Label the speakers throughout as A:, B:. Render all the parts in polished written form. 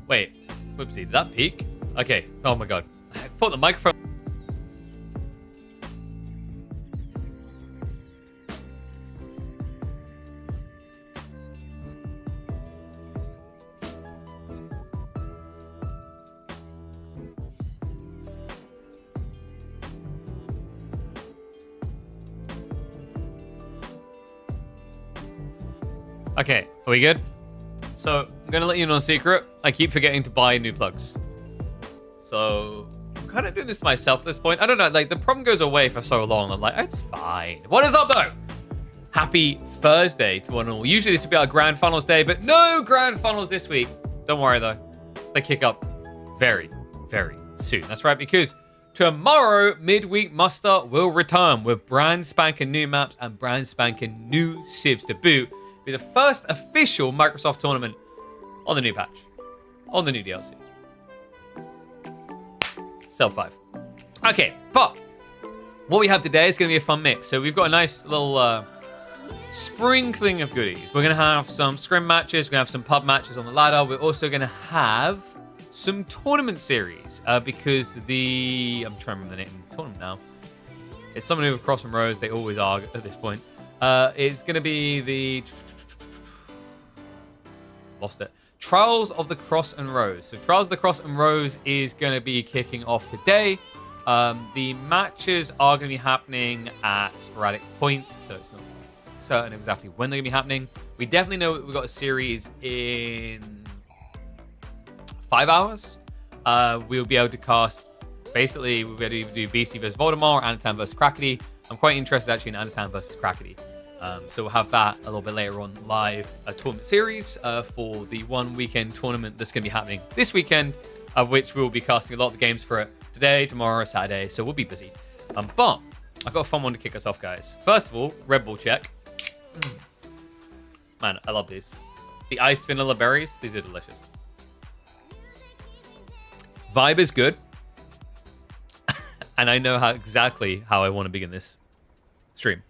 A: Wait. Whoopsie, did that peak? Okay. Oh my god. I thought the microphone... Okay, are we good? So, I'm going to let you know a secret. I keep forgetting to buy new plugs. So, I'm kind of doing this myself at this point. I don't know, like, the problem goes away for so long. I'm like, it's fine. What is up, though? Happy Thursday to one and all. Usually this would be our grand finals day, but no grand finals this week. Don't worry, though. They kick up very, very soon. That's right, because tomorrow, midweek muster will return with brand spanking new maps and brand spanking new civs to boot. Be the first official Microsoft tournament on the new patch, on the new DLC. Cell 5. Okay, but what we have today is going to be a fun mix. So we've got a nice little sprinkling of goodies. We're going to have some scrim matches. We're going to have some pub matches on the ladder. We're also going to have some tournament series because I'm trying to remember the name of the tournament now. It's someone who across from Rose. They always are at this point. It's going to be the... Lost it. Trials of the Cross and Rose. So Trials of the Cross and Rose is going to be kicking off today. The matches are going to be happening at sporadic points, so it's not certain exactly when they're going to be happening. We definitely know we've got a series in 5 hours. We'll be able to cast... Basically, we'll be able to do Beastie versus Voldemort, Anatan versus Crackety. I'm quite interested actually in Anatan versus Crackety. So we'll have that a little bit later on live, a tournament series for the one weekend tournament that's going to be happening this weekend, of which we'll be casting a lot of the games for it today, tomorrow, Saturday, so we'll be busy. But I've got a fun one to kick us off, guys. First of all, Red Bull check. Man, I love these. The iced vanilla berries, these are delicious. Vibe is good. And I know exactly how I want to begin this stream.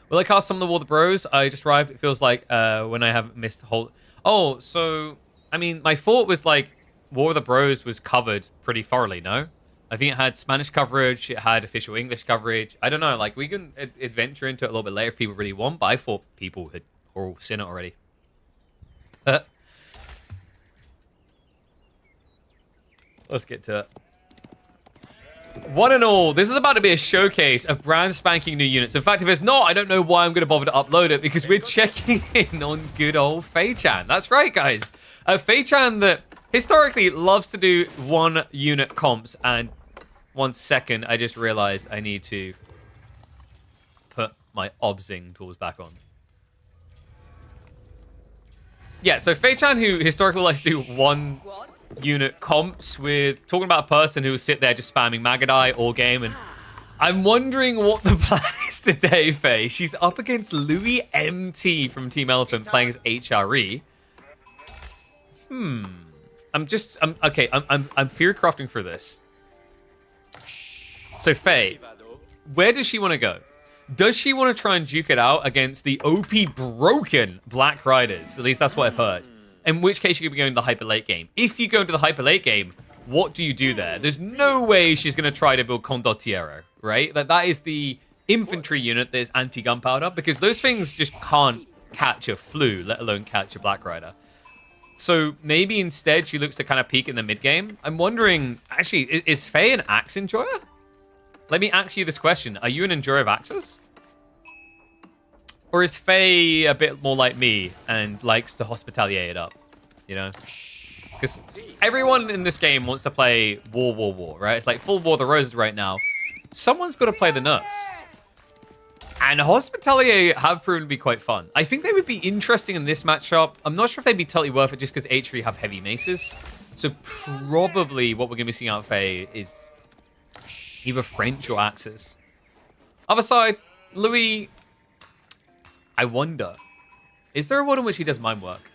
A: Will I cast some of the War of the Bros? I just arrived. It feels like when I haven't missed a whole... Oh, so... I mean, my thought was like War of the Bros was covered pretty thoroughly, no? I think it had Spanish coverage. It had official English coverage. I don't know. Like, we can adventure into it a little bit later if people really want, but I thought people had all seen it already. Let's get to it. One and all, this is about to be a showcase of brand spanking new units. In fact, if it's not, I don't know why I'm going to bother to upload it, because we're checking in on good old Fei-chan. That's right, guys. Fei-chan that historically loves to do one unit comps, and 1 second, I just realized I need to put my obsing tools back on. Yeah, so Fei-chan, who historically likes to do one unit comps with talking about a person who will sit there just spamming Magadai all game, and I'm wondering what the plan is today, Faye. She's up against Louis MT from Team Elephant playing as HRE. I'm fear crafting for this. So Faye, where does she want to go? Does she want to try and duke it out against the OP broken Black Riders? At least that's what I've heard. In which case, you could be going to the hyper late game. If you go into the hyper late game, what do you do there? There's no way she's going to try to build Condottiero, right? That is the infantry unit that is anti-gunpowder, because those things just can't catch a flu, let alone catch a Black Rider. So maybe instead she looks to kind of peek in the mid game. I'm wondering, actually, is Faye an axe enjoyer? Let me ask you this question. Are you an enjoyer of axes? Or is Faye a bit more like me and likes to hospitalier it up, you know? Because everyone in this game wants to play war, right? It's like full War of the Roses right now. Someone's got to play the nurse. And Hospitalier have proven to be quite fun. I think they would be interesting in this matchup. I'm not sure if they'd be totally worth it just because H3 have heavy maces. So probably what we're going to be seeing out of Faye is either French or axes. Other side, Louis... I wonder, is there a world in which he does mine work?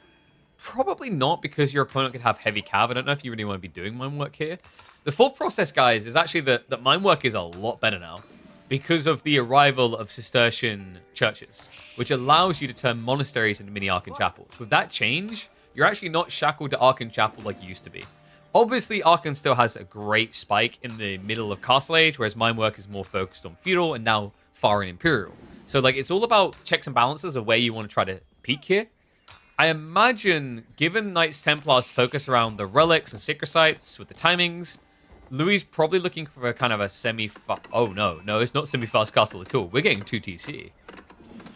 A: Probably not, because your opponent could have heavy cav. I don't know if you really want to be doing mine work here. The thought process, guys, is actually that mine work is a lot better now, because of the arrival of Cistercian churches, which allows you to turn monasteries into mini Arcan chapels. With that change, you're actually not shackled to Arcan Chapel like you used to be. Obviously, Arcan still has a great spike in the middle of Castle Age, whereas mine work is more focused on Feudal and now far in Imperial. So, like, it's all about checks and balances of where you want to try to peak here. I imagine, given Knights Templars focus around the relics and sacred sites with the timings, Louis probably looking for a kind of a semi-fast... Oh, no, it's not semi-fast castle at all. We're getting 2 TC.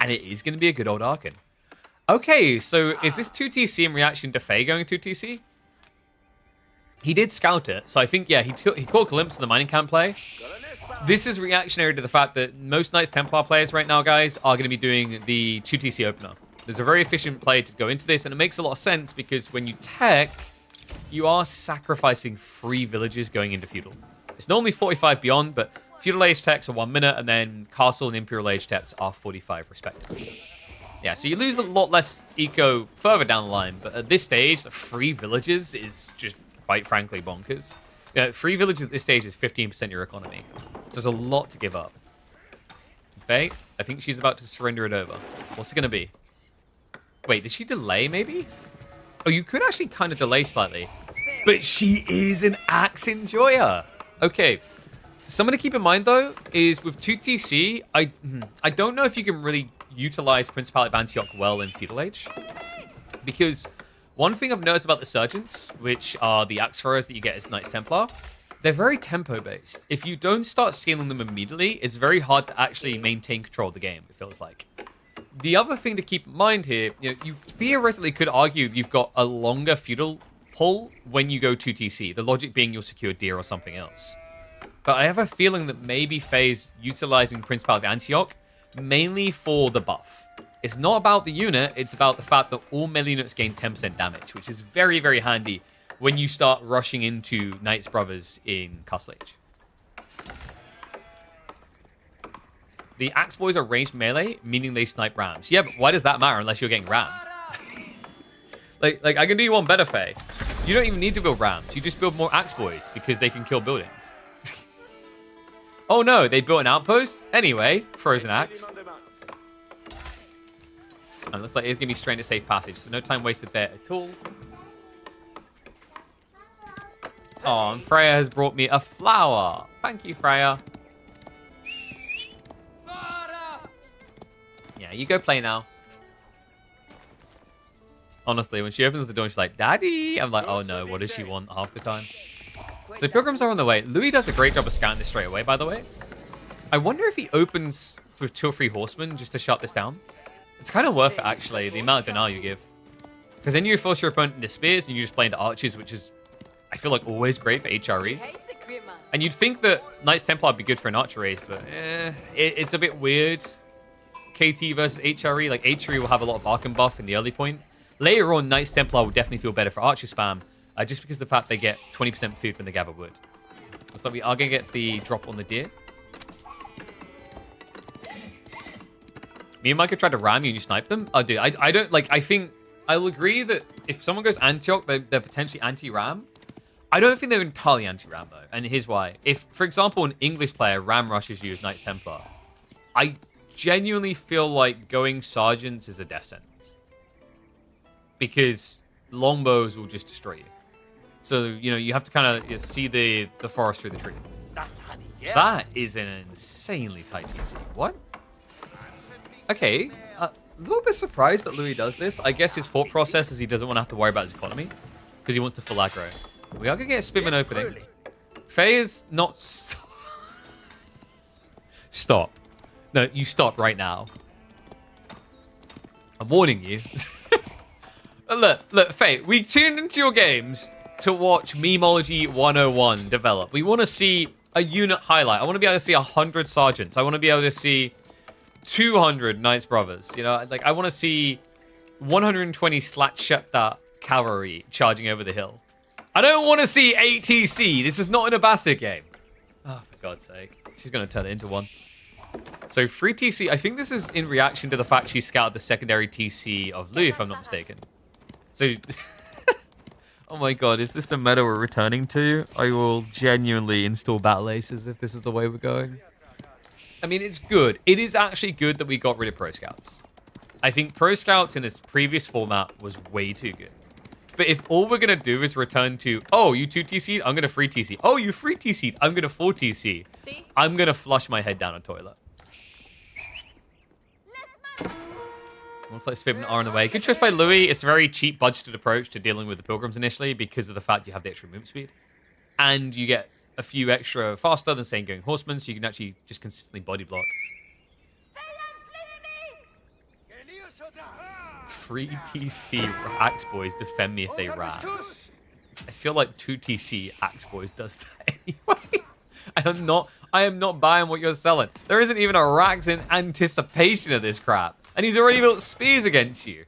A: And it is going to be a good old Arcan. Okay, so is this 2 TC in reaction to Faye going 2 TC? He did scout it, so I think, yeah, he caught a glimpse of the mining camp play. This is reactionary to the fact that most Knights Templar players right now, guys, are going to be doing the 2 TC opener. There's a very efficient play to go into this, and it makes a lot of sense because when you tech, you are sacrificing 3 villages going into Feudal. It's normally 45 beyond, but Feudal Age techs are 1 minute, and then Castle and Imperial Age techs are 45 respectively. Yeah, so you lose a lot less eco further down the line, but at this stage, 3 villages is just, quite frankly, bonkers. 3 villages at this stage is 15% of your economy. So there's a lot to give up. Okay, I think she's about to surrender it over. What's it going to be? Wait, did she delay, maybe? Oh, you could actually kind of delay slightly. But she is an axe enjoyer. Okay. Something to keep in mind, though, is with 2TC, I don't know if you can really utilize Principality of Antioch well in Feudal Age. Because one thing I've noticed about the Sergeants, which are the axe throwers that you get as Knights Templar, they're very tempo-based. If you don't start scaling them immediately, it's very hard to actually maintain control of the game, it feels like. The other thing to keep in mind here, you theoretically could argue you've got a longer feudal pull when you go 2TC. The logic being you'll secure deer or something else. But I have a feeling that maybe Faye's utilizing Principality of Antioch mainly for the buff. It's not about the unit, it's about the fact that all melee units gain 10% damage, which is very, very handy when you start rushing into Knights Brothers in Castle Age. The Axe Boys are ranged melee, meaning they snipe rams. Yeah, but why does that matter unless you're getting rammed? like I can do you one better, Faye. You don't even need to build rams. You just build more Axe Boys because they can kill buildings. Oh no, they built an outpost? Anyway, frozen axe. And looks like it's going to be straight into safe passage, so no time wasted there at all. Oh, and Freya has brought me a flower. Thank you, Freya. Yeah, you go play now. Honestly, when she opens the door, she's like, Daddy! I'm like, oh no, what does she want half the time? So pilgrims are on the way. Louis does a great job of scouting this straight away, by the way. I wonder if he opens with 2 or 3 horsemen just to shut this down. It's kind of worth it, actually, the amount of denial you give. Because then you force your opponent into spears, and you just play into archers, which is, I feel like, always great for HRE. And you'd think that Knights Templar would be good for an archer race, but it's a bit weird. KT versus HRE, like HRE will have a lot of Arcan buff in the early point. Later on, Knights Templar will definitely feel better for archer spam, just because of the fact they get 20% food when they gather wood. So we are going to get the drop on the deer. Me and Micah tried to ram you and you snipe them. Oh, dude, I don't, like, I think, I'll agree that if someone goes Antioch, they're potentially anti-ram. I don't think they're entirely anti-ram, though, and here's why. If, for example, an English player ram rushes you as Knights Templar, I genuinely feel like going Sergeants is a death sentence. Because longbows will just destroy you. So, you have to kind of see the forest through the tree. That is an insanely tight TC. What? Okay, a little bit surprised that Louis does this. I guess his thought process is he doesn't want to have to worry about his economy because he wants to full aggro. We are going to get a Spitman opening. Faye is not... Stop. No, you stop right now. I'm warning you. Look, Faye, we tuned into your games to watch Memology 101 develop. We want to see a unit highlight. I want to be able to see 100 Sergeants. I want to be able to see 200 Knights Brothers. Like, I want to see 120 Slatshepta cavalry charging over the hill. I don't want to see ATC. This is not an Abbasid game. Oh, for God's sake. She's going to turn it into one. So, free TC. I think this is in reaction to the fact she scouted the secondary TC of Louis, if I'm not mistaken. So, oh my God, is this the meta we're returning to? I will genuinely install Battle Aces if this is the way we're going. I mean, it's good. It is actually good that we got rid of Pro Scouts. I think Pro Scouts in its previous format was way too good. But if all we're going to do is return to, oh, you 2TC'd, I'm going to free TC. Oh, you free TC'd, I'm going to 4TC. See? I'm going to flush my head down a toilet. Looks like Spitman are on the way. Good choice by Louis. It's a very cheap budgeted approach to dealing with the Pilgrims initially because of the fact you have the extra movement speed. And you get a few extra faster than, say, going Horsemen, so you can actually just consistently body block. Free TC Axe Boys defend me if they rat. I feel like 2TC Axe Boys does that anyway. I am not buying what you're selling. There isn't even a Rax in anticipation of this crap. And he's already built spears against you.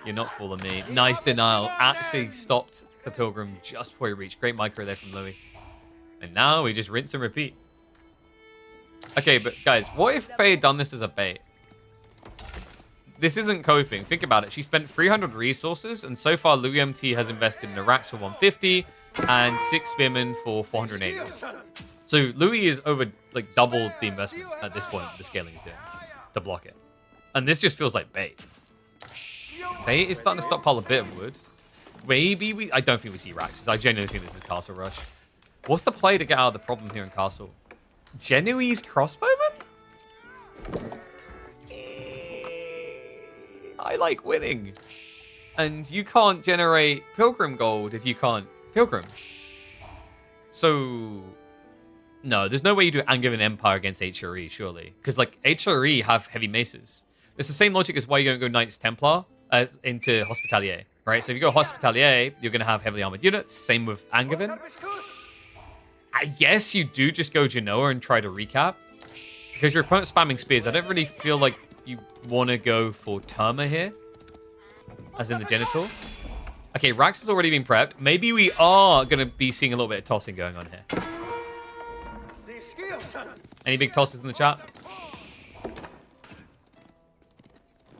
A: You're not fooling me. Nice denial. Actually stopped the Pilgrim just before he reached. Great micro there from Louis. And now we just rinse and repeat. Okay, but guys, what if Faye had done this as a bait? This isn't coping. Think about it. She spent 300 resources, and so far Louis MT has invested in a Rax for 150 and 6 Spearmen for 480. So Louis is over, like, double the investment at this point the scaling is doing to block it. And this just feels like bait. Bait is starting to stockpile a bit of wood. Maybe I don't think we see Raxes. I genuinely think this is Castle Rush. What's the play to get out of the problem here in Castle? Genoese crossbowman? I like winning. And you can't generate Pilgrim gold if you can't Pilgrim. So, no, there's no way you do Angevin Empire against HRE, surely. Because, like, HRE have heavy maces. It's the same logic as why you don't go Knights Templar into Hospitalier, right? So if you go Hospitalier, you're going to have heavily armored units. Same with Angevin. I guess you do just go Genoa and try to recap. Because your opponent's spamming spears. I don't really feel like you want to go for Terma here. As in the genital. Okay, Rax has already been prepped. Maybe we are going to be seeing a little bit of tossing going on here. Any big tosses in the chat?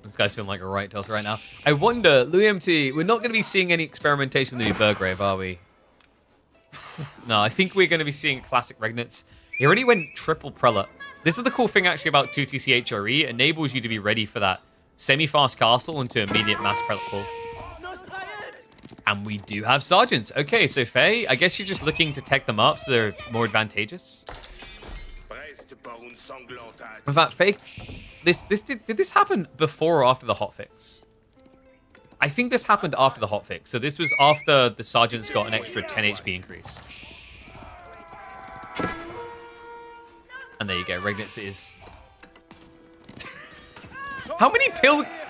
A: This guy's feeling like a right toss right now. I wonder, Louis MT, we're not going to be seeing any experimentation with the new Burgrave, are we? No, I think we're going to be seeing classic Regnants. He already went triple Prelate. This is the cool thing actually about 2TC HRE. It enables you to be ready for that semi-fast castle into immediate mass Prelate pull. And we do have Sergeants. Okay, so Faye, I guess you're just looking to tech them up so they're more advantageous. In fact, Faye, did this happen before or after the hotfix? I think this happened after the hotfix. So this was after the Sergeants got an extra 10 HP increase. And there you go, Regnitz is... How many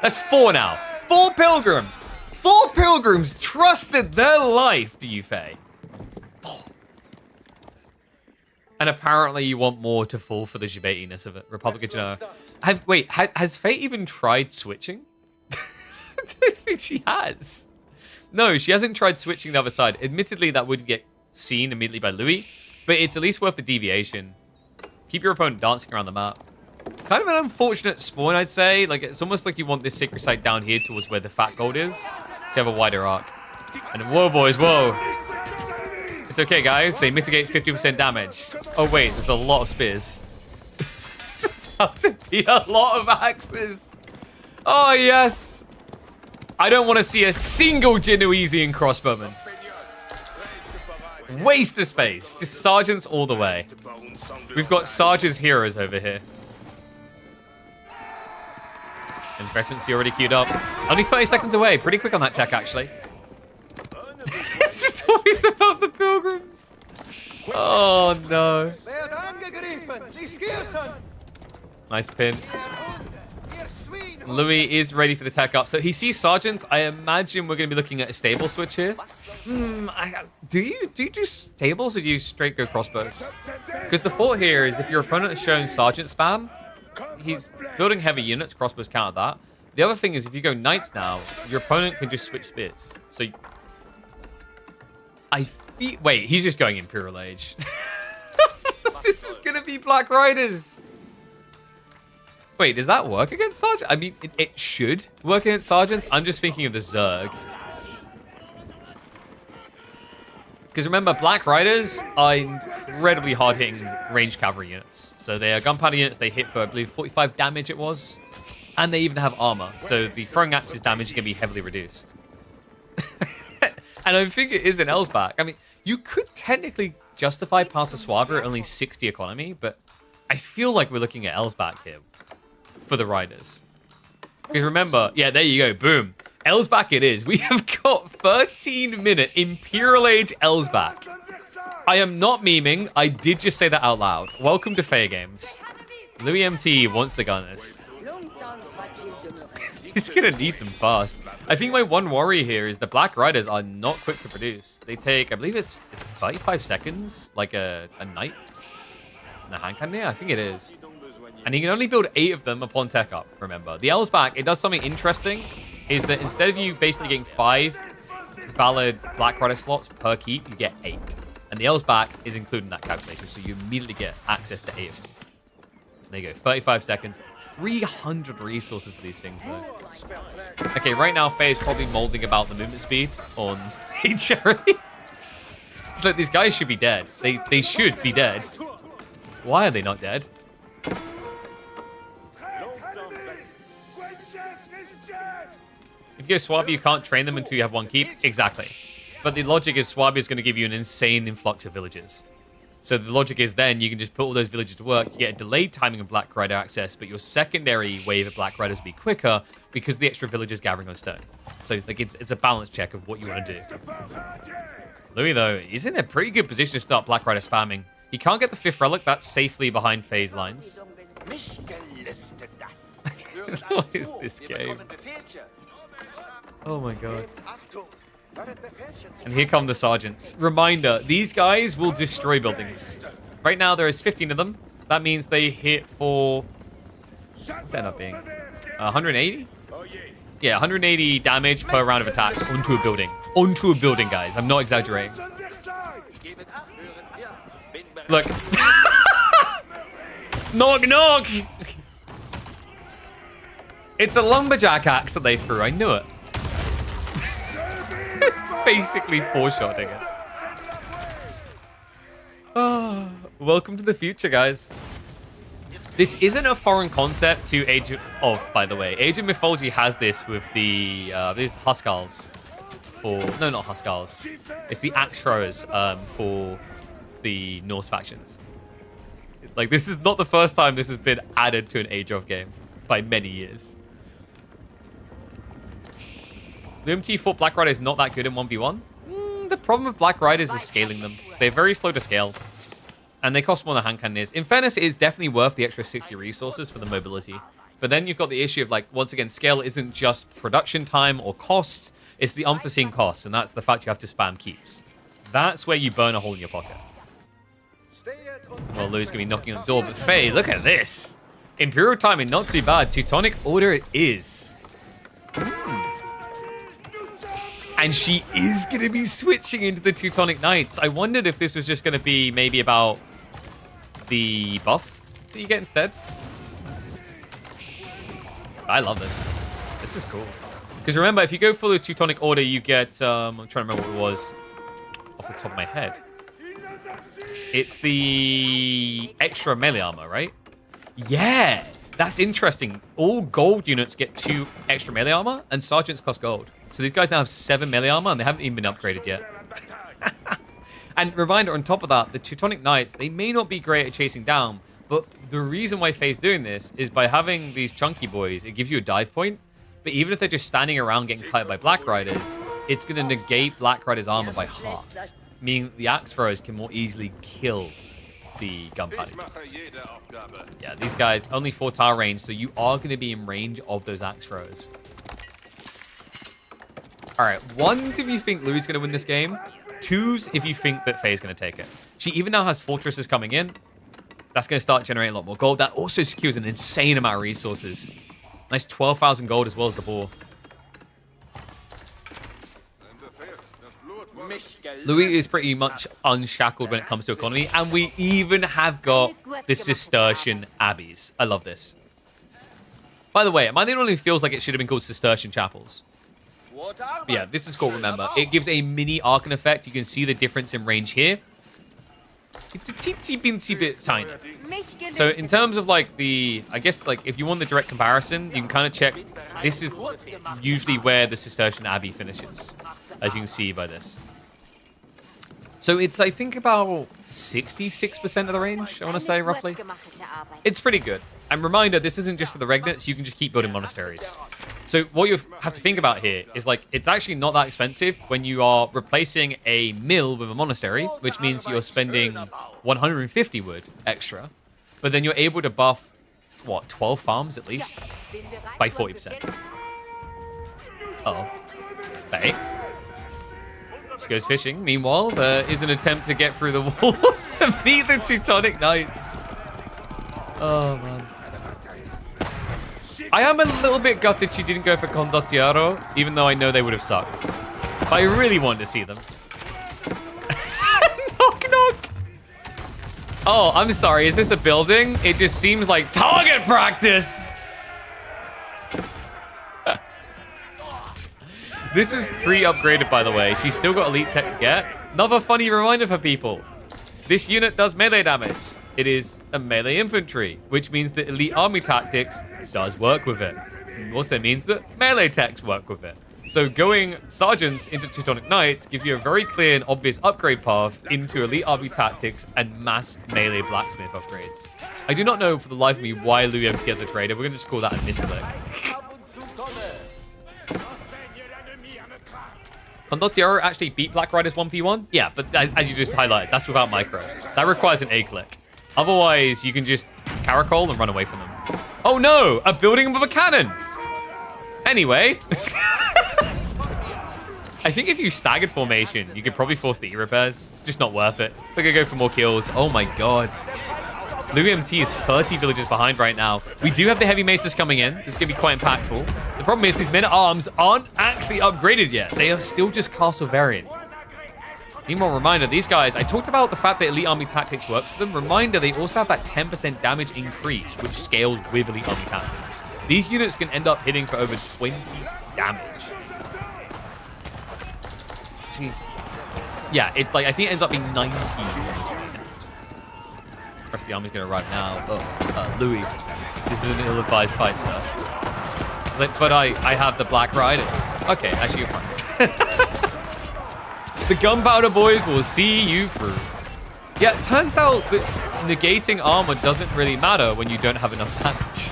A: That's 4 now. 4 Pilgrims! 4 Pilgrims trusted their life, do you, Faye? 4. And apparently you want more to fall for the Jibetiness of it. Republic of Genoa. Has Faye even tried switching? I don't think she has. No, she hasn't tried switching the other side. Admittedly, that would get seen immediately by Louis, but it's at least worth the deviation. Keep your opponent dancing around the map. Kind of an unfortunate spawn, I'd say. Like, it's almost like you want this sacred site down here towards where the fat gold is. To have a wider arc. And whoa, boys, whoa. It's okay, guys. They mitigate 50% damage. Oh, wait, there's a lot of spears. It's about to be a lot of axes. Oh, yes. I don't want to see a single Genoesian crossbowman. Waste of space. Just sergeants all the way. We've got Sarge's heroes over here. And Veterancy already queued up. Only 30 seconds away. Pretty quick on that tech, actually. It's just always about the Pilgrims. Oh, no. Nice pin. Louis is ready for the tech up. So he sees Sergeants. I imagine we're going to be looking at a stable switch here. Do you do stables or do you straight go crossbows? Because the thought here is if your opponent is showing Sergeant spam, he's building heavy units, crossbows counter that. The other thing is if you go Knights now, your opponent can just switch spears. So I feel... Wait, he's just going Imperial Age. This is going to be Black Riders. Wait, does that work against Sergeant? I mean, it should work against Sergeants. I'm just thinking of the Zerg. Because remember, Black Riders are incredibly hard-hitting ranged cavalry units. So they are gunpowder units. They hit for, I believe, 45 damage it was. And they even have armor. So the throwing axis damage is going to be heavily reduced. And I think it is an Elsbach. I mean, you could technically justify Pasta Suave at only 60 economy, but I feel like we're looking at Elsbach here for the Riders. Because remember, yeah, there you go, boom. Elsbach it is. We have got 13-minute Imperial Age Elsbach. I am not memeing. I did just say that out loud. Welcome to Fair Games. Louis MT wants the gunners. He's going to need them fast. I think my one worry here is the Black Riders are not quick to produce. They take, I believe it's 35 seconds, like a knight and a hand cannon. Yeah, I think it is. And you can only build 8 of them upon tech up, remember. The Elsbach, it does something interesting, is that instead of you basically getting 5 valid Black Rider slots per keep, you get 8. And the Elsbach is included in that calculation, so you immediately get access to 8 of them. There you go, 35 seconds. 300 resources to these things, though. Okay, right now, Faye is probably molding about the movement speed on HRE. It's like, these guys should be dead. They should be dead. Why are they not dead? If you go Swabi, you can't train them until you have 1 keep. Exactly. But the logic is Swabi is going to give you an insane influx of villages. So the logic is then you can just put all those villages to work. You get a delayed timing of Black Rider access, but your secondary wave of Black Riders will be quicker because the extra villagers gathering on stone. So like it's a balance check of what you want to do. Louis, though, is in a pretty good position to start Black Rider spamming. He can't get the 5th relic. That's safely behind Faye's lines. What is this game? Oh my god. And here come the sergeants. Reminder, these guys will destroy buildings. Right now there is 15 of them. That means they hit for... What's that end up being? 180? Yeah, 180 damage per round of attack onto a building. Onto a building, guys. I'm not exaggerating. Look. Knock, knock! It's a lumberjack axe that they threw. I knew it. Basically foreshotting it. Oh, welcome to the future, guys. This isn't a foreign concept to Age of, by the way. Age of Mythology has this with the these Huskars. No, not Huskars. It's the axe throwers for the Norse factions. Like, this is not the first time this has been added to an Age of game by many years. The MT thought Black Rider is not that good in 1v1. The problem with Black Riders is scaling them. They're very slow to scale. And they cost more than hand cannon is. In fairness, it is definitely worth the extra 60 resources for the mobility. But then you've got the issue of, like, once again, scale isn't just production time or costs. It's the unforeseen costs, and that's the fact you have to spam keeps. That's where you burn a hole in your pocket. Well, Lou's going to be knocking on the door, but Faye, look at this. Imperial timing, not too bad. Teutonic Order it is. And she is going to be switching into the Teutonic Knights. I wondered if this was just going to be maybe about the buff that you get instead. I love this. This is cool. Because remember, if you go for the Teutonic Order, you get... I'm trying to remember what it was off the top of my head. It's the extra melee armor, right? Yeah, that's interesting. All gold units get 2 extra melee armor, and sergeants cost gold. So these guys now have 7 melee armor, and they haven't even been upgraded yet. And reminder, on top of that, the Teutonic Knights, they may not be great at chasing down, but the reason why Faye's doing this is by having these chunky boys, it gives you a dive point. But even if they're just standing around getting cut by Black Riders, it's going to negate Black Riders' armor by half. Meaning the axe throwers can more easily kill the gunpowder. Yeah, these guys, only 4 tower range, so you are going to be in range of those axe throwers. Alright, 1s if you think Louis going to win this game. 2s if you think that Faye's going to take it. She even now has fortresses coming in. That's going to start generating a lot more gold. That also secures an insane amount of resources. Nice 12,000 gold as well as the boar. Louis is pretty much unshackled when it comes to economy. And we even have got the Cistercian Abbeys. I love this. By the way, am I the only one who feels like it should have been called Cistercian Chapels? Yeah, this is called Remember. It gives a mini Arcan effect. You can see the difference in range here. It's a teensy binsy bit tiny. So in terms of like I guess like if you want the direct comparison, you can kind of check. This is usually where the Cistercian Abbey finishes, as you can see by this. So it's, I think, about 66% of the range, I want to say, roughly. It's pretty good. And reminder, this isn't just for the Regnates. You can just keep building monasteries. So what you have to think about here is, like, it's actually not that expensive when you are replacing a mill with a monastery, which means you're spending 150 wood extra. But then you're able to buff, what, 12 farms at least? By 40%. Uh-oh. Bait. She goes fishing. Meanwhile, there is an attempt to get through the walls beneath the Teutonic Knights. Oh, man. I am a little bit gutted she didn't go for Condottiero, even though I know they would have sucked. But I really wanted to see them. Knock, knock. Oh, I'm sorry. Is this a building? It just seems like target practice. This is pre-upgraded, by the way. She's still got elite tech to get. Another funny reminder for people. This unit does melee damage. It is a melee infantry, which means that elite army tactics does work with it. It also means that melee techs work with it. So going sergeants into Teutonic Knights gives you a very clear and obvious upgrade path into elite army tactics and mass melee blacksmith upgrades. I do not know for the life of me why Louis MT has a trader. We're going to just call that a misclick. Condottiero actually beat Black Riders 1v1? Yeah, but as you just highlighted, that's without micro. That requires an A-click. Otherwise, you can just caracol and run away from them. Oh no! A building with a cannon! Anyway. I think if you staggered formation, you could probably force the E-repairs. It's just not worth it. They're going to go for more kills. Oh my god. Louis MT is 30 villages behind right now. We do have the heavy maces coming in. This is going to be quite impactful. The problem is these men-at-arms aren't actually upgraded yet. They are still just castle variant. Meanwhile, reminder, these guys, I talked about the fact that elite army tactics works for them. Reminder, they also have that 10% damage increase, which scales with elite army tactics. These units can end up hitting for over 20 damage. Yeah, it's like, I think it ends up being 19. The rest of the army's going to arrive now. Oh, Louis, this is an ill-advised fight, sir. It's like, but I have the Black Riders. Okay, actually, you're fine. The Gunpowder Boys will see you through. Yeah, it turns out that negating armor doesn't really matter when you don't have enough damage.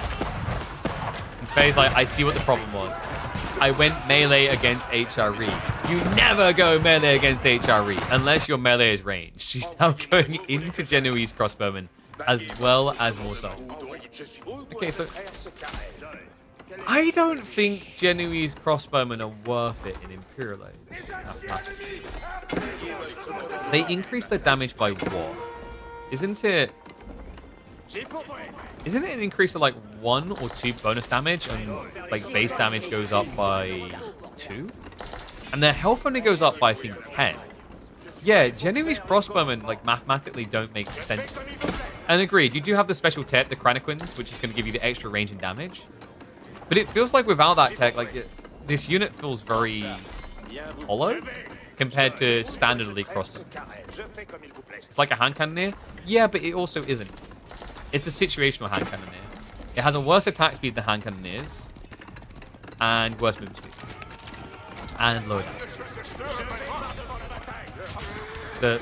A: And Faye's like, I see what the problem was. I went melee against HRE. You never go melee against HRE unless your melee is ranged. She's now going into Genoese crossbowmen as well as more so. Okay, so I don't think Genoese crossbowmen are worth it in Imperial Age. They increase their damage by what? Isn't it an increase of like 1 or 2 bonus damage, and like base damage goes up by 2? And their health only goes up by, I think, 10. Yeah, Genoese crossbowmen, like, mathematically don't make sense. And agreed, you do have the special tech, the Craniquins, which is going to give you the extra range and damage. But it feels like without that tech, like, this unit feels very hollow compared to standard elite crossbow. It's like a hand cannoneer. Yeah, but it also isn't. It's a situational hand cannoneer. It has a worse attack speed than hand cannoneers, and worse movement speed, and lower damage.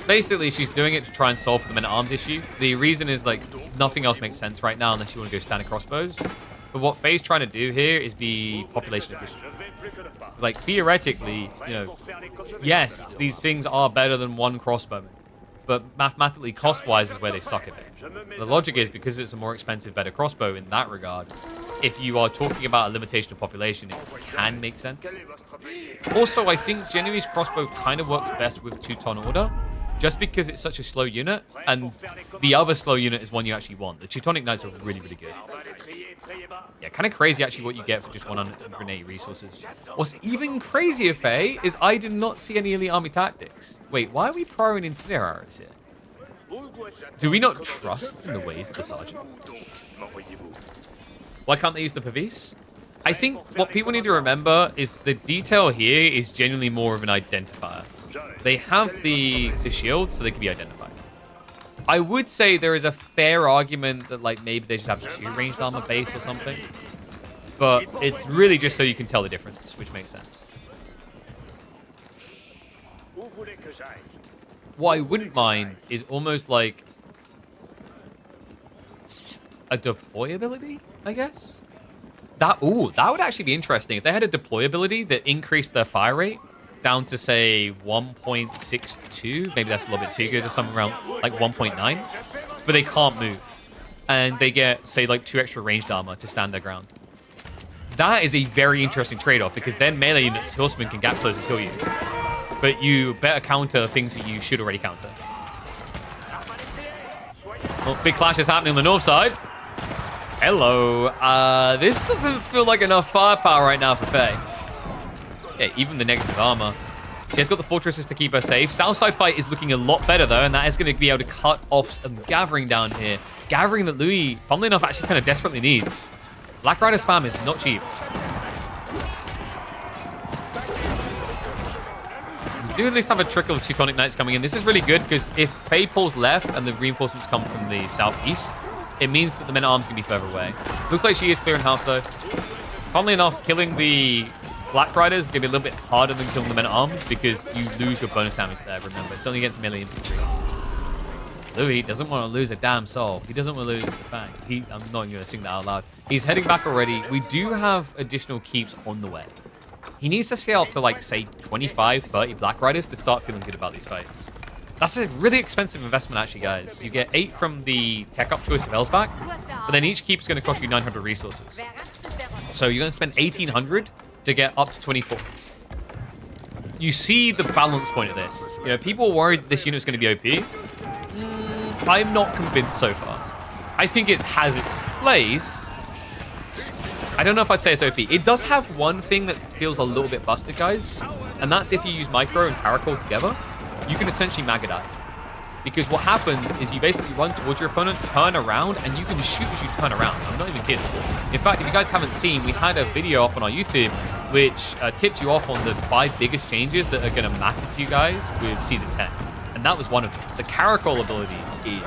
A: Basically, she's doing it to try and solve for the men-at-arms issue. The reason is, like, nothing else makes sense right now unless you want to go standard crossbows. But what Faye's trying to do here is be population efficient. Like, theoretically, you know, yes, these things are better than one crossbowman. But mathematically, cost-wise, is where they suck at it. The logic is, because it's a more expensive, better crossbow in that regard, if you are talking about a limitation of population, it can make sense. Also, I think Genoese crossbow kind of works best with Teuton Order, just because it's such a slow unit, and the other slow unit is one you actually want. The Teutonic Knights are really, really good. Yeah, kind of crazy, actually, what you get for just 180 resources. What's even crazier, Faye, is I did not see any elite army tactics. Wait, why are we proing incendiaries here? Do we not trust in the ways of the sergeant? Why can't they use the Pavis? I think what people need to remember is the detail here is genuinely more of an identifier. They have the shield, so they can be identified. I would say there is a fair argument that like maybe they should have 2 ranged armor base or something. But it's really just so you can tell the difference, which makes sense. What I wouldn't mind is almost like a deployability, I guess. That would actually be interesting. If they had a deployability that increased their fire rate down to, say, 1.62. Maybe that's a little bit too good, or something around, like, 1.9. But they can't move. And they get, say, like, 2 extra ranged armor to stand their ground. That is a very interesting trade-off, because then melee units, horsemen, can gap close and kill you. But you better counter things that you should already counter. Oh, big clash is happening on the north side. Hello. This doesn't feel like enough firepower right now for Faye. Yeah, even the negative armor. She has got the fortresses to keep her safe. Southside fight is looking a lot better, though, and that is going to be able to cut off some gathering down here. Gathering that Louis, funnily enough, actually kind of desperately needs. Black Rider spam is not cheap. We do at least have a trickle of Teutonic Knights coming in. This is really good, because if Faye pulls left and the reinforcements come from the southeast, it means that the men-at-arms can be further away. Looks like she is clearing house, though. Funnily enough, killing the Black Riders is going to be a little bit harder than killing the men-at-arms because you lose your bonus damage there, remember. It's only against melee infantry. Louis doesn't want to lose a damn soul. He doesn't want to lose a fang. I'm not even going to sing that out loud. He's heading back already. We do have additional keeps on the way. He needs to scale up to, like, say, 25, 30 Black Riders to start feeling good about these fights. That's a really expensive investment, actually, guys. You get 8 from the tech-up choice of Elsbach, but then each keep is going to cost you 900 resources. So you're going to spend 1,800 to get up to 24. You see the balance point of this. You know, people are worried that this unit is going to be OP. I'm not convinced so far. I think it has its place. I don't know if I'd say it's OP. It does have one thing that feels a little bit busted, guys, and that's if you use Micro and Caracol together, you can essentially Magadai. Because what happens is you basically run towards your opponent, turn around, and you can shoot as you turn around. I'm not even kidding. In fact, if you guys haven't seen, we had a video up on our YouTube which tipped you off on the 5 biggest changes that are going to matter to you guys with Season 10. And that was one of them. The Caracol ability is...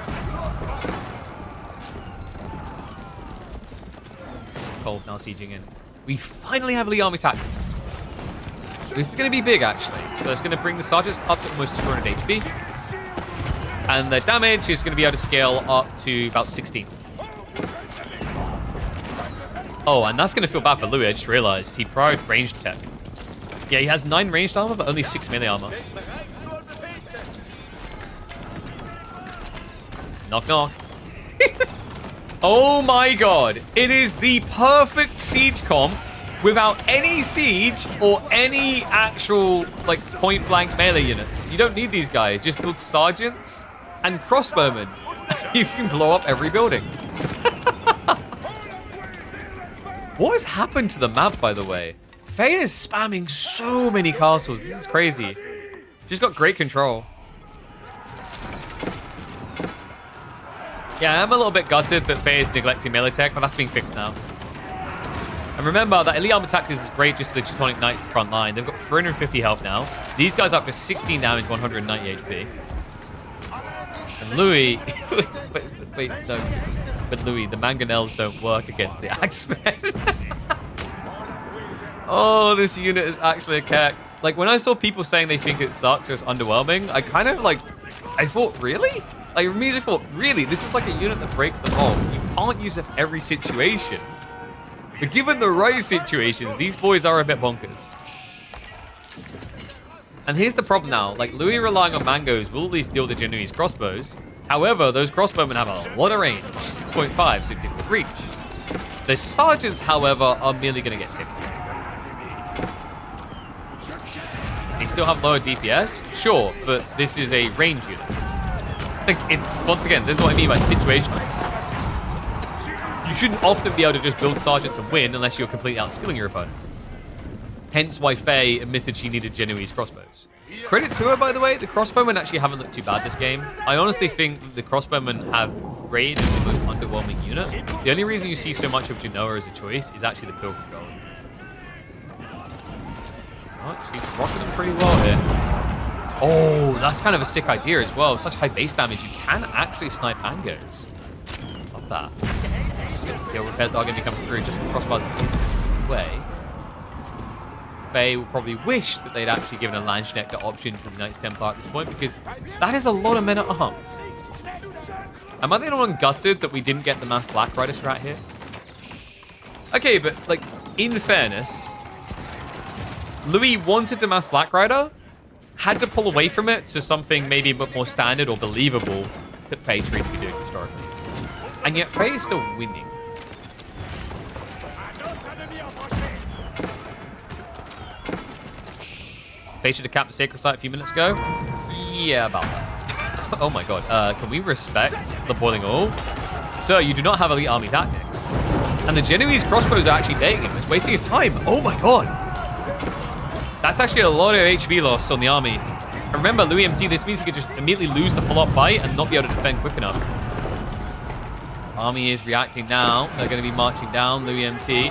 A: Cold now sieging in. We finally have Lee Army Tactics. This is going to be big, actually. So it's going to bring the Sergeants up to almost 200 HP. And the damage is going to be able to scale up to about 16. Oh, and that's going to feel bad for Louis. I just realized he prioritized ranged tech. Yeah, he has 9 ranged armor, but only 6 melee armor. Knock, knock. Oh my god. It is the perfect siege comp without any siege or any actual, like, point-blank melee units. You don't need these guys. Just build sergeants and crossbowmen. You can blow up every building. What has happened to the map, by the way? Faye is spamming so many castles. This is crazy. She's got great control. Yeah, I'm a little bit gutted that Faye is neglecting melee tech, but that's being fixed now. And remember that Elite Armor Tactics is great just for the Teutonic Knights to front line. They've got 350 health now. These guys are up to 16 damage, 190 HP. And Louis... wait, no. But Louis, the mangonels don't work against the Axemen. Oh, this unit is actually a cack. Like, when I saw people saying they think it sucks or it's underwhelming, I kind of, like... I thought, really? I immediately thought, really? This is like a unit that breaks the mold. You can't use it for every situation. But given the right situations, these boys are a bit bonkers. And here's the problem now. Like, Louis relying on mangoes will at least deal the Genoese crossbows. However, those crossbowmen have a lot of range. 6.5, so difficult reach. The sergeants, however, are merely going to get tipped. They still have lower DPS? Sure, but this is a range unit. Like, it's, once again, this is what I mean by situational. You shouldn't often be able to just build sergeants and win unless you're completely outskilling your opponent. Hence why Faye admitted she needed Genoese crossbows. Credit to her, by the way, the crossbowmen actually haven't looked too bad this game. I honestly think that the crossbowmen have rated the most underwhelming unit. The only reason you see so much of Genoa as a choice is actually the Pilgrim Gold. Oh, she's rocking them pretty well here. Oh, that's kind of a sick idea as well. Such high base damage, you can actually snipe mangoes. Love that. Skill repairs are going to be coming through just from crossbars in case way. Faye will probably wish that they'd actually given a Landsknecht option to the Knights Templar at this point, because that is a lot of men at arms. Am I the only one gutted that we didn't get the Mass Black Rider strat here? Okay, but like, in fairness, Louis wanted to Mass Black Rider, had to pull away from it to something maybe a bit more standard or believable that Faye treated to be doing historically. And yet Faye is still winning. Faye should have capped the Sacred Site a few minutes ago. Yeah, about that. Oh my god. Can we respect the Boiling Oil? Sir, you do not have elite army tactics. And the Genoese crossbows are actually dating him. It's wasting his time. Oh my god. That's actually a lot of HP loss on the army. And remember, Louis MT, this means he could just immediately lose the follow-up fight and not be able to defend quick enough. Army is reacting now. They're going to be marching down. Louis MT.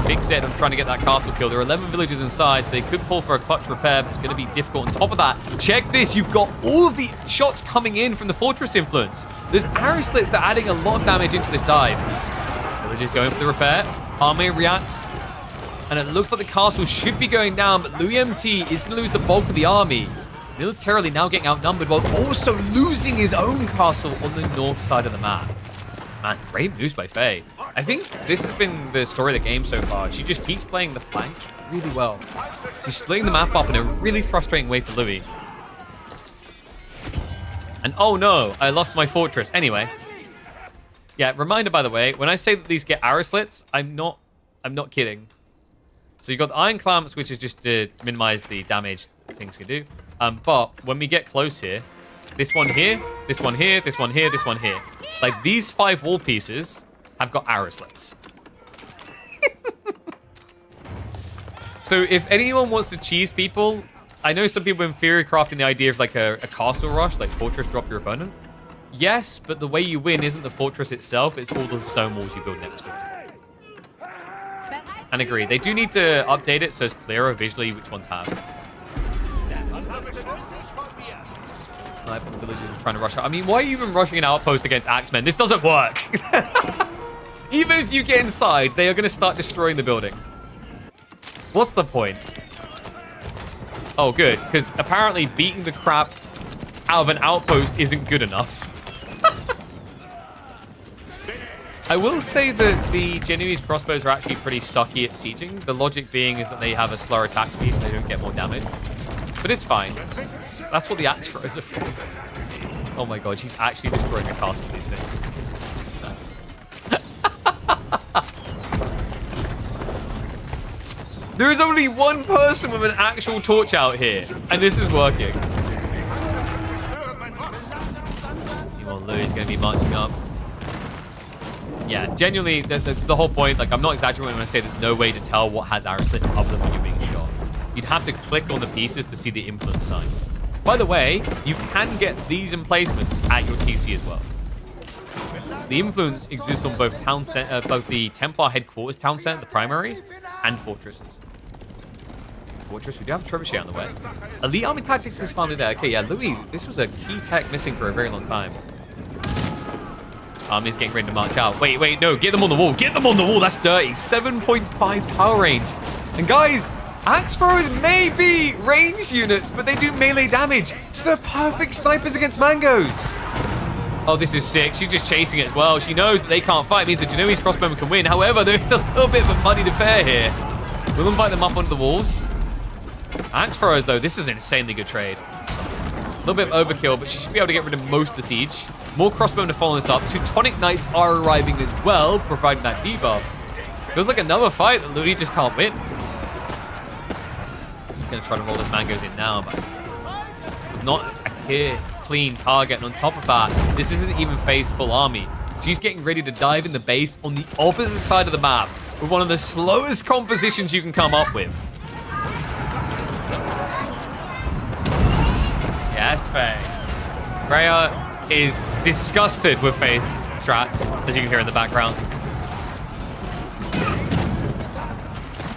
A: Big set on trying to get that castle kill. There are 11 villagers inside, so they could pull for a clutch repair, but it's going to be difficult. On top of that, check this. You've got all of the shots coming in from the fortress influence. There's arrow slits that are adding a lot of damage into this dive. Villagers going for the repair. Army reacts. And it looks like the castle should be going down, but Louis MT is going to lose the bulk of the army. Militarily now getting outnumbered, while also losing his own castle on the north side of the map. Man, great moves by Faye. I think this has been the story of the game so far. She just keeps playing the flank really well. She's splitting the map up in a really frustrating way for Louis. And oh no, I lost my fortress. Anyway. Yeah, reminder by the way, when I say that these get arrow slits, I'm not kidding. So you've got the iron clamps, which is just to minimize the damage things can do. But when we get close here, this one here, this one here, this one here, this one here. Like, these 5 wall pieces have got arrow slits. So if anyone wants to cheese people, I know some people in theory crafting the idea of like a castle rush, like fortress drop your opponent. Yes, but the way you win isn't the fortress itself, it's all the stone walls you build next to it. And agree, they do need to update it so it's clearer visually which ones have. Sniper the villagers trying to rush out. I mean, why are you even rushing an outpost against Axemen? This doesn't work. Even if you get inside, they are going to start destroying the building. What's the point? Oh, good, because apparently beating the crap out of an outpost isn't good enough. I will say that the Genoese crossbows are actually pretty sucky at sieging. The logic being is that they have a slower attack speed and they don't get more damage. But it's fine. That's what the axe throws are for. Oh my god, she's actually destroying a castle with these things. There is only one person with an actual torch out here, and this is working. Meanwhile, Louis is going to be marching up. Yeah, genuinely, the whole point, like, I'm not exaggerating when I say there's no way to tell what has arrow slits other than when you're being shot. You'd have to click on the pieces to see the influence sign. By the way, you can get these emplacements at your TC as well. The influence exists on both both the Templar headquarters town center, the primary, and fortresses. Fortress, we do have a trebuchet on the way. Elite army tactics is finally there. Okay, yeah, Louis, this was a key tech missing for a very long time. Army's getting ready to march out. Wait, no, get them on the wall. Get them on the wall. That's dirty. 7.5 tower range. And guys, axe throwers may be ranged units, but they do melee damage. So they're perfect snipers against mangoes. Oh, this is sick. She's just chasing it as well. She knows that they can't fight. It means the Genoese crossbowmen can win. However, there's a little bit of a muddied affair here. We'll invite them up onto the walls. Axe throwers, though, this is an insanely good trade. A little bit of overkill, but she should be able to get rid of most of the siege. More crossbowmen to follow this up. Teutonic Knights are arriving as well, providing that debuff. Feels like another fight that Louis just can't win. He's going to try to roll his mangoes in now, but it's not a clean target. And on top of that, this isn't even Faye's full army. She's getting ready to dive in the base on the opposite side of the map with one of the slowest compositions you can come up with. Yes, Faye. Freya is disgusted with Faye's strats, as you can hear in the background.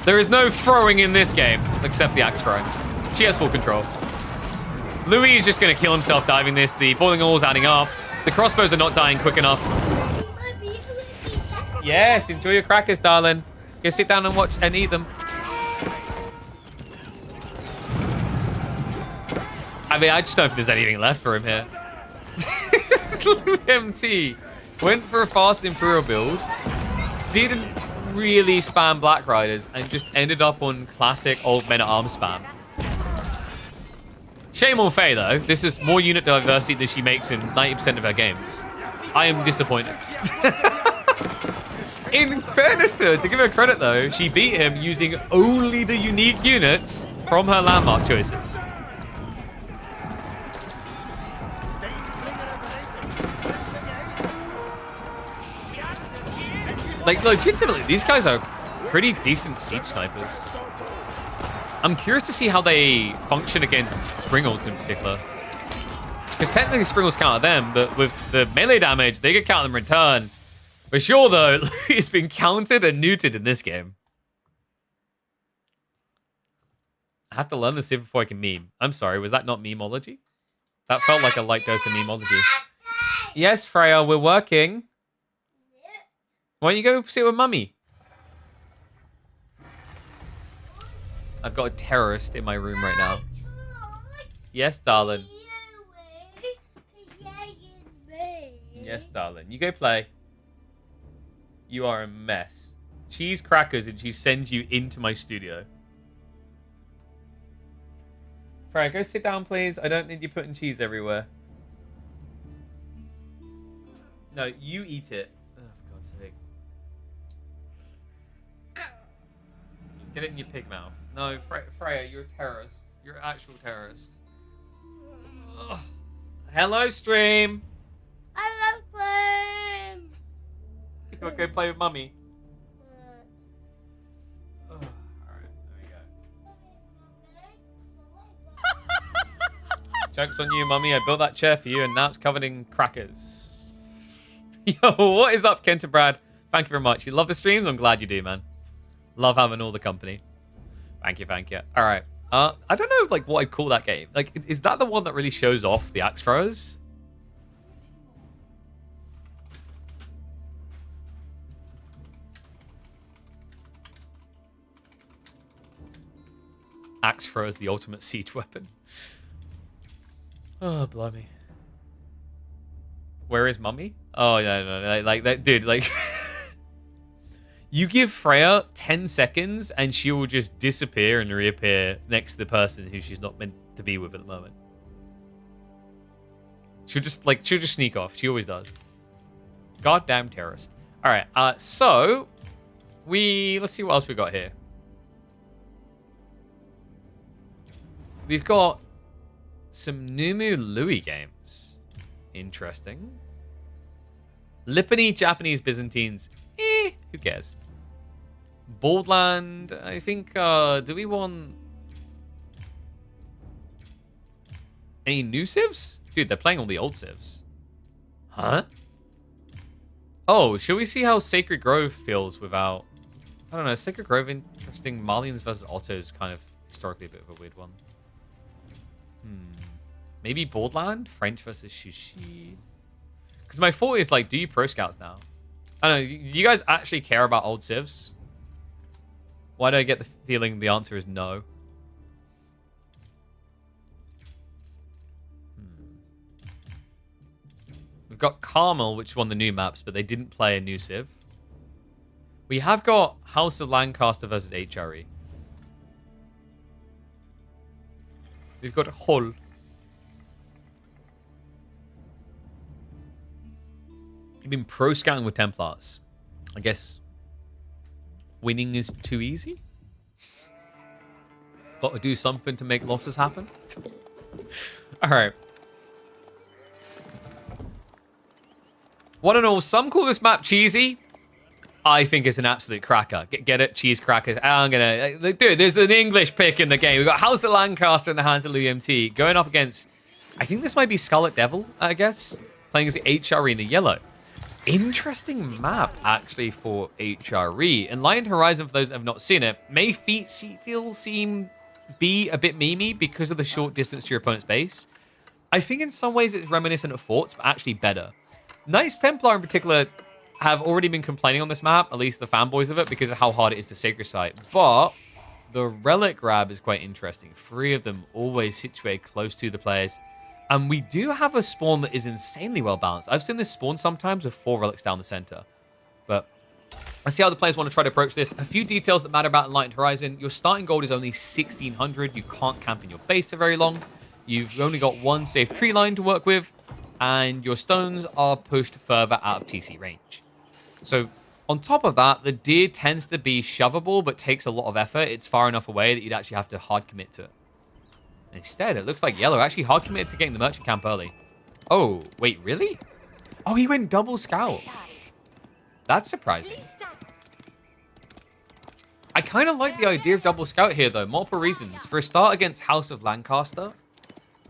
A: There is no throwing in this game, except the axe throwing. She has full control. Louis is just going to kill himself diving this. The boiling oil's adding up. The crossbows are not dying quick enough. Yes, enjoy your crackers, darling. Go sit down and watch and eat them. I mean, I just don't think there's anything left for him here. MT went for a fast Imperial build. Didn't really spam Black Riders and just ended up on classic old men-at-arms spam. Shame on Faye, though. This is more unit diversity than she makes in 90% of her games. I am disappointed. In fairness to her, to give her credit, though, she beat him using only the unique units from her landmark choices. Like, legitimately, these guys are pretty decent siege snipers. I'm curious to see how they function against Springles in particular. Because technically Springles counter them, but with the melee damage, they get countered in return. For sure, though, he's been countered and neutered in this game. I have to learn this before I can meme. I'm sorry, was that not memeology? That felt like a light dose of memeology. Yes, Freya, we're working. Why don't you go sit with Mummy? I've got a terrorist in my room right now. Yes, darling. Yes, darling. You go play. You are a mess. Cheese crackers and she sends you into my studio. Freya, go sit down, please. I don't need you putting cheese everywhere. No, you eat it. Oh, for God's sake. Get it in your pig mouth. No, Freya, you're a terrorist. You're an actual terrorist. Ugh. Hello, stream.
B: I love him.
A: You want to go play with Mummy? Oh, alright, there we go. Joke's on you, Mummy. I built that chair for you, and now it's covered in crackers. Yo, what is up, Kent and Brad? Thank you very much. You love the streams? I'm glad you do, man. Love having all the company. Thank you, thank you. All right. I don't know, like, what I'd call that game. Like, is that the one that really shows off the axe throwers? Axe throwers, the ultimate siege weapon. Oh, blimey. Where is Mummy? Oh, no, like that, dude, like... You give Freya 10 seconds and she will just disappear and reappear next to the person who she's not meant to be with at the moment. She'll just sneak off. She always does. Goddamn terrorist. All right, so let's see what else we got here. We've got some Numu Louis games. Interesting. Lipany, Japanese, Byzantines. Who cares? Boldland, I think, do we want any new civs? Dude, they're playing all the old civs. Huh? Oh, should we see how Sacred Grove feels without... I don't know, Sacred Grove interesting. Malians versus Ottos, kind of historically a bit of a weird one. Maybe Boldland? French versus Shishi? Because my thought is, like, do you pro scouts now? I don't know, do you guys actually care about old civs? Why do I get the feeling the answer is no? We've got Carmel, which won the new maps, but they didn't play a new civ. We have got House of Lancaster versus HRE. We've got Hull. You've been pro scouting with Templars. I guess winning is too easy. Got to do something to make losses happen. All right. Want to know? Some call this map cheesy. I think it's an absolute cracker. Get it? Cheese crackers. I'm gonna... Dude, there's an English pick in the game. We've got House of Lancaster in the hands of Louis MT. Going up against... I think this might be Scarlet Devil, I guess. Playing as the HRE in the yellow. Interesting map, actually, for HRE. Enlightened Horizon, for those that have not seen it, may seem be a bit memey because of the short distance to your opponent's base. I think in some ways it's reminiscent of Forts, but actually better. Knights Templar in particular have already been complaining on this map, at least the fanboys of it, because of how hard it is to Sacred Site. But the Relic grab is quite interesting. 3 of them always situated close to the players. And we do have a spawn that is insanely well balanced. I've seen this spawn sometimes with 4 relics down the center. But let's see how the players want to try to approach this. A few details that matter about Enlightened Horizon. Your starting gold is only 1,600. You can't camp in your base for very long. You've only got 1 safe tree line to work with. And your stones are pushed further out of TC range. So on top of that, the deer tends to be shovable, but takes a lot of effort. It's far enough away that you'd actually have to hard commit to it. Instead, it looks like Yellow actually hard committed to getting the merchant camp early. Oh, wait, really? Oh, he went double scout. That's surprising. I kind of like the idea of double scout here, though. Multiple reasons. For a start, against House of Lancaster,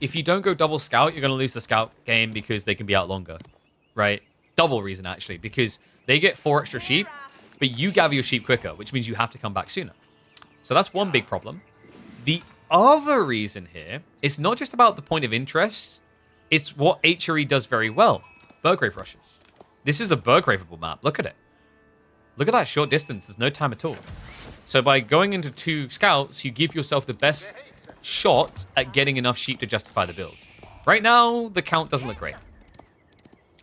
A: if you don't go double scout, you're going to lose the scout game because they can be out longer, right? Double reason, actually, because they get 4 extra sheep, but you gather your sheep quicker, which means you have to come back sooner. So that's one big problem. The other reason here, it's not just about the point of interest, it's what HRE does very well. Burgrave rushes. This is a Burgraveable map. Look at it. Look at that short distance. There's no time at all. So by going into 2 scouts, you give yourself the best shot at getting enough sheep to justify the build. Right now, the count doesn't look great.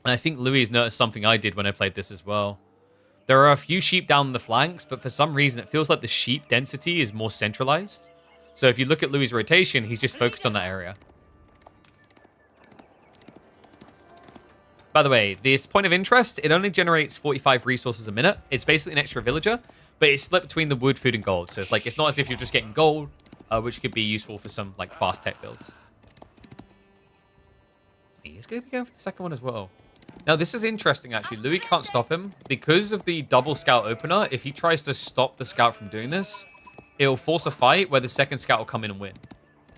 A: And I think Louis noticed something I did when I played this as well. There are a few sheep down the flanks, but for some reason, it feels like the sheep density is more centralized. So if you look at Louis' rotation, he's just focused on that area. By the way, this point of interest, it only generates 45 resources a minute. It's basically an extra villager, but it's split between the wood, food, and gold. So it's not as if you're just getting gold, which could be useful for some fast tech builds. He's going to be going for the second one as well. Now, this is interesting, actually. Louis can't stop him. Because of the double scout opener, if he tries to stop the scout from doing this, it'll force a fight where the second scout will come in and win.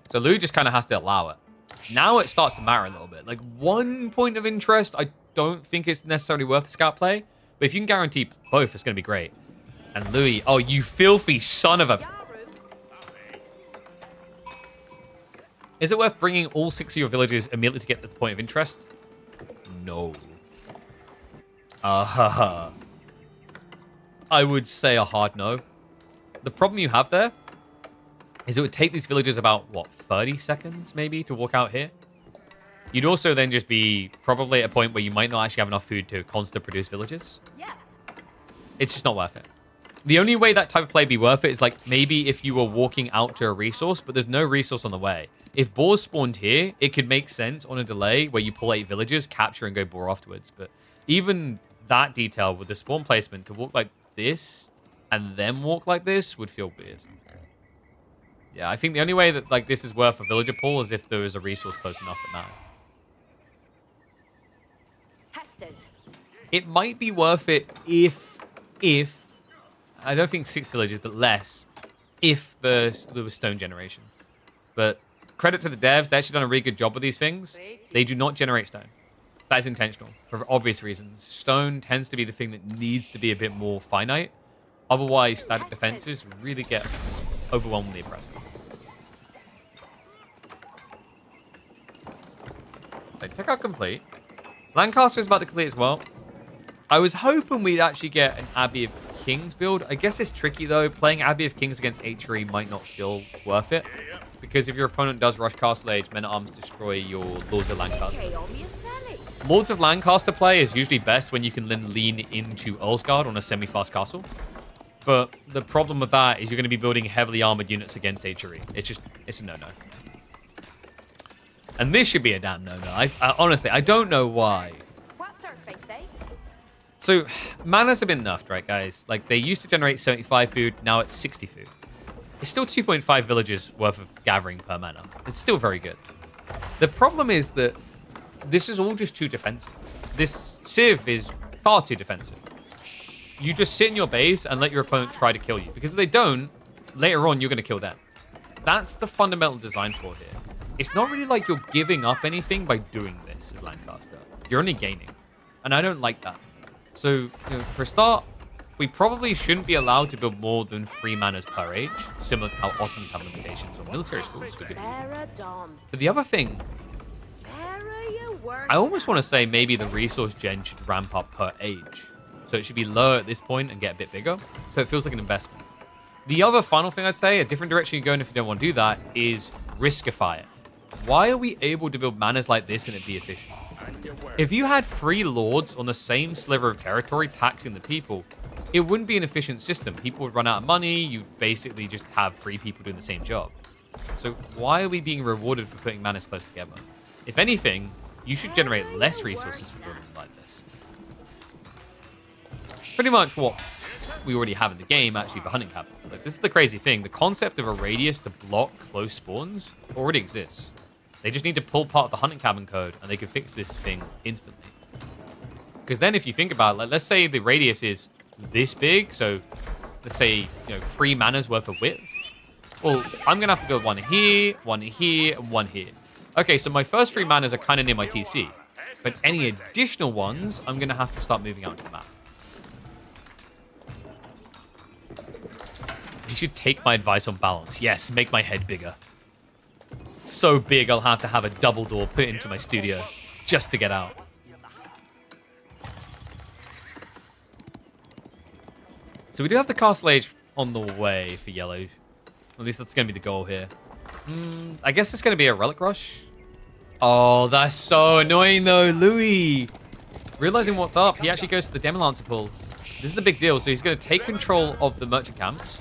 A: So Louis just kind of has to allow it. Now it starts to matter a little bit. Like, 1 point of interest, I don't think it's necessarily worth the scout play. But if you can guarantee both, it's going to be great. And Louis, oh, you filthy son of a... Is it worth bringing all 6 of your villagers immediately to get to the point of interest? No. I would say a hard no. The problem you have there is it would take these villagers about, what, 30 seconds maybe to walk out here? You'd also then just be probably at a point where you might not actually have enough food to constantly produce villagers. Yeah. It's just not worth it. The only way that type of play be worth it is like maybe if you were walking out to a resource, but there's no resource on the way. If boars spawned here, it could make sense on a delay where you pull 8 villagers, capture, and go boar afterwards. But even that detail with the spawn placement to walk like this and then walk like this would feel weird. Yeah, I think the only way that like this is worth a villager pull is if there is a resource close enough that matters. It might be worth it if I don't think 6 villagers, but less if there was stone generation. But credit to the devs, they actually done a really good job with these things. They do not generate stone. That is intentional for obvious reasons. Stone tends to be the thing that needs to be a bit more finite. Otherwise, static defenses really get overwhelmingly impressive. So check out complete. Lancaster is about to complete as well. I was hoping we'd actually get an Abbey of Kings build. I guess it's tricky though. Playing Abbey of Kings against HRE might not feel worth it. Because if your opponent does rush Castle Age, Men-at-Arms destroy your Lords of Lancaster. Lords of Lancaster play is usually best when you can then lean into Earlsguard on a semi-fast castle. But the problem with that is you're going to be building heavily armored units against HRE. It's a no-no. And this should be a damn no-no. I honestly, I don't know why. So, manas have been nerfed, right, guys? Like, they used to generate 75 food, now it's 60 food. It's still 2.5 villages worth of gathering per mana. It's still very good. The problem is that this is all just too defensive. This Civ is far too defensive. You just sit in your base and let your opponent try to kill you. Because if they don't, later on, you're going to kill them. That's the fundamental design flaw here. It's not really like you're giving up anything by doing this as Lancaster. You're only gaining. And I don't like that. So, for a start, we probably shouldn't be allowed to build more than 3 manas per age, similar to how Ottomans have limitations on military schools for good reason. But the other thing, I almost want to say maybe the resource gen should ramp up per age. So it should be lower at this point and get a bit bigger. So it feels like an investment. The other final thing I'd say, a different direction you go in if you don't want to do that, is riskify it. Why are we able to build manas like this and it be efficient? If you had 3 lords on the same sliver of territory taxing the people, it wouldn't be an efficient system. People would run out of money. You'd basically just have 3 people doing the same job. So why are we being rewarded for putting manas close together? If anything, you should generate less resources for building like this. Pretty much what we already have in the game, actually, for hunting cabins. Like, this is the crazy thing. The concept of a radius to block close spawns already exists. They just need to pull part of the hunting cabin code, and they can fix this thing instantly. Because then if you think about it, like, let's say the radius is this big, so let's say, 3 manas worth of width. Well, I'm going to have to build one here, and one here. Okay, so my first 3 manas are kind of near my TC. But any additional ones, I'm going to have to start moving out to the map. You should take my advice on balance. Yes, make my head bigger. So big, I'll have to have a double door put into my studio just to get out. So we do have the Castle Age on the way for yellow. At least that's going to be the goal here. I guess it's going to be a Relic Rush. Oh, that's so annoying though, Louis. Realizing what's up, he actually goes to the Demilancer pool. This is the big deal. So he's going to take control of the merchant camps.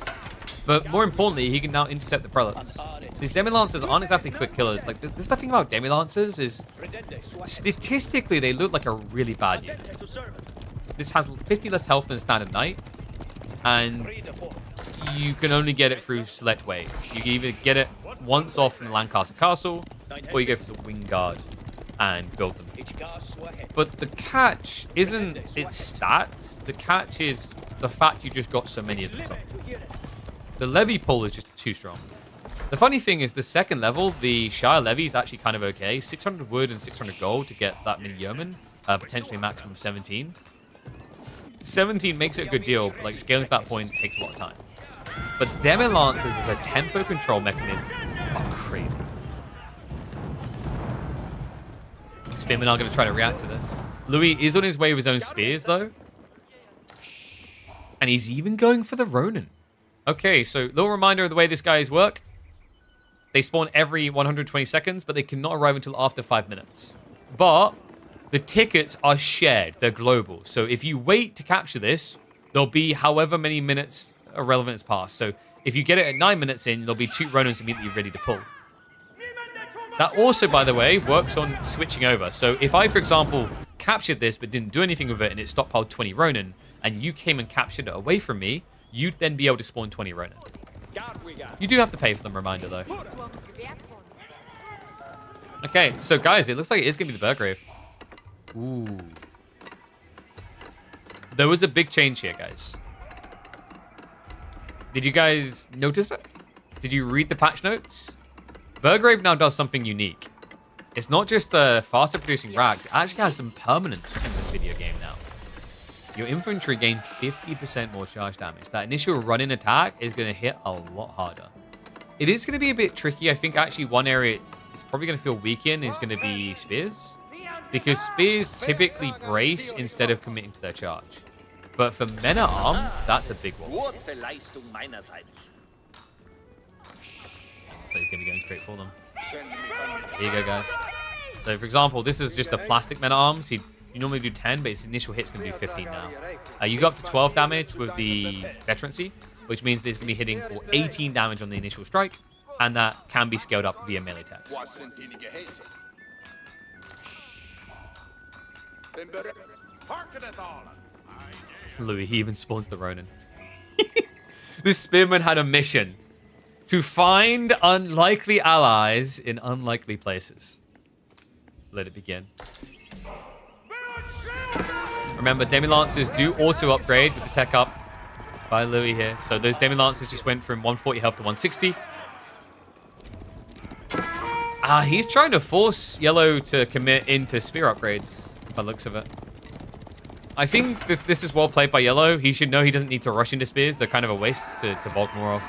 A: But more importantly, he can now intercept the prelates. These Demilancers aren't exactly quick killers. Like, this is the thing about Demilancers is, statistically, they look like a really bad unit. This has 50 less health than a standard knight. And you can only get it through select ways. You can either get it once off from the Lancaster Castle, or you go for the Wing Guard and build them. But the catch isn't its stats. The catch is the fact you just got so many of them. The levy pull is just too strong. The funny thing is the second level, the Shire levy is actually kind of okay. 600 wood and 600 gold to get that mini yeoman, potentially maximum 17. 17 makes it a good deal, but like scaling to that point takes a lot of time. But Demilancers as a tempo control mechanism are crazy. Spearmen are going to try to react to this. Louis is on his way with his own spears though. And he's even going for the Ronin. Okay, so little reminder of the way these guys work. They spawn every 120 seconds, but they cannot arrive until after 5 minutes. But the tickets are shared. They're global. So if you wait to capture this, there'll be however many minutes irrelevant has passed. So if you get it at 9 minutes in, there'll be 2 Ronins immediately ready to pull. That also, by the way, works on switching over. So if I, for example, captured this but didn't do anything with it and it stockpiled 20 Ronin, and you came and captured it away from me, you'd then be able to spawn 20 Ronin. You do have to pay for them, reminder, though. Okay, so guys, it looks like it is going to be the Burgrave. Ooh. There was a big change here, guys. Did you guys notice it? Did you read the patch notes? Burgrave now does something unique. It's not just faster producing rags, it actually has some permanence in this video game now. Your infantry gain 50% more charge damage. That initial run-in attack is going to hit a lot harder. It is going to be a bit tricky. I think actually one area it's probably going to feel weak in is going to be spears. Because spears typically brace instead of committing to their charge. But for men-at-arms, that's a big one. So he's going to be going straight for them. There you go, guys. So for example, this is just a plastic men-at-arms. You normally do 10, but its initial hit's going to do 15 now. You go up to 12 damage with the veterancy, which means that it's going to be hitting for 18 damage on the initial strike, and that can be scaled up via melee attacks. Louis, he even spawns the Ronin. This spearman had a mission to find unlikely allies in unlikely places. Let it begin. Remember, Demilancers do auto-upgrade with the tech up by Louis here. So those Demilancers just went from 140 health to 160. He's trying to force Yellow to commit into spear upgrades, by the looks of it. I think that this is well played by Yellow. He should know he doesn't need to rush into spears. They're kind of a waste to bulk more of.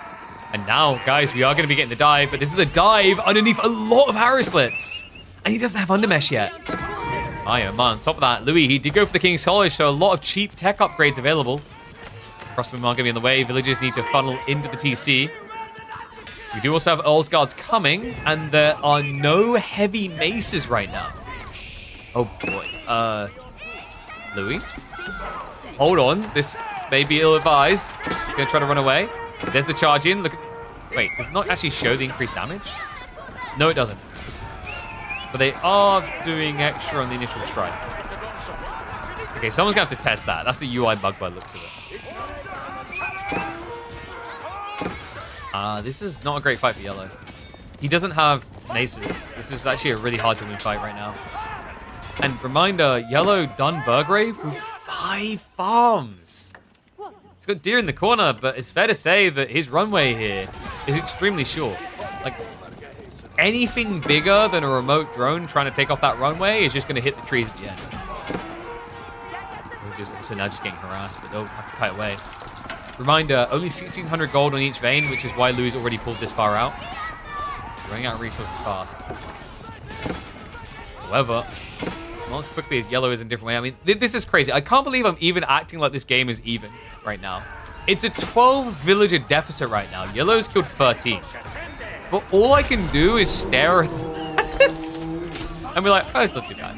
A: And now, guys, we are going to be getting the dive, but this is a dive underneath a lot of arrow slits. And he doesn't have undermesh yet. Oh, man. On top of that, Louis, he did go for the King's College, so a lot of cheap tech upgrades available. Crossbowmen aren't going to be in the way. Villagers need to funnel into the TC. We do also have Earl's Guards coming, and there are no heavy maces right now. Oh, boy. Louis? Hold on. This may be ill-advised. He's going to try to run away. There's the charge in. Look. Wait, does it not actually show the increased damage? No, it doesn't. But they are doing extra on the initial strike. Okay, someone's going to have to test that. That's a UI bug by the looks of it. This is not a great fight for Yellow. He doesn't have maces. This is actually a really hard to win fight right now. And reminder, Yellow done Burgrave with 5 farms. He's got deer in the corner, but it's fair to say that his runway here is extremely short. Like, anything bigger than a remote drone trying to take off that runway is just going to hit the trees at the end. We're just also now just getting harassed, but they'll have to kite away. Reminder, only 1,600 gold on each vein, which is why Lou's already pulled this far out. Running out of resources fast. However, not as quickly as Yellow is in a different way. I mean, this is crazy. I can't believe I'm even acting like this game is even right now. It's a 12 villager deficit right now. Yellow's killed 13. But all I can do is stare at this and be like, oh, it's not too bad.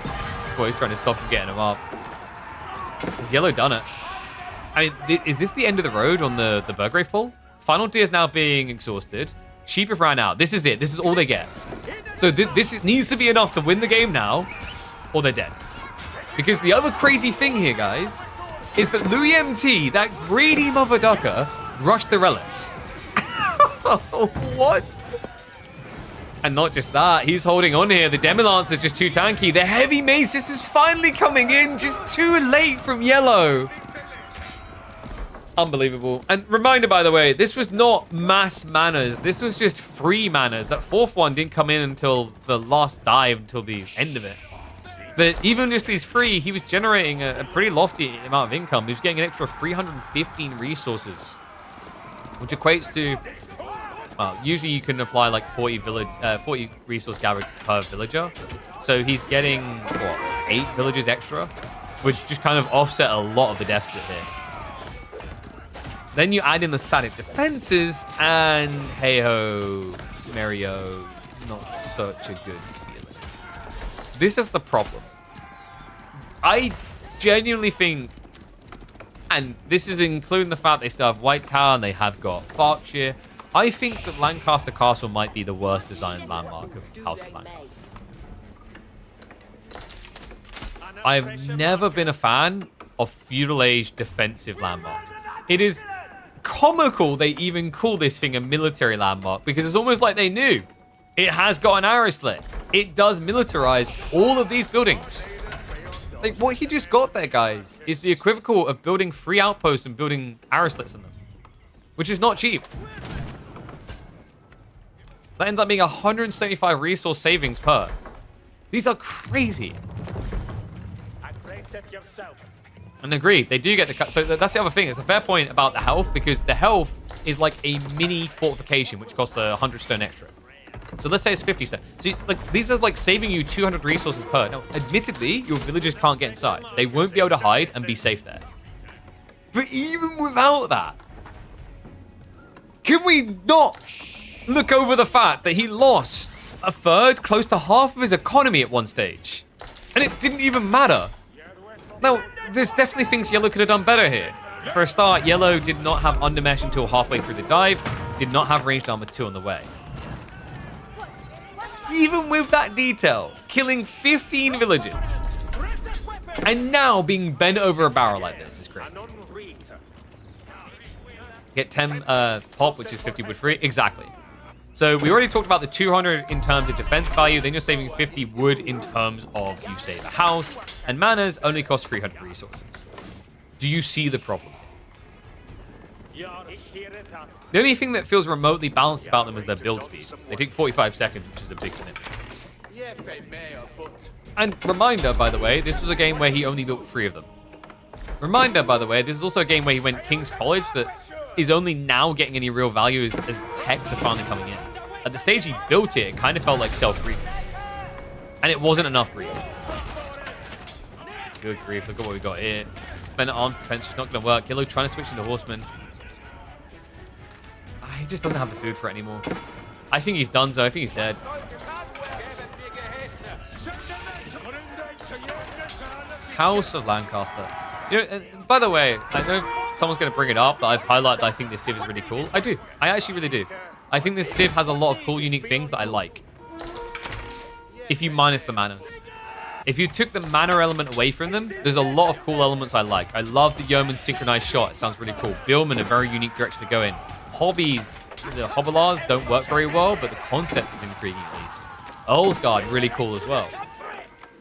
A: That's why he's trying to stop him getting him up. Has Yellow done it? I mean, is this the end of the road on the Burgrave pull? Final Deer is now being exhausted. Sheep have ran out. This is it. This is all they get. So this needs to be enough to win the game now, or they're dead. Because the other crazy thing here, guys, is that Louis MT, that greedy mother ducker, rushed the relics. What? And not just that, he's holding on here. The Demilance is just too tanky. The Heavy Maces is finally coming in, just too late from Yellow. Unbelievable. And reminder, by the way, this was not mass manas. This was just free manas. That fourth one didn't come in until the last dive, until the end of it. But even just these free, he was generating a pretty lofty amount of income. He was getting an extra 315 resources, which equates to, well, usually you can apply like 40 resource gather per villager. So he's getting, what, 8 villagers extra, which just kind of offset a lot of the deficit here. Then you add in the static defenses, and hey-ho, Mario, not such a good feeling. This is the problem. I genuinely think, and this is including the fact they still have White Tower and they have got Berkshire, I think that Lancaster Castle might be the worst designed landmark of House of Lancaster. I've never been a fan of Feudal Age defensive landmarks. It is comical they even call this thing a military landmark, because it's almost like they knew. It has got an arrow slit. It does militarize all of these buildings. Like, what he just got there, guys, is the equivocal of building 3 outposts and building arrow slits in them, which is not cheap. That ends up being 175 resource savings per. These are crazy. And agreed, they do get the cut. So that's the other thing. It's a fair point about the health, because the health is like a mini fortification, which costs 100 stone extra. So let's say it's 50 stone. So it's like, these are like saving you 200 resources per. Now, admittedly, your villagers can't get inside. They won't be able to hide and be safe there. But even without that, can we not look over the fact that he lost a third, close to half of his economy at one stage? And it didn't even matter. Now, there's definitely things Yellow could have done better here. For a start, Yellow did not have undermesh until halfway through the dive, did not have ranged armor 2 on the way. Even with that detail, killing 15 villagers, and now being bent over a barrel like this is great. Get 10 pop, which is 50 wood free. Exactly. So we already talked about the 200 in terms of defense value. Then you're saving 50 wood in terms of you save a house. And manas only cost 300 resources. Do you see the problem? The only thing that feels remotely balanced about them is their build speed. They take 45 seconds, which is a big commitment. And reminder, by the way, this was a game where he only built 3 of them. Reminder, by the way, this is also a game where he went King's College that is only now getting any real value as techs are finally coming in. At the stage he built it, it kind of felt like self-grief. And it wasn't enough grief. Good grief, look at what we got here. Men at arms defense is not going to work. Yellow trying to switch into Horseman. He just doesn't have the food for it anymore. I think he's done so. I think he's dead. House of Lancaster. You know, and by the way, I know someone's going to bring it up, but I've highlighted that I think this Civ is really cool. I do. I actually really do. I think this Civ has a lot of cool, unique things that I like. If you minus the manners. If you took the mana element away from them, there's a lot of cool elements I like. I love the Yeoman synchronized shot. It sounds really cool. Billman, a very unique direction to go in. Hobbies, the Hobilars don't work very well, but the concept is intriguing at least. Earl's Guard, really cool as well.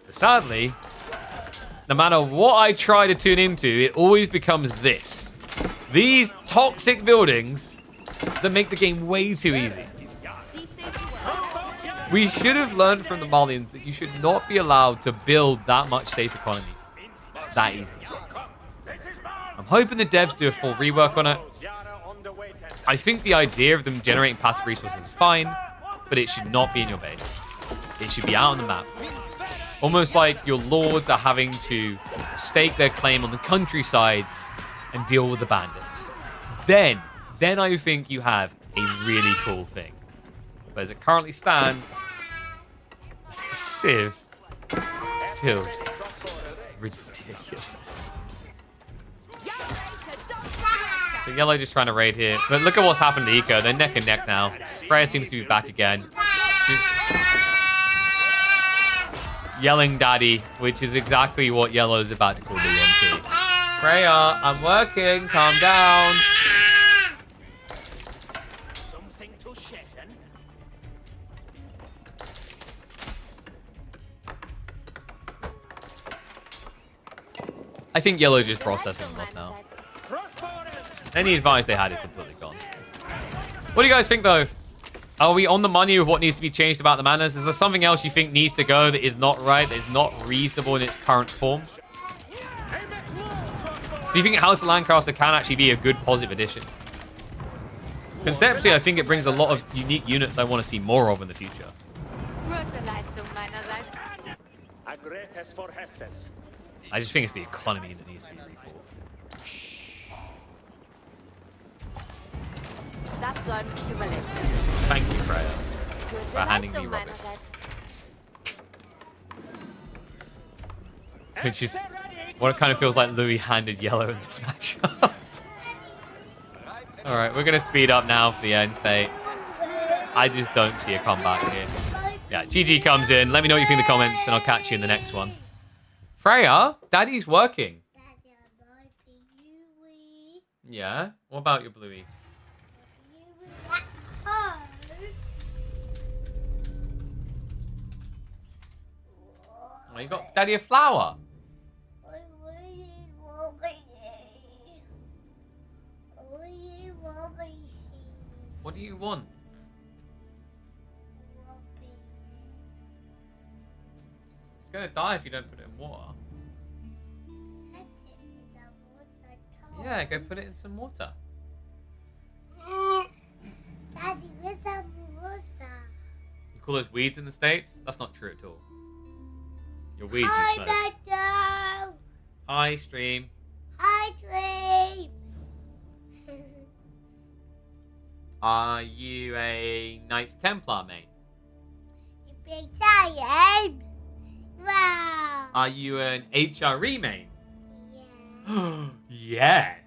A: But sadly, no matter what I try to tune into, it always becomes this. These toxic buildings that make the game way too easy. We should have learned from the Malians that you should not be allowed to build that much safe economy that easily. I'm hoping the devs do a full rework on it. I think the idea of them generating passive resources is fine, but it should not be in your base. It should be out on the map. Almost like your lords are having to stake their claim on the countrysides and deal with the bandits. Then I think you have a really cool thing. But as it currently stands, Civ feels ridiculous. So Yellow just trying to raid here. But look at what's happened to Eco. They're neck and neck now. Freya seems to be back again. Just yelling daddy, which is exactly what Yellow's about to call the MT. Freya, I'm working. Calm down. I think Yellow just processing lost now. Any advice they had is completely gone. What do you guys think, though? Are we on the money with what needs to be changed about the manners? Is there something else you think needs to go that is not right, that is not reasonable in its current form? Do you think House of Lancaster can actually be a good positive addition? Conceptually, I think it brings a lot of unique units I want to see more of in the future. I just think it's the economy that needs to be rethought. Thank you, Freya, for handing me rubbish. Which is what it kind of feels like Louis handed Yellow in this matchup. Alright, we're going to speed up now for the end state. I just don't see a comeback here. Yeah, GG comes in. Let me know what you think in the comments, and I'll catch you in the next one. Freya, Daddy's working.
B: Daddy, I'm wiping you.
A: Yeah? What about your Bluey? Oh, you got Daddy a flower. What do you want? It's gonna die if you don't put it in water. Yeah, go put it in some water.
B: Daddy, where's that water?
A: You call those weeds in the States? That's not true at all. Your weeds
B: Hi,
A: are smoke.
B: Dad.
A: Hi, Stream.
B: Hi, Dream.
A: Are you a Knights Templar main?
B: You big giant. Wow.
A: Are you an HRE main?
B: Yeah.
A: Yes.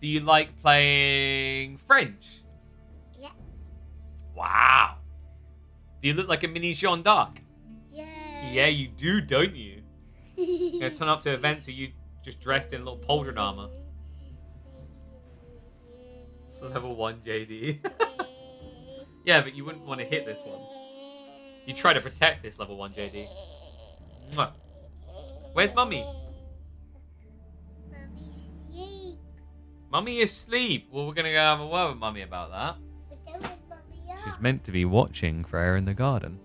A: Do you like playing French?
B: Yes.
A: Wow. Do you look like a mini Jeanne d'Arc?
B: Yeah.
A: Yeah, you do, don't you? You're gonna turn up to events where you just dressed in a little pauldron armor. Level 1 JD. Yeah, but you wouldn't want to hit this one. You try to protect this level 1 JD. Mwah. Where's Mummy?
B: Mommy's asleep.
A: Mummy is asleep. Well, we're gonna go have a word with Mummy about that.
B: But then when Mommy
A: She's
B: up.
A: meant to be watching Freya in the garden.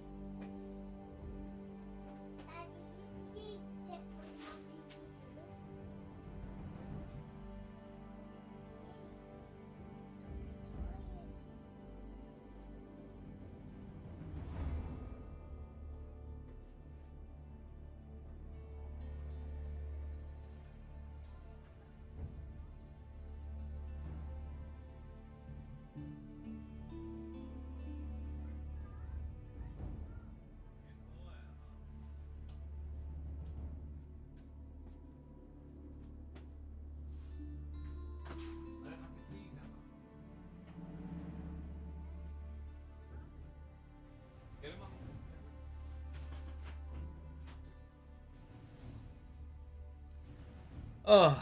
A: Oh.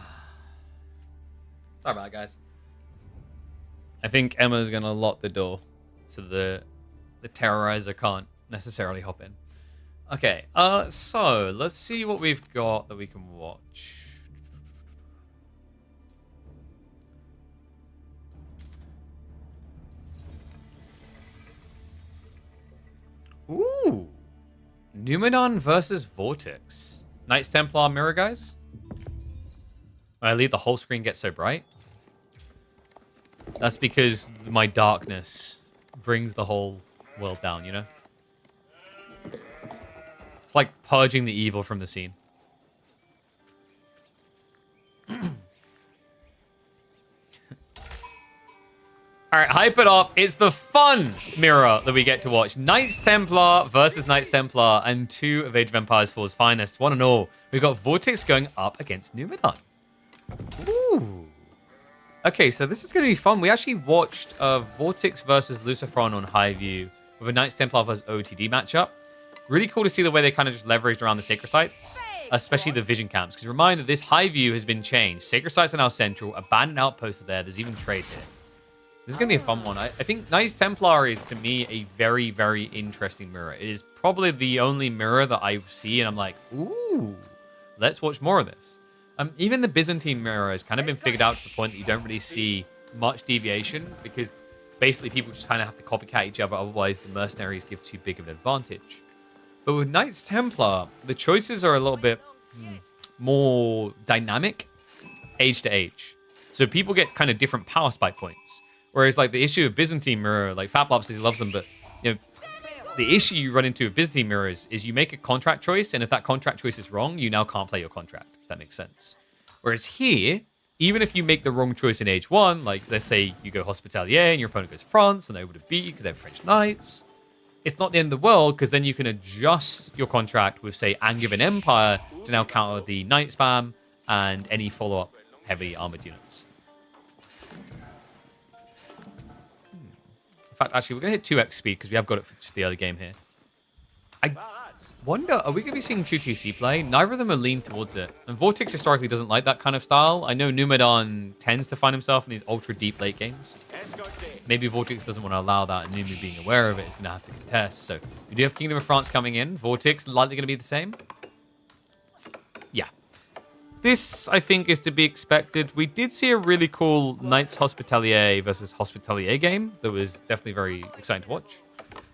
A: Sorry about that, guys. I think Emma's going to lock the door so the terrorizer can't necessarily hop in. Okay, so let's see what we've got that we can watch. Ooh. Numenor versus Vortex. Knights Templar mirror, guys. When I leave, the whole screen gets so bright. That's because my darkness brings the whole world down, you know? It's like purging the evil from the scene. Alright, hype it up. It's the fun mirror that we get to watch. Knights Templar versus Knights Templar and two of Age of Empires 4's finest. One and all. We've got Vortex going up against Numenor. Ooh. Okay, so this is going to be fun. We actually watched Vortex versus Lucifron on Highview with a Knights Templar versus OTD matchup. Really cool to see the way they kind of just leveraged around the sacred sites, especially the vision camps. Because reminder, this Highview has been changed. Sacred sites are now central. Abandoned outposts are there. There's even trade here. This is going to be a fun one. I think Knights Templar is, to me, a very, very interesting mirror. It is probably the only mirror that I see, and I'm like, ooh, let's watch more of this. Even the Byzantine mirror has kind of been figured out to the point that you don't really see much deviation, because basically people just kind of have to copycat each other, otherwise the mercenaries give too big of an advantage. But with Knights Templar, the choices are a little bit more dynamic, age to age. So people get kind of different power spike points. Whereas, like, the issue of Byzantine mirror, like, Fatlop says he loves them, but, you know, the issue you run into with Byzantine mirrors is you make a contract choice, and if that contract choice is wrong, you now can't play your contract, if that makes sense. Whereas here, even if you make the wrong choice in age 1, like, let's say you go Hospitalier and your opponent goes France, and they're able to beat you because they're French Knights, it's not the end of the world, because then you can adjust your contract with, say, Angevin Empire to now counter the Knight spam and any follow-up heavily armored units. In fact, actually, we're going to hit 2x speed because we have got it for just the early game here. I wonder, are we going to be seeing 2TC play? Neither of them are leaned towards it. And Vortex historically doesn't like that kind of style. I know Numenor tends to find himself in these ultra deep late games. Maybe Vortex doesn't want to allow that, and Numu being aware of it is going to have to contest. So we do have Kingdom of France coming in. Vortex likely going to be the same. Yeah. This, I think, is to be expected. We did see a really cool Knights Hospitalier versus Hospitalier game that was definitely very exciting to watch.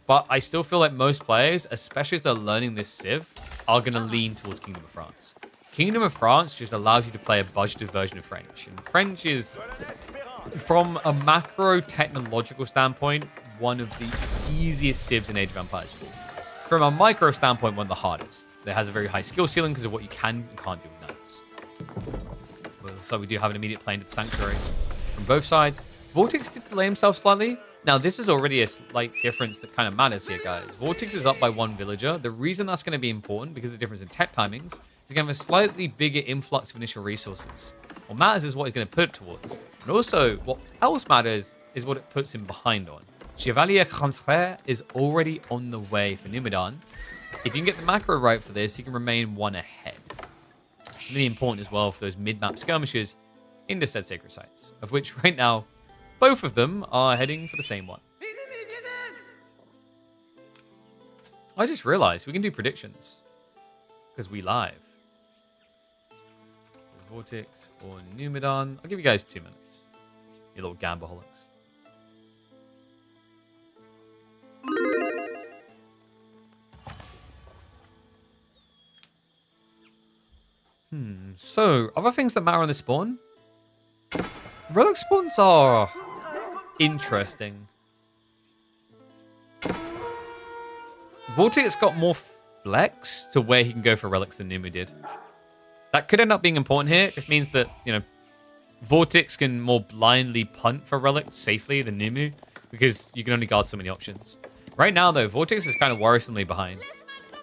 A: But I still feel like most players, especially as they're learning this Civ, are going to lean towards Kingdom of France. Kingdom of France just allows you to play a budgeted version of French. And French is, from a macro technological standpoint, one of the easiest Civs in Age of Empires 4. From a micro standpoint, one of the hardest. It has a very high skill ceiling because of what you can and can't do with Knights. So we do have an immediate plane to the Sanctuary from both sides. Vortex did delay himself slightly. Now, this is already a slight difference that kind of matters here, guys. Vortex is up by 1 villager. The reason that's going to be important, because of the difference in tech timings, is going to have a slightly bigger influx of initial resources. What matters is what he's going to put it towards. And also, what else matters is what it puts him behind on. Chevalier Contraire is already on the way for Numenor. If you can get the macro right for this, he can remain 1 ahead. Really important as well for those mid-map skirmishes into said sacred sites, of which right now, both of them are heading for the same one. I just realized we can do predictions because we live. Vortex or Numenor. I'll give you guys 2 minutes. You little gambleholics. So, other things that matter on this spawn? Relic spawns are interesting. Vortex got more flex to where he can go for relics than Numu did. That could end up being important here. It means that, you know, Vortex can more blindly punt for relics safely than Numu, because you can only guard so many options. Right now, though, Vortex is kind of worrisomely behind.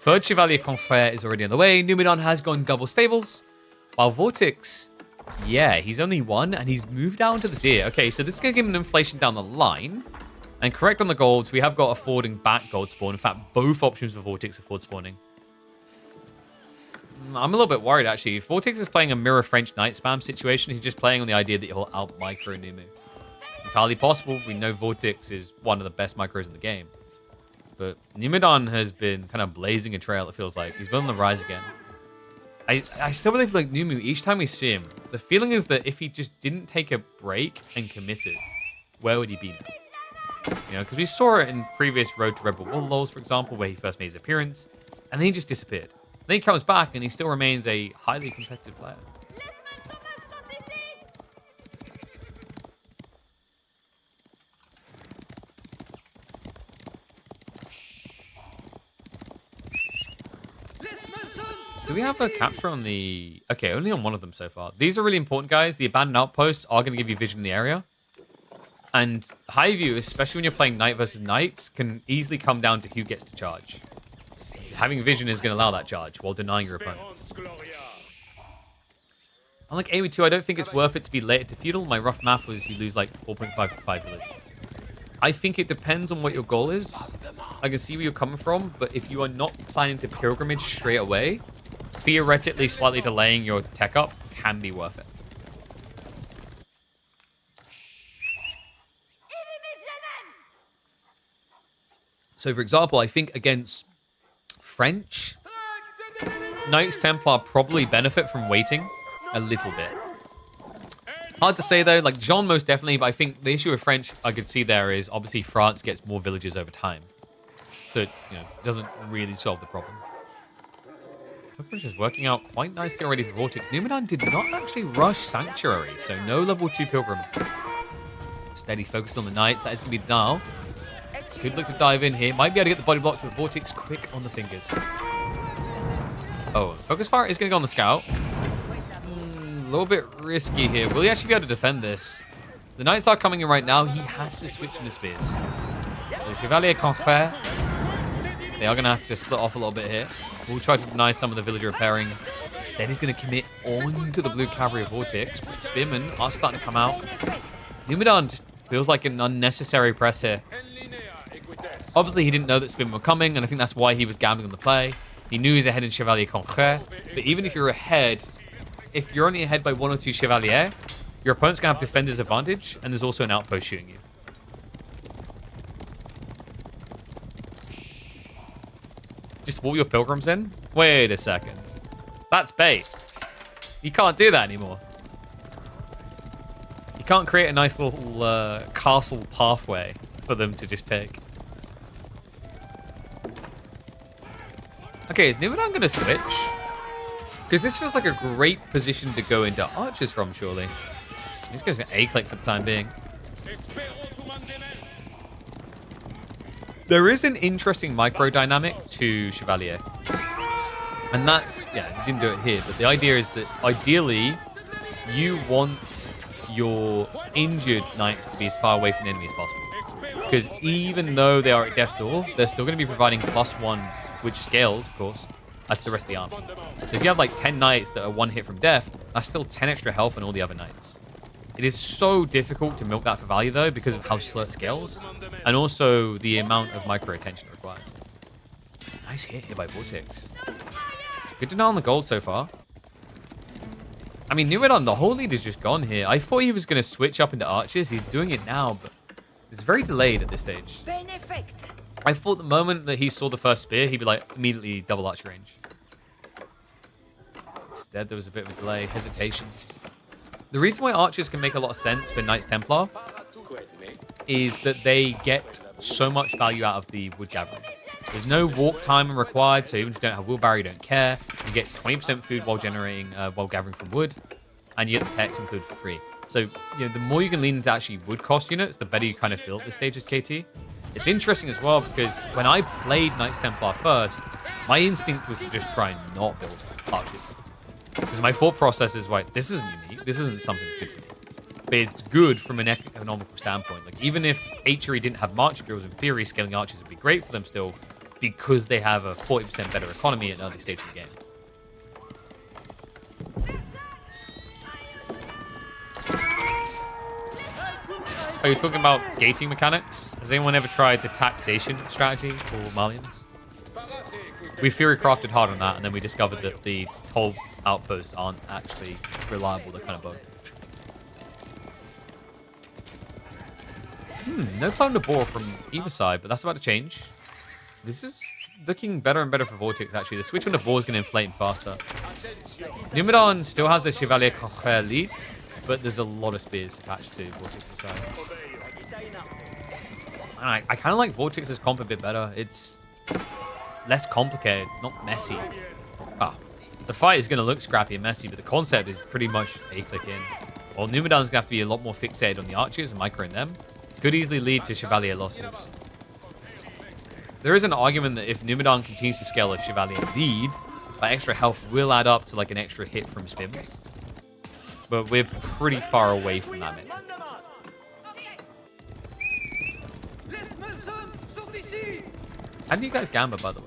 A: Third Chevalier Confrère is already on the way. Numenor has gone double stables. While Vortex, yeah, he's only 1, and he's moved down to the deer. Okay, so this is going to give him an inflation down the line. And correct on the golds, we have got a forwarding back gold spawn. In fact, both options for Vortex are forward spawning. I'm a little bit worried, actually. Vortex is playing a mirror French knight spam situation. He's just playing on the idea that he'll out-micro Numu. Entirely possible. We know Vortex is one of the best micros in the game. But Numidan has been kind of blazing a trail, it feels like. He's been on the rise again. I still believe, like, Numu, each time we see him, the feeling is that if he just didn't take a break and committed, where would he be now? You know, because we saw it in previous Road to Red Bull World Lows, for example, where he first made his appearance, and then he just disappeared. Then he comes back, and he still remains a highly competitive player. Do we have a capture on the... Okay, only on one of them so far. These are really important, guys. The abandoned outposts are going to give you vision in the area. And high view, especially when you're playing knight versus knights, can easily come down to who gets to charge. Having vision is going to allow that charge while denying your opponents. Unlike AoE2, I don't think it's worth it to be later to feudal. My rough math was you lose like 4.5 to 5 villages. I think it depends on what your goal is. I can see where you're coming from, but if you are not planning to pilgrimage straight away, theoretically slightly delaying your tech up can be worth it. So, for example, I think against French, Knights Templar probably benefit from waiting a little bit. Hard to say, though. Like, Jean most definitely, but I think the issue with French I could see there is obviously France gets more villages over time. So, it doesn't really solve the problem. Pilgrimage is working out quite nicely already for Vortex. Numidan did not actually rush Sanctuary, so no level 2 Pilgrim. Steady focus on the Knights. That is going to be now. Could look to dive in here. Might be able to get the body blocks, but Vortex quick on the fingers. Oh, Focus Fire is going to go on the Scout. A little bit risky here. Will he actually be able to defend this? The Knights are coming in right now. He has to switch into Spears. The Chevalier Confrère. They are going to have to split off a little bit here. We'll try to deny some of the villager repairing. Instead, he's going to commit on to the blue cavalry of Vortex. But Spearmen are starting to come out. Numidan just feels like an unnecessary press here. Obviously, he didn't know that Spearmen were coming, and I think that's why he was gambling on the play. He knew he was ahead in Chevalier Confrère. But even if you're ahead, if you're only ahead by 1 or 2 Chevalier, your opponent's going to have Defender's advantage, and there's also an outpost shooting you. Just wall your pilgrims in? Wait a second. That's bait. You can't do that anymore. You can't create a nice little castle pathway for them to just take. Okay, is Numidan going to switch? Because this feels like a great position to go into archers from, surely. He's going to A-click for the time being. There is an interesting micro dynamic to Chevalier. And that's, yeah, he didn't do it here, but the idea is that ideally you want your injured knights to be as far away from the enemy as possible. Because even though they are at death's door, they're still going to be providing +1, which scales, of course, to the rest of the army. So if you have like 10 knights that are 1 hit from death, that's still 10 extra health on all the other knights. It is so difficult to milk that for value, though, because of how slow it scales, and also the amount of micro attention it requires. Nice hit here by Vortex. It's a good denial on the gold so far. I mean, Numidan, the whole lead is just gone here. I thought he was going to switch up into archers. He's doing it now, but it's very delayed at this stage. I thought the moment that he saw the first spear, he'd be like, immediately double archer range. Instead, there was a bit of a delay, hesitation. The reason why archers can make a lot of sense for Knights Templar is that they get so much value out of the wood gathering. There's no walk time required, so even if you don't have wheelbarrow, you don't care. You get 20% food while gathering from wood, and you get the techs included for free. So, the more you can lean into actually wood cost units, the better you kind of feel at this stage as KT. It's interesting as well because when I played Knights Templar first, my instinct was to just try and not build archers. Because my thought process is, right, this isn't unique. This isn't something that's good for me. But it's good from an economical standpoint. Like, even if Achery didn't have march drills, in theory, scaling archers would be great for them still because they have a 40% better economy at an early stage of the game. Are you talking about gating mechanics? Has anyone ever tried the taxation strategy for Malians? We theory crafted hard on that, and then we discovered that the toll outposts aren't actually reliable. They're kind of bugged. No time to bore from either side, but that's about to change. This is looking better and better for Vortex, actually. The switch on the ball is going to inflate him faster. Numidan still has the Chevalier Cocher lead, but there's a lot of spears attached to Vortex's side. I kind of like Vortex's comp a bit better. It's less complicated, not messy. The fight is going to look scrappy and messy, but the concept is pretty much a click in. Well, Numidan's going to have to be a lot more fixated on the archers and microing them. Could easily lead to Chevalier losses. There is an argument that if Numidan continues to scale a Chevalier lead, that extra health will add up to like an extra hit from Spim. But we're pretty far away from that metric. How do you guys gamble, by the way?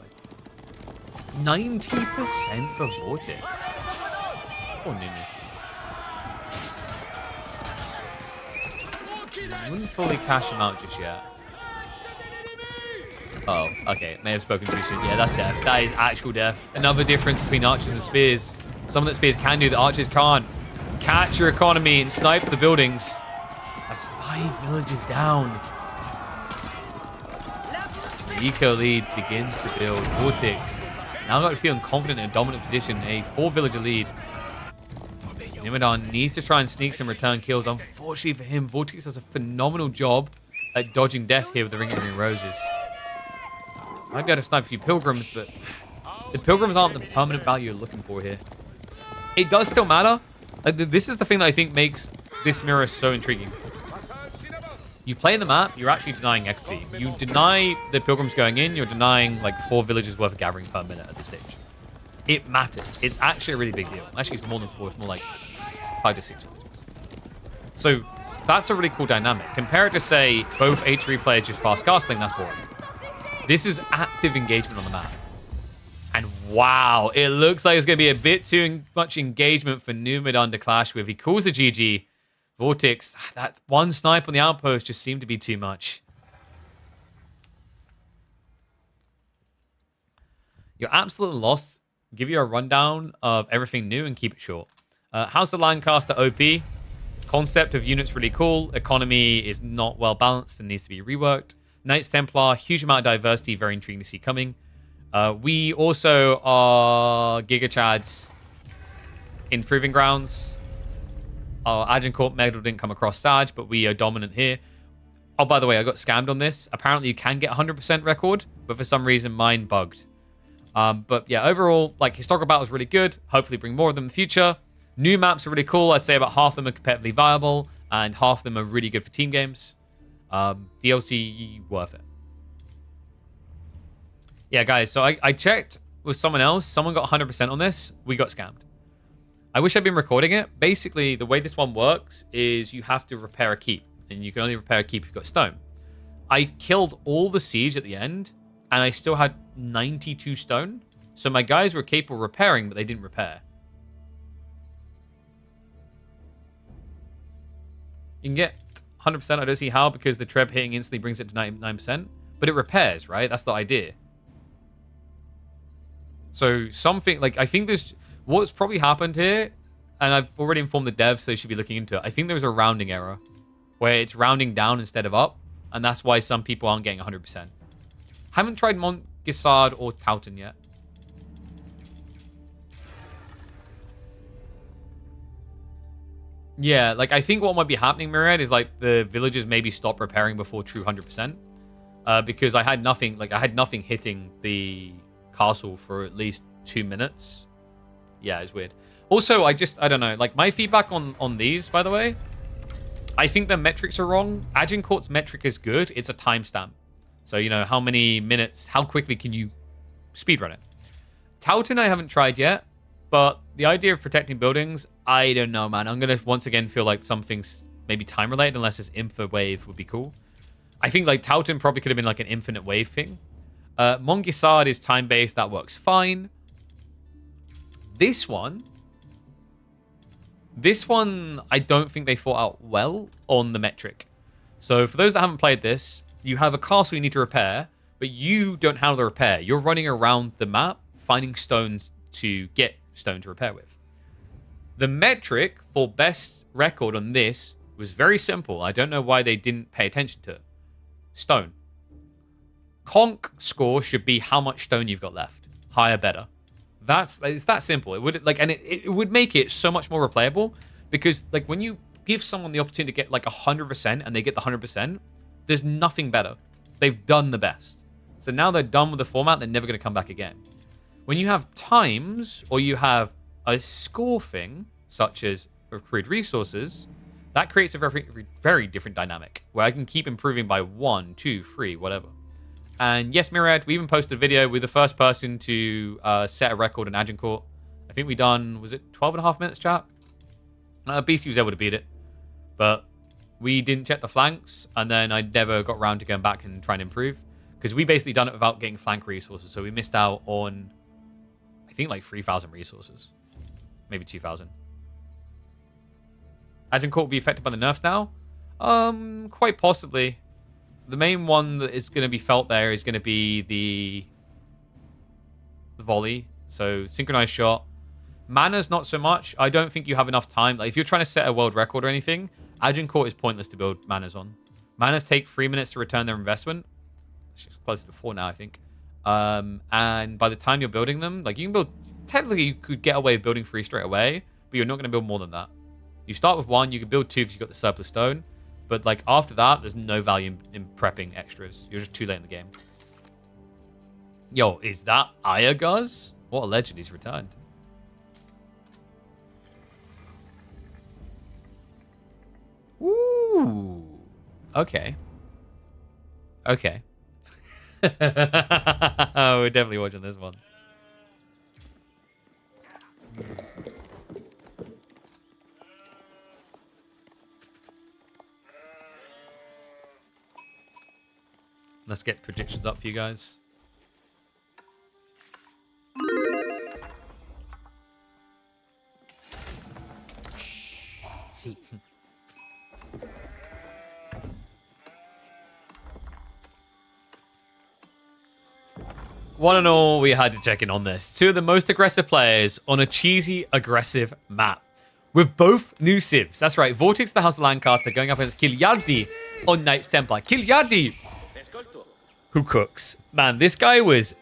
A: 90% for Vortex. Poor Nunu. I wouldn't fully cash him out just yet. Oh, okay. May have spoken too soon. Yeah, that's death. That is actual death. Another difference between archers and spears. Something that spears can do that archers can't. Catch your economy and snipe the buildings. That's 5 villages down. The eco lead begins to build. Vortex now got to feel confident in a dominant position. A 4-villager lead. Numidan needs to try and sneak some return kills. Unfortunately for him, Vortex does a phenomenal job at dodging death here with the Ring of Green Roses. Might be able to snipe a few pilgrims, but the pilgrims aren't the permanent value you're looking for here. It does still matter. This is the thing that I think makes this mirror so intriguing. You play the map, you're actually denying equity. You deny the pilgrims going in, you're denying like 4 villages worth of gathering per minute at this stage. It matters. It's actually a really big deal. Actually, it's more than 4. It's more like 5 to 6 villages. So that's a really cool dynamic. Compare it to, say, both H3 players just fast casting, that's boring. This is active engagement on the map. And wow, it looks like it's going to be a bit too much engagement for Numidan to clash with. He calls the GG. Vortex, that one snipe on the outpost just seemed to be too much. You're absolutely lost. Give you a rundown of everything new and keep it short. How's the Lancaster OP? Concept of units really cool. Economy is not well balanced and needs to be reworked. Knights Templar, huge amount of diversity, very intriguing to see coming. We also are Giga Chads in Proving Grounds. Our Agincourt medal didn't come across Sag, but we are dominant here. Oh, by the way, I got scammed on this. Apparently, you can get 100% record, but for some reason, mine bugged. But yeah, overall, like, historical battle is really good. Hopefully bring more of them in the future. New maps are really cool. I'd say about half of them are competitively viable, and half of them are really good for team games. DLC, worth it. Yeah, guys, so I checked with someone else. Someone got 100% on this. We got scammed. I wish I'd been recording it. Basically, the way this one works is you have to repair a keep, and you can only repair a keep if you've got stone. I killed all the siege at the end, and I still had 92 stone. So my guys were capable of repairing, but they didn't repair. You can get 100%. I don't see how, because the Treb hitting instantly brings it to 99%. But it repairs, right? That's the idea. So something, like, I think there's... What's probably happened here, and I've already informed the devs, so they should be looking into it. I think there was a rounding error, where it's rounding down instead of up, and that's why some people aren't getting 100%. Haven't tried Montgisard or Tauton yet. Yeah, like, I think what might be happening, Myriad, is, like, the villagers maybe stop repairing before true 100%. Because I had nothing, like, I had nothing hitting the castle for at least 2 minutes. Yeah, it's weird. Also, I don't know, like, my feedback on these, by the way, I think the metrics are wrong. Agincourt's metric is good. It's a timestamp. So, you know, how many minutes, how quickly can you speedrun it? Tauton I haven't tried yet, but the idea of protecting buildings, I don't know, man. I'm going to once again feel like something's maybe time-related, unless it's infinite wave would be cool. I think, like, Tauton probably could have been, like, an infinite wave thing. Montgisard is time-based. That works fine. This one, I don't think they thought out well on the metric. So for those that haven't played this, you have a castle you need to repair, but you don't handle the repair. You're running around the map, finding stones to get stone to repair with. The metric for best record on this was very simple. I don't know why they didn't pay attention to it. Stone. Conk score should be how much stone you've got left. Higher, better. It's that simple. It would it would make it so much more replayable, because like when you give someone the opportunity to get like 100% and they get the 100%, there's nothing better. They've done the best. So now they're done with the format, they're never going to come back again. When you have times, or you have a score thing, such as accrued resources, that creates a very, very different dynamic, where I can keep improving by 1, 2, 3, whatever. And yes, Myriad, we even posted a video with the first person to set a record in Agincourt. I think we done, was it 12.5 minutes, chat? BC was able to beat it. But we didn't check the flanks, and then I never got around to going back and trying to improve, because we basically done it without getting flank resources, so we missed out on, I think, like 3,000 resources. Maybe 2,000. Agincourt will be affected by the nerfs now? Quite possibly. The main one that is going to be felt there is going to be the volley. So, synchronized shot. Mana's not so much. I don't think you have enough time. Like, if you're trying to set a world record or anything, Agincourt is pointless to build manas on. Manas take 3 minutes to return their investment. It's closer to 4 now, I think. And by the time you're building them, like, you can build... Technically, you could get away with building 3 straight away, but you're not going to build more than that. You start with 1, you can build 2 because you've got the surplus stone. But, like, after that, there's no value in prepping extras. You're just too late in the game. Yo, is that Iaguz? What a legend, he's returned. Ooh. Okay. Okay. We're definitely watching this one. Let's get predictions up for you guys.
C: See.
A: One and all, we had to check in on this. 2 of the most aggressive players on a cheesy, aggressive map. With both new civs. That's right, Vortex, the House of Lancaster, going up against Kiliardi on Knights Templar. Kiliardi, who cooks. Man, this guy was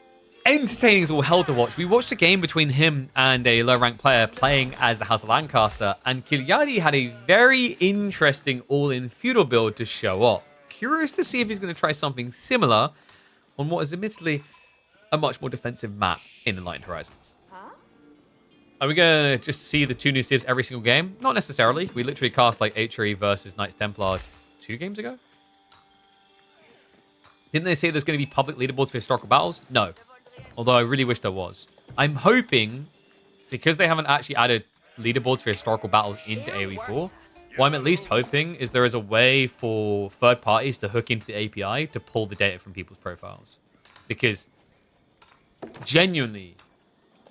A: entertaining as all hell to watch. We watched a game between him and a low-ranked player playing as the House of Lancaster, and Kiliardi had a very interesting all-in feudal build to show off. Curious to see if he's going to try something similar on what is admittedly a much more defensive map in Enlightened Horizons. Are we going to just see the 2 new civs every single game? Not necessarily. We literally cast like HRE versus Knights Templar 2 games ago. Didn't they say there's going to be public leaderboards for historical battles? No. Although I really wish there was. I'm hoping, because they haven't actually added leaderboards for historical battles into AoE4, what I'm at least hoping is there is a way for third parties to hook into the API to pull the data from people's profiles. Because genuinely,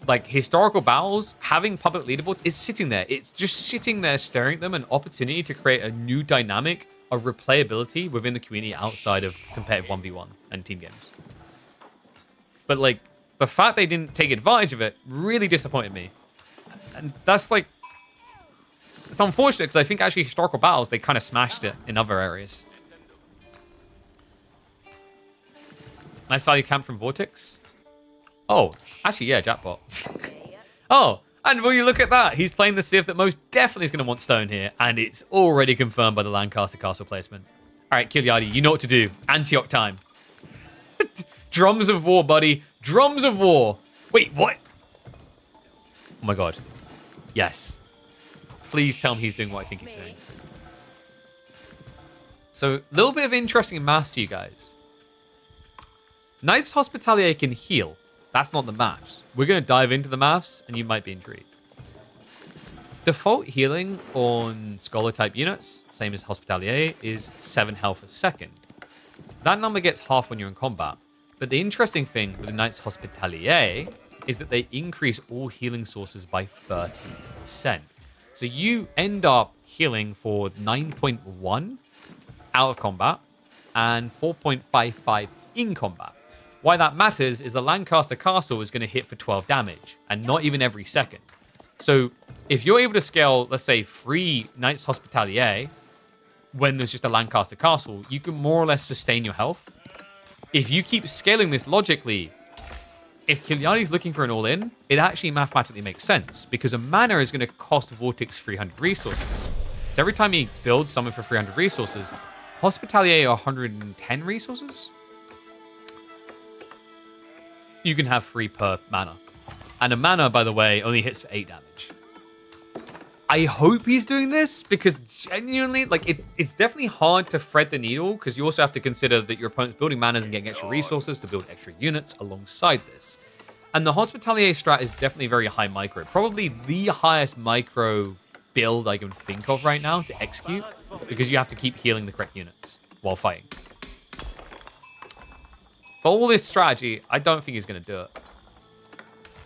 A: like, historical battles, having public leaderboards is sitting there. It's just sitting there staring at them, an opportunity to create a new dynamic of replayability within the community outside of competitive 1v1 and team games. But, like, the fact they didn't take advantage of it really disappointed me. And that's, like, it's unfortunate because I think actually historical battles, they kind of smashed it in other areas. Nice value camp from Vortex. Oh, actually, yeah, Jackpot. Oh, and will you look at that? He's playing the Civ that most definitely is going to want stone here, and it's already confirmed by the Lancaster castle placement. All right, Kiliardi, you know what to do. Antioch time. Drums of war, buddy. Drums of war. Wait, what? Oh my god. Yes. Please tell me he's doing what I think he's doing. So, a little bit of interesting math for you guys. Knights Hospitalier can heal. That's not the maths. We're going to dive into the maths, and you might be intrigued. Default healing on Scholar-type units, same as Hospitalier, is 7 health a second. That number gets half when you're in combat. But the interesting thing with the Knights Hospitalier is that they increase all healing sources by 30%. So you end up healing for 9.1 out of combat and 4.55 in combat. Why that matters is the Lancaster castle is going to hit for 12 damage, and not even every second. So if you're able to scale, let's say, 3 Knights Hospitalier when there's just a Lancaster castle, you can more or less sustain your health. If you keep scaling this logically, if Kiliani's looking for an all-in, it actually mathematically makes sense, because a mana is going to cost Vortex 300 resources. So every time he builds someone for 300 resources, Hospitalier are 110 resources? You can have 3 per mana. And a mana, by the way, only hits for 8 damage. I hope he's doing this, because genuinely, like, it's definitely hard to thread the needle, because you also have to consider that your opponent's building manas and getting extra resources to build extra units alongside this. And the Hospitalier strat is definitely very high micro. Probably the highest micro build I can think of right now to execute, because you have to keep healing the correct units while fighting. But all this strategy, I don't think he's going to do it.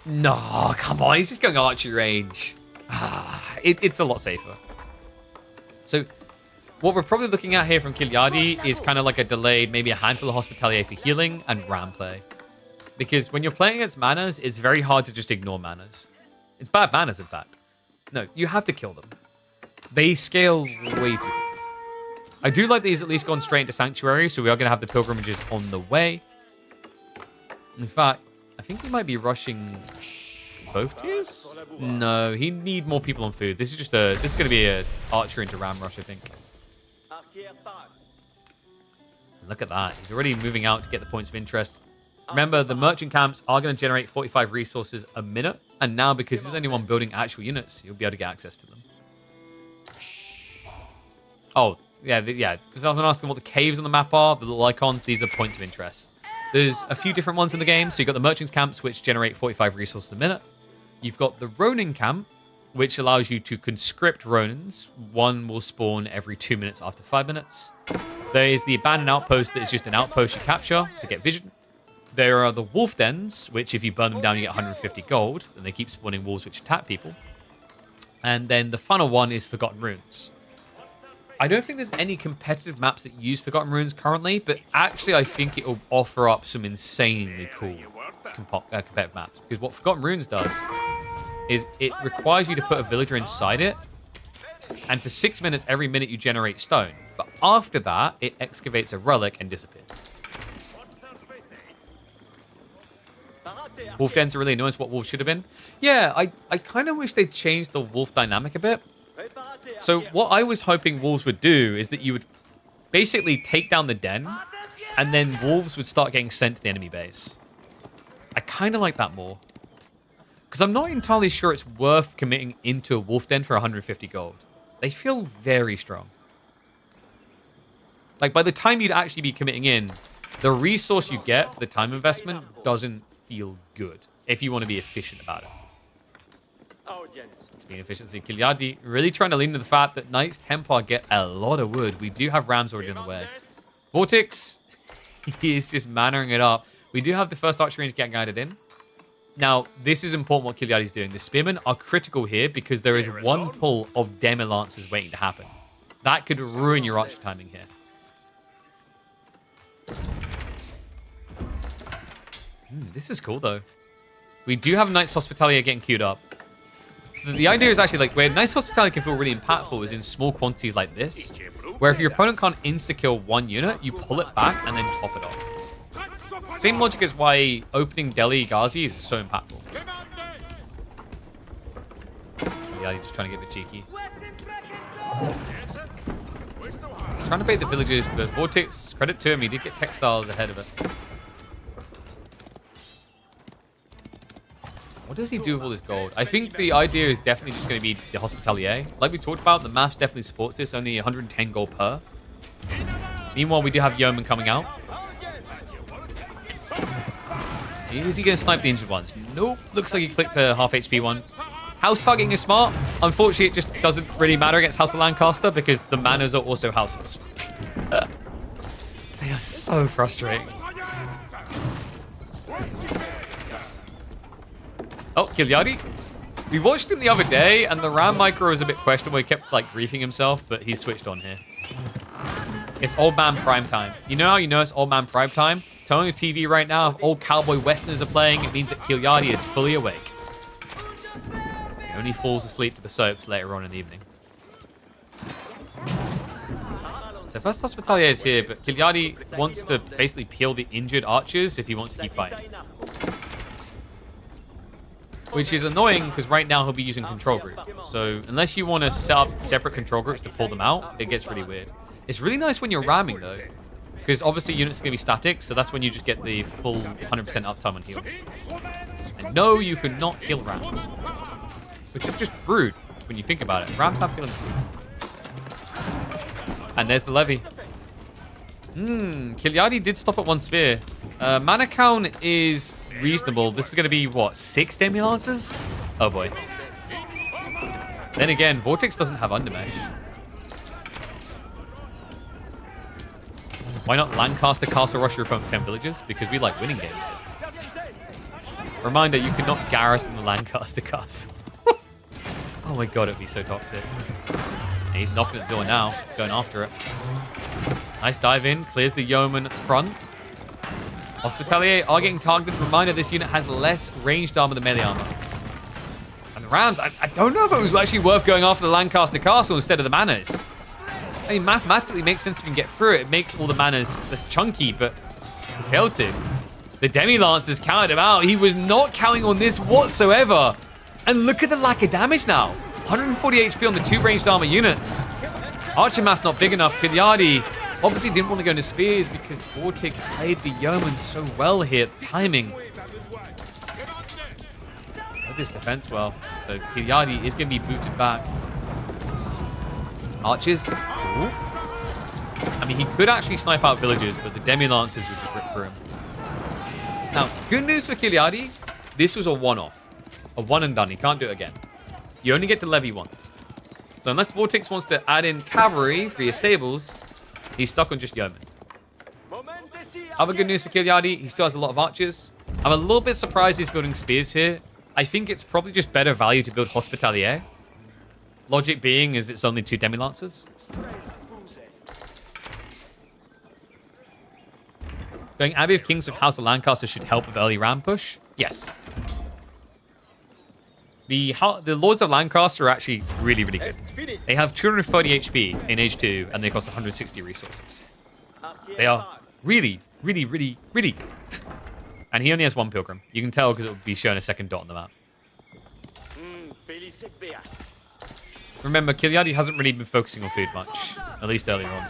A: No, come on. He's just going archery range. It's a lot safer. So what we're probably looking at here from Kiliadi is kind of like a delayed, maybe a handful of Hospitalier for healing and ram play. Because when you're playing against manas, it's very hard to just ignore manas. It's bad manas, in fact. No, you have to kill them. They scale way too. I do like that he's at least gone straight into Sanctuary, so we are going to have the pilgrimages on the way. In fact, I think he might be rushing both tiers? No, he need more people on food. This is going to be a archer into ram rush, I think. Look at that. He's already moving out to get the points of interest. Remember, the merchant camps are going to generate 45 resources a minute. And now, because there's anyone building actual units, you'll be able to get access to them. Oh, yeah. There's someone asking what the caves on the map are. The little icons, these are points of interest. There's a few different ones in the game. So you've got the merchants camps, which generate 45 resources a minute. You've got the Ronin camp, which allows you to conscript Ronins. One will spawn every 2 minutes after 5 minutes. There is the abandoned outpost that is just an outpost you capture to get vision. There are the wolf dens, which if you burn them down, you get 150 gold. And they keep spawning wolves which attack people. And then the final one is Forgotten Runes. I don't think there's any competitive maps that use Forgotten Runes currently, but actually I think it will offer up some insanely cool competitive maps. Because what Forgotten Runes does is it requires you to put a villager inside it, and for 6 minutes, every minute you generate stone. But after that, it excavates a relic and disappears. Wolf dens are really annoying. What wolves should have been. Yeah, I kind of wish they'd changed the wolf dynamic a bit. So what I was hoping wolves would do is that you would basically take down the den, and then wolves would start getting sent to the enemy base. I kind of like that more. Because I'm not entirely sure it's worth committing into a wolf den for 150 gold. They feel very strong. Like, by the time you'd actually be committing in, the resource you get for the time investment doesn't feel good if you want to be efficient about it. Speaking of efficiency, Kiliadi really trying to lean into the fact that Knights Templar get a lot of wood. We do have rams already in the way. Vortex, he is just mannering it up. We do have the first archery range getting guided in. Now, this is important what Kiliadi is doing. The spearmen are critical here because there is one pull of Demi Lancers waiting to happen. That could ruin your archer timing here. This is cool, though. We do have Knights Hospitalier getting queued up. So the idea is actually, like, where Knights Hospitalier can feel really impactful is in small quantities like this, where if your opponent can't insta-kill one unit, you pull it back and then top it off. Same logic as why opening Delhi Ghazi is so impactful. So yeah, he's just trying to get a bit cheeky. He's trying to bait the villagers, but Vortex, credit to him, he did get textiles ahead of it. What does he do with all this gold? I think the idea is definitely just going to be the Hospitalier. Like we talked about, the math definitely supports this, only 110 gold per. Meanwhile, we do have Yeoman coming out. Is he going to snipe the injured ones? Nope. Looks like he clicked the half HP one. House targeting is smart. Unfortunately, it just doesn't really matter against House of Lancaster because the manas are also houses. They are so frustrating. Oh, Kiliadi. We watched him the other day, and the Ram micro was a bit questionable. He kept, like, griefing himself, but he switched on here. It's Old Man Prime time. You know how you know it's Old Man Prime time? turn on your TV right now. If old cowboy westerners are playing, it means that Kiliardi is fully awake. He only falls asleep to the soaps later on in the evening. So first Hospitalier is here, but Kiliardi wants to basically peel the injured archers if he wants to keep fighting. Which is annoying because right now he'll be using control group. So unless you want to set up separate control groups to pull them out, it gets really weird. It's really nice when you're ramming though, because obviously units are going to be static, so that's when you just get the full 100% uptime on heal. And no, you cannot heal rams. Which is just rude when you think about it. Rams have feelings. And there's the levy. Kiliardi did stop at 1 spear. Mana count is reasonable. This is going to be, what, 6 Demi-Lancers? Oh boy. Then again, Vortex doesn't have Undermesh. Why not Lancaster Castle rush your opponent's 10 villages? Because we like winning games. Reminder, you cannot garrison the Lancaster Castle. Oh my god, it'd be so toxic. And he's knocking at the door now, going after it. Nice dive in, clears the yeoman front. Hospitalier are getting targeted. Reminder, this unit has less ranged armor than melee armor. And the Rams, I don't know if it was actually worth going after the Lancaster Castle instead of the manors. I mean, mathematically it makes sense if you can get through it. It makes all the manors less chunky, but he failed to. The Demi-Lancers counted him out. He was not counting on this whatsoever. And look at the lack of damage now. 140 HP on the 2 ranged armor units. Archer mass not big enough. Kiliardi obviously didn't want to go into spears because Vortex played the yeoman so well here. The timing. Read this defense well. So Kiliardi is going to be booted back. Archers. Ooh. I mean, he could actually snipe out villagers, but the Demi-Lancers would just rip through him. Now, good news for Kiliardi. This was a one-off. A one and done. He can't do it again. You only get to levy once. So unless Vortex wants to add in cavalry for your stables, he's stuck on just yeoman. Other good news for Kiliardi, he still has a lot of archers. I'm a little bit surprised he's building spears here. I think it's probably just better value to build Hospitalier. Logic being is it's only 2 Demi-Lancers. Going Abbey of Kings with House of Lancaster should help with early ram push. Yes. The Lords of Lancaster are actually really, really good. They have 230 HP in Age 2, and they cost 160 resources. They are really, really, really, really good. And he only has 1 Pilgrim. You can tell because it would be showing a second dot on the map. Remember, Kiliardi hasn't really been focusing on food much, at least earlier on.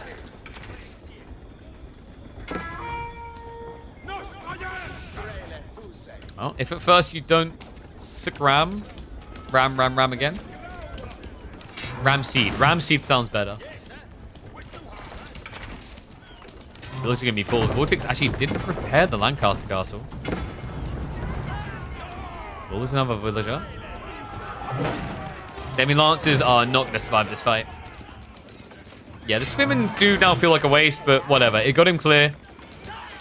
A: Well, if at first you don't sick ram again. Ram seed sounds better. Village are going to be pulled. Vortex actually didn't prepare the Lancaster Castle. Always another villager. Demi-Lancers are not going to survive this fight. Yeah, the Spearmen do now feel like a waste, but whatever. It got him clear.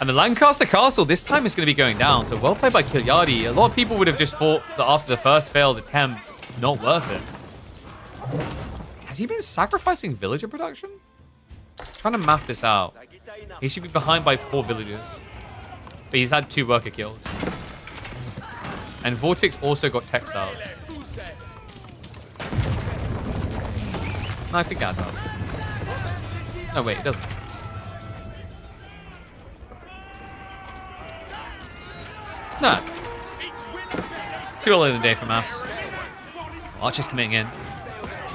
A: And the Lancaster Castle this time is going to be going down. So well played by Kiliardi. A lot of people would have just thought that after the first failed attempt, not worth it. Has he been sacrificing villager production? I'm trying to map this out. He should be behind by 4 villagers. But he's had 2 worker kills. And Vortex also got textiles. No, I think that does. No, wait, it doesn't. No. Too early in the day for maths. Archer's coming in.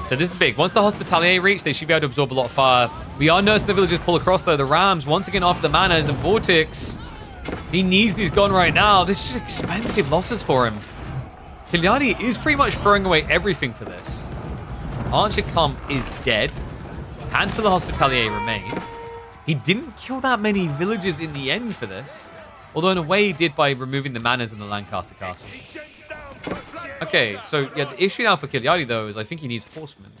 A: So this is big. Once the Hospitalier reach, they should be able to absorb a lot of fire. We are noticing the villagers pull across, though. The Rams, once again, after the manas, and Vortex, he needs these gone right now. This is expensive losses for him. Kiliardi is pretty much throwing away everything for this. Archer Clump is dead. Handful of Hospitalier remain. He didn't kill that many villagers in the end for this. Although in a way he did by removing the manors in the Lancaster Castle. Okay, so yeah, the issue now for Kiliardi though is I think he needs horsemen.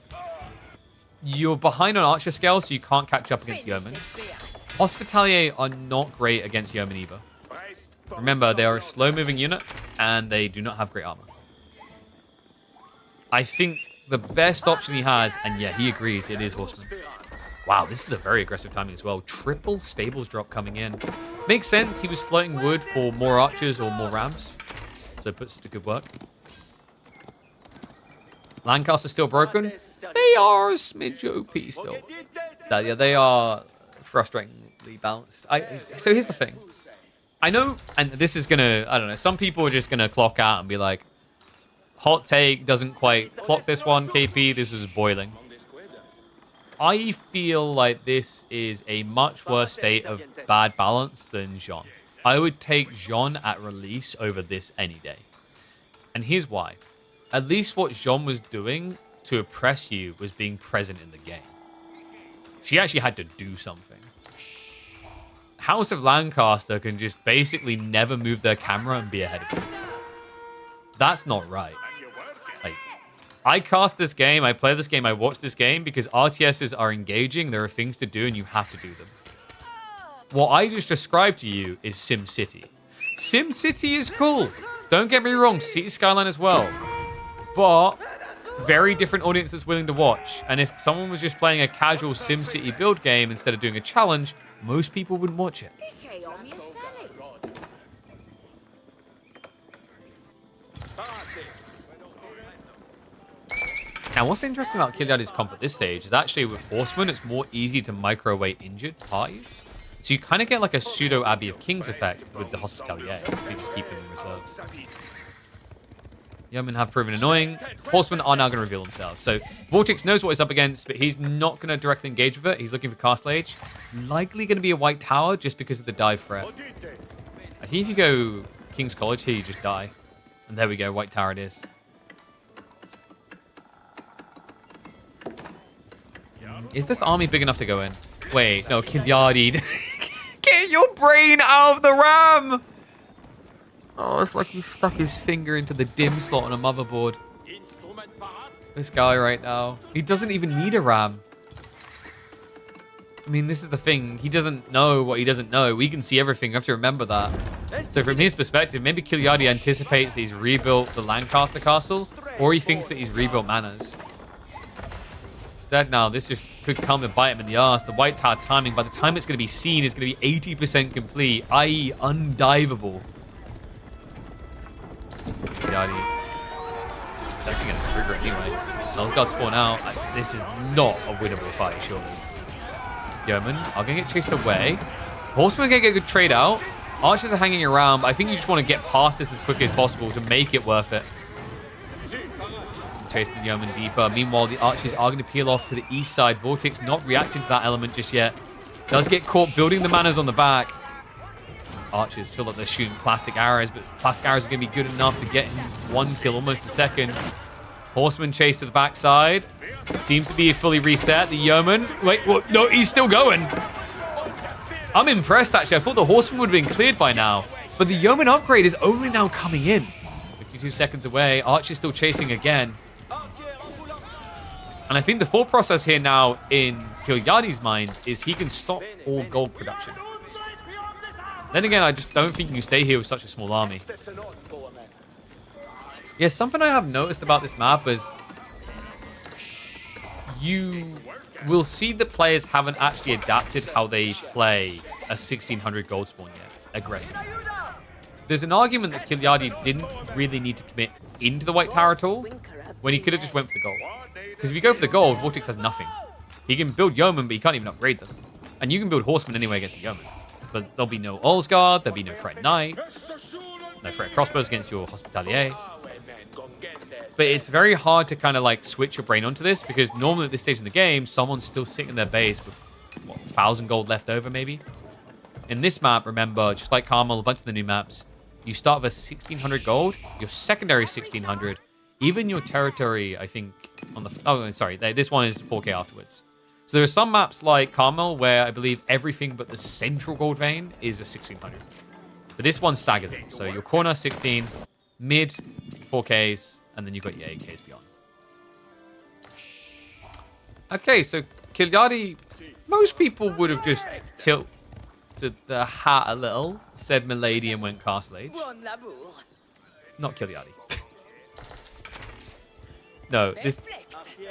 A: You're behind on archer scale, so you can't catch up against yeomen. Hospitalier are not great against yeomen either. Remember, they are a slow-moving unit, and they do not have great armor. I think the best option he has, and yeah, he agrees, it is horsemen. Wow, this is a very aggressive timing as well. Triple stables drop coming in. Makes sense. He was floating wood for more archers or more rams. So it puts it to good work. Lancaster still broken. They are a smidge OP still. Yeah, they are frustratingly balanced. So here's the thing. I know, and this is gonna, I don't know, some people are just gonna clock out and be like, hot take, doesn't quite clock this one, KP, this was boiling. I feel like this is a much worse state of bad balance than Jean. I would take Jean at release over this any day. And here's why. At least what Jean was doing to oppress you was being present in the game. She actually had to do something. House of Lancaster can just basically never move their camera and be ahead of you. That's not right. Like, I cast this game, I play this game, I watch this game because RTSs are engaging, there are things to do, and you have to do them. What I just described to you is SimCity. SimCity is cool. Don't get me wrong, City Skyline as well. But very different audience that's willing to watch. And if someone was just playing a casual SimCity build game instead of doing a challenge, most people wouldn't watch it. Now, what's interesting about Kiliadi's comp at this stage is actually with Horsemen, it's more easy to microweight injured parties. So you kind of get like a pseudo Abbey of Kings effect with the Hospitalier. So you just keep them in reserve. Yeomen have proven annoying. Horsemen are now going to reveal themselves. So Vortex knows what he's up against, but he's not going to directly engage with it. He's looking for Castle Age. Likely going to be a white tower just because of the dive threat. I think if you go King's College here, you just die. And there we go, white tower it is. Is this army big enough to go in? Wait, no, Kiliadi. Get your brain out of the RAM! Oh, it's like he stuck his finger into the DIMM slot on a motherboard. This guy right now. He doesn't even need a RAM. I mean, this is the thing. He doesn't know what he doesn't know. We can see everything. You have to remember that. So from his perspective, maybe Kiliadi anticipates that he's rebuilt the Lancaster castle, or he thinks that he's rebuilt Manors. Instead now, this just could come and bite him in the ass. The white tower timing, by the time it's going to be seen, is going to be 80% complete, i.e. undivable. Kiliadi. He's actually going to trigger it anyway. Those guys spawn out. This is not a winnable fight, surely. Yeomen are going to get chased away. Horsemen are going to get a good trade out. Archers are hanging around, but I think you just want to get past this as quickly as possible to make it worth it. Chasing the Yeomen deeper. Meanwhile, the archers are going to peel off to the east side. Vortex not reacting to that element just yet. Does get caught building the Manors on the back. Archers feel like they're shooting plastic arrows, but plastic arrows are going to be good enough to get him one kill almost a second. Horseman chase to the backside. Seems to be fully reset. The Yeoman. Wait, what? No, he's still going. I'm impressed, actually. I thought the Horseman would have been cleared by now. But the Yeoman upgrade is only now coming in. 52 seconds away. Archer's still chasing again. And I think the thought process here now in Kiliadi's mind is he can stop all gold production. Then again, I just don't think you can stay here with such a small army. Yeah, something I have noticed about this map is you will see the players haven't actually adapted how they play a 1600 gold spawn yet, aggressively. There's an argument that Kiliadi didn't really need to commit into the white tower at all, when he could have just went for the gold. Because if you go for the gold, Vortex has nothing. He can build Yeomen, but he can't even upgrade them. And you can build Horsemen anyway against the Yeomen. But there'll be no Olsguard, there'll be no Threat Knights, no Threat Crossbows against your Hospitalier. But it's very hard to kind of like switch your brain onto this, because normally at this stage in the game, someone's still sitting in their base with, what, 1,000 gold left over maybe? In this map, remember, just like Carmel, a bunch of the new maps, you start with 1,600 gold, your secondary 1,600, even your territory, I think, on the... Oh, sorry, this one is 4k afterwards. So there are some maps like Carmel where I believe everything but the central gold vein is a 1,600. But this one staggers it. So your corner, 16, mid, 4ks, and then you've got your 8ks beyond. Okay, so Kiliadi, most people would have just tilted the hat a little, said Milady, and went Castle Age. Not Kiliadi. No, this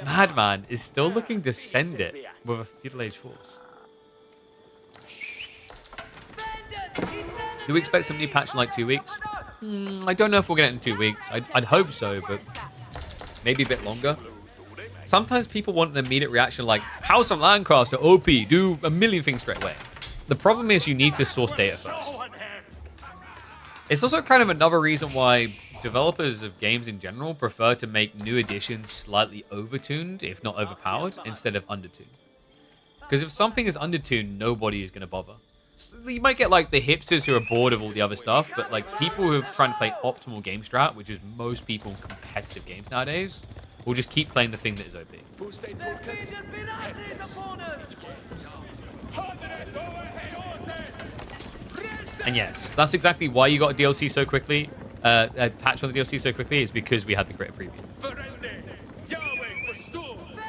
A: madman is still looking to send it with a Feudal Age force. Do we expect some new patch in like 2 weeks? I don't know if we'll get it in 2 weeks. I'd hope so, but maybe a bit longer. Sometimes people want an immediate reaction like, House of Lancaster, OP, do a million things straight away. The problem is you need to source data first. It's also kind of another reason why developers of games in general prefer to make new additions slightly overtuned, if not overpowered, instead of undertuned. Because if something is undertuned, nobody is going to bother. So you might get like the hipsters who are bored of all the other stuff, but like people who are trying to play optimal game strat, which is most people in competitive games nowadays, will just keep playing the thing that is OP. And yes, that's exactly why you got a DLC so quickly, a patch on the DLC so quickly, is because we had the great preview.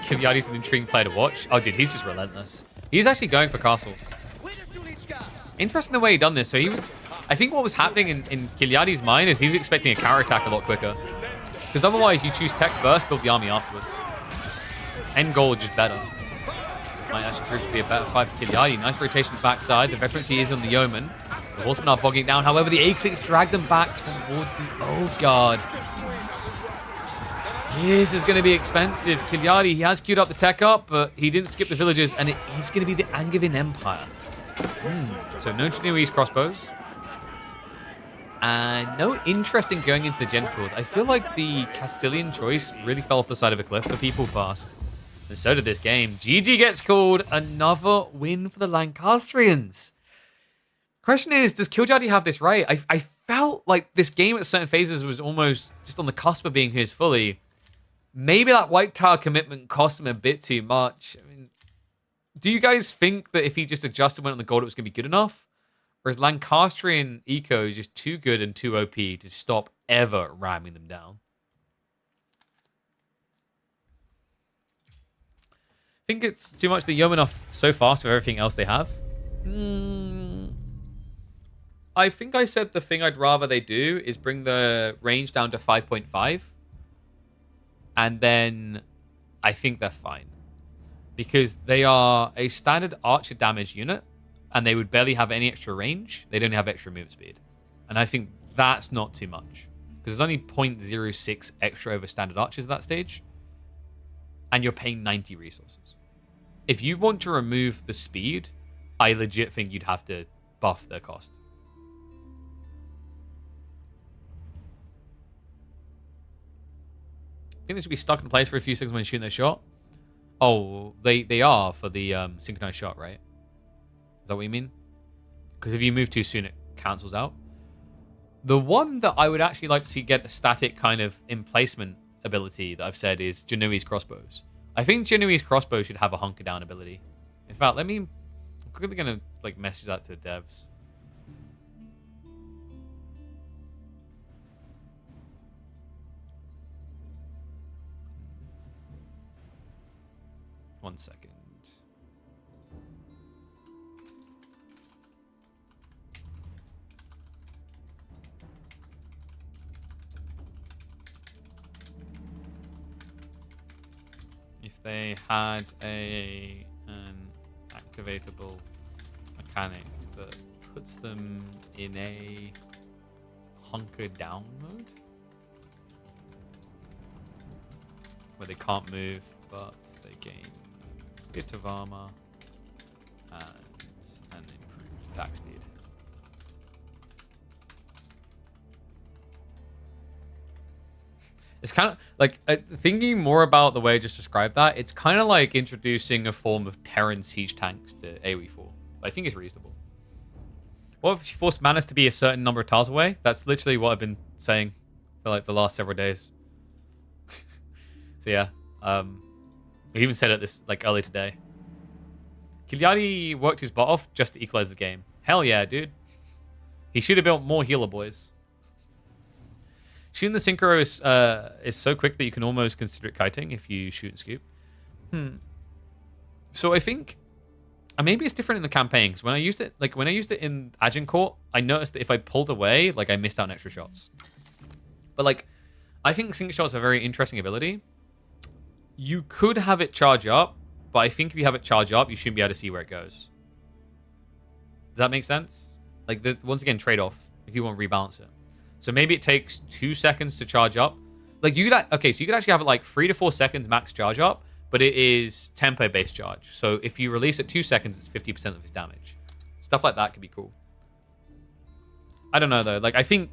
A: Kivyadi's an intriguing player to watch. Oh, dude, he's just relentless. He's actually going for castle. Interesting the way he done this. So he was, I think what was happening in Kilyadi's mind is he was expecting a counter attack a lot quicker. Because otherwise you choose tech first, build the army afterwards. End goal just better. This might actually prove to be a better fight for Kilyadi. Nice rotation backside. The veterancy is on the yeoman. The horsemen are bogging down. However, the A-clicks drag them back towards the old guard. This is going to be expensive. Kilyadi, he has queued up the tech up, but he didn't skip the villagers, and it is going to be the Angevin Empire. So no Genoese crossbows. And no interest in going into the Gentles. I feel like the Castilian choice really fell off the side of a cliff for people fast. And so did this game. GG gets called. Another win for the Lancastrians. Question is, does Kiljadi have this right? I felt like this game at certain phases was almost just on the cusp of being his fully. Maybe that White Tower commitment cost him a bit too much. I mean, do you guys think that if he just adjusted, went on the gold, it was going to be good enough? Or is Lancastrian eco just too good and too OP to stop ever ramming them down? I think it's too much the yeomen off so fast with everything else they have. I think I said the thing I'd rather they do is bring the range down to 5.5. And then I think they're fine. Because they are a standard archer damage unit. And they would barely have any extra range. They don't have extra movement speed. And I think that's not too much. Because there's only 0.06 extra over standard archers at that stage. And you're paying 90 resources. If you want to remove the speed, I legit think you'd have to buff their cost. I think they should be stuck in place for a few seconds when shooting their shot. Oh, they are for the synchronized shot, right? Is that what you mean? Because if you move too soon, it cancels out. The one that I would actually like to see get a static kind of emplacement ability that I've said is Genoese crossbows. I think Genoese crossbows should have a hunker down ability. In fact, I'm quickly going to message that to the devs. One second. If they had an activatable mechanic that puts them in a hunker down mode, where they can't move, but they gain a bit of armor and an improved attack speed. It's kind of like thinking more about the way I just described that. It's kind of like introducing a form of Terran siege tanks to AoE4. I think it's reasonable. What if you force Manus to be a certain number of tiles away? That's literally what I've been saying for like the last several days. So yeah, we even said it this earlier today. Kilyadi worked his butt off just to equalize the game. Hell yeah, dude. He should have built more healer boys. Shooting the synchro is so quick that you can almost consider it kiting if you shoot and scoop. So I think maybe it's different in the campaign, because when I used it in Agincourt, I noticed that if I pulled away, I missed out on extra shots. But I think sync shots are a very interesting ability. You could have it charge up, but I think if you have it charge up, you shouldn't be able to see where it goes. Does that make sense? Like, once again, trade-off if you want to rebalance it. So maybe it takes 2 seconds to charge up. Like, you could... Okay, so you could actually have it like 3 to 4 seconds max charge up, but it is tempo-based charge. So if you release it 2 seconds, it's 50% of its damage. Stuff like that could be cool. I don't know, though. Like, I think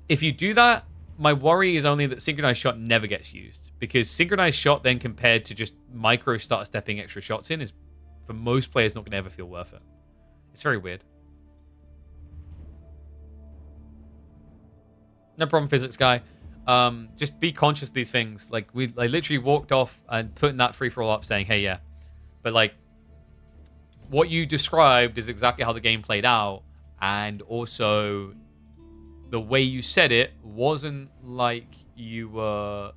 A: if you do that, my worry is only that synchronized shot never gets used. Because synchronized shot then compared to just micro start stepping extra shots in is, for most players, not going to ever feel worth it. It's very weird. No problem, physics guy. Just be conscious of these things. Like, I literally walked off and putting that free-for-all up saying, hey, yeah. But, like, what you described is exactly how the game played out. And also, the way you said it wasn't like you were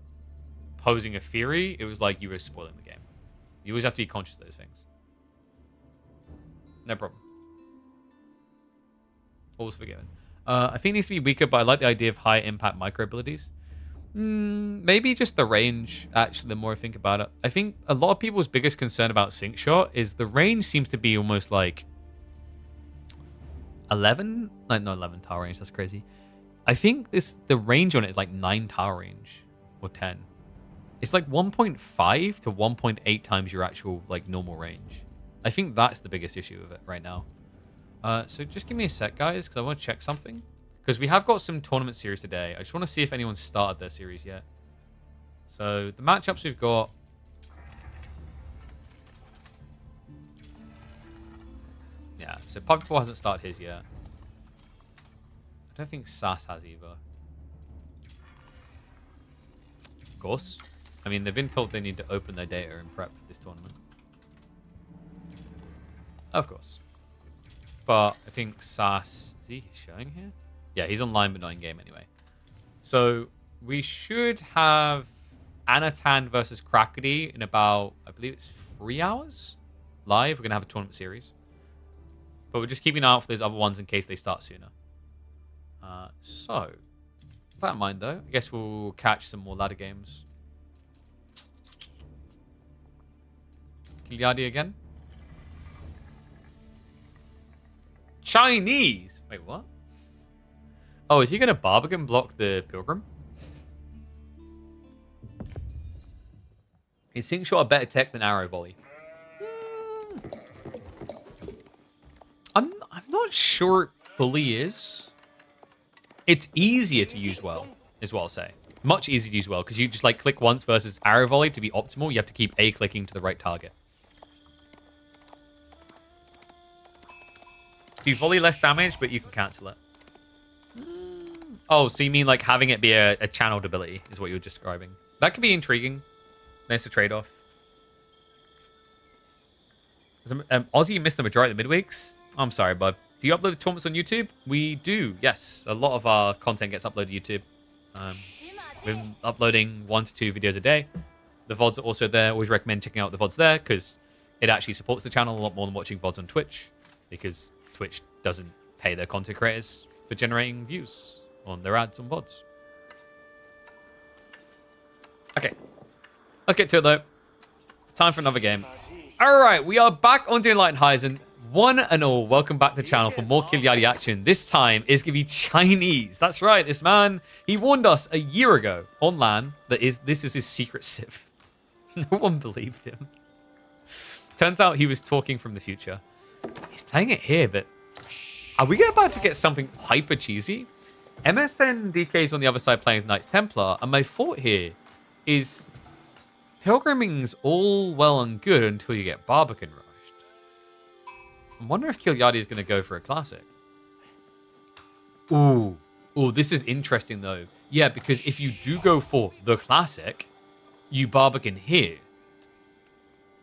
A: posing a theory. It was like you were spoiling the game. You always have to be conscious of those things. No problem. Always forgiven. I think it needs to be weaker, but I like the idea of high impact micro abilities. Maybe just the range, actually, the more I think about it. I think a lot of people's biggest concern about Sync Shot is the range seems to be almost like 11? Like, no, 11 tower range. That's crazy. I think the range on it is like 9 tower range or 10. It's like 1.5 to 1.8 times your actual like normal range. I think that's the biggest issue of it right now. So just give me a sec, guys, because I want to check something. Because we have got some tournament series today. I just want to see if anyone's started their series yet. So the matchups we've got. Yeah, so Puppy Paw hasn't started his yet. I don't think Sass has either. Of course. I mean, they've been told they need to open their data and prep for this tournament. Of course. But I think Sass... Is he showing here? Yeah, he's online but not in game anyway. So we should have Anatan versus Krakody in about, I believe it's 3 hours live. We're going to have a tournament series. But we're just keeping an eye out for those other ones in case they start sooner. So, with that in mind though, I guess we'll catch some more ladder games. Kiliadi again. Chinese! Wait, what? Oh, is he going to Barbican block the Pilgrim? Is Sync Shot a better tech than Arrow Volley? I'm not sure it fully is. It's easier to use well, is what I'll say. Much easier to use well, because you just like click once versus Arrow Volley to be optimal. You have to keep A-clicking to the right target. Do you volley less damage, but you can cancel it. Oh, so you mean like having it be a channeled ability is what you're describing. That could be intriguing. Nice to trade off. Aussie missed the majority of the midweeks. I'm sorry, bud. Do you upload the tournaments on YouTube? We do, yes. A lot of our content gets uploaded to YouTube. We've been uploading 1 to 2 videos a day. The VODs are also there. Always recommend checking out the VODs there because it actually supports the channel a lot more than watching VODs on Twitch, because Twitch doesn't pay their content creators for generating views on their ads on VODs. Okay. Let's get to it, though. Time for another game. All right, we are back on doing Light and Highs, and one and all, welcome back to the channel for more Kiliadi action. This time is going to be Chinese. That's right, this man, he warned us a year ago on LAN that this is his secret Civ. No one believed him. Turns out he was talking from the future. He's playing it here, but are we about to get something hyper cheesy? MSN DK's on the other side playing as Knights Templar, and my thought here is Pilgriming's all well and good until you get Barbican rushed. I wonder if Kiliadi is going to go for a classic. Ooh, this is interesting though. Yeah, because if you do go for the classic, you Barbican here.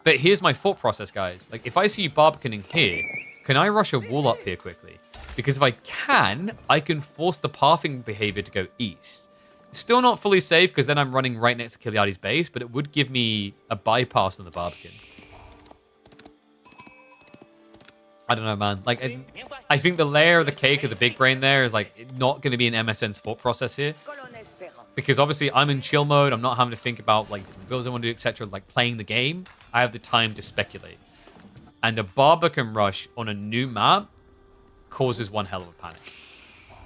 A: But here's my thought process, guys. Like, if I see you Barbicaning here, can I rush a wall up here quickly? Because if I can force the pathing behavior to go east. Still not fully safe, because then I'm running right next to Kiliadi's base, but it would give me a bypass on the Barbican. I don't know, man. Like, I think the layer of the cake of the big brain there is, like, not going to be an MSN's thought process here. Because obviously I'm in chill mode. I'm not having to think about like different builds I want to do, etc. Like playing the game. I have the time to speculate. And a Barbican rush on a new map causes one hell of a panic.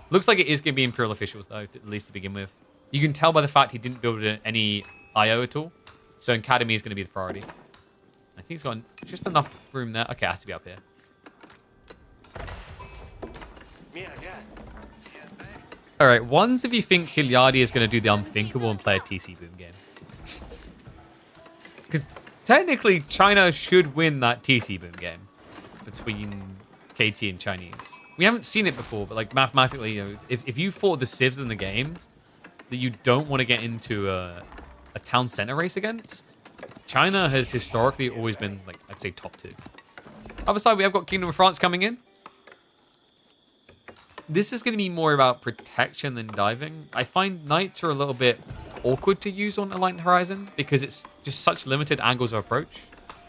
A: Looks like it is going to be Imperial officials though, at least to begin with. You can tell by the fact he didn't build any IO at all. So Academy is going to be the priority. I think he's got just enough room there. Okay, it has to be up here. Alright, ones if you think Kiliadi is going to do the unthinkable and play a TC boom game. Because technically, China should win that TC boom game between KT and Chinese. We haven't seen it before, but like mathematically, you know, if you fought the civs in the game that you don't want to get into a town center race against, China has historically always been, like, I'd say top 2. Other side, we have got Kingdom of France coming in. This is going to be more about protection than diving. I find knights are a little bit awkward to use on Enlightened Horizon because it's just such limited angles of approach.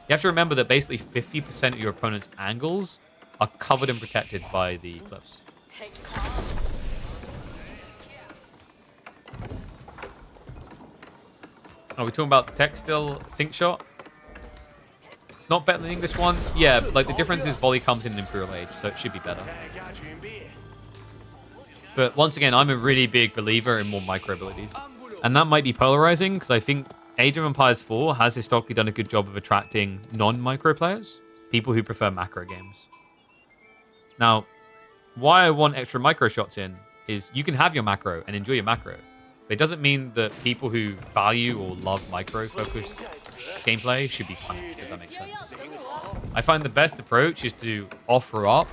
A: You have to remember that basically 50% of your opponent's angles are covered and protected by the cliffs. Are we talking about the textile sink shot? It's not better than the English one. Yeah, but like the difference is volley comes in Imperial Age, so it should be better. But once again, I'm a really big believer in more micro abilities. And that might be polarizing, because I think Age of Empires 4 has historically done a good job of attracting non-micro players, people who prefer macro games. Now, why I want extra micro shots in is you can have your macro and enjoy your macro. But it doesn't mean that people who value or love micro-focused gameplay should be punished, if that makes sense. I find the best approach is to offer up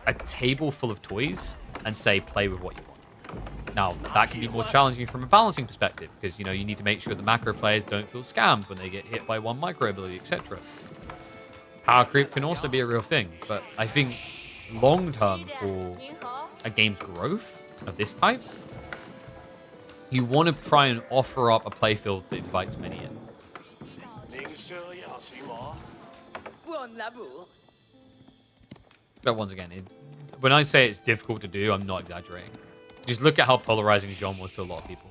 A: a table full of toys and say, play with what you want. Now, that can be more challenging from a balancing perspective, because, you know, you need to make sure the macro players don't feel scammed when they get hit by one micro ability, etc. Power creep can also be a real thing, but I think long-term for a game's growth of this type, you want to try and offer up a playfield that invites many in. But once again, when I say it's difficult to do, I'm not exaggerating. Just look at how polarizing Jean was to a lot of people.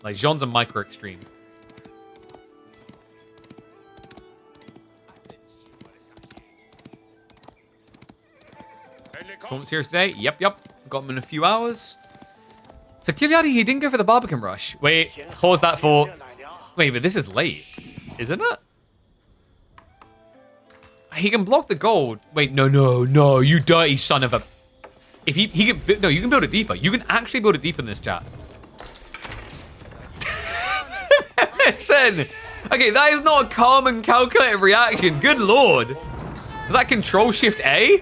A: Like, Jean's a micro extreme. Tournament's here today? Yep. Got him in a few hours. So Kiliadi, he didn't go for the Barbican rush. Wait, pause that for... Wait, but this is late, isn't it? He can block the gold. Wait, no, you dirty son of a... If he can... No, you can build it deeper. You can actually build it deeper in this chat. Listen. Okay, that is not a calm and calculated reaction. Good lord. Is that Control-Shift-A?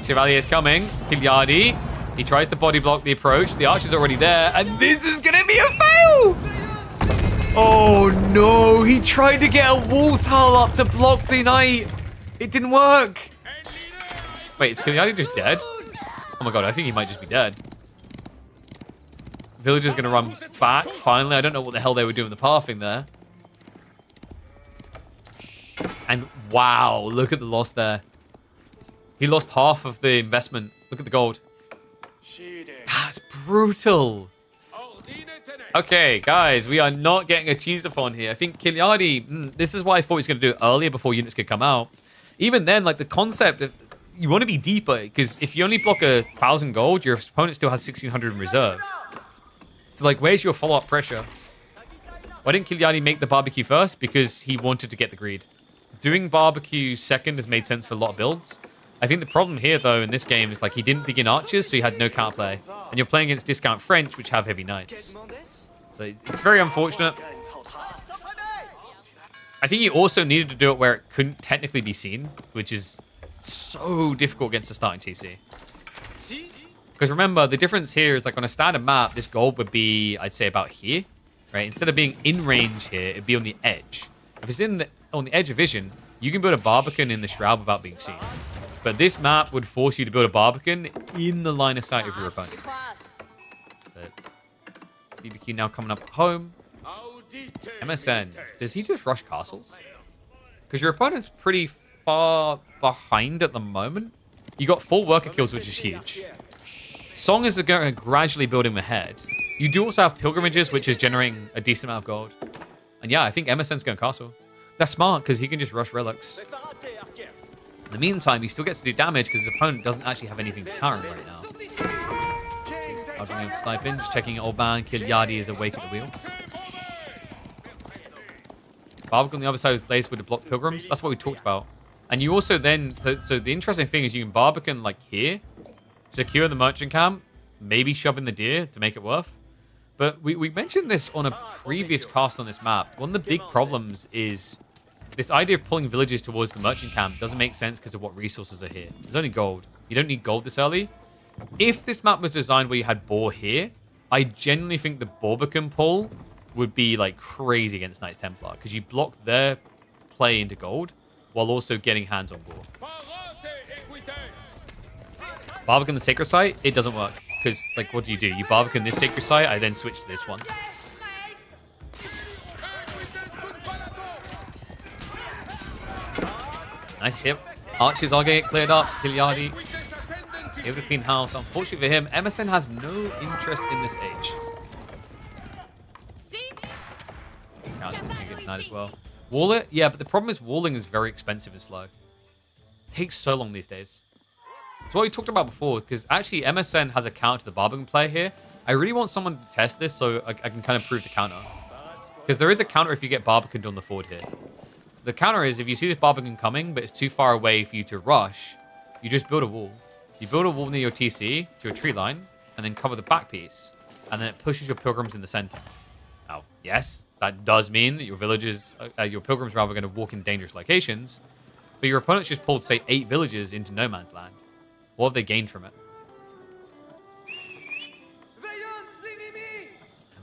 A: Chevalier is coming. Kiliadi. He tries to body block the approach. The archer's already there. And this is going to be a fail. Oh, no. He tried to get a wall tile up to block the knight. It didn't work. Wait, is Kiliadi just dead? Oh, my God. I think he might just be dead. Villager's going to run back, finally. I don't know what the hell they were doing the pathing there. And, wow. Look at the loss there. He lost half of the investment. Look at the gold. That's brutal. Okay, guys, we are not getting a cheeseathon here. I think Kiliadi, this is why I thought he was going to do it earlier before units could come out. Even then, like, the concept of you want to be deeper, because if you only block 1,000 gold, your opponent still has 1,600 in reserve. So, like, where's your follow-up pressure? Why didn't Kiliadi make the barbecue first? Because he wanted to get the greed. Doing barbecue second has made sense for a lot of builds. I think the problem here, though, in this game is, like, he didn't begin archers, so he had no counterplay. And you're playing against discount French, which have heavy knights. So it's very unfortunate. I think you also needed to do it where it couldn't technically be seen, which is so difficult against the starting TC. Because remember, the difference here is, like, on a standard map, this gold would be, I'd say, about here. Right? Instead of being in range here, it'd be on the edge. If it's on the edge of vision, you can build a Barbican in the Shroud without being seen. But this map would force you to build a Barbican in the line of sight of your opponent. So, BBQ now coming up home. MSN, does he just rush castle? Because your opponent's pretty far behind at the moment. You got 4 worker kills, which is huge. Song is gradually building ahead. You do also have pilgrimages, which is generating a decent amount of gold. And yeah, I think MSN's going castle. That's smart, because he can just rush relics. In the meantime, he still gets to do damage, because his opponent doesn't actually have anything to counter him right now. I'm going to snipe in, just checking old man. Kilyadi is awake at the wheel. Barbican on the other side of the place with the block pilgrims. That's what we talked about. And you also then... So the interesting thing is you can Barbican like here, secure the merchant camp, maybe shove in the deer to make it worth. But we mentioned this on a previous cast on this map. One of the big problems is this idea of pulling villages towards the merchant camp doesn't make sense because of what resources are here. There's only gold. You don't need gold this early. If this map was designed where you had boar here, I genuinely think the Barbican pull would be like crazy against Knights Templar because you block their play into gold while also getting hands on boar. Barbican the sacred site, it doesn't work. Because, like, what do? You Barbican this sacred site, I then switch to this one. Nice hit. Archers are getting cleared up. Kilyadi able to clean house. Unfortunately for him, MSN has no interest in this age. This guy's going to get denied as well. Wall it? Yeah, but the problem is walling is very expensive and slow. It takes so long these days. It's what we talked about before, because actually MSN has a counter to the Barbican play here. I really want someone to test this so I can kind of prove the counter. Because there is a counter if you get Barbicaned on the forward here. The counter is if you see this Barbican coming, but it's too far away for you to rush, you just build a wall. You build a wall near your TC to a tree line, and then cover the back piece. And then it pushes your pilgrims in the center. Now, yes, that does mean that your villagers, your pilgrims rather, are going to walk in dangerous locations. But your opponent's just pulled, say, 8 villages into no man's land. What have they gained from it?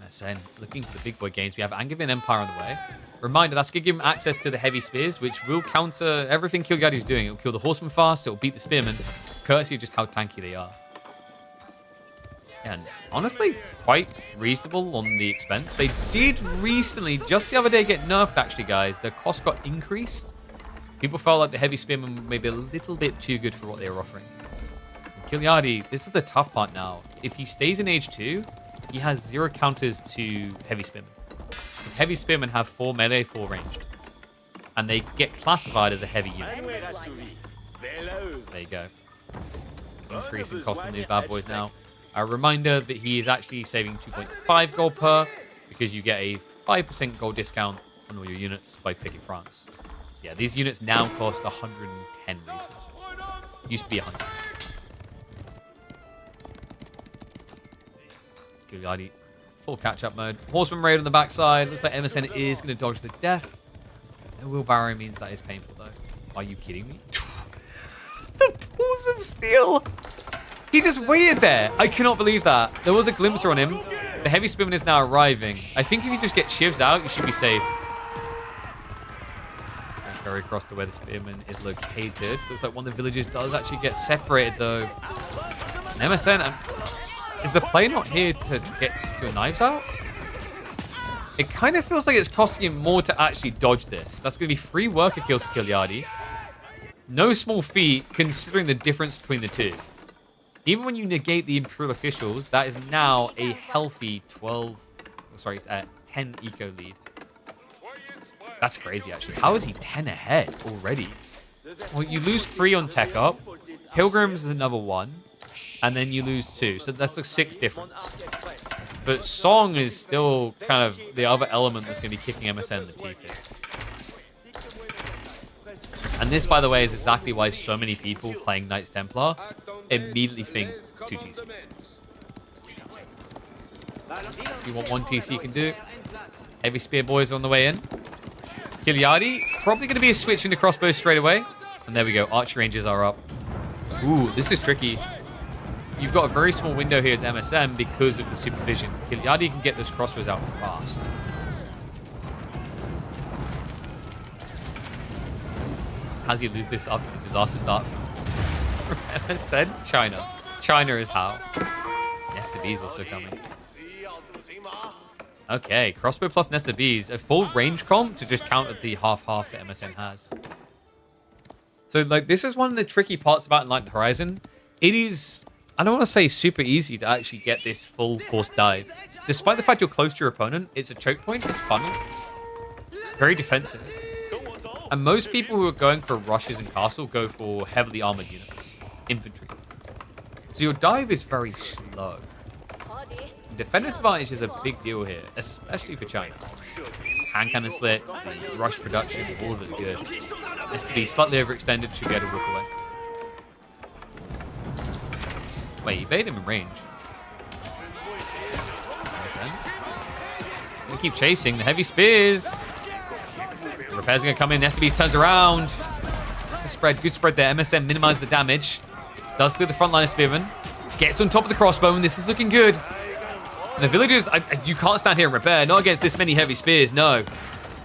A: MSN looking for the big boy gains. We have Angevin Empire on the way. Reminder, that's going to give him access to the heavy spears, which will counter everything Kilyadi's doing. It'll kill the horsemen fast, it'll beat the spearmen, courtesy of just how tanky they are. And honestly, quite reasonable on the expense. They did recently, just the other day, get nerfed actually, guys. The cost got increased. People felt like the heavy spearmen were maybe a little bit too good for what they were offering. Kilyadi, this is the tough part now. If he stays in Age 2, he has 0 counters to heavy spearmen. Because heavy spearmen have 4 melee, 4 ranged. And they get classified as a heavy unit. There you go. Increasing cost on these bad boys now. A reminder that he is actually saving 2.5 gold per, because you get a 5% gold discount on all your units by picking France. So yeah, these units now cost 110 resources. Used to be 100. Kilyadi, full catch-up mode. Horseman raid on the backside. Looks like MSN is going to dodge the death. No wheelbarrow means that is painful, though. Are you kidding me? The Paws of Steel! He just waited there. I cannot believe that. There was a glimpser on him. The heavy spearman is now arriving. I think if you just get shivs out, you should be safe. Carry across to where the spearman is located. Looks like one of the villages does actually get separated, though. And MSN... Is the play not here to get your knives out? It kind of feels like it's costing him more to actually dodge this. That's going to be 3 worker kills for Kilyadi. No small feat, considering the difference between the two. Even when you negate the Imperial officials, that is now a healthy 10 eco lead. That's crazy, actually. How is he 10 ahead already? Well, you lose 3 on tech up. Pilgrims is another 1. And then you lose 2. So that's a 6 difference. But Song is still kind of the other element that's going to be kicking MSN in the teeth here. And this, by the way, is exactly why so many people playing Knights Templar immediately think 2 TC. See what 1 TC can do. Heavy Spear boys are on the way in. Kilyadi, probably going to be a switch into crossbows straight away. And there we go. Archer ranges are up. Ooh, this is tricky. You've got a very small window here as MSM because of the supervision. Kilyadi can get those crossbows out fast. How does he lose this after the disaster start? MSN? China. China is how. Nesta B's also coming. Okay, crossbow plus Nesta B's. A full range comp to just counter the half-half that MSN has. So, like, this is one of the tricky parts about Enlightened Horizon. It is I don't want to say super easy to actually get this full force dive. Despite the fact you're close to your opponent, it's a choke point, it's funnel. Very defensive. And most people who are going for rushes and castle go for heavily armored units, infantry. So your dive is very slow. Defender's advantage is a big deal here, especially for China. Hand cannon slits, the rush production, all of it good. Has to be slightly overextended, should be able to walk away. Wait, you bait him in range. Makes sense. We keep chasing the heavy spears. The repairs are gonna come in. STB turns around. That's the spread. Good spread there. MSN minimizes the damage. Does clear the front line of spearmen. Gets on top of the crossbow. This is looking good. And the villagers, you can't stand here and repair. Not against this many heavy spears. No.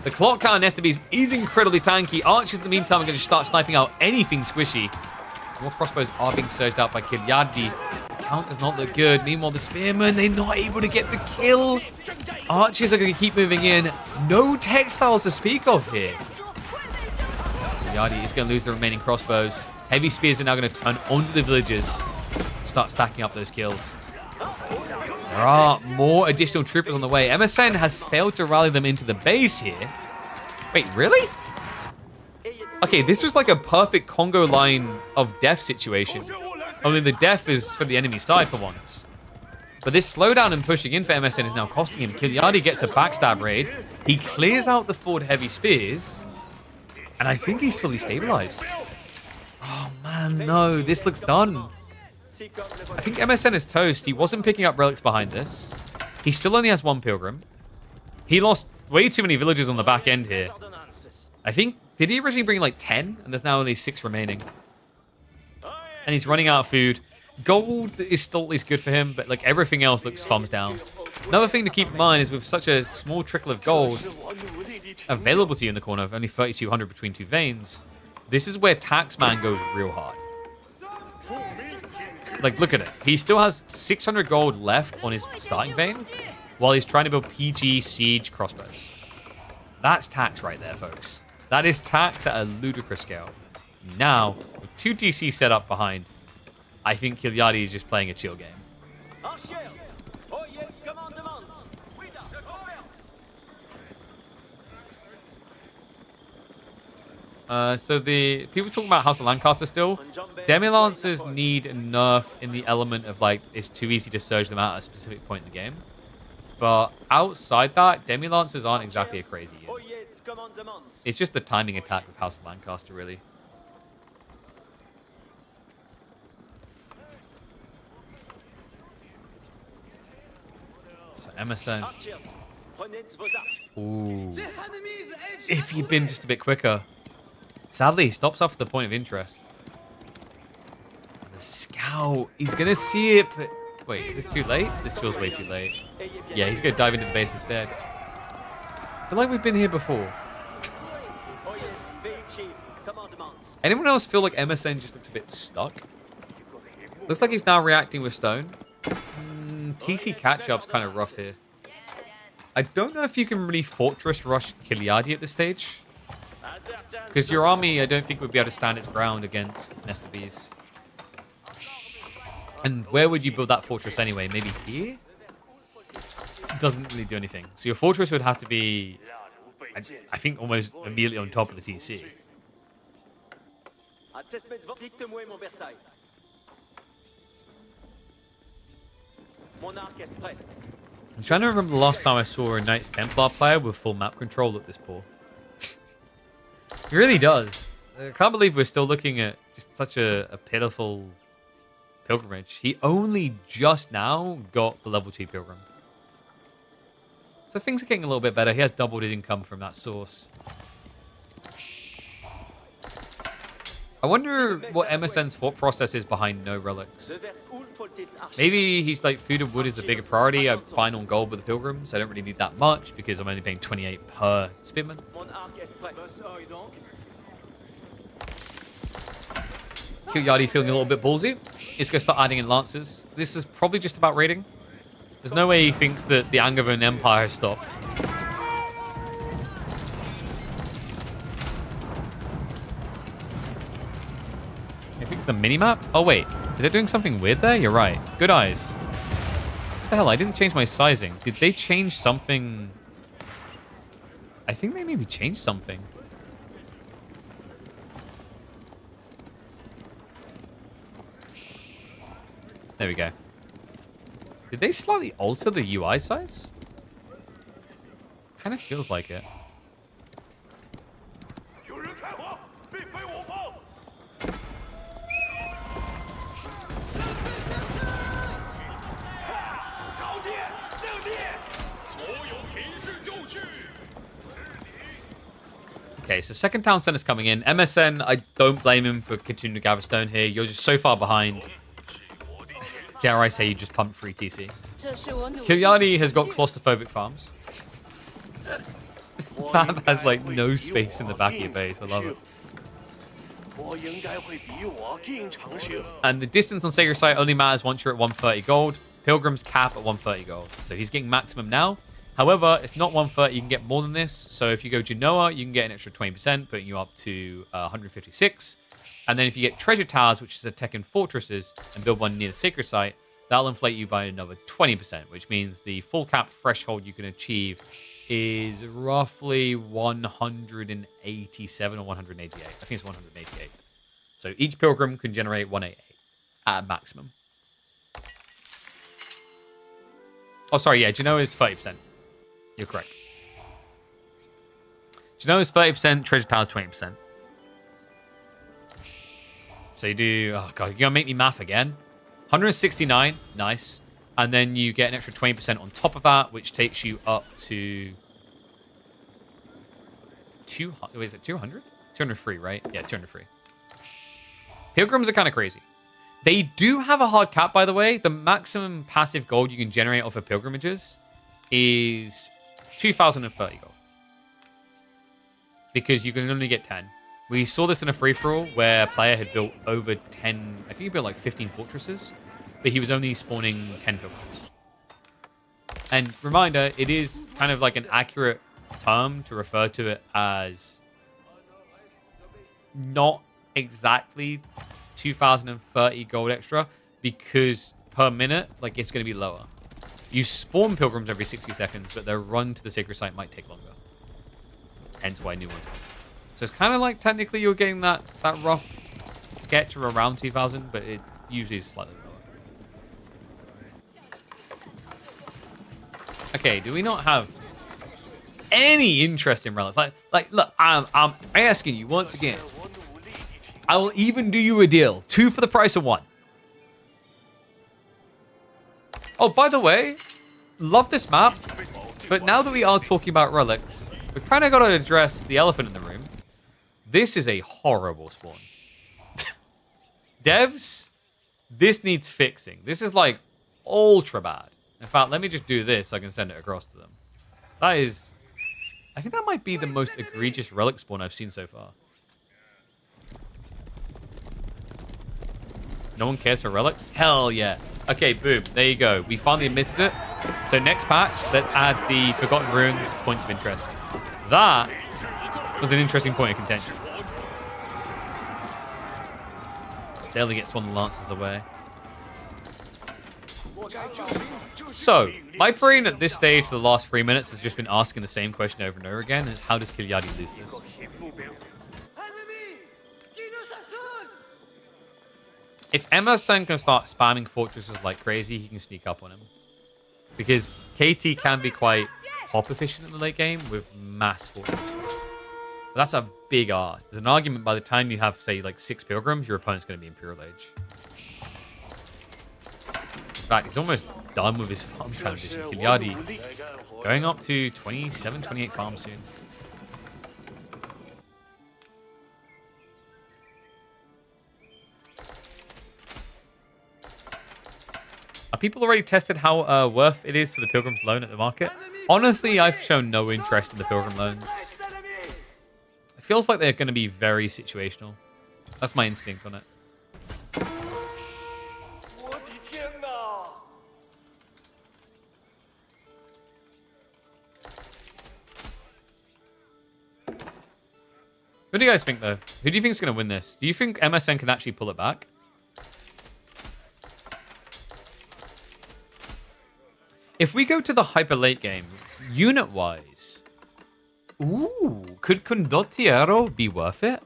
A: The clock tower on STBs is incredibly tanky. Archers, in the meantime, are going to start sniping out anything squishy. More crossbows are being surged out by Kilyadi. The count does not look good. Meanwhile, the spearmen, they're not able to get the kill. Archers are going to keep moving in. No textiles to speak of here. Kilyadi is going to lose the remaining crossbows. Heavy spears are now going to turn onto the villagers. Start stacking up those kills. There are more additional troopers on the way. MSN has failed to rally them into the base here. Wait, really? Okay, this was like a perfect Congo line of death situation. Only the death is for the enemy side for once. But this slowdown and pushing in for MSN is now costing him. Kilyadi gets a backstab raid. He clears out the forward heavy spears. And I think he's fully stabilized. Oh man, no, this looks done. I think MSN is toast. He wasn't picking up relics behind this. He still only has one pilgrim. He lost way too many villagers on the back end here. I think, did he originally bring like 10? And there's now only 6 remaining. And he's running out of food. Gold is still at least good for him, but like everything else looks thumbs down. Another thing to keep in mind is with such a small trickle of gold available to you in the corner of only 3,200 between 2 veins, this is where Taxman goes real hard. Like, look at it. He still has 600 gold left on his starting vein while he's trying to build PG siege crossbows. That's tax right there, folks. That is tax at a ludicrous scale. Now, with 2 DC set up behind, I think Kilyadi is just playing a chill game. So the people talking about House of Lancaster still. Demi-Lancers need a nerf in the element of like it's too easy to surge them out at a specific point in the game. But outside that, Demi-Lancers aren't exactly a crazy unit. It's just the timing attack with House of Lancaster, really. So Emerson. Ooh. If he'd been just a bit quicker. Sadly, he stops off the point of interest. The scout. He's going to see it, but... Wait, is this too late? This feels way too late. Yeah, he's going to dive into the base instead. I feel like we've been here before. Anyone else feel like MSN just looks a bit stuck? Looks like he's now reacting with stone. TC catch-up's kind of rough here. I don't know if you can really fortress rush Kilyadi at this stage. Because your army, I don't think, would be able to stand its ground against Nesta Bees. And where would you build that fortress anyway? Maybe here? It doesn't really do anything. So your fortress would have to be, I think, almost immediately on top of the TC. I'm trying to remember the last time I saw a Knights Templar player with full map control look this poor. It really does. I can't believe we're still looking at just such a pitiful pilgrimage. He only just now got the level 2 pilgrim. So things are getting a little bit better. He has doubled his income from that source. I wonder what MSN's thought process is behind no relics. Maybe he's like, food and wood is the bigger priority. I'm fine on gold with the pilgrims. I don't really need that much because I'm only paying 28 per spearman. Kilyadi feeling a little bit ballsy. He's going to start adding in lancers. This is probably just about raiding. There's no way he thinks that the Angevin Empire has stopped. I think the minimap? Oh, wait. Is it doing something weird there? You're right. Good eyes. What the hell? I didn't change my sizing. Did they change something? I think they maybe changed something. There we go. Did they slightly alter the UI size? Kind of feels like it. Okay, so second town center's coming in. MSN, I don't blame him for continuing to gather stone here. You're just so far behind. Dare I say you just pumped free TC. Kilyani has got claustrophobic farms. Fab has like no space in the back of your base. I love it. And the distance on Sacred Site only matters once you're at 130 gold. Pilgrim's cap at 130 gold. So he's getting maximum now. However, it's not 130. You can get more than this. So if you go Genoa, you can get an extra 20%, putting you up to 156. And then if you get Treasure Towers, which is attacking fortresses, and build one near the Sacred Site, that'll inflate you by another 20%, which means the full cap threshold you can achieve is roughly 187 or 188. I think it's 188. So each pilgrim can generate 188 at a maximum. Oh, sorry, yeah, Genoa is 30%. You're correct. Genoa is 30%, Treasure Tower 20%. So you do... Oh, God, you're going to make me math again. 169, nice. And then you get an extra 20% on top of that, which takes you up to... 200, wait, is it 200? 203, right? Yeah, 203. Pilgrims are kind of crazy. They do have a hard cap, by the way. The maximum passive gold you can generate off of pilgrimages is 2,030 gold. Because you can only get 10. We saw this in a free-for-all where a player had built over 10... I think he built like 15 fortresses. But he was only spawning 10 pilgrims. And reminder, it is kind of like an accurate term to refer to it as not exactly 2,030 gold extra, because per minute, like, it's going to be lower. You spawn pilgrims every 60 seconds, but their run to the sacred site might take longer. Hence why new ones come. So it's kind of like technically you're getting that rough sketch of around 2,000, but it usually is slightly lower. Okay, do we not have any interest in relics? Like, look, I'm asking you once again. I will even do you a deal. 2 for the price of 1. Oh, by the way, love this map. But now that we are talking about relics, we kind of got to address the elephant in the room. This is a horrible spawn. Devs, this needs fixing. This is like ultra bad. In fact, let me just do this so I can send it across to them. That is... I think that might be the most egregious relic spawn I've seen so far. No one cares for relics? Hell yeah. Okay, boom. There you go. We finally admitted it. So next patch, let's add the Forgotten Ruins points of interest. That was an interesting point of contention. Barely gets one of the Lancers away. So, my brain at this stage for the last 3 minutes has just been asking the same question over and over again, and it's how does Kilyadi lose this? If Emerson can start spamming fortresses like crazy, he can sneak up on him. Because KT can be quite hop efficient in the late game with mass fortresses. But that's a big ask. There's an argument by the time you have, say, like 6 pilgrims, your opponent's going to be Imperial Age. In fact, he's almost done with his farm transition. Kilyadi going up to 27, 28 farms soon. Are people already tested how worth it is for the Pilgrim's loan at the market? Honestly, I've shown no interest in the Pilgrim loans. It feels like they're going to be very situational. That's my instinct on it. What do you guys think, though? Who do you think is going to win this? Do you think MSN can actually pull it back? If we go to the hyper late game, unit-wise, ooh, could Condottiero be worth it?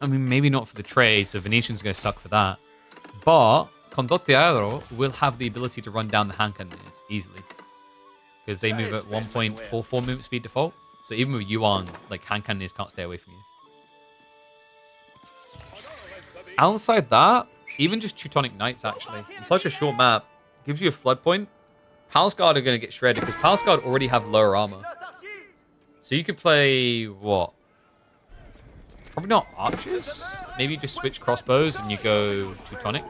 A: I mean, maybe not for the trade, so Venetian's going to suck for that. But Condottiero will have the ability to run down the hand cannons easily. Because they move at 1.44 movement speed default. So even with Yuan, like, hand cannons can't stay away from you. Outside that, even just Teutonic Knights, actually. In such a short map, gives you a flood point. Palace Guard are going to get shredded, because Palace Guard already have lower armor. So you could play, what? Probably not archers. Maybe you just switch crossbows and you go Teutonic.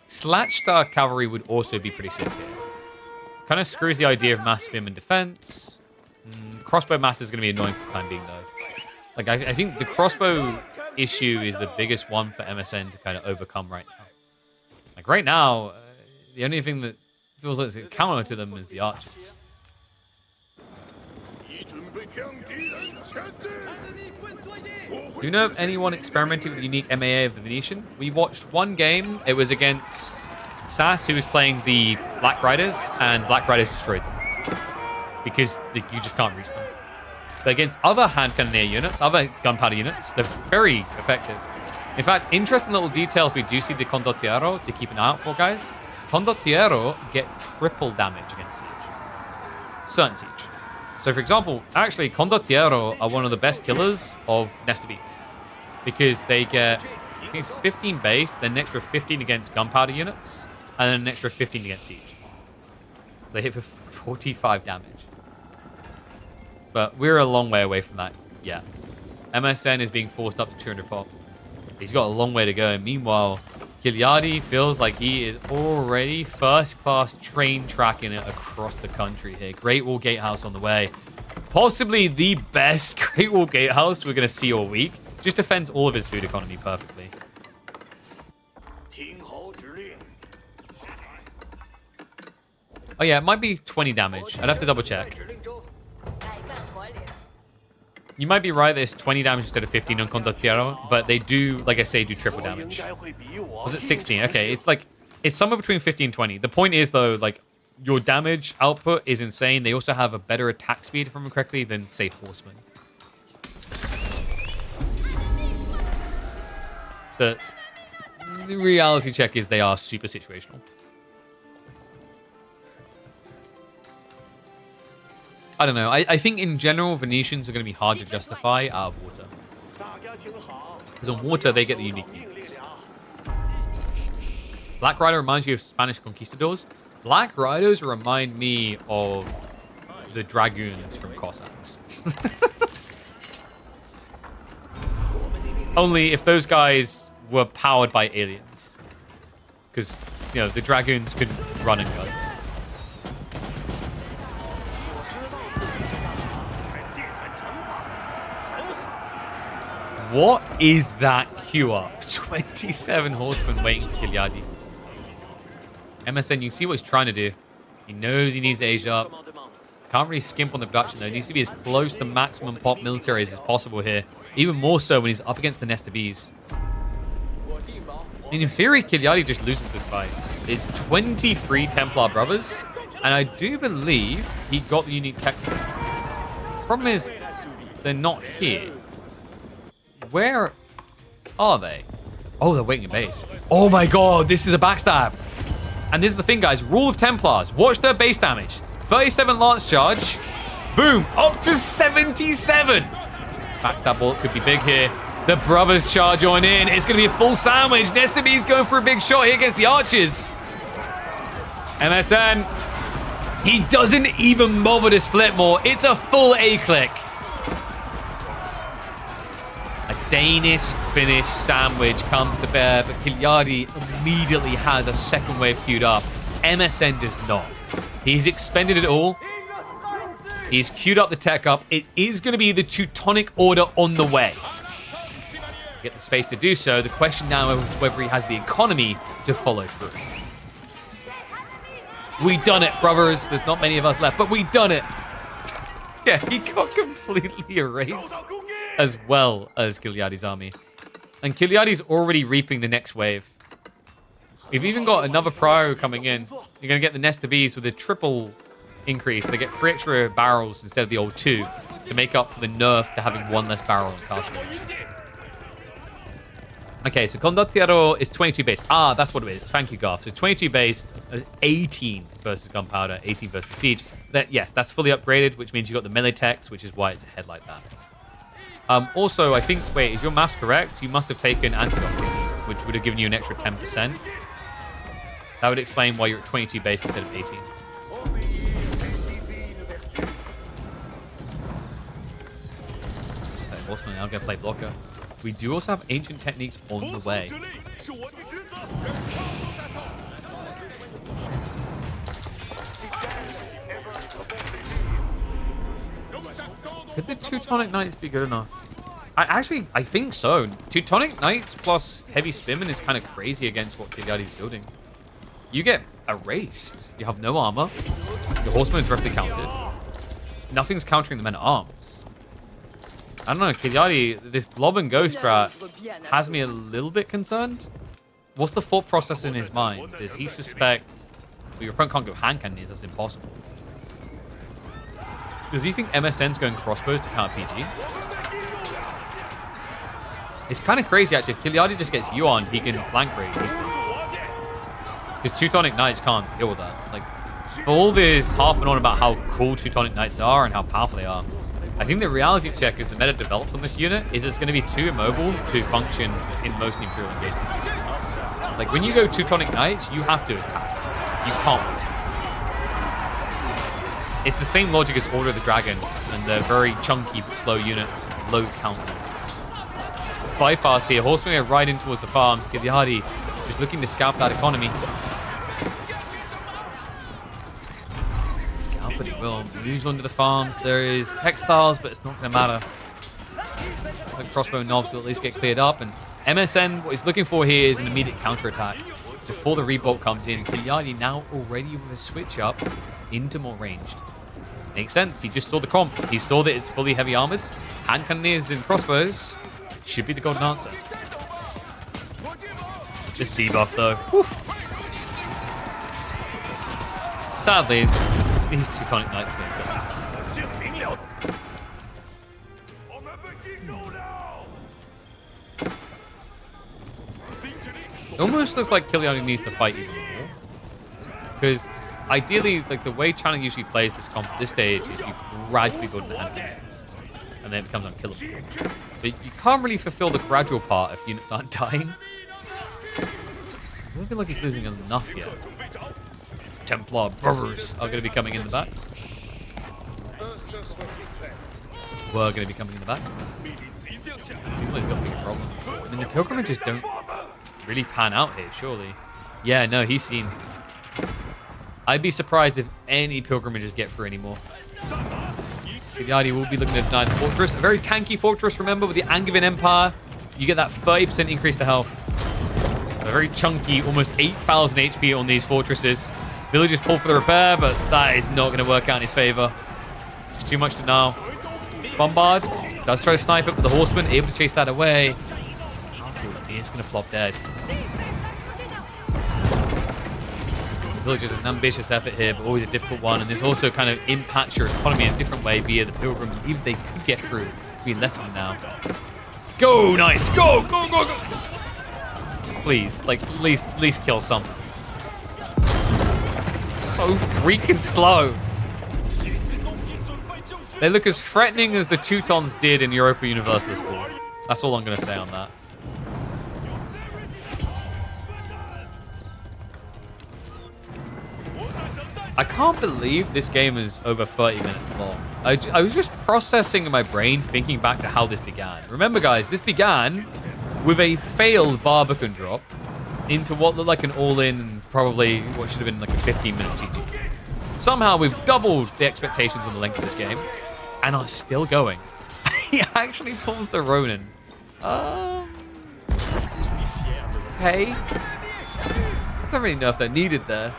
A: Slatch Star Cavalry would also be pretty sick here. Kind of screws the idea of mass spam and defense. Crossbow mass is going to be annoying for the time being, though. Like, I think the crossbow issue is the biggest one for MSN to kind of overcome right now. Like, right now, the only thing that feels like it's a counter to them is the archers. Do you know of anyone experimenting with the unique MAA of the Venetian? We watched one game. It was against Sass, who was playing the Black Riders, and Black Riders destroyed them. Because you just can't reach them. But against other hand cannoneer units, other gunpowder units, they're very effective. In fact, interesting little detail if we do see the Condottiero to keep an eye out for, guys. Condottiero get triple damage against siege. Certain siege. So, for example, actually, Condottiero are one of the best killers of Nesta Bees. Because they get, I think it's 15 base, then an extra 15 against gunpowder units, and then an extra 15 against siege. So they hit for 45 damage. But we're a long way away from that yet. MSN is being forced up to 200 pop. He's got a long way to go. And meanwhile, Gigliardi feels like he is already first-class train tracking it across the country here. Great Wall Gatehouse on the way. Possibly the best Great Wall Gatehouse we're going to see all week. Just defends all of his food economy perfectly. Oh yeah, it might be 20 damage. I'd have to double check. You might be right that it's 20 damage instead of 15 on Condottiero, but they do, like I say, do triple damage. Was it 16? Okay, it's somewhere between 15 and 20. The point is, though, like, your damage output is insane. They also have a better attack speed, if I remember correctly, than, say, Horsemen. The reality check is they are super situational. I don't know. I think in general, Venetians are going to be hard to justify out of water. Because on water, they get the unique units. Black Rider reminds you of Spanish conquistadors. Black Riders remind me of the Dragoons from Cossacks. Only if those guys were powered by aliens. Because, you know, the Dragoons could run and gun. What is that queue up? 27 horsemen waiting for Gigliardi. MSN, you can see what he's trying to do. He knows he needs to age up. Can't really skimp on the production, though. He needs to be as close to maximum pop militaries as possible here. Even more so when he's up against the Nesta Bees. In theory, Gigliardi just loses this fight. There's 23 Templar brothers, and I do believe he got the unique tech. Problem is, they're not here. Where are they? Oh, they're waiting in base. Oh my god, this is a backstab. And this is the thing, guys. Rule of Templars. Watch their base damage. 37 lance charge. Boom. Up to 77. Backstab bullet could be big here. The brothers charge on in. It's going to be a full sandwich. Nesta B's going for a big shot here against the archers. MSN. He doesn't even bother to split more. It's a full A-click. A Danish finish sandwich comes to bear, but Gigliardi immediately has a second wave queued up. MSN does not. He's expended it all. He's queued up the tech up. It is going to be the Teutonic Order on the way. Get the space to do so. The question now is whether he has the economy to follow through. We done it, brothers. There's not many of us left, but we done it. Yeah, he got completely erased, as well as Gigliardi's army. And Gigliardi's already reaping the next wave. We've even got another Prio coming in. You're going to get the Nest of Bees with a triple increase. They get 3 extra barrels instead of the old 2 to make up for the nerf to having 1 less barrel on cast range. Okay, so Condottiero is 22 base. Ah, that's what it is. Thank you, Garth. So 22 base, that was 18 versus Gunpowder, 18 versus Siege. Yes, that's fully upgraded, which means you got the melee techs, which is why it's ahead like that. Also, I think, wait, is your maths correct? You must have taken Antidote, which would have given you an extra 10%. That would explain why you're at 22 base instead of 18. Okay, Horseman, I'm going to play blocker. We do also have ancient techniques on the way. Could the Teutonic Knights be good enough? I think so. Teutonic Knights plus Heavy Spearman is kind of crazy against what Kiliadi's building. You get erased. You have no armor. Your Horseman is directly countered. Nothing's countering the Men-at-Arms. I don't know, Kiliadi, this Blob and Go strat has me a little bit concerned. What's the thought process in his mind? Does he suspect... Well, your opponent can't go hand cannons, that's impossible. Does he think MSN's going crossbows to counter PG? It's kind of crazy, actually. If Kiliadi just gets you on, he can flank raid easily. Because Teutonic Knights can't deal with that. Like, for all this harping on about how cool Teutonic Knights are and how powerful they are, I think the reality check as the meta develops on this unit is it's going to be too immobile to function in most Imperial engagements. Like, when you go Teutonic Knights, you have to attack. You can't win. It's the same logic as Order of the Dragon, and they're very chunky, slow units, low count units. Bypass here, Horsemen are right in towards the farms. Kiliadi just looking to scalp that economy. Scalp, but he will. Moves onto the farms. There is textiles, but it's not going to matter. The crossbow knobs will at least get cleared up, and MSN, what he's looking for here is an immediate counterattack before the rebolt comes in. Kiliadi now already with a switch up into more ranged. Makes sense. He just saw the comp. He saw that it's fully heavy armors. Hand cannoneers and crossbows should be the golden answer. Just debuff though. Whew. Sadly, these Teutonic Knights are going to kill him. It almost looks like Kiliadi needs to fight even more. Because ideally, like the way China usually plays this comp at this stage is you gradually build an hand cannons, and then it becomes unkillable. But you can't really fulfill the gradual part if units aren't dying. I don't feel like he's losing enough yet. Templar brothers are going to be coming in the back. We're going to be coming in the back. Seems like he's got bigger problems. I mean, the pilgrimages don't really pan out here, surely. Yeah, no, he's seen. I'd be surprised if any pilgrimages get through anymore. Kiliadi will be looking to deny the fortress. A very tanky fortress, remember, with the Angevin Empire. You get that 30% increase to health. A very chunky, almost 8,000 HP on these fortresses. Villagers pull for the repair, but that is not going to work out in his favor. It's too much denial. Bombard does try to snipe it, but the horseman able to chase that away. It's going to flop dead. Villagers an ambitious effort here, but always a difficult one. And this also kind of impacts your economy in a different way via the pilgrims. Even if they could get through, it'd be less of them now. Go, Knights! Go, go, go, go! Please, like, at least kill something. So freaking slow. They look as threatening as the Teutons did in Europa Universalis 4. That's all I'm going to say on that. I can't believe this game is over 30 minutes long. I was just processing in my brain, thinking back to how this began. Remember, guys, this began with a failed Barbican drop into what looked like an all-in, probably what should have been like a 15-minute GG. Somehow we've doubled the expectations on the length of this game, and are still going. He actually pulls the Ronin. Okay. I don't really know if they're needed there.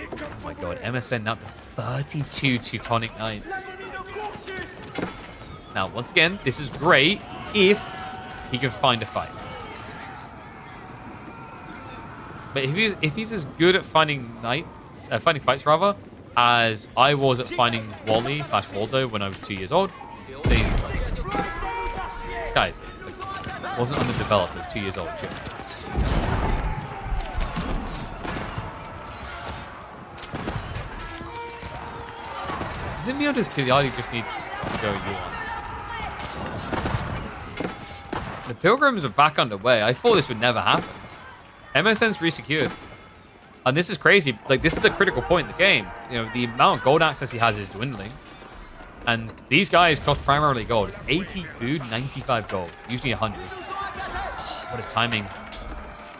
A: Oh my god, MSN now to 32 Teutonic Knights. Now, once again, this is great if he can find a fight. But if he's as good at finding finding fights rather, as I was at finding Wally/Waldo when I was 2 years old, then guys, like, wasn't underdeveloped. I was 2 years old. Shit. Is it me or does Kiliadi just need to go Yuan? The Pilgrims are back underway. I thought this would never happen. MSN's resecured. And this is crazy. Like, this is a critical point in the game. You know, the amount of gold access he has is dwindling. And these guys cost primarily gold. It's 80 food, 95 gold. Usually 100. What a timing.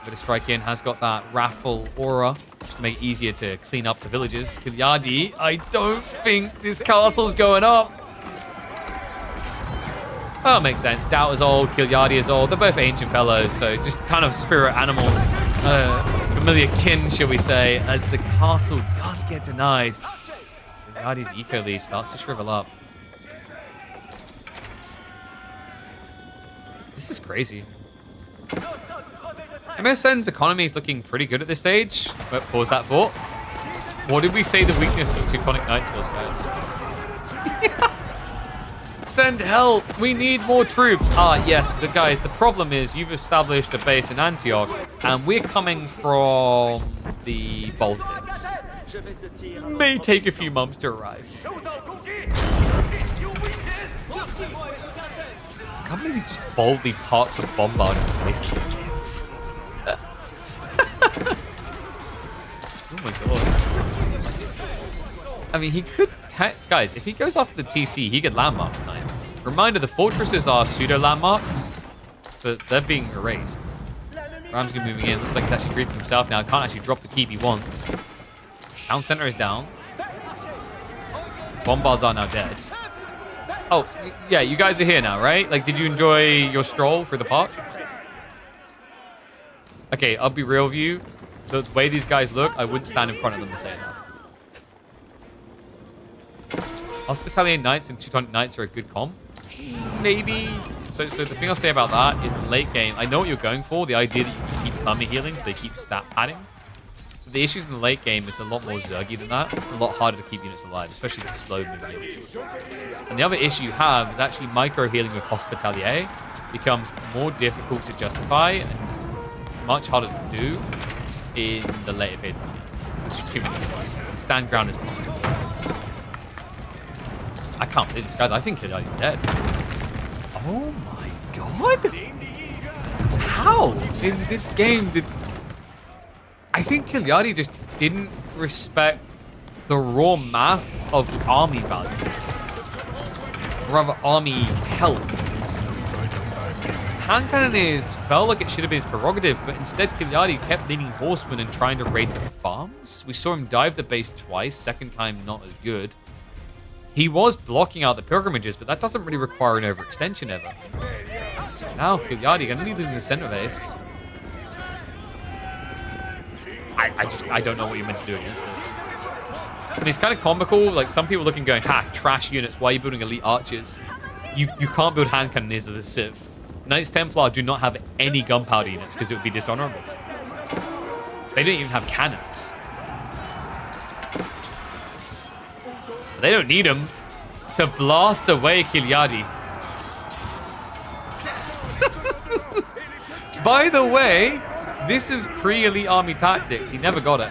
A: Bit of strike in. Has got that raffle aura. Just to make it easier to clean up the villages. Kiliadi, I don't think this castle's going up. Oh, makes sense. Doubt is old, Kiliadi is old. They're both ancient fellows, so just kind of spirit animals. Familiar kin, shall we say, as the castle does get denied. Kiliadi's eco lead starts to shrivel up. This is crazy. MSN's economy is looking pretty good at this stage. But pause that thought. What did we say the weakness of Teutonic Knights was, guys? Send help! We need more troops! Ah, yes, but guys, the problem is you've established a base in Antioch, and we're coming from the Baltics. May take a few months to arrive. I can't believe he just boldly parked the bombard in place like this. Oh my god. I mean, he could... Guys, if he goes off the TC, he could landmark tonight. Reminder, the fortresses are pseudo-landmarks, but they're being erased. Ramsey moving in. Looks like he's actually griefing himself now. Can't actually drop the keep he wants. Town center is down. Bombards are now dead. Oh, yeah, you guys are here now, right? Like, did you enjoy your stroll through the park? Okay, I'll be real with you. The way these guys look, I wouldn't stand in front of them to say that. Hospitalian Knights and Teutonic Knights are a good comp. Maybe. So the thing I'll say about that is the late game. I know what you're going for. The idea that you can keep perma healing, so they keep stat padding. The issues in the late game is a lot more zergy than that. A lot harder to keep units alive, especially the slow moving units. And the other issue you have is actually micro healing with Hospitalier becomes more difficult to justify and much harder to do in the later phase of the game. There's just too many units. Stand ground is gone. I can't believe this, guys. I think Kiliadi's dead. Oh my god! How in this game did... I think Kiliadi just didn't respect the raw math of army value. Or rather, army health. Hand cannoneers felt like it should have been his prerogative, but instead Kiliadi kept leading horsemen and trying to raid the farms. We saw him dive the base twice, second time not as good. He was blocking out the pilgrimages, but that doesn't really require an overextension ever. Now Kiliadi gonna need losing the center base. I don't know what you're meant to do against this. I mean, it's kind of comical. Like, some people looking going, ha, trash units. Why are you building elite archers? You can't build hand cannoneers of the Civ. Knights Templar do not have any gunpowder units because it would be dishonorable. They don't even have cannons. They don't need them to blast away Kiliadi. By the way, this is pre-elite army tactics. He never got it.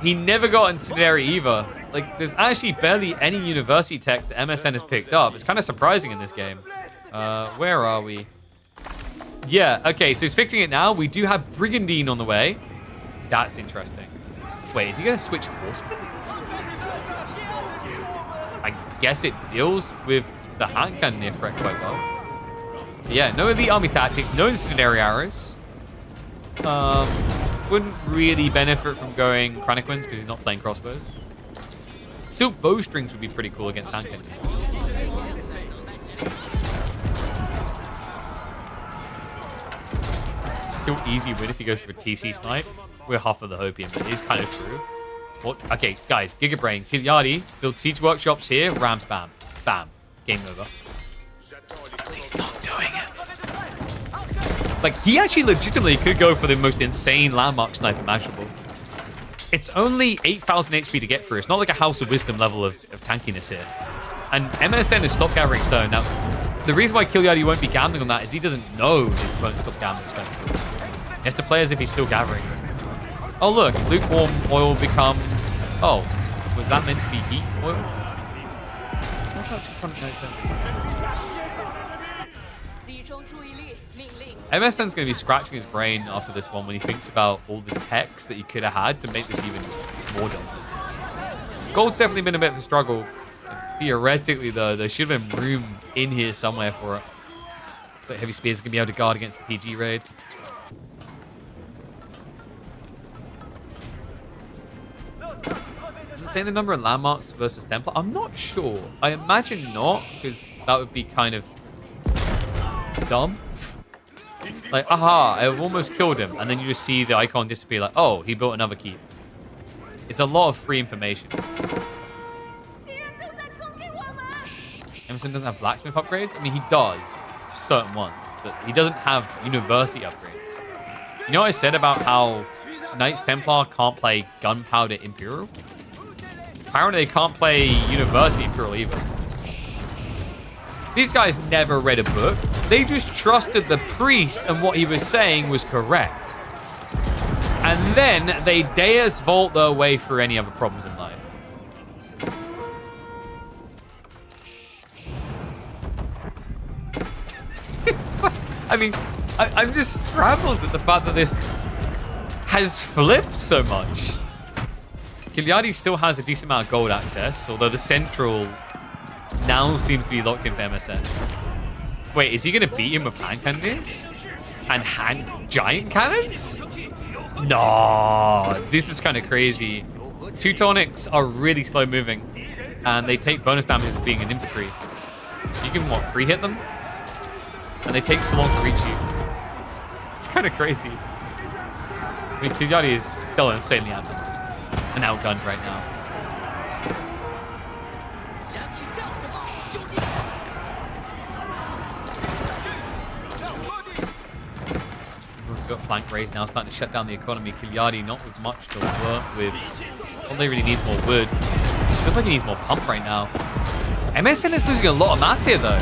A: He never got Incendiary either. Like, there's actually barely any university text that MSN has picked up. It's kind of surprising in this game. Where are we? Yeah, okay, so he's fixing it now. We do have Brigandine on the way. That's interesting. Wait, is he going to switch horsemen? I guess it deals with the hand cannoneer threat quite well. Yeah, no elite army tactics, no incendiary arrows. Wouldn't really benefit from going Chronicwins because he's not playing crossbows. Silk bowstrings would be pretty cool against hand cannoneers. Still easy win if he goes for a TC snipe. We're half of the hopium, but it is kind of true. What? Okay, guys, Giga Brain, Kiliadi, build siege workshops here, ram spam. Bam. Game over. He's not doing it. Like, he actually legitimately could go for the most insane landmark snipe imaginable. It's only 8,000 HP to get through. It's not like a House of Wisdom level of tankiness here. And MSN has stopped gathering stone. Now, the reason why Kiliadi won't be gambling on that is he doesn't know his opponent stopped gambling stone. He has to play as if he's still gathering. Oh, look. Lukewarm oil becomes... Oh, was that meant to be heat oil? What's MSN's going to be scratching his brain after this one when he thinks about all the techs that he could have had to make this even more dumb. Gold's definitely been a bit of a struggle. Theoretically, though, there should have been room in here somewhere for it. Looks like Heavy Spear's going to be able to guard against the PG raid. Does it say the number of landmarks versus Templar? I'm not sure. I imagine not, because that would be kind of dumb. Like, aha, I've almost killed him. And then you just see the icon disappear like, oh, he built another keep. It's a lot of free information. Emerson doesn't have blacksmith upgrades? I mean, he does. Certain ones. But he doesn't have university upgrades. You know what I said about how Knights Templar can't play Gunpowder Imperial? Apparently they can't play University Imperial either. These guys never read a book. They just trusted the priest and what he was saying was correct. And then they Deus Vault their way through any other problems in life. I mean, I'm just scrambled at the fact that this has flipped so much. Kiliadi still has a decent amount of gold access, although the central now seems to be locked in for MSN. Wait, is he going to beat him with hand cannons? And hand giant cannons? No, this is kind of crazy. Teutonics are really slow moving, and they take bonus damage as being an infantry. So you can, what, free hit them? And they take so long to reach you. It's kind of crazy. I mean, Kiliadi is still insanely and outgunned right now. We've got flank raise now, starting to shut down the economy. Kiliadi not with much to work with. Probably really needs more wood. It feels like he needs more pump right now. MSN is losing a lot of mass here, though.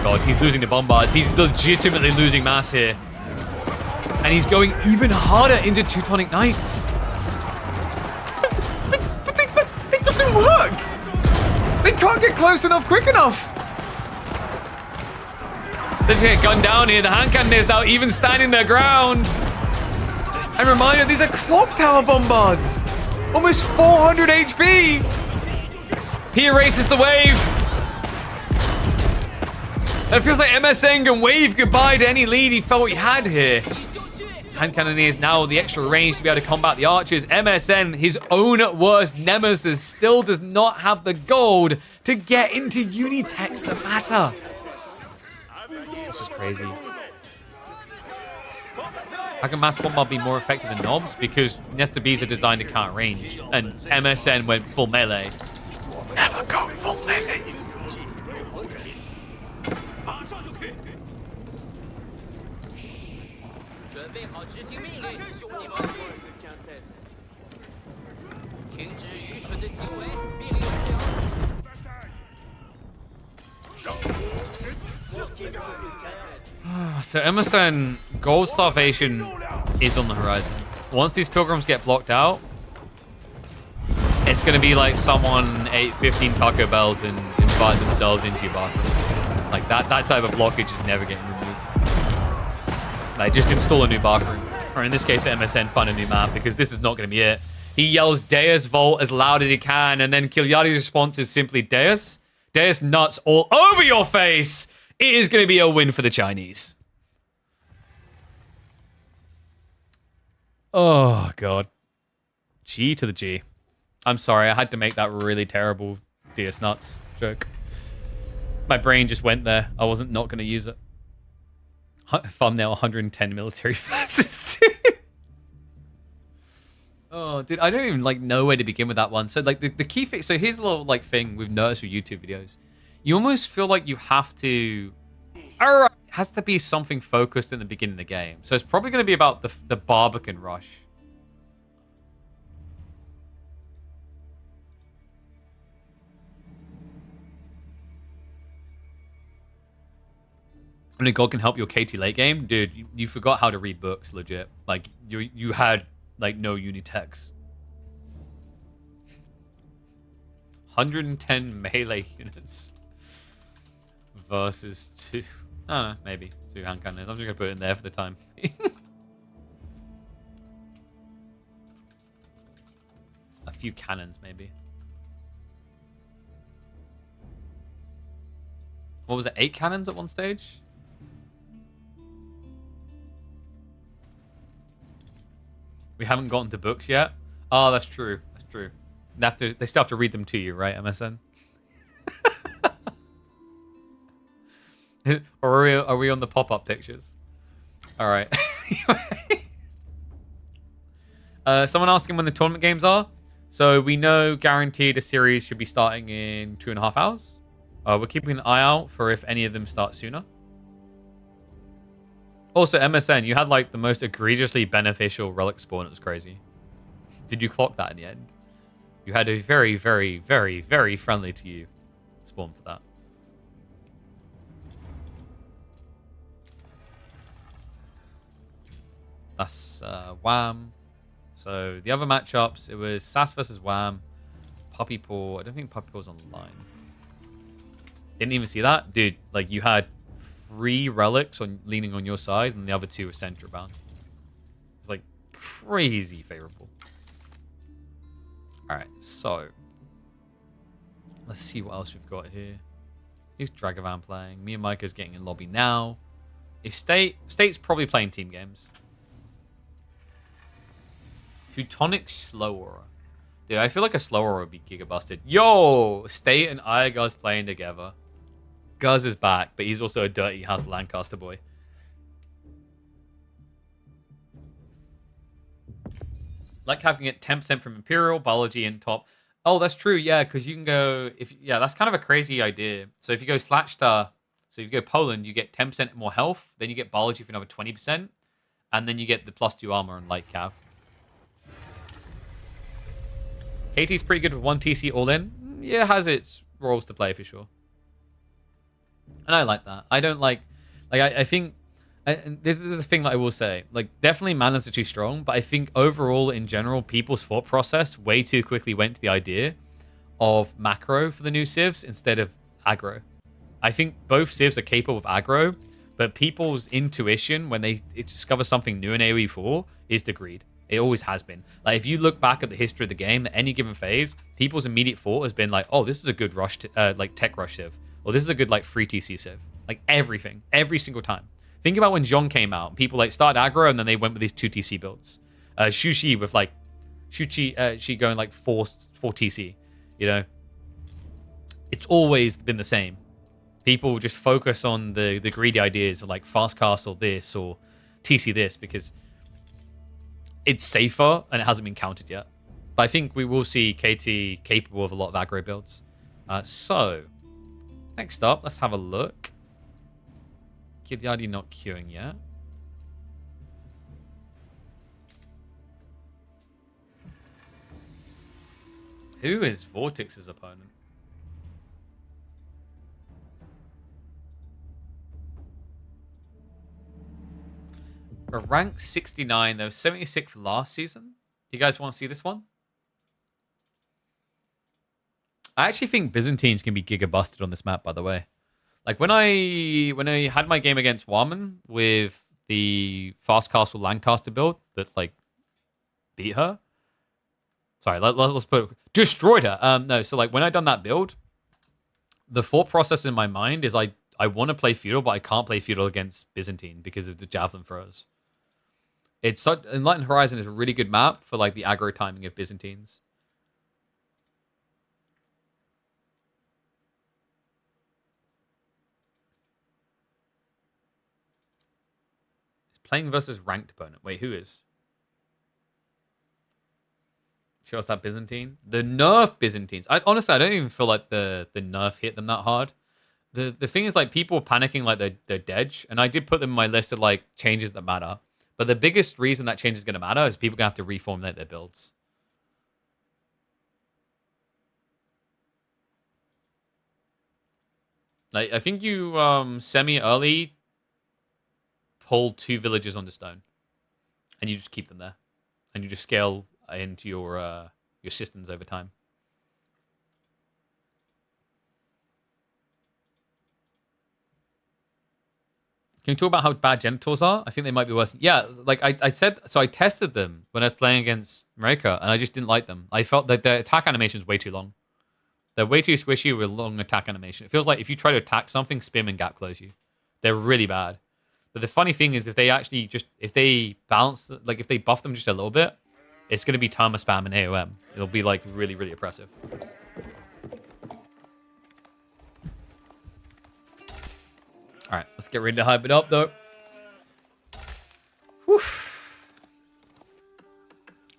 A: God, he's losing the bombards. He's legitimately losing mass here. And he's going even harder into Teutonic Knights. but it doesn't work. They can't get close enough quick enough. They're just getting gunned down here. The hand cannon is now even standing their ground. And reminder, these are clock tower bombards. Almost 400 HP. He erases the wave. It feels like MSN can wave goodbye to any lead he felt he had here. Hand Cannoneers now the extra range to be able to combat the archers. MSN, his own worst nemesis, still does not have the gold to get into Unitechs that matter. This is crazy. How can Mass Bombard be more effective than Knobs? Because Nesta Bs are designed to count ranged, and MSN went full melee. Never go full melee. So MSN gold starvation is on the horizon. Once these pilgrims get blocked out, it's going to be like someone ate 15 Taco Bells and invited themselves into your bathroom. Like that type of blockage is never getting removed. Like just install a new bathroom. Or in this case for MSN, find a new map, because this is not going to be it. He yells Deus Vault as loud as he can, and then Kiliadi's response is simply Deus. Deus nuts all over your face. It is going to be a win for the Chinese. Oh, God. G to the G. I'm sorry, I had to make that really terrible Deus nuts joke. My brain just went there. I wasn't not going to use it. Thumbnail 110 military versus. Oh, dude, I don't even know where to begin with that one. So like the key fix. So here's a little thing we've noticed with YouTube videos. You almost feel like you have to... Alright, it has to be something focused in the beginning of the game. So it's probably going to be about the Barbican rush. Only God can help your KT late game? Dude, you forgot how to read books, legit. Like, you had, like, no Unitex. 110 melee units. Versus 2... I don't know, maybe. 2 hand cannons. I'm just going to put it in there for the time. A few cannons, maybe. What was it? 8 cannons at one stage? We haven't gotten to books yet. Oh, that's true. That's true. They still have to read them to you, right, MSN? Or are we on the pop-up pictures? All right. Someone asking when the tournament games are. So we know guaranteed a series should be starting in 2.5 hours. We're keeping an eye out for if any of them start sooner. Also, MSN, you had like the most egregiously beneficial relic spawn. It was crazy. Did you clock that in the end? You had a very, very, very, very friendly to you spawn for that. That's Wham. So the other matchups, it was Sass versus Wham. Puppy Paw. I don't think Puppy Paw's online. Didn't even see that? Dude, like you had 3 relics on leaning on your side and the other 2 were center bound. It's like crazy favorable. Alright, so let's see what else we've got here. Who's Dragavan playing? Me and Micah's getting in lobby now. State's probably playing team games. Teutonic Slow Aura. Dude, I feel like a Slow Aura would be giga busted. Yo! State and Iaguz playing together. Guz is back, but he's also a dirty House Lancaster boy. Like having it 10% from Imperial, Biology, and top. Oh, that's true, yeah, because you can go... Yeah, that's kind of a crazy idea. So if you go /star, so if you go Poland, you get 10% more health, then you get Biology for another 20%, and then you get the +2 armor and light cav. KT's pretty good with 1 TC all in. Yeah, it has its roles to play for sure. And I like that. I don't like I think this is the thing that I will say. Like, definitely manas are too strong, but I think overall, in general, people's thought process way too quickly went to the idea of macro for the new civs instead of aggro. I think both civs are capable of aggro, but people's intuition when they discover something new in AoE 4 is to greed. It always has been. Like, if you look back at the history of the game, at any given phase, people's immediate thought has been like, oh, this is a good rush, like tech rush civ. Or this is a good like free TC civ. Like everything. Every single time. Think about when Zhong came out. People like started aggro and then they went with these 2 TC builds. Shushi with like... she going like 4 TC. You know? It's always been the same. People just focus on the greedy ideas of like fast castle this or TC this because... it's safer, and it hasn't been counted yet. But I think we will see KT capable of a lot of aggro builds. So, next up, let's have a look. Kidyadi not queuing yet. Who is Vortex's opponent? For rank 69, they were 76th last season. You guys want to see this one? I actually think Byzantines can be giga busted on this map, by the way. Like when I had my game against Warman with the Fast Castle Lancaster build that like beat her. Sorry, let's put destroyed her. No, so like when I done that build, the thought process in my mind is I want to play feudal, but I can't play feudal against Byzantine because of the javelin throws. It's such Enlightened Horizon is a really good map for like the aggro timing of Byzantines. It's playing versus ranked opponent. Wait, who is? Show us that Byzantine. The nerf Byzantines. Honestly, I don't even feel like the nerf hit them that hard. The thing is, like, people are panicking like they're dead, and I did put them in my list of like changes that matter. But the biggest reason that change is going to matter is people going to have to reformulate their builds. Like, I think you semi-early pull 2 villages onto stone, and you just keep them there, and you just scale into your systems over time. Can you talk about how bad genitals are? I think they might be worse. Yeah, like I said, so I tested them when I was playing against America, and I just didn't like them. I felt that the attack animation is way too long. They're way too squishy with long attack animation. It feels like if you try to attack something, spam and gap close you. They're really bad. But the funny thing is, if they actually just, if they balance, like if they buff them just a little bit, it's going to be timer spam and AOM. It'll be like really, really oppressive. All right, let's get ready to hype it up, though. Whew.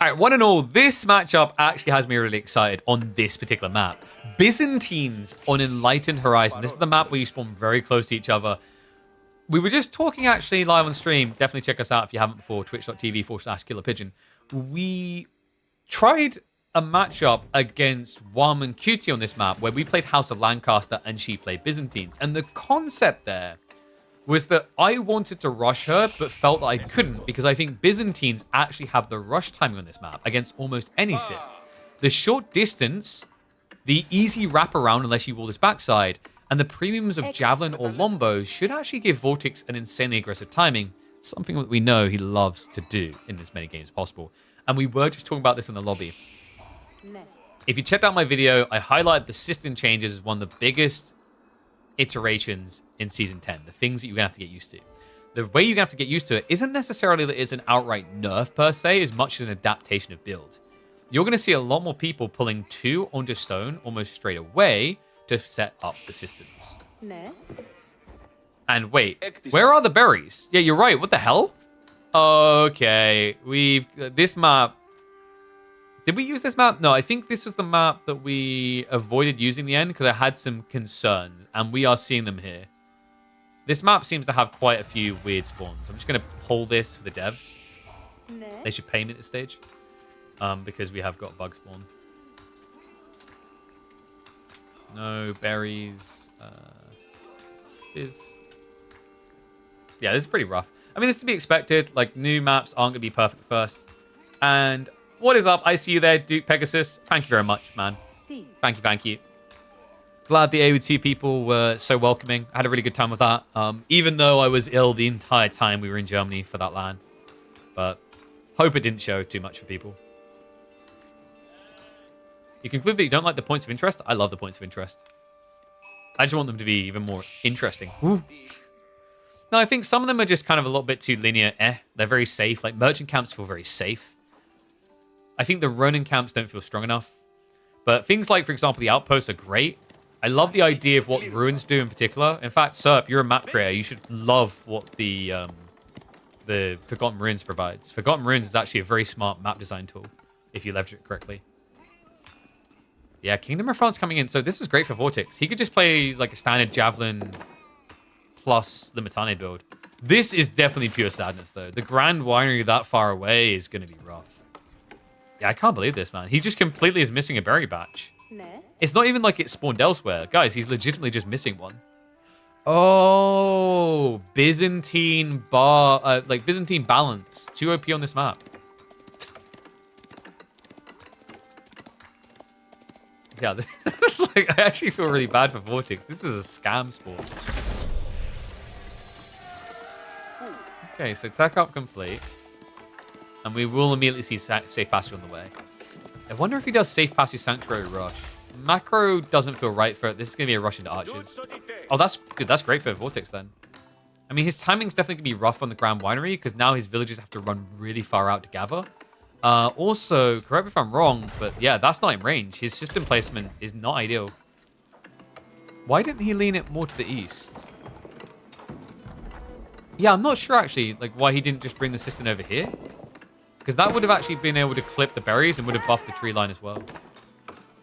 A: All right, one and all, this matchup actually has me really excited on this particular map. Byzantines on Enlightened Horizon. This is the map where you spawn very close to each other. We were just talking actually live on stream. Definitely check us out if you haven't before, twitch.tv/killerpigeon. We tried a matchup against Wam and Cutie on this map where we played House of Lancaster and she played Byzantines. And the concept there was that I wanted to rush her, but felt that I couldn't because I think Byzantines actually have the rush timing on this map against almost any Civ. The short distance, the easy wraparound unless you wall this backside, and the premiums of Javelin or Lombo should actually give Vortex an insanely aggressive timing, something that we know he loves to do in as many games as possible. And we were just talking about this in the lobby. If you checked out my video, I highlighted the system changes as one of the biggest iterations in Season 10, the things that you're going to have to get used to. The way you're going to have to get used to it isn't necessarily that it's an outright nerf per se, as much as an adaptation of build. You're going to see a lot more people pulling 2 onto stone almost straight away to set up the systems. And wait, where are the berries? Yeah, you're right. What the hell? Okay, this map. Did we use this map? No, I think this was the map that we avoided using in the end because I had some concerns, and we are seeing them here. This map seems to have quite a few weird spawns. I'm just going to pull this for the devs. They should pay me at this stage because we have got bug spawn. No berries. Yeah, this is pretty rough. I mean, this is to be expected. Like, new maps aren't going to be perfect at first. And what is up? I see you there, Duke Pegasus. Thank you very much, man. Thank you, thank you. Glad the AO2 people were so welcoming. I had a really good time with that. Even though I was ill the entire time we were in Germany for that LAN. But hope it didn't show too much for people. You conclude that you don't like the points of interest? I love the points of interest. I just want them to be even more interesting. Ooh. No, I think some of them are just kind of a little bit too linear. They're very safe. Like, merchant camps feel very safe. I think the Ronin camps don't feel strong enough. But things like, for example, the outposts are great. I love the idea of what ruins do in particular. In fact, Serp, you're a map creator. You should love what the Forgotten Ruins provides. Forgotten Ruins is actually a very smart map design tool if you leverage it correctly. Yeah, Kingdom of France coming in. So this is great for Vortex. He could just play like a standard Javelin plus the Matane build. This is definitely pure sadness, though. The Grand Winery that far away is going to be rough. Yeah, I can't believe this, man. He just completely is missing a berry batch. It's not even like it spawned elsewhere. Guys, he's legitimately just missing one. Oh, Byzantine Byzantine balance. 2 OP on this map. Yeah, like, I actually feel really bad for Vortex. This is a scam spawn. Okay, so tech up complete. And we will immediately see Safe Passage on the way. I wonder if he does Safe Passage Sanctuary Rush. Macro doesn't feel right for it. This is going to be a rush into archers. Oh, that's good. That's great for Vortex then. I mean, his timing's definitely going to be rough on the Grand Winery because now his villagers have to run really far out to gather. Also, correct me if I'm wrong, but yeah, that's not in range. His system placement is not ideal. Why didn't he lean it more to the east? Yeah, I'm not sure actually, like why he didn't just bring the system over here. Because that would have actually been able to clip the berries and would have buffed the tree line as well.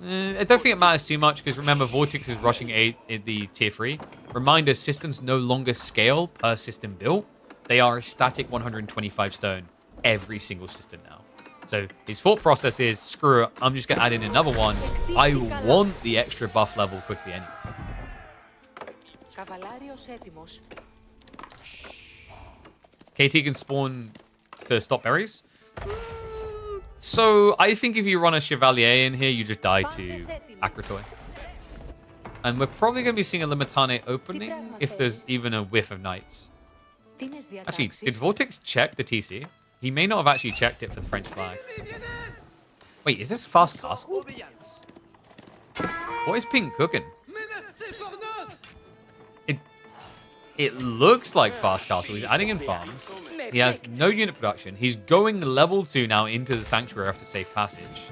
A: I don't think it matters too much because remember, Vortex is rushing 8 in the tier 3. Reminder, systems no longer scale per system built. They are a static 125 stone every single system now. So his thought process is, screw it, I'm just going to add in another one. I want the extra buff level quickly anyway. KT can spawn to stop berries. So I think if you run a Chevalier in here, you just die to Akratoy. And we're probably going to be seeing a Limitane opening if there's even a whiff of Knights. Actually, did Vortex check the TC? He may not have actually checked it for the French flag. Wait, is this fast castle? What is Pink cooking? It looks like fast castle. He's adding in farms. He has no unit production. He's going level 2 now into the sanctuary after safe passage.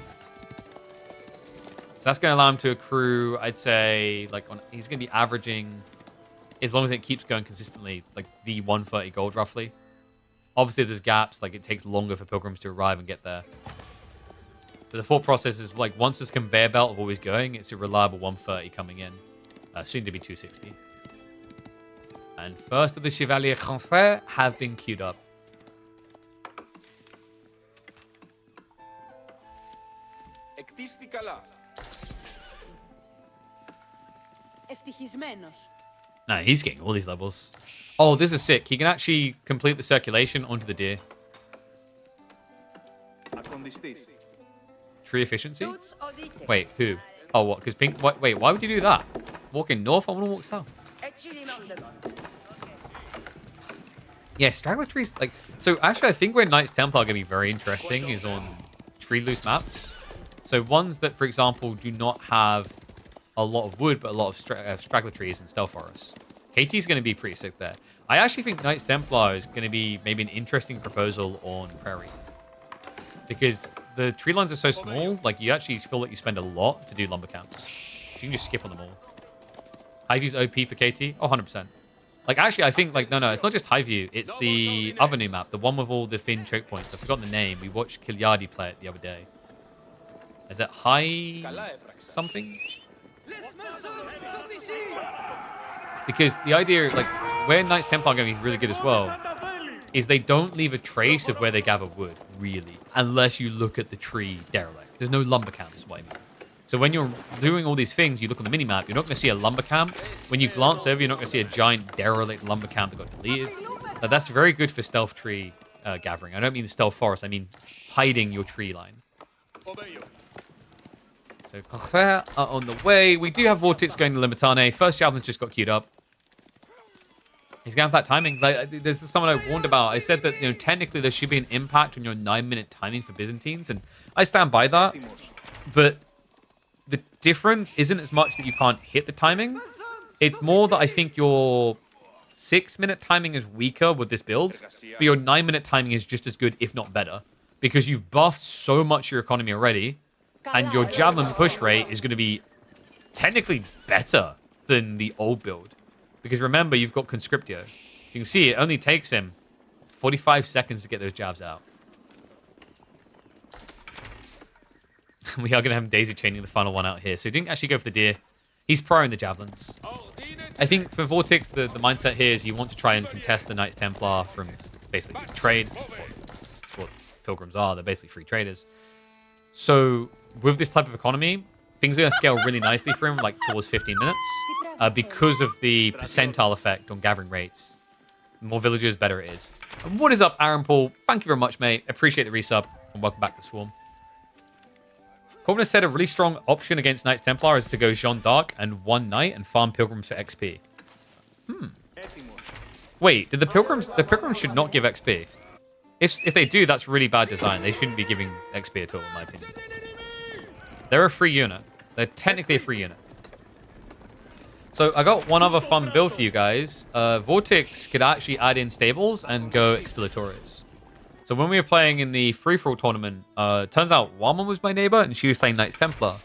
A: So that's going to allow him to accrue, I'd say, like he's going to be averaging, as long as it keeps going consistently, like the 130 gold roughly. Obviously, there's gaps, like it takes longer for pilgrims to arrive and get there. But the thought process is like once this conveyor belt of always going, it's a reliable 130 coming in, soon to be 260. And first of the Chevalier Confrère have been queued up. Nah, he's getting all these levels. Oh, this is sick. He can actually complete the circulation onto the deer. Tree efficiency? Wait, who? Oh, what? Because pink... Wait, why would you do that? Walking north? I want to walk south. Yeah, straggler trees... Like, so actually, I think where Knights Templar are going to be very interesting is on tree loose maps. So ones that, for example, do not have a lot of wood, but a lot of straggler trees and stealth forests. KT's going to be pretty sick there. I actually think Knights Templar is going to be maybe an interesting proposal on Prairie. Because the tree lines are so small, like you actually feel like you spend a lot to do lumber camps. You can just skip on them all. Highview's OP for KT? Oh, 100%. Like, actually, I think, like, no, it's not just Highview. It's the other new map, the one with all the thin choke points. I've forgotten the name. We watched Kiliardi play it the other day. Is it High something? Because the idea, like, where Knights Templar are going to be really good as well, is they don't leave a trace of where they gather wood, really, unless you look at the tree derelict. There's no lumber camp, is what I mean. So when you're doing all these things, you look on the minimap, you're not going to see a lumber camp. When you glance over, you're not going to see a giant derelict lumber camp that got deleted. Now, that's very good for stealth tree gathering. I don't mean the stealth forest, I mean hiding your tree line. So Confrère are on the way. We do have Vortex going to Limitane. First Javelin's just got queued up. He's going to have that timing. Like, there's someone I warned about. I said that, you know, technically there should be an impact on your 9-minute timing for Byzantines, and I stand by that. But the difference isn't as much that you can't hit the timing. It's more that I think your 6-minute timing is weaker with this build, but your 9-minute timing is just as good, if not better, because you've buffed so much your economy already, and your javelin push rate is going to be technically better than the old build. Because remember, you've got Conscriptio. So you can see it only takes him 45 seconds to get those jabs out. We are going to have Daisy chaining the final one out here. So he didn't actually go for the deer. He's proing the javelins. I think for Vortex, the mindset here is you want to try and contest the Knights Templar from basically trade. That's what pilgrims are. They're basically free traders. So with this type of economy, things are going to scale really nicely for him, like towards 15 minutes. Because of the percentile effect on gathering rates. The more villagers, better it is. And what is up, Aaron Paul? Thank you very much, mate. Appreciate the resub, and welcome back to Swarm. Corvina said a really strong option against Knights Templar is to go Jeanne d'Arc and one Knight and farm Pilgrims for XP. Wait, did the Pilgrims should not give XP? If they do, that's really bad design. They shouldn't be giving XP at all, in my opinion. They're a free unit. They're technically a free unit. So I got one other fun build for you guys. Vortex could actually add in stables and go Expilatores. So when we were playing in the free-for-all tournament, turns out Wama was my neighbor and she was playing Knights Templar.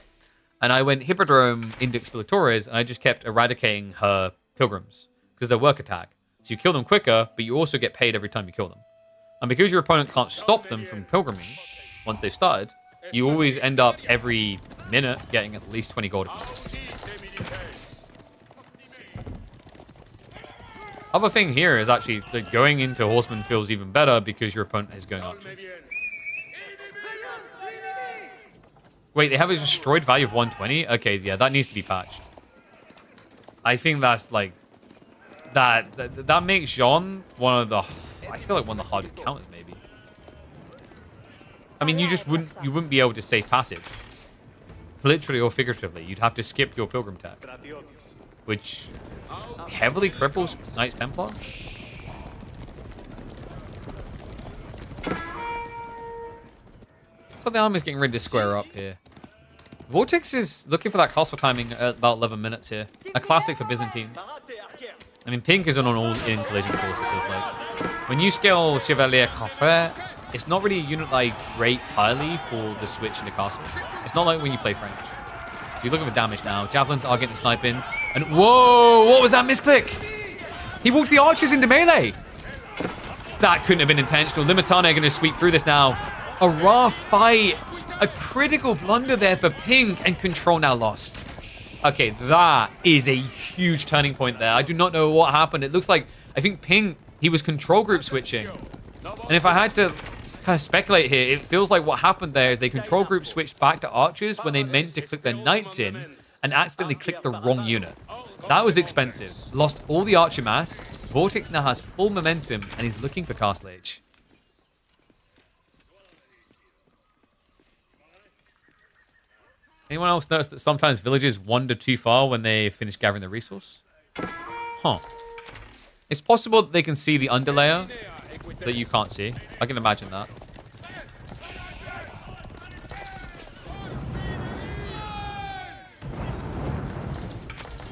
A: And I went Hippodrome into Expilatores and I just kept eradicating her pilgrims because they're work attack. So you kill them quicker, but you also get paid every time you kill them. And because your opponent can't stop them from pilgriming once they've started, you always end up every minute getting at least 20 gold. Other thing here is actually that going into Horseman feels even better because your opponent is going archers. Wait, they have a destroyed value of 120? Okay, yeah, that needs to be patched. I think that's like... That makes Jean one of the... I feel like one of the hardest counters, maybe. I mean, you wouldn't be able to save passive. Literally or figuratively. You'd have to skip your Pilgrim tech. Which heavily cripples Knights Templar. So the army's getting ready to square up here. Vortex is looking for that castle timing at about 11 minutes here. A classic for Byzantines. I mean, pink is on an all-in collision course, it feels like. When you scale Chevalier Confrère, it's not really a unit that I rate highly for the switch into castle. It's not like when you play French. So you're looking for damage now. Javelins are getting the snipe-ins. And whoa, what was that misclick? He walked the archers into melee. That couldn't have been intentional. Limitane are going to sweep through this now. A raw fight. A critical blunder there for pink, and control now lost. Okay, that is a huge turning point there. I do not know what happened. It looks like, I think pink, he was control group switching. And if I had to kind of speculate here, it feels like what happened there is they control group switched back to archers when they meant to click their knights in and accidentally clicked the wrong unit. That was expensive. Lost all the archer mass. Vortex now has full momentum and he's looking for Castle Age. Anyone else notice that sometimes villages wander too far when they finish gathering the resource? Huh. It's possible that they can see the underlayer that you can't see. I can imagine that.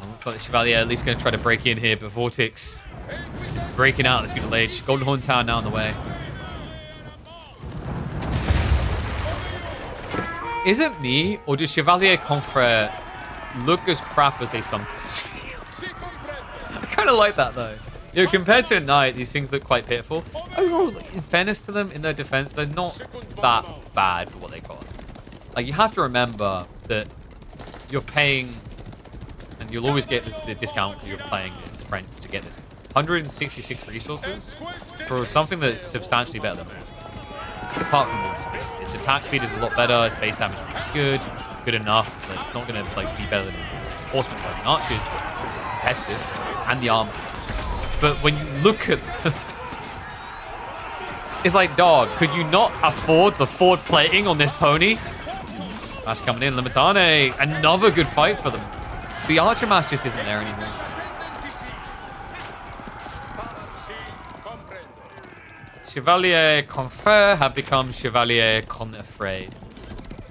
A: Looks like the Chevalier at least going to try to break in here, but Vortex is breaking out of the Feudal Age. Golden Horn Tower now on the way. Is it me, or does Chevalier Confrère look as crap as they sometimes feel? I kind of like that, though. You know, compared to a knight, these things look quite pitiful. Overall, in fairness to them, in their defense, they're not that bad for what they cost. Like, you have to remember that you're paying, and you'll always get the discount because you're playing this French to get this 166 resources for something that's substantially better than most. Apart from movement speed. Its attack speed is a lot better, its base damage is good enough, but it's not going to like be better than Horsemen or the Archers, competitive, and the armor. But when you look at it's like, dog, could you not afford the forward plating on this pony? Mash coming in, Limitane, another good fight for them. The Archer Mash just isn't there anymore. Chevalier Confrère have become Chevalier Confrère.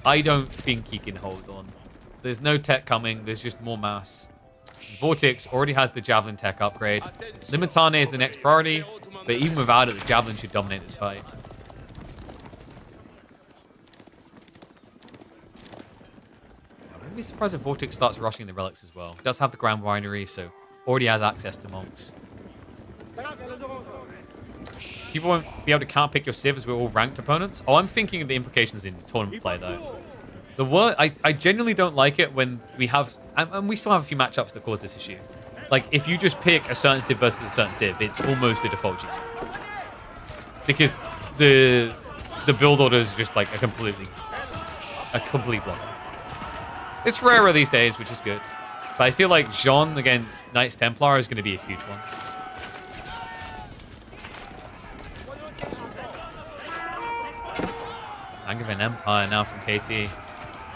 A: I don't think he can hold on. There's no tech coming, there's just more mass. Vortex already has the Javelin tech upgrade. Limitane is the next priority, but even without it, the Javelin should dominate this fight. I wouldn't be surprised if Vortex starts rushing the relics as well. He does have the Grand Winery, so already has access to monks. People won't be able to counterpick your Civ as we're all ranked opponents. Oh, I'm thinking of the implications in tournament play, though. The word I genuinely don't like it when we have, and we still have a few matchups that cause this issue. Like, if you just pick a certain Civ versus a certain Civ, it's almost a default GG. Because the build order is just like a complete blunder. It's rarer these days, which is good. But I feel like Jean against Knights Templar is going to be a huge one. Angevin Empire now from KT.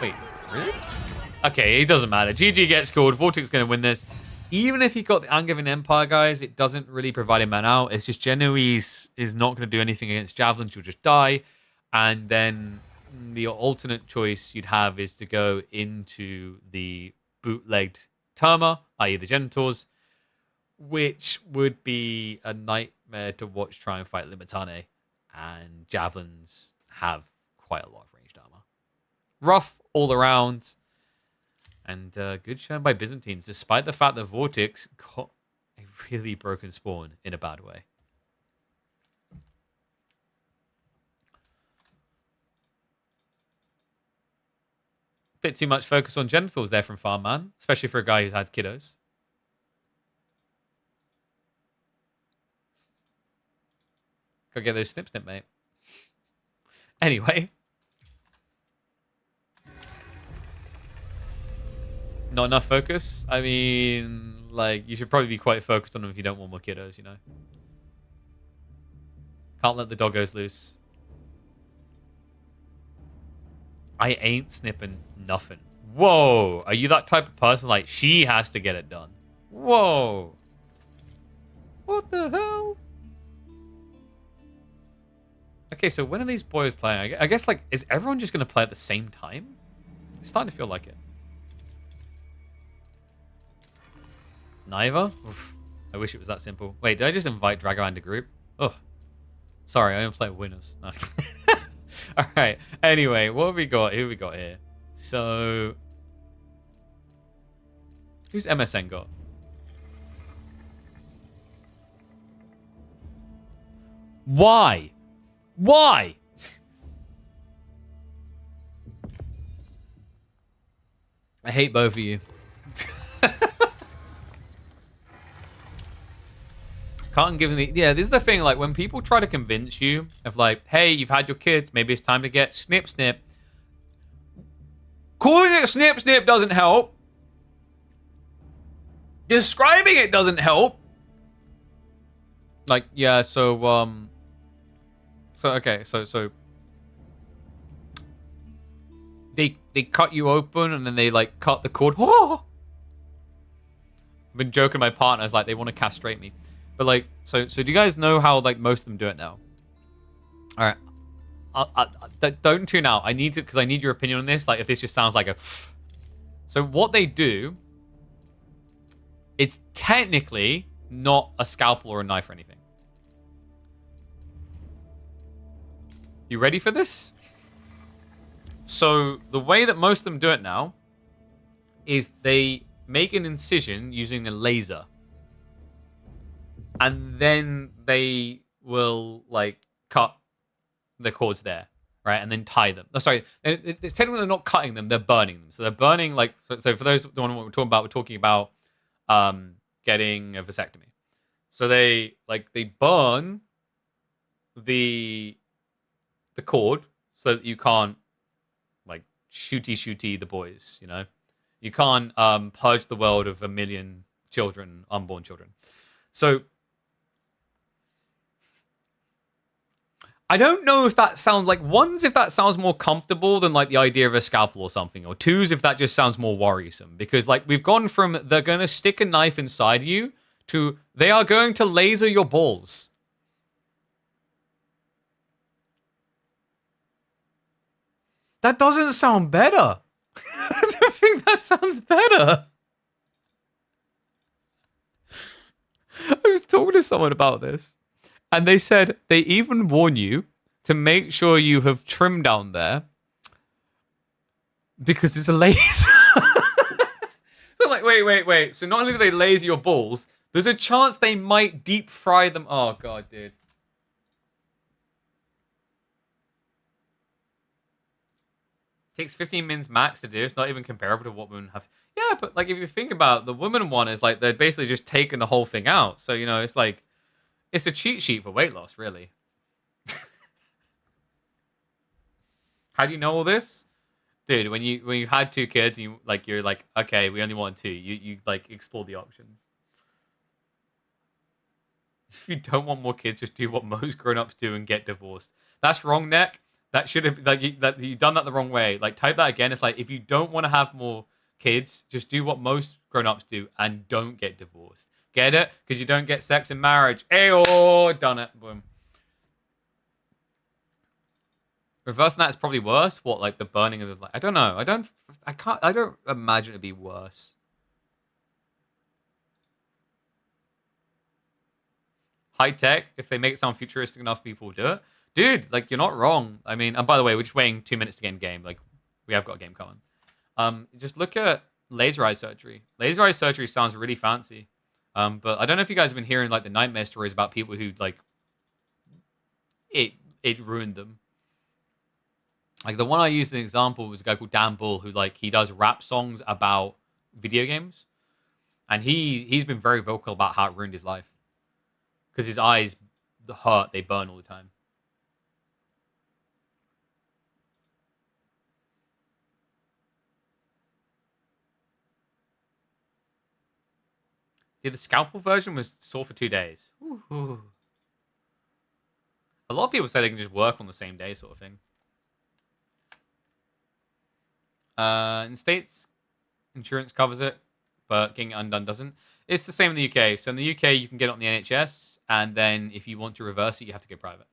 A: Wait, really? Okay, it doesn't matter. GG gets called. Vortex is going to win this. Even if he got the Angevin Empire, guys, it doesn't really provide him man out. It's just Genoese is not going to do anything against Javelins. You'll just die. And then the alternate choice you'd have is to go into the bootlegged Terma, i.e. the Genitors, which would be a nightmare to watch try and fight Limitane. And Javelins have quite a lot of ranged armor. Rough all around. And good shown by Byzantines, despite the fact that Vortex got a really broken spawn in a bad way. Bit too much focus on genitals there from Farm Man, especially for a guy who's had kiddos. Go get those snip, mate. Anyway. Not enough focus? I mean, like, you should probably be quite focused on them if you don't want more kiddos, you know? Can't let the doggos loose. I ain't snipping nothing. Whoa! Are you that type of person? Like, she has to get it done. Whoa! What the hell? Okay, so when are these boys playing? I guess, like, is everyone just going to play at the same time? It's starting to feel like it. Neither? Oof. I wish it was that simple. Wait, did I just invite Dragoman to group? Oh, sorry, I only play winners. No. All right. Anyway, what have we got? Who have we got here? So, who's MSN got? Why? Why? I hate both of you. Can't give me. Yeah, this is the thing. Like, when people try to convince you of, like, hey, you've had your kids, maybe it's time to get snip. Calling it snip doesn't help. Describing it doesn't help. Like, yeah, so okay, so they cut you open and then they, like, cut the cord. Oh! I've been joking to my partners, like, they want to castrate me. But, like, so do you guys know how, like, most of them do it now? All right. Don't tune out. I need to, because I need your opinion on this. Like, if this just sounds like a... So what they do, it's technically not a scalpel or a knife or anything. You ready for this? So the way that most of them do it now is they make an incision using a laser. And then they will, like, cut the cords there, right? And then tie them. Oh, sorry, it's technically not cutting them, they're burning them. So they're burning, like, so for those who don't know what we're talking about getting a vasectomy. So they burn the cord so that you can't, like, shooty the boys, you know? You can't purge the world of 1 million children, unborn children. So I don't know if that sounds like, one's if that sounds more comfortable than, like, the idea of a scalpel or something, or two's if that just sounds more worrisome, because, like, we've gone from they're going to stick a knife inside you to they are going to laser your balls. That doesn't sound better. I don't think that sounds better. I was talking to someone about this. And they said they even warn you to make sure you have trim down there because it's a laser. So, like, wait. So not only do they laser your balls, there's a chance they might deep fry them. Oh, God, dude. Takes 15 minutes max to do. It's not even comparable to what women have. Yeah, but, like, if you think about it, the women one is, like, they're basically just taking the whole thing out. So, you know, it's like, it's a cheat sheet for weight loss, really. How do you know all this? Dude, when you've had 2 kids, you're like, okay, we only want 2. You like, explore the options. If you don't want more kids, just do what most grown-ups do and get divorced. That's wrong, Nick. That should have, like, you've done that the wrong way. Like, type that again. It's like, if you don't want to have more kids, just do what most grown-ups do and don't get divorced. Get it? Because you don't get sex in marriage. Ayo, done it. Boom. Reversing that is probably worse. What, like the burning of the... Like, I don't know. I don't imagine it'd be worse. High tech, if they make it sound futuristic enough, people will do it. Dude, like, you're not wrong. I mean, and by the way, we're just waiting 2 minutes to get in game. Like, we have got a game coming. Just look at laser eye surgery. Laser eye surgery sounds really fancy. But I don't know if you guys have been hearing, like, the nightmare stories about people who, like, it ruined them. Like, the one I used as an example was a guy called Dan Bull, who, like, he does rap songs about video games. And he's been very vocal about how it ruined his life. Because his eyes the hurt, they burn all the time. Yeah, the scalpel version was sore for 2 days. Ooh. A lot of people say they can just work on the same day, sort of thing. In the States, insurance covers it, but getting it undone doesn't. It's the same in the UK. So in the UK, you can get it on the NHS, and then if you want to reverse it, you have to go private.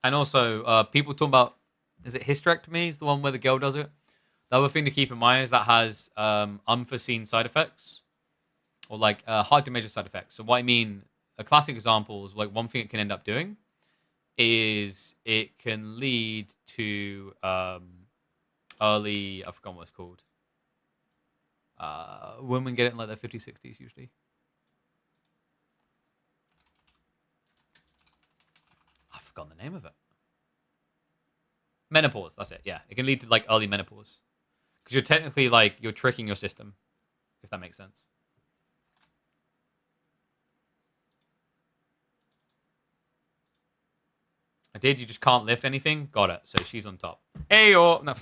A: And also, people talk about, is it hysterectomy? Is the one where the girl does it? The other thing to keep in mind is that has unforeseen side effects, or like hard to measure side effects. So what I mean, a classic example is like one thing it can end up doing is it can lead to early, I forgot what it's called. Women get it in like their 50s, 60s usually. I've forgotten the name of it. Menopause, that's it. Yeah, it can lead to like early menopause. Because you're technically like, you're tricking your system, if that makes sense. I did, you just can't lift anything? Got it. So she's on top. Hey, or no.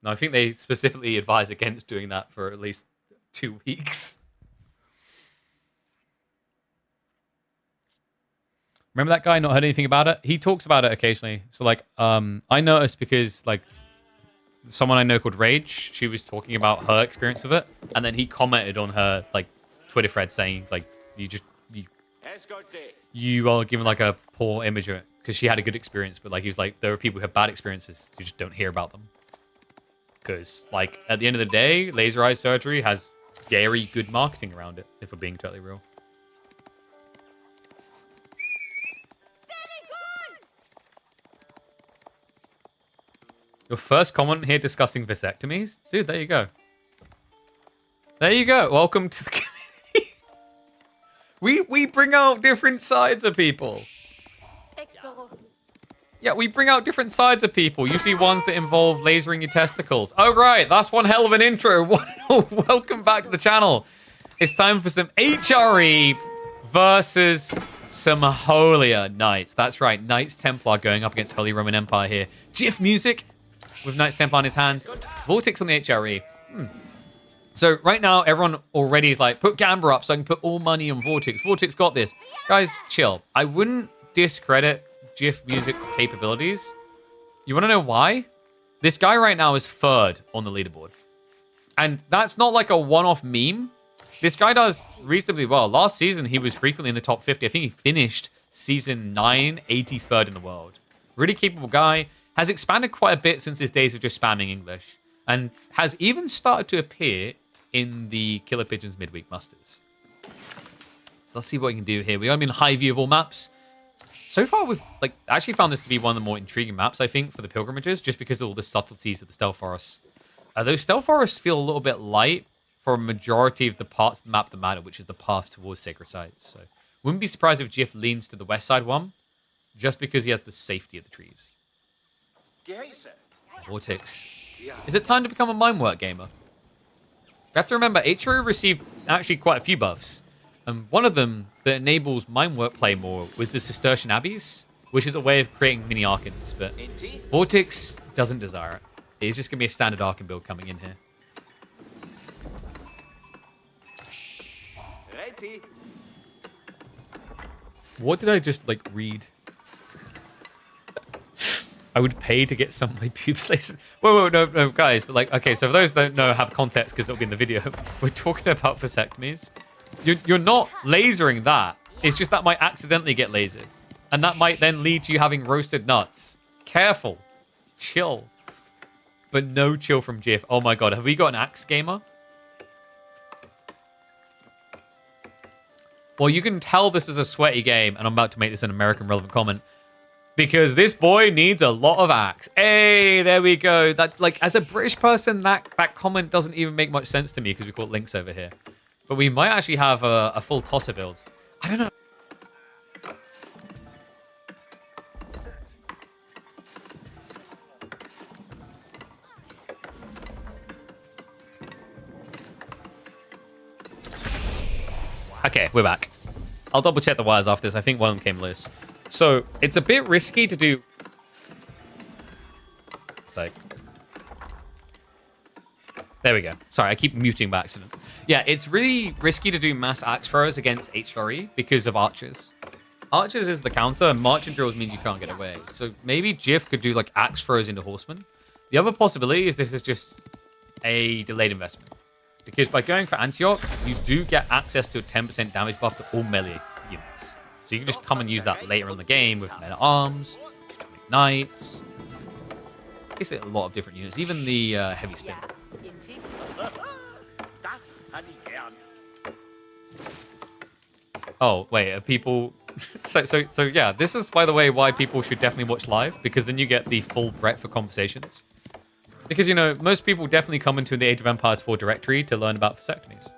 A: No, I think they specifically advise against doing that for at least 2 weeks. Remember that guy? Not heard anything about it? He talks about it occasionally. So like, I noticed because like someone I know called Rage, she was talking about her experience of it, and then he commented on her like Twitter thread saying like, you are given like a poor image of it because she had a good experience, but like he was like, there are people who have bad experiences, you just don't hear about them. Because like at the end of the day, laser eye surgery has very good marketing around it, if we're being totally real. Your first comment here discussing vasectomies? Dude, there you go. There you go. Welcome to the community. we bring out different sides of people. Yeah, we bring out different sides of people. Usually ones that involve lasering your testicles. Oh, right. That's one hell of an intro. Welcome back to the channel. It's time for some HRE versus some holier Knights. That's right. Knights Templar going up against Holy Roman Empire here. GIF music with Knights Templar in his hands. Vortex on the HRE. So right now, everyone already is like, put Gamba up so I can put all money on Vortex. Vortex got this. Guys, chill. I wouldn't discredit GIF music's capabilities. You want to know why? This guy right now is third on the leaderboard. And that's not like a one-off meme. This guy does reasonably well. Last season, he was frequently in the top 50. I think he finished season 9, 83rd in the world. Really capable guy. Has expanded quite a bit since his days of just spamming English. And has even started to appear in the Killer Pigeons midweek musters. So let's see what we can do here. We are in high view of all maps. So far, we've like actually found this to be one of the more intriguing maps, I think, for the pilgrimages, just because of all the subtleties of the stealth forests. Those stealth forests feel a little bit light for a majority of the parts of the map that matter, which is the path towards sacred sites. So wouldn't be surprised if GIF leans to the west side one, just because he has the safety of the trees. Vortex. Is it time to become a Minework gamer? You have to remember, HRE received actually quite a few buffs. And one of them that enables Minework play more was the Cistercian Abbeys, which is a way of creating mini Arkans. But Vortex doesn't desire it. It's just going to be a standard Arkan build coming in here. What did I just, like, read? I would pay to get some of my pubes lasers. Whoa, no, guys. But, like, okay, so for those that don't know, have context, because it'll be in the video. We're talking about vasectomies. You're not lasering that. It's just that might accidentally get lasered. And that might then lead to you having roasted nuts. Careful. Chill. But no chill from GIF. Oh my god, have we got an Axe gamer? Well, you can tell this is a sweaty game, and I'm about to make this an American relevant comment. Because this boy needs a lot of Axe. Hey, there we go. That, like, as a British person, that comment doesn't even make much sense to me because we've got links over here. But we might actually have a full tosser build. I don't know. Okay, we're back. I'll double check the wires after this. I think one of them came loose. So it's a bit risky to do. It's like, there we go. Sorry, I keep muting by accident. Yeah, it's really risky to do mass axe throws against HRE because of archers. Archers is the counter, and marching drills means you can't get away. So maybe Jiff could do like axe throws into horsemen. The other possibility is this is just a delayed investment. Because by going for Antioch, you do get access to a 10% damage buff to all melee units. So you can just come and use that later in the game with men-at-arms, knights. Basically a lot of different units, even the heavy spin. Oh, wait, are people... so yeah, this is, by the way, why people should definitely watch live, because then you get the full breadth of conversations. Because, you know, most people definitely come into the Age of Empires 4 directory to learn about vasectomies.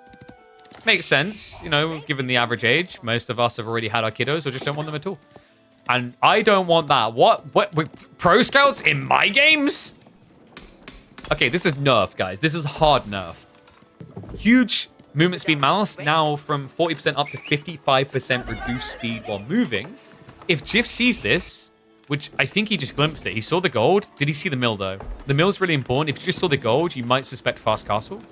A: Makes sense, you know, given the average age. Most of us have already had our kiddos or just don't want them at all. And I don't want that. What pro scouts in my games? Okay, this is nerf, guys. This is hard nerf. Huge movement speed malice, now from 40% up to 55% reduced speed while moving. If Jiff sees this, which I think he just glimpsed it, he saw the gold. Did he see the mill, though? The mill's really important. If you just saw the gold, you might suspect fast castle.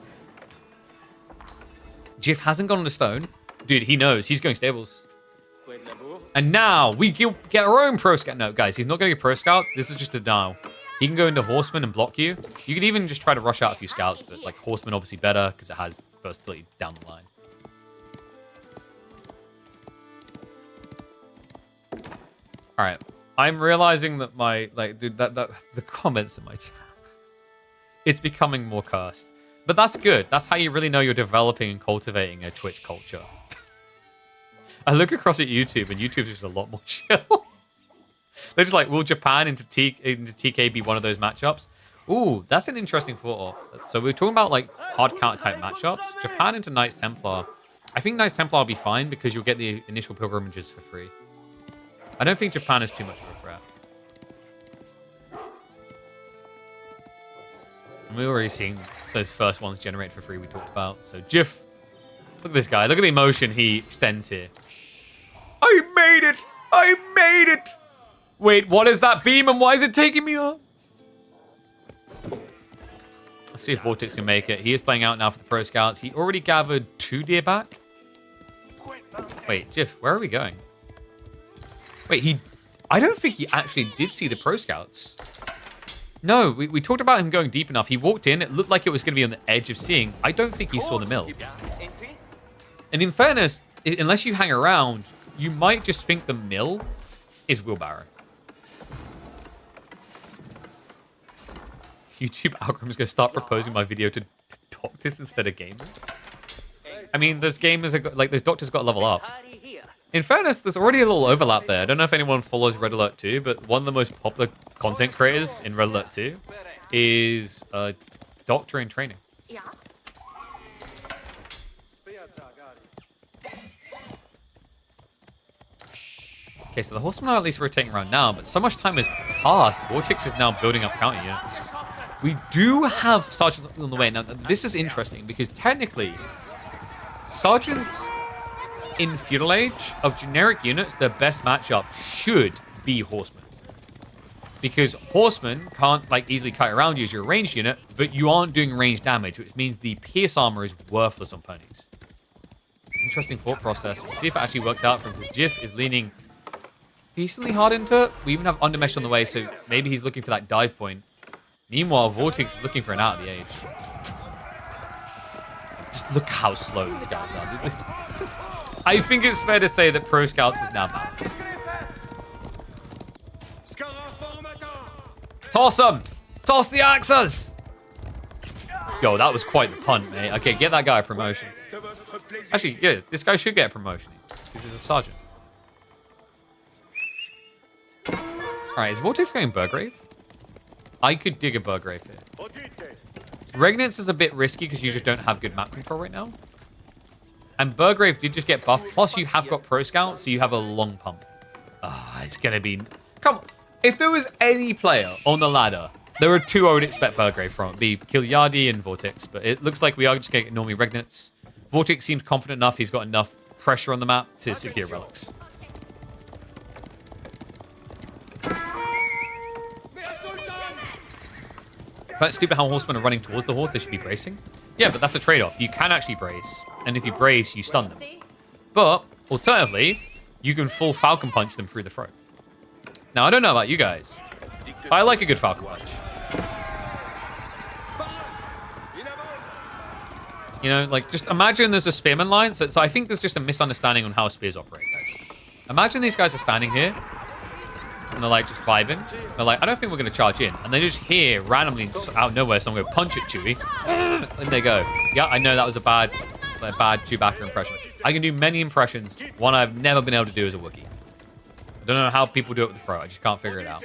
A: Jiff hasn't gone on the stone. Dude, he knows. He's going stables. And now we get our own pro scout. No, guys, he's not going to get pro scouts. This is just a denial. He can go into horseman and block you. You could even just try to rush out a few scouts, but like horseman obviously better because it has versatility down the line. All right, I'm realizing that my dude, that the comments in my chat, it's becoming more cursed, but that's good. That's how you really know you're developing and cultivating a Twitch culture. I look across at YouTube, and YouTube's just a lot more chill. They're just like, will Japan into TK be one of those matchups? Ooh, that's an interesting thought. So we're talking about like hard counter type matchups. Japan into Knights Templar. I think Knights Templar will be fine because you'll get the initial pilgrimages for free. I don't think Japan is too much of a threat. And we've already seen those first ones generate for free we talked about. So Jiff, look at this guy. Look at the emotion he extends here. I made it! I made it! Wait, what is that beam and why is it taking me up? Let's see if Vortex can make it. He is playing out now for the Pro Scouts. He already gathered 2 deer back. Wait, Jiff, where are we going? Wait, I don't think he actually did see the Pro Scouts. No, we talked about him going deep enough. He walked in. It looked like it was going to be on the edge of seeing. I don't think he saw the mill. And in fairness, unless you hang around, you might just think the mill is wheelbarrow. YouTube algorithm's gonna start proposing my video to doctors instead of gamers. I mean, those gamers are like those doctors got to level up. In fairness, there's already a little overlap there. I don't know if anyone follows Red Alert 2, but one of the most popular content creators in Red Alert 2 is a doctor in training. Okay, so the horsemen are at least rotating around now, but so much time has passed. Vortex is now building up counter units. We do have sergeants on the way. Now, this is interesting because technically, sergeants in Feudal Age of generic units, their best matchup should be horsemen. Because horsemen can't like easily kite around you as your ranged unit, but you aren't doing range damage, which means the pierce armor is worthless on ponies. Interesting thought process. We'll see if it actually works out for him, because Jiff is leaning decently hard into it. We even have undermesh on the way, so maybe he's looking for that dive point. Meanwhile, Vortex is looking for an out of the age. Just look how slow these guys are. I think it's fair to say that Pro Scouts is now balanced. Toss them! Toss the axes! Yo, that was quite the punt, mate. Okay, get that guy a promotion. Actually, yeah, this guy should get a promotion because he's a sergeant. Alright, is Vortex going Burgrave? I could dig a Burgrave here. Regnance is a bit risky because you just don't have good map control right now. And Burgrave did just get buffed. Plus, you have got Pro Scout, so you have a long pump. Ah, it's going to be... Come on. If there was any player on the ladder, there are 2 I would expect Burgrave from. It'd be Kilyardi and Vortex. But it looks like we are just going to get normally Regnance. Vortex seems confident enough. He's got enough pressure on the map to secure relics. In fact, it's stupid how horsemen are running towards the horse. They should be bracing. Yeah, but that's a trade-off. You can actually brace, and if you brace, you stun them. But, alternatively, you can full falcon punch them through the throat. Now, I don't know about you guys, but I like a good falcon punch. You know, like, just imagine there's a spearman line. So I think there's just a misunderstanding on how spears operate, guys. Imagine these guys are standing here, and they're, like, just vibing. They're like, I don't think we're going to charge in. And they just hear, randomly, out of nowhere, someone go, punch it, Chewie. And they go, yeah, I know that was a bad Chewbacca impression. I can do many impressions. One I've never been able to do as a Wookiee. I don't know how people do it with the throat. I just can't figure it out.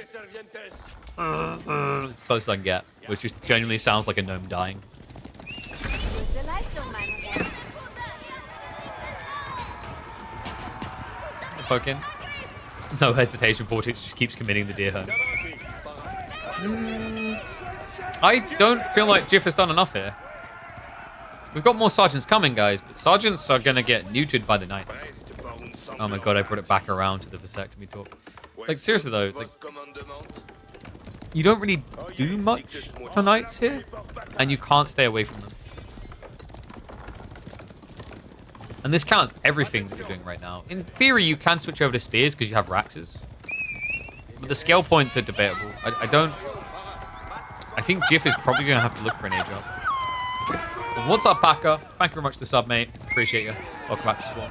A: It's close as I can get, which just genuinely sounds like a gnome dying. Poking. No hesitation, Vortex just keeps committing the deer hunt. I don't feel like Jiff has done enough here. We've got more sergeants coming, guys, but sergeants are going to get neutered by the knights. Oh my god, I brought it back around to the vasectomy talk. Like, seriously though, like, you don't really do much for knights here, and you can't stay away from them. And this counts everything that you're doing right now. In theory, you can switch over to spears because you have Raxes. But the scale points are debatable. I think Jiff is probably going to have to look for an age up. But what's up, Packer? Thank you very much for the sub, mate. Appreciate you. Welcome back to Swarm.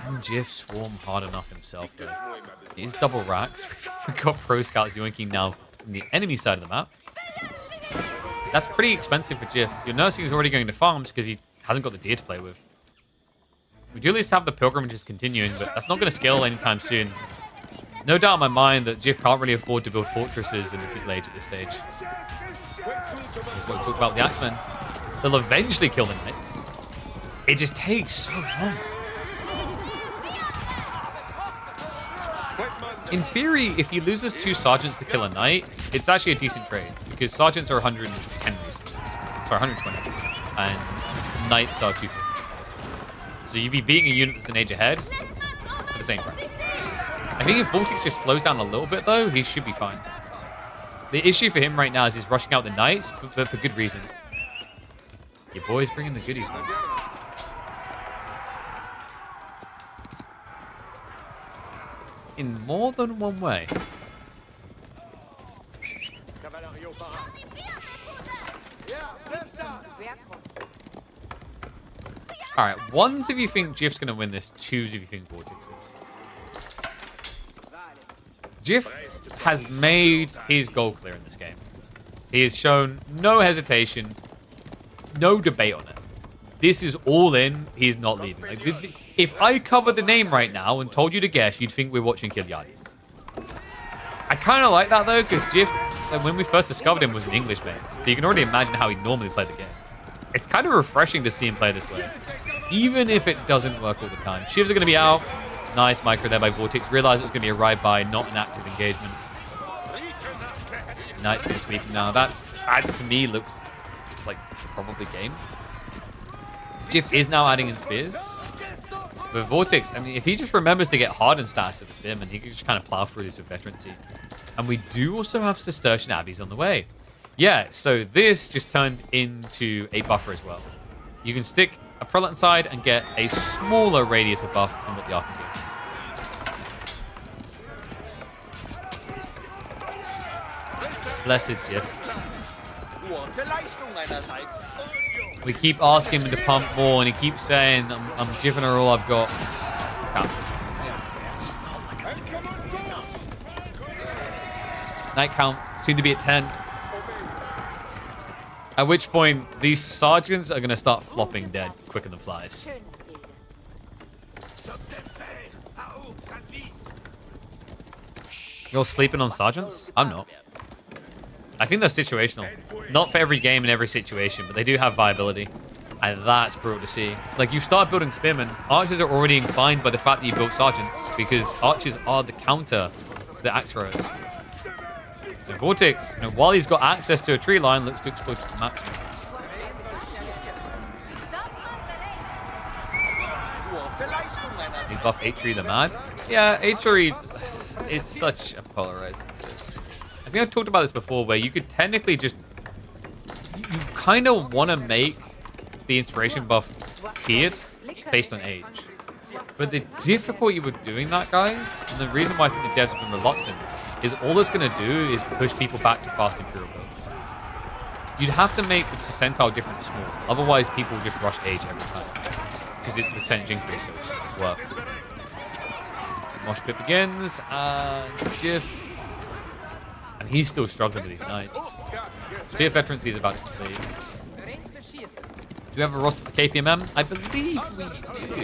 A: Can Jiff swarm hard enough himself, though? He is double Rax. We've got Pro Scouts yoinking now from the enemy side of the map. That's pretty expensive for Jiff. Your nursing is already going to farms because he hasn't got the deer to play with. We do at least have the pilgrimages continuing, but that's not going to scale anytime soon. No doubt in my mind that Jiff can't really afford to build fortresses in the Imperial Age at this stage. That's what we talk about the Axemen. They'll eventually kill the knights. It just takes so long. In theory, if he loses 2 sergeants to kill a knight, it's actually a decent trade, because sergeants are 110 resources. Sorry, 120. And knights are 250. So you'd be beating a unit that's an age ahead for the same price. I think if Vortex just slows down a little bit, though, he should be fine. The issue for him right now is he's rushing out the knights, but for good reason. Your boy's bringing the goodies now. In more than one way. Alright, ones if you think Jiff's going to win this, twos if you think Vortex is. Jiff has made his goal clear in this game. He has shown no hesitation, no debate on it. This is all in, he's not leaving. Like, if I covered the name right now and told you to guess, you'd think we're watching Kilyadi. I kind of like that though, because Jiff, like, when we first discovered him, was an Englishman. So you can already imagine how he'd normally play the game. It's kind of refreshing to see him play this way, even if it doesn't work all the time. Shivs are going to be out. Nice micro there by Vortex. Realized it was going to be a ride-by, not an active engagement. Knight's going to sweep him now. That to me looks like probably game. Jiff is now adding in spears. But Vortex, I mean, if he just remembers to get hardened stats with the spearman, he can just kind of plow through this with veterancy. And we do also have Cistercian Abbeys on the way. Yeah, so this just turned into a buffer as well. You can stick a prelate inside and get a smaller radius of buff than what the Archon gives. Blessed Jiff. We keep asking him to pump more, and he keeps saying, I'm giving her all I've got. It's just not like I think it's going to be enough. Night count, soon to be at 10. At which point, these sergeants are going to start flopping dead quicker than flies. You're sleeping on sergeants? I'm not. I think they're situational. Not for every game and every situation, but they do have viability. And that's brutal to see. Like, you start building spearmen, archers are already inclined by the fact that you built sergeants, because archers are the counter to the axe throwers. And Vortex, you know, while he's got access to a tree line, looks to explode to the maximum. They buff Atri the Mad. Yeah, Atri, it's such a polarizing decision. I think I've talked about this before, where you could technically just... You kind of want to make the inspiration buff tiered based on age. But the difficulty with doing that, guys, and the reason why I think the devs have been reluctant, is all it's going to do is push people back to fast Imperial builds. You'd have to make the percentile difference small. Otherwise, people just rush age every time. Because it's a percentage increase, so it's worth. Mosh pit begins, and Jiff. And he's still struggling with these knights. Spear Veterancy is about to complete. Do we have a roster for KPMM? I believe we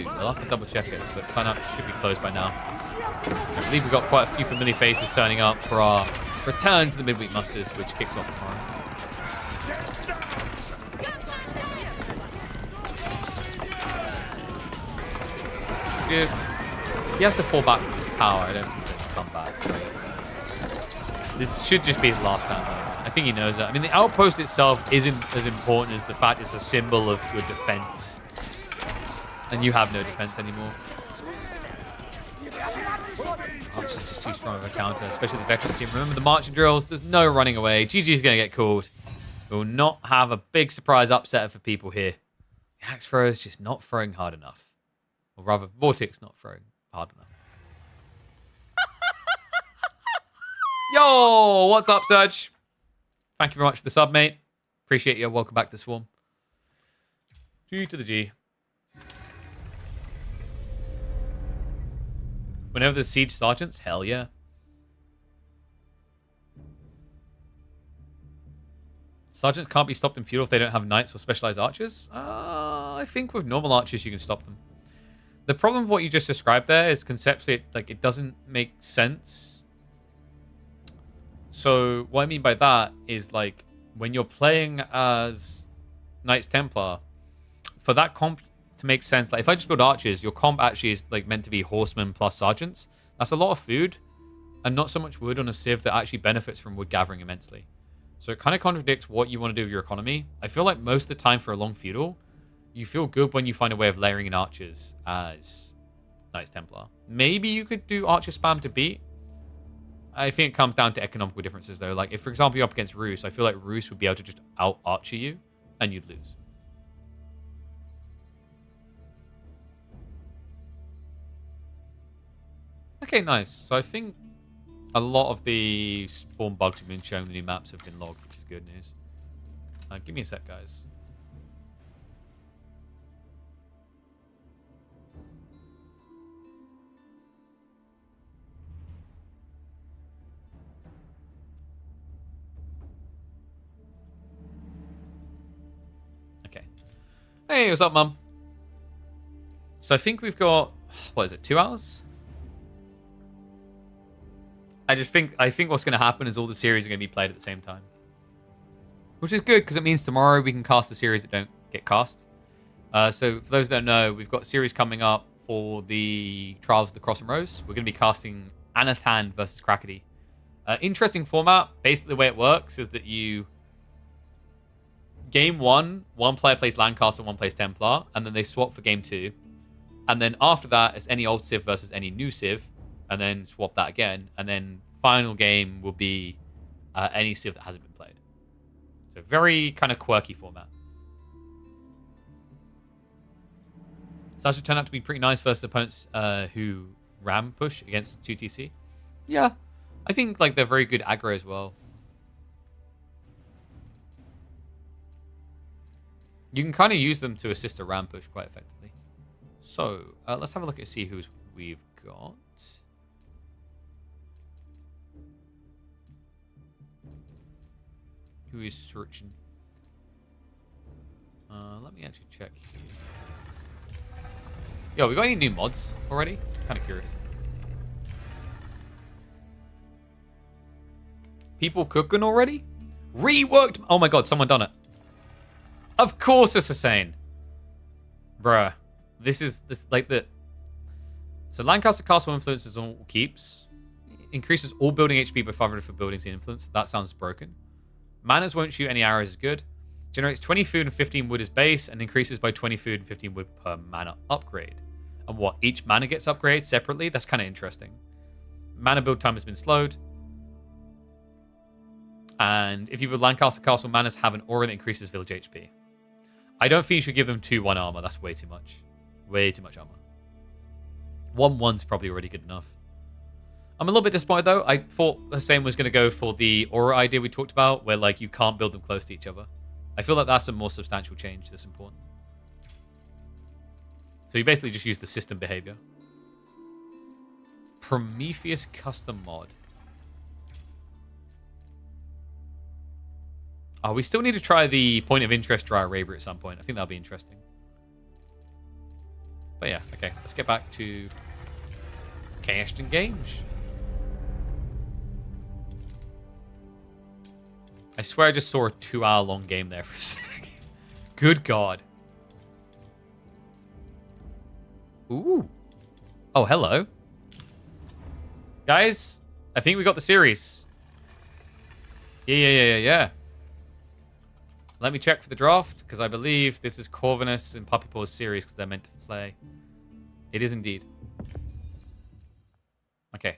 A: do. I'll have to double check it, but sign up should be closed by now. I believe we've got quite a few familiar faces turning up for our return to the midweek musters, which kicks off tomorrow. Good. He has to fall back from his power. I don't think he can come back. Right? This should just be his last stand, though. I think he knows that. I mean, the outpost itself isn't as important as the fact it's a symbol of your defense. And you have no defense anymore. Archers just too strong of a counter, especially the veteran team. Remember the marching drills? There's no running away. GG's going to get called. We will not have a big surprise upset for people here. The axe thrower is just not throwing hard enough. Or rather, Vortex not throwing hard enough. Yo, what's up, Serge? Thank you very much for the sub, mate. Appreciate you. Welcome back to Swarm. G to the G. Whenever there's siege sergeants, hell yeah. Sergeants can't be stopped in feudal if they don't have knights or specialized archers? I think with normal archers you can stop them. The problem with what you just described there is conceptually, like, it doesn't make sense. So what I mean by that is, like, when you're playing as Knights Templar, for that comp to make sense, like, if I just build archers, your comp actually is, like, meant to be horsemen plus sergeants. That's a lot of food and not so much wood on a civ that actually benefits from wood gathering immensely. So it kind of contradicts what you want to do with your economy. I feel like most of the time for a long feudal, you feel good when you find a way of layering in archers as Knights Templar. Maybe you could do archer spam to beat. I think it comes down to economical differences, though. Like, if, for example, you're up against Roos, I feel like Roos would be able to just out-archer you, and you'd lose. Okay, nice. So I think a lot of the spawn bugs have been shown, the new maps have been logged, which is good news. Give me a sec, guys. Hey, what's up, Mum? So I think we've got, what is it, 2 hours? I think what's going to happen is all the series are going to be played at the same time. Which is good, because it means tomorrow we can cast the series that don't get cast. So for those that don't know, we've got a series coming up for the Trials of the Cross and Rose. We're going to be casting Anatan versus Krakody. Interesting format. Basically, the way it works is that you... Game 1, one player plays Lancaster, one plays Templar, and then they swap for game 2. And then after that, it's any old Civ versus any new Civ, and then swap that again. And then final game will be any Civ that hasn't been played. So very kind of quirky format. So that should turn out to be pretty nice versus opponents who ram push against 2TC. Yeah, I think like they're very good aggro as well. You can kind of use them to assist a ram push quite effectively. So, let's have a look and see who we've got. Who is searching? Let me actually check here. Yo, we got any new mods already? Kind of curious. People cooking already? Reworked! Oh my god, someone done it. Of course it's insane. Bruh. This like the... So Lancaster Castle influences on all keeps. Increases all building HP by 500 for buildings in influence. That sounds broken. Manners won't shoot any arrows is good. Generates 20 food and 15 wood as base, and increases by 20 food and 15 wood per mana upgrade. And what, each mana gets upgraded separately? That's kind of interesting. Mana build time has been slowed. And if you build Lancaster Castle, manas have an aura that increases village HP. I don't think you should give them 2-1 armor. That's way too much. Way too much armor. 1-1's probably already good enough. I'm a little bit disappointed, though. I thought the same was going to go for the aura idea we talked about, where like you can't build them close to each other. I feel like that's a more substantial change that's important. So you basically just use the system behavior. Prometheus custom mod. Oh, we still need to try the point of interest dry Araber at some point. I think that'll be interesting. But yeah, okay. Let's get back to casting games. I swear I just saw a 2-hour-long game there for a second. Good God. Ooh. Oh, hello. Guys, I think we got the series. Yeah. Let me check for the draft, because I believe this is Corvinus and Puppy Paw's series, because they're meant to play. It is indeed. Okay.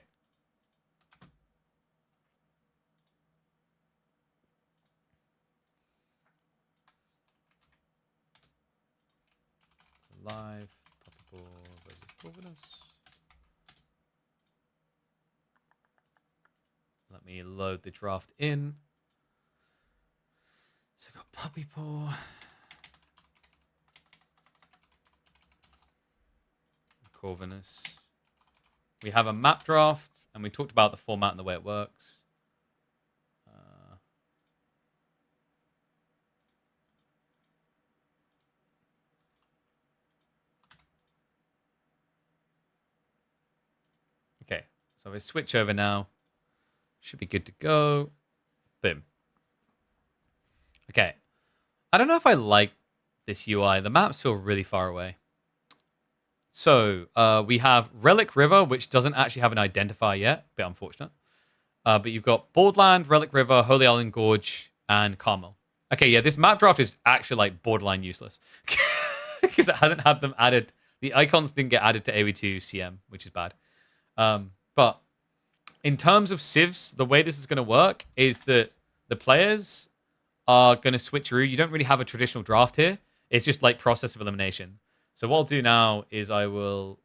A: Live, Puppy Paw versus Corvinus. Let me load the draft in. So I got Puppy Paw. Corvinus. We have a map draft, and we talked about the format and the way it works. Okay, so if I switch over now, should be good to go. Boom. Okay. I don't know if I like this UI. The maps feel really far away. So we have Relic River, which doesn't actually have an identifier yet. Bit unfortunate. But you've got Borderland, Relic River, Holy Island Gorge, and Carmel. Okay, yeah, this map draft is actually like borderline useless. Because it hasn't had them added. The icons didn't get added to AoE2 CM, which is bad. But in terms of civs, the way this is going to work is that the players are going to switch through. You don't really have a traditional draft here. It's just like process of elimination. So what I'll do now is I will...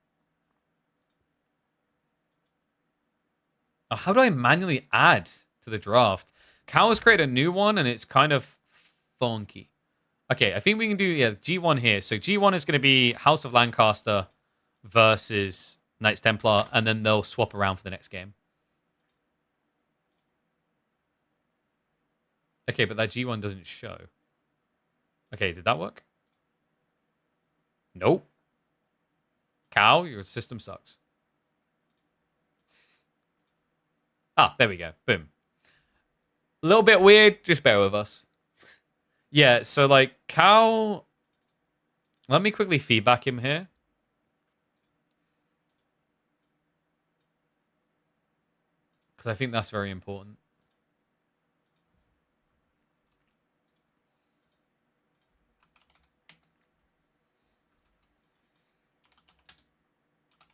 A: Oh, how do I manually add to the draft? Cal has created a new one, and it's kind of funky. Okay, I think we can do G1 here. So G1 is going to be House of Lancaster versus Knights Templar, and then they'll swap around for the next game. Okay, but that G1 doesn't show. Okay, did that work? Nope. Cow, your system sucks. Ah, there we go. Boom. A little bit weird. Just bear with us. Yeah, so like Cow... Let me quickly feedback him here. Because I think that's very important.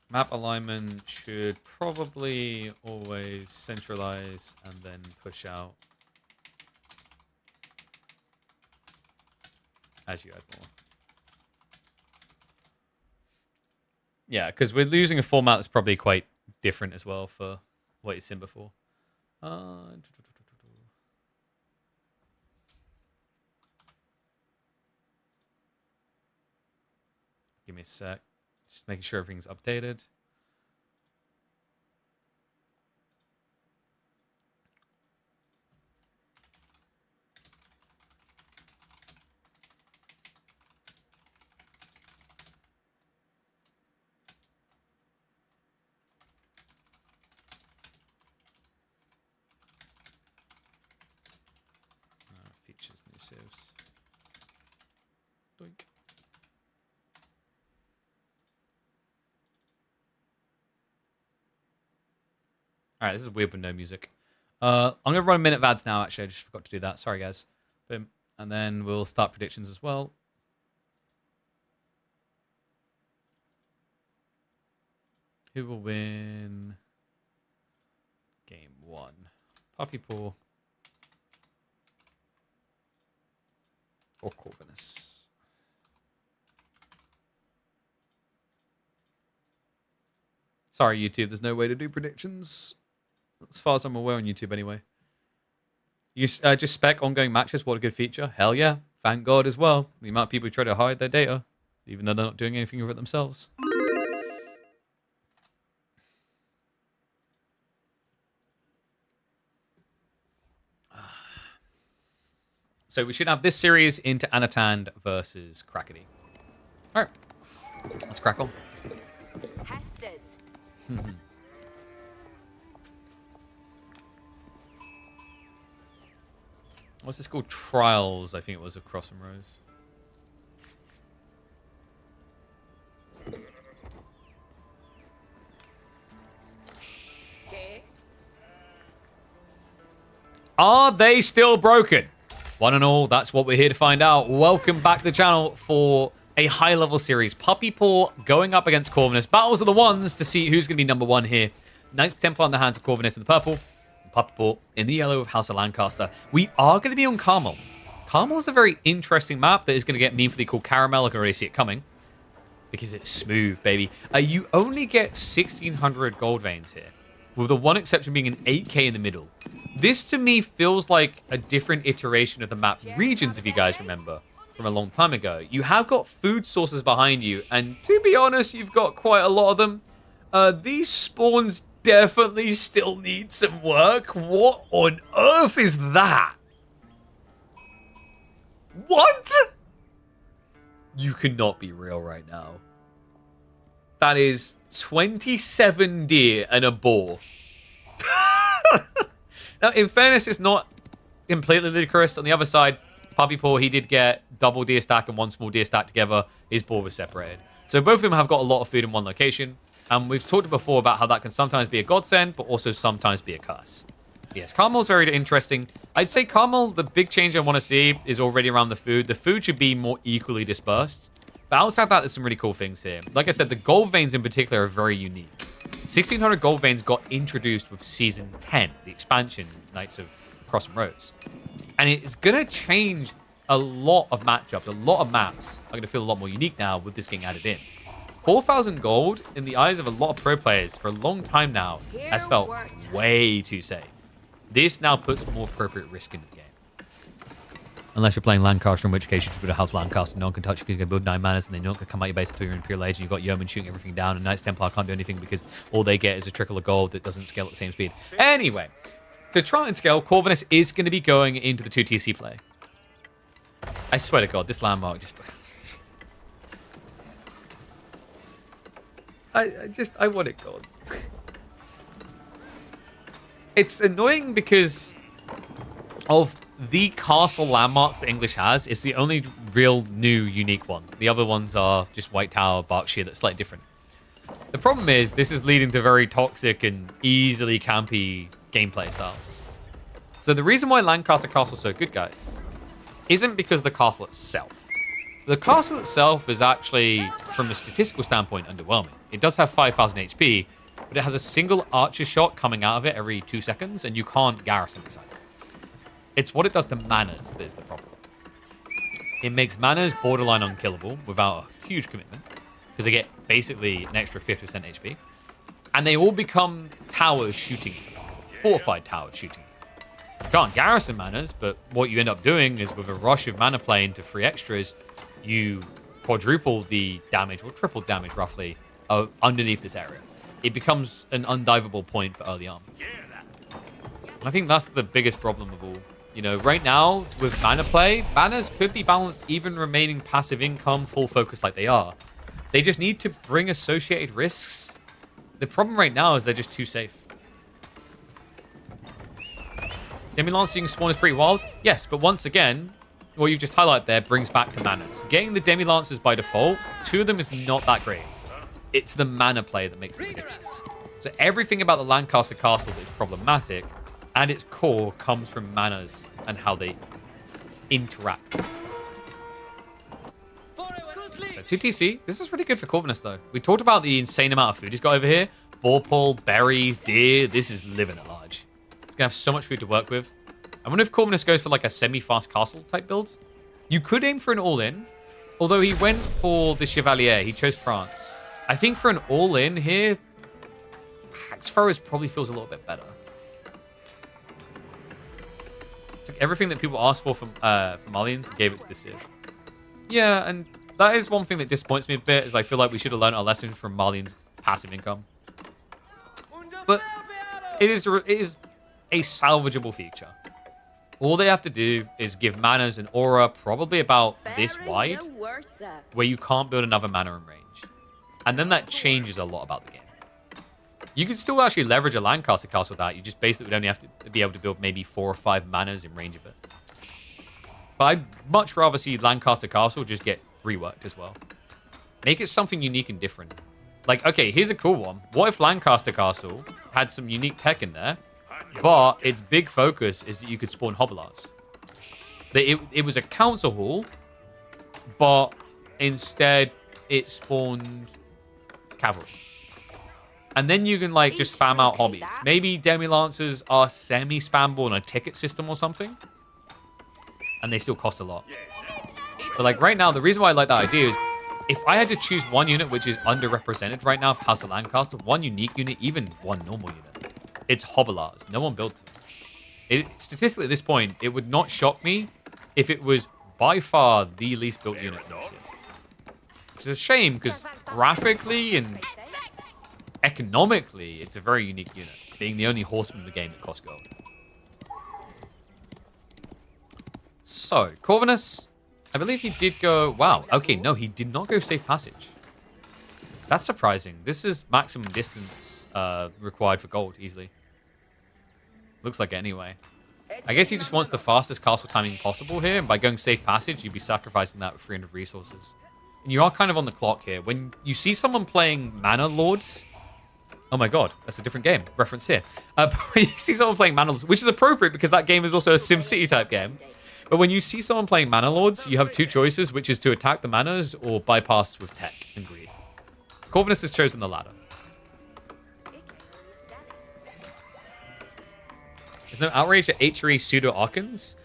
A: Map alignment should probably always centralize and then push out as you add more. Yeah, because we're losing a format that's probably quite different as well for what you've seen before. Give me a sec. Just making sure everything's updated. Features, new saves. Doink. Alright, this is weird with no music. I'm going to run a minute of ads now, actually. I just forgot to do that. Sorry, guys. Boom. And then we'll start predictions as well. Who will win game 1? Puppy Paw or Corvinus? Sorry, YouTube. There's no way to do predictions. As far as I'm aware on YouTube, anyway. You just spec ongoing matches. What a good feature. Hell yeah. Thank God as well. The amount of people who try to hide their data, even though they're not doing anything with it themselves. So we should have this series into Anatand versus Krakeny. All right. Let's crack on.
C: Hestes.
A: What's this called? Trials, I think it was, of Cross and Rose.
C: Okay.
A: Are they still broken? One and all, that's what we're here to find out. Welcome back to the channel for a high-level series. Puppy Paw going up against Corvinus. Battles are the ones to see who's going to be number 1 here. Knights Templar in the hands of Corvinus in the purple. Puppy Paw in the yellow of House of Lancaster. We are going to be on Carmel. Carmel is a very interesting map that is going to get meaningfully called Caramel. I can already see it coming. Because it's smooth, baby. You only get 1,600 gold veins here, with the one exception being an 8k in the middle. This, to me, feels like a different iteration of the map Regions, if you guys remember, from a long time ago. You have got food sources behind you, and to be honest, you've got quite a lot of them. These spawns definitely still need some work. What on earth is that? What? You cannot be real right now. That is 27 deer and a boar. Now, in fairness, it's not completely ludicrous. On the other side, Puppy Paw, he did get double deer stack and one small deer stack together. His boar was separated. So both of them have got a lot of food in one location. And we've talked before about how that can sometimes be a godsend, but also sometimes be a curse. Yes, Carmel's very interesting. I'd say Carmel, the big change I want to see is already around the food. The food should be more equally dispersed. But outside that, there's some really cool things here. Like I said, the gold veins in particular are very unique. 1,600 gold veins got introduced with Season 10, the expansion, Knights of Cross and Rose. And it's going to change a lot of matchups. A lot of maps are going to feel a lot more unique now with this getting added in. 4,000 gold, in the eyes of a lot of pro players for a long time now, has felt way too safe. This now puts more appropriate risk into the game. Unless you're playing Lancaster, in which case you should build a house Lancaster. No one can touch you because you're going to build 9 manas and then you're not going to come out your base until you're Imperial Age and you've got Yeoman shooting everything down and Knights Templar can't do anything because all they get is a trickle of gold that doesn't scale at the same speed. Anyway, to try and scale, Corvinus is going to be going into the 2TC play. I swear to God, this landmark just... I want it gone. It's annoying because of the castle landmarks the English has. It's the only real new unique one. The other ones are just White Tower, Berkshire, that's slightly different. The problem is this is leading to very toxic and easily campy gameplay styles. So the reason why Lancaster Castle is so good, guys, isn't because of the castle itself. The castle itself is actually, from a statistical standpoint, underwhelming. It does have 5,000 HP, but it has a single archer shot coming out of it every 2 seconds, and you can't garrison inside it. It's what it does to manas that is the problem. It makes manas borderline unkillable without a huge commitment, because they get basically an extra 50% HP, and they all become towers shooting you, fortified towers shooting you. You can't garrison manas, but what you end up doing is with a rush of mana play into 3 extras, you quadruple the damage, or triple damage roughly, underneath this area. It becomes an undivable point for early armies. I think that's the biggest problem of all. You know, right now, with mana play, manas could be balanced even remaining passive income, full focus like they are. They just need to bring associated risks. The problem right now is they're just too safe. Demi-Lancing spawn is pretty wild. Yes, but once again, what you've just highlighted there brings back to manas. Getting the Demi-Lancers by default, 2 of them is not that great. It's the mana play that makes it ridiculous. So everything about the Lancaster Castle that is problematic, at its core, comes from manas and how they interact. So 2TC, this is really good for Corvinus though. We talked about the insane amount of food he's got over here. Bauple, berries, deer. This is living at large. It's gonna have so much food to work with. I wonder if Corvinus goes for like a semi-fast castle type build. You could aim for an all-in, although he went for the Chevalier. He chose France. I think for an all-in here, Axe Throwers probably feels a little bit better. It's like everything that people asked for from Malians, gave it to the Civ. Yeah, and that is one thing that disappoints me a bit, is I feel like we should have learned our lesson from Malian's passive income. But it is a salvageable feature. All they have to do is give manas an aura probably about this wide, where you can't build another mana in range. And then that changes a lot about the game. You can still actually leverage a Lancaster castle with that. You just basically would only have to be able to build maybe 4 or 5 manas in range of it. But I'd much rather see Lancaster castle just get reworked as well. Make it something unique and different. Like, okay, here's a cool one. What if Lancaster castle had some unique tech in there, but its big focus is that you could spawn Hobilars? That it was a council hall, but instead it spawned cavalry. And then you can, like, just spam out hobbies. Maybe Demi-Lancers are semi-spammable on a ticket system or something. And they still cost a lot. But, like, right now, the reason why I like that idea is if I had to choose one unit which is underrepresented right now for House of Lancaster, one unique unit, even one normal unit, it's Hobilars. No one built it. Statistically, at this point, it would not shock me if it was by far the least built unit in the Civ. Which is a shame, because graphically and economically, it's a very unique unit, being the only horseman in the game that costs gold. So, Corvinus, I believe he did go... Wow, okay, no, he did not go safe passage. That's surprising. This is maximum distance required for gold, easily. Looks like it anyway. I guess he just wants the fastest castle timing possible here, and by going safe passage, you'd be sacrificing that with 300 resources. And you are kind of on the clock here. When you see someone playing Mana Lords... Oh my god, that's a different game. Reference here. When you see someone playing Mana Lords, which is appropriate because that game is also a SimCity type game. But when you see someone playing Mana Lords, you have 2 choices, which is to attack the manas or bypass with tech and greed. Corvinus has chosen the latter. There's no outrage at H3 pseudo-Archons?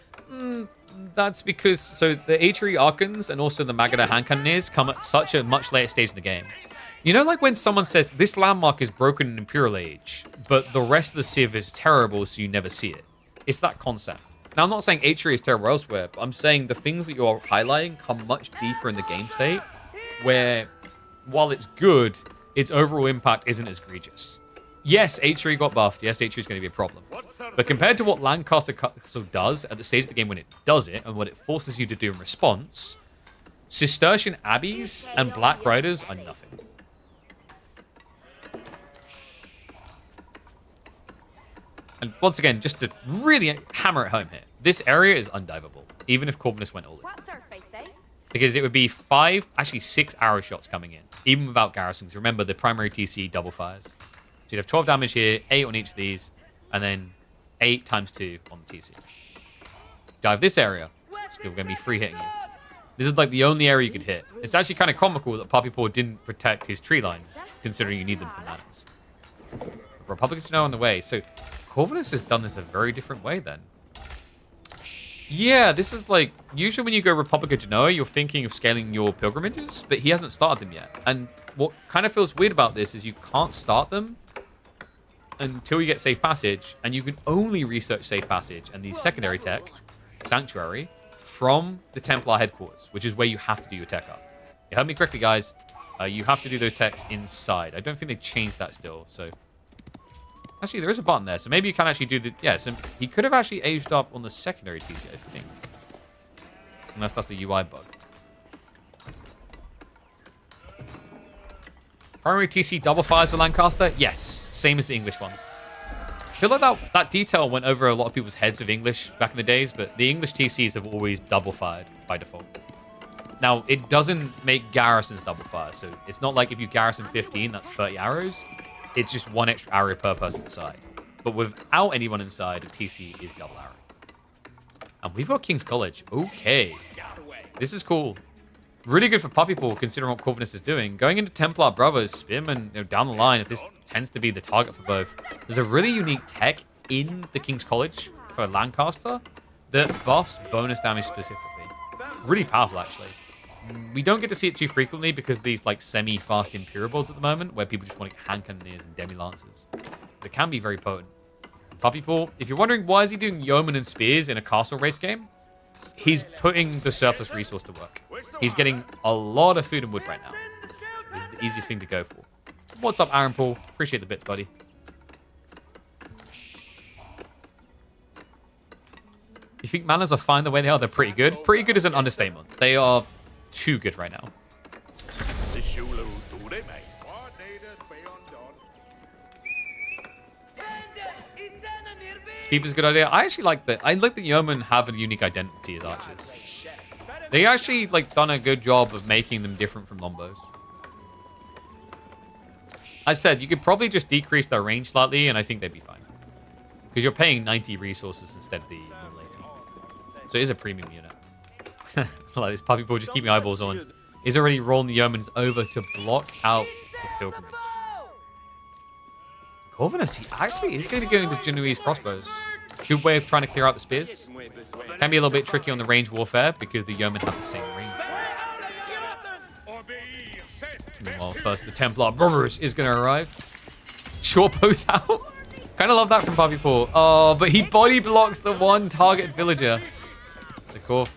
A: That's because... So the H3 Archons and also the Magadha hand cannoneers come at such a much later stage in the game. You know, like when someone says, this landmark is broken in Imperial Age, but the rest of the Civ is terrible, so you never see it. It's that concept. Now, I'm not saying H3 is terrible elsewhere, but I'm saying the things that you're highlighting come much deeper in the game state, where, while it's good, its overall impact isn't as egregious. Yes, H3 got buffed. Yes, H3 is going to be a problem. But compared to what Lancaster Castle does at the stage of the game when it does it, and what it forces you to do in response, Cistercian Abbeys and Black Riders are nothing. And once again, just to really hammer it home here, this area is undivable, even if Corvinus went all in. Because it would be 5, actually 6 arrow shots coming in, even without garrisons. Remember, the primary TC double fires. So you'd have 12 damage here, 8 on each of these, and then 8 times 2 on the TC. Dive this area, still going to be free hitting you. This is like the only area you could hit. It's actually kind of comical that Puppy Paw didn't protect his tree lines, considering you need them for manas. Republic of Genoa on the way. So Corvinus has done this a very different way then. Yeah, this is like, usually when you go Republic of Genoa, you're thinking of scaling your pilgrimages, but he hasn't started them yet. And what kind of feels weird about this is you can't start them until you get safe passage, and you can only research safe passage and the secondary tech, Sanctuary, from the Templar headquarters, which is where you have to do your tech up. You heard me correctly, guys. You have to do those techs inside. I don't think they changed that still, so... Actually, there is a button there, so maybe you can actually do the... Yeah, so he could have actually aged up on the secondary TC, I think. Unless that's a UI bug. Primary TC double fires for Lancaster? Yes, same as the English one. I feel like that detail went over a lot of people's heads with English back in the days, but the English TCs have always double fired by default. Now, it doesn't make garrisons double fire, so it's not like if you garrison 15, that's 30 arrows. It's just 1 extra arrow per person inside. But without anyone inside, a TC is double arrow. And we've got King's College. Okay. This is cool. Really good for Puppy Paw, considering what Corvinus is doing. Going into Templar Brothers, Spearman, down the line, if this tends to be the target for both. There's a really unique tech in the King's College for Lancaster that buffs bonus damage specifically. Really powerful, actually. We don't get to see it too frequently because of these like semi-fast Imperial builds at the moment, where people just want hand cannoneers and demi-lancers. But it can be very potent. Puppy Paw, if you're wondering why is he doing yeoman and spears in a castle race game, he's putting the surplus resource to work. He's getting a lot of food and wood right now. This is the easiest thing to go for. What's up, Aaron Paul? Appreciate the bits, buddy. You think manners are fine the way they are? They're pretty good. Pretty good is an understatement. They are too good right now. Speed is a good idea. I actually like that. I like that yeomen have a unique identity as archers. They actually like done a good job of making them different from longbows. I said you could probably just decrease their range slightly, and I think they'd be fine. Because you're paying 90 resources instead of the 180. So it is a premium unit. Like this Puppy Paw, just keep my eyeballs on. Is already rolling the yeomans over to block out the pilgrimage. Corvinus, he actually is going to be going to Genoese crossbows. Good way of trying to clear out the spears. Can be a little bit tricky on the range warfare because the yeomen have the same range. Meanwhile, first the Templar Brothers is going to arrive. Short post out. Kind of love that from Puppy Paw. Oh, but he body blocks the one target villager. The Corv.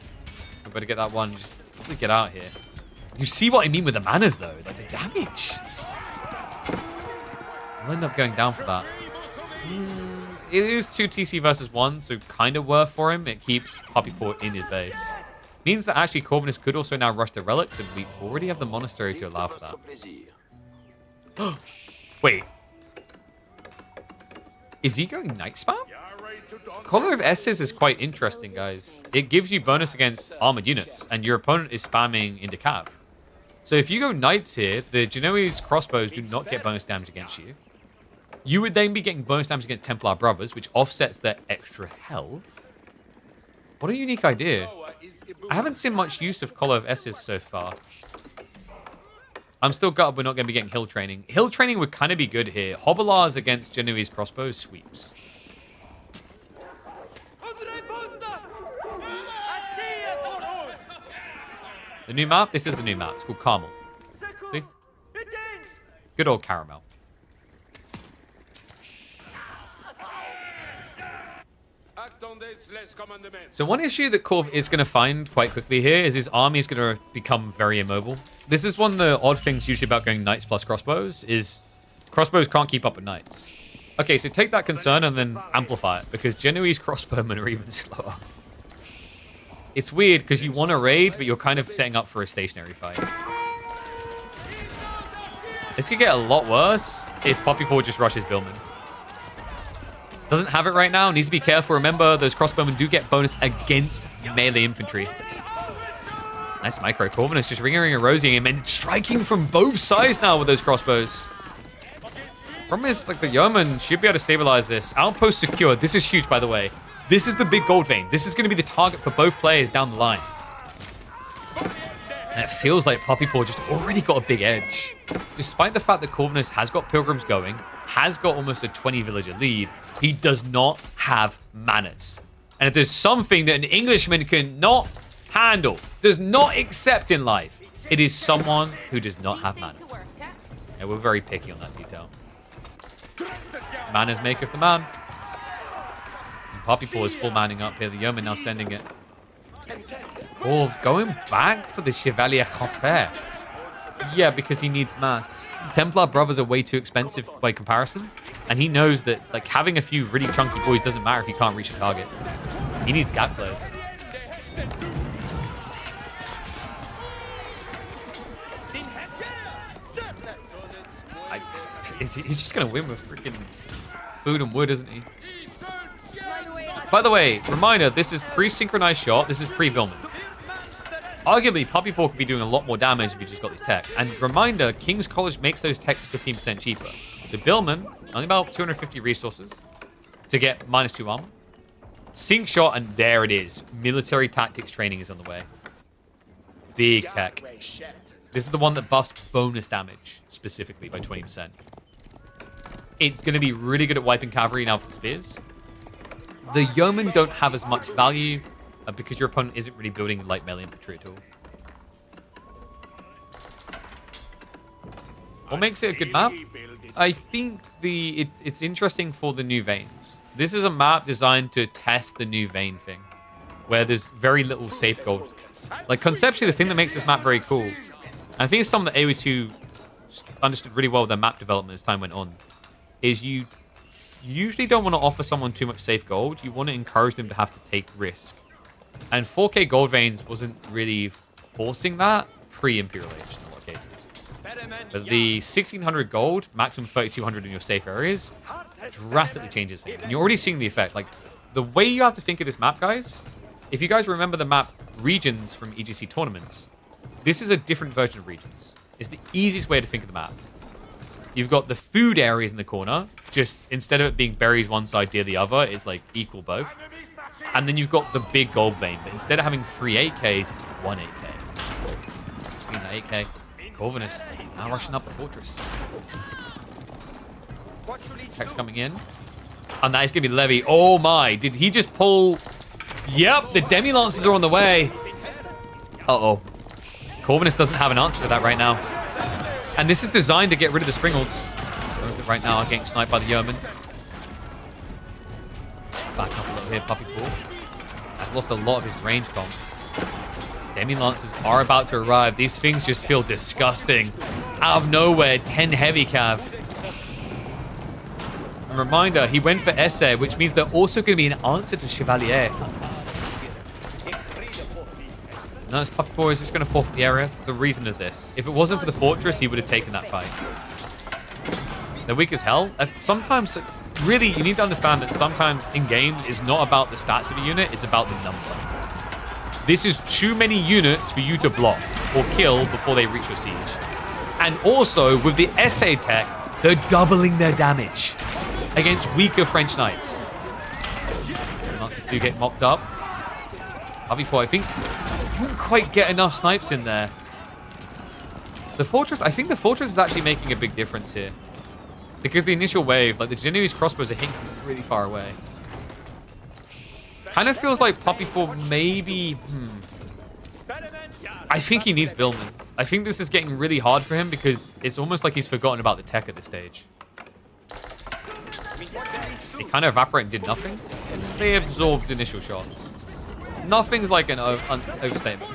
A: We better get that one. Just get out here. You see what I mean with the manners, though? Like the damage. I'll end up going down for that. It is 2 TC versus 1, so kind of worth for him. It keeps Puppy Paw in his base. Means that actually Corvinus could also now rush the relics, and we already have the monastery to allow for that. Wait. Is he going Knight Spam? Collar of S's is quite interesting, guys. It gives you bonus against armored units, and your opponent is spamming into cav. So if you go Knights here, the Genoese crossbows do not get bonus damage against you. You would then be getting bonus damage against Templar Brothers, which offsets their extra health. What a unique idea. I haven't seen much use of Collar of S's so far. I'm still gutted we're not going to be getting hill training. Hill training would kind of be good here. Hobilars against Genoese crossbows sweeps. The new map? This is the new map. It's called Carmel. See? Good old caramel. So one issue that Corv is going to find quite quickly here is his army is going to become very immobile. This is one of the odd things usually about going knights plus crossbows is crossbows can't keep up with knights. Okay, so take that concern and then amplify it because Genoese crossbowmen are even slower. It's weird because you want to raid, but you're kind of setting up for a stationary fight. This could get a lot worse if Puppy Paw just rushes Billman. Doesn't have it right now. Needs to be careful. Remember, those crossbowmen do get bonus against melee infantry. Nice micro. Corvinus just ring and rosing him and striking from both sides now with those crossbows. Problem is, like, the yeoman should be able to stabilize this. Outpost secured. This is huge, by the way. This is the big gold vein. This is going to be the target for both players down the line. And it feels like Puppy Paw just already got a big edge. Despite the fact that Corvinus has got pilgrims going, has got almost a 20 villager lead, he does not have manners. And if there's something that an Englishman cannot handle, does not accept in life, it is someone who does not have manners. And we're very picky on that detail. Manners maketh the man. And Puppy Paw is full manning up here. The yeoman now sending it. Oh, going back for the Chevalier Confrère. Yeah, because he needs mass. Templar Brothers are way too expensive by comparison. And he knows that like having a few really chunky boys doesn't matter if he can't reach a target. He needs gap close. He's just going to win with freaking food and wood, isn't he? By the way, reminder, this is pre-synchronized shot. This is pre-Billman. Arguably, Puppy Paw could be doing a lot more damage if he just got these techs. And reminder, King's College makes those techs 15% cheaper. So Billman, only about 250 resources to get -2 armor. Sync shot, and there it is. Military tactics training is on the way. big tech. This is the one that buffs bonus damage, specifically, by 20%. It's going to be really good at wiping cavalry now for the spears. The yeomen don't have as much value because your opponent isn't really building light melee infantry at all. What makes it a good map? I think it's interesting for the new veins. This is a map designed to test the new vein thing, where there's very little safe gold. Like, conceptually, the thing that makes this map very cool, and I think it's something that AO2 understood really well with their map development as time went on, is you usually don't want to offer someone too much safe gold. You want to encourage them to have to take risk. And 4K gold veins wasn't really forcing that pre-Imperial Age in a lot of cases. But the 1600 gold, maximum 3200 in your safe areas, drastically changes things. And you're already seeing the effect. Like, the way you have to think of this map, guys, if you guys remember the map regions from EGC tournaments, this is a different version of regions. It's the easiest way to think of the map. You've got the food areas in the corner. Just instead of it being berries one side, deer the other, it's like equal both. And then you've got the big gold vein. But instead of having 3 8Ks, it's 1 8K. Speaking of 8K, Corvinus now rushing up the fortress. Tech's coming in. And that is going to be Levy. Oh my, did he just pull... Yep, the Demi-Lancers are on the way. Uh-oh. Corvinus doesn't have an answer to that right now. And this is designed to get rid of the Springalds. Right now, getting sniped by the Yeoman. Back up a little here, Puppy Pool. Has lost a lot of his range comp. Demi-Lancers are about to arrive. These things just feel disgusting. Out of nowhere, 10 heavy cav. A reminder, he went for Esse, which means they're also going to be an answer to Chevalier. Notice Puppy Boy is just going to forfeit the area. The reason is this. If it wasn't for the fortress, he would have taken that fight. They're weak as hell. Sometimes, really, you need to understand that sometimes in games, it's not about the stats of a unit, it's about the number. This is too many units for you to block or kill before they reach your siege. And also, with the Esse tech, they're doubling their damage against weaker French knights. Nazis do get mopped up. Puppy Boy, I think, didn't quite get enough snipes in there. The fortress, I think the fortress is actually making a big difference here. Because the initial wave, like the Genoese crossbows are hitting from really far away. Kind of feels like Puppy Paw maybe... I think he needs Billman. I think this is getting really hard for him because it's almost like he's forgotten about the tech at this stage. They kind of evaporated and did nothing. They absorbed initial shots. Nothing's like an overstatement.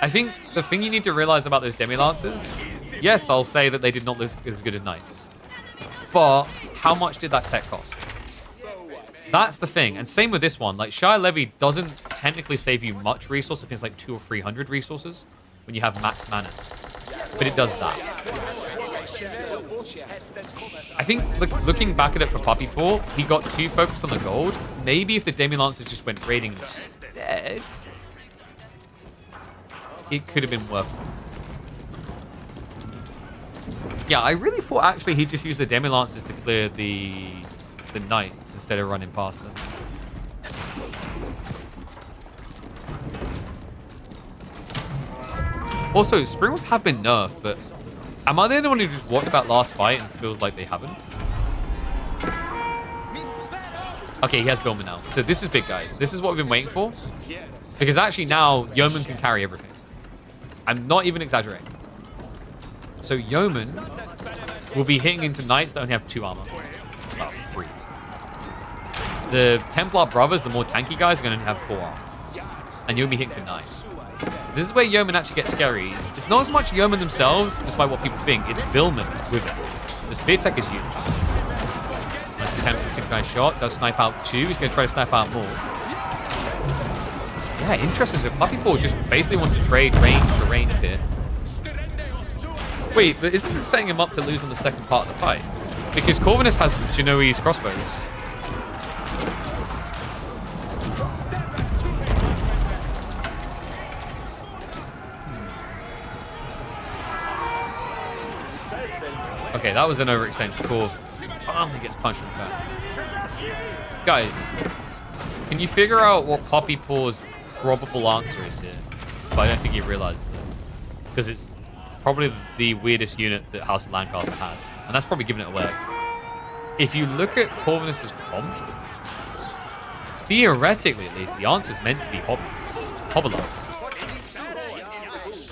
A: I think the thing you need to realize about those Demi-Lancers, yes, I'll say that they did not look as good as Knights. But how much did that tech cost? That's the thing. And same with this one. Like, Shire Levy doesn't technically save you much resource. I think it's like 200 or 300 resources when you have max manners. But it does that. I think, looking back at it for Puppy Paw, he got too focused on the gold. Maybe if the Demi-Lancers just went raiding instead, it could have been worth it. Yeah, I really thought actually he just used the Demi-Lancers to clear the Knights instead of running past them. Also, Springwalls have been nerfed, but am I the only one who just watched that last fight and feels like they haven't? Okay, he has Billman now. So this is big, guys. This is what we've been waiting for. Because actually now, Yeoman can carry everything. I'm not even exaggerating. So Yeoman will be hitting into Knights that only have 2 armor. Well, 3. The Templar brothers, the more tanky guys, are going to have 4 armor. And you'll be hitting for 9. So this is where Yeoman actually gets scary. It's not as much Yeoman themselves, despite what people think. It's Billman with it. The spear tech is huge. Nice attempt at the synchronized shot. Does snipe out 2. He's going to try to snipe out more. Yeah, interesting. So Puppy Paw just basically wants to trade range for range here. Wait, but isn't this setting him up to lose on the second part of the fight? Because Corvinus has Genoese crossbows. Okay, that was an overextension. Cool. Finally gets punched in the back. Guys, can you figure out what Puppy Paw's probable answer is here? But I don't think he realizes it. because it's probably the weirdest unit that House of Lancaster has, and that's probably giving it away. If you look at Corvinus's comp, theoretically at least, the answer's meant to be Hobblers.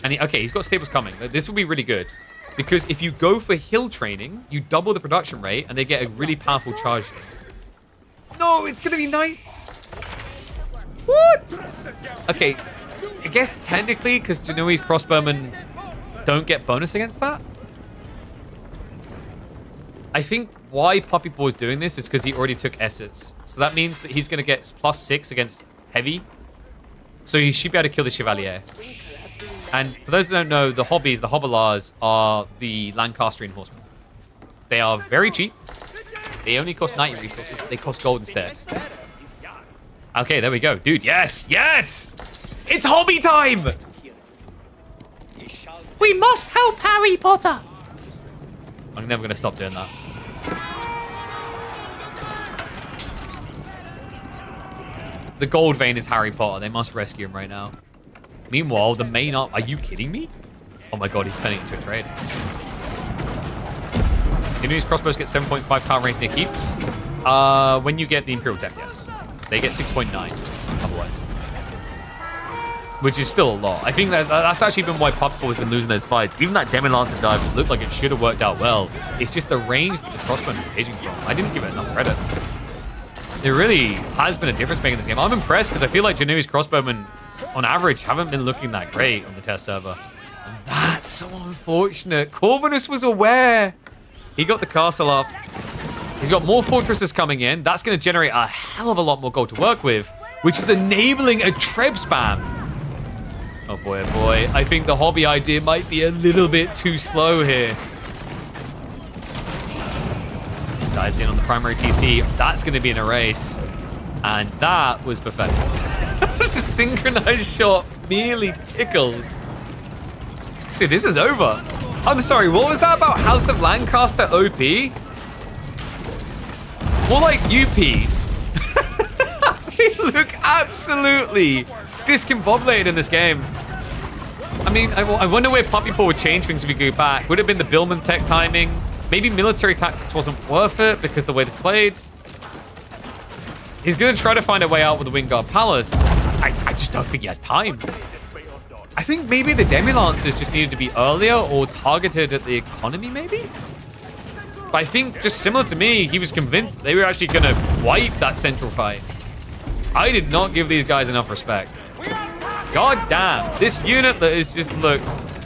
A: And he's got stables coming. This will be really good, because if you go for hill training, you double the production rate, and they get a really powerful charge. No, it's gonna be knights. What? Okay, I guess technically, because Genoese crossbowmen don't get bonus against that. I think why Puppy Paw is doing this is because he already took S's. So that means that he's going to get +6 against heavy. So he should be able to kill the Chevalier. And for those who don't know, the Hobblars are the Lancastrian horsemen. They are very cheap. They only cost 90 resources. They cost gold instead. Okay, there we go. Dude, yes! Yes! It's hobby time! We must help Harry Potter! I'm never going to stop doing that. The gold vein is Harry Potter. They must rescue him right now. Meanwhile, the main arm... Are you kidding me? Oh my god, he's turning it into a trade. Genoese crossbows get 7.5 power range near keeps. When you get the Imperial Tech, yes. They get 6.9 otherwise. Which is still a lot. I think that's actually been why Puppy Paw has been losing those fights. Even that Demi-Lancer dive looked like it should have worked out well. It's just the range that the crossbow is engaging from. I didn't give it enough credit. There really has been a difference making this game. I'm impressed because I feel like Genoese crossbowmen, on average, haven't been looking that great on the test server. And that's so unfortunate. Corvinus was aware. He got the castle up. He's got more fortresses coming in. That's going to generate a hell of a lot more gold to work with, which is enabling a Treb spam. Oh boy, oh boy. I think the hobby idea might be a little bit too slow here. Dives in on the primary TC. That's going to be in a race. And that was pathetic. The synchronized shot merely tickles. Dude, this is over. I'm sorry, what was that about House of Lancaster OP? More like UP. They look absolutely discombobulated in this game. I mean, I wonder where Puppy Paw would change things if we go back. Would it have been the Billman tech timing? Maybe military tactics wasn't worth it because the way this played. He's going to try to find a way out with the Wingard Palace. I just don't think he has time. I think maybe the Demi-Lancers just needed to be earlier or targeted at the economy, maybe? But I think, just similar to me, he was convinced they were actually going to wipe that central fight. I did not give these guys enough respect. God damn, this unit that is just, look,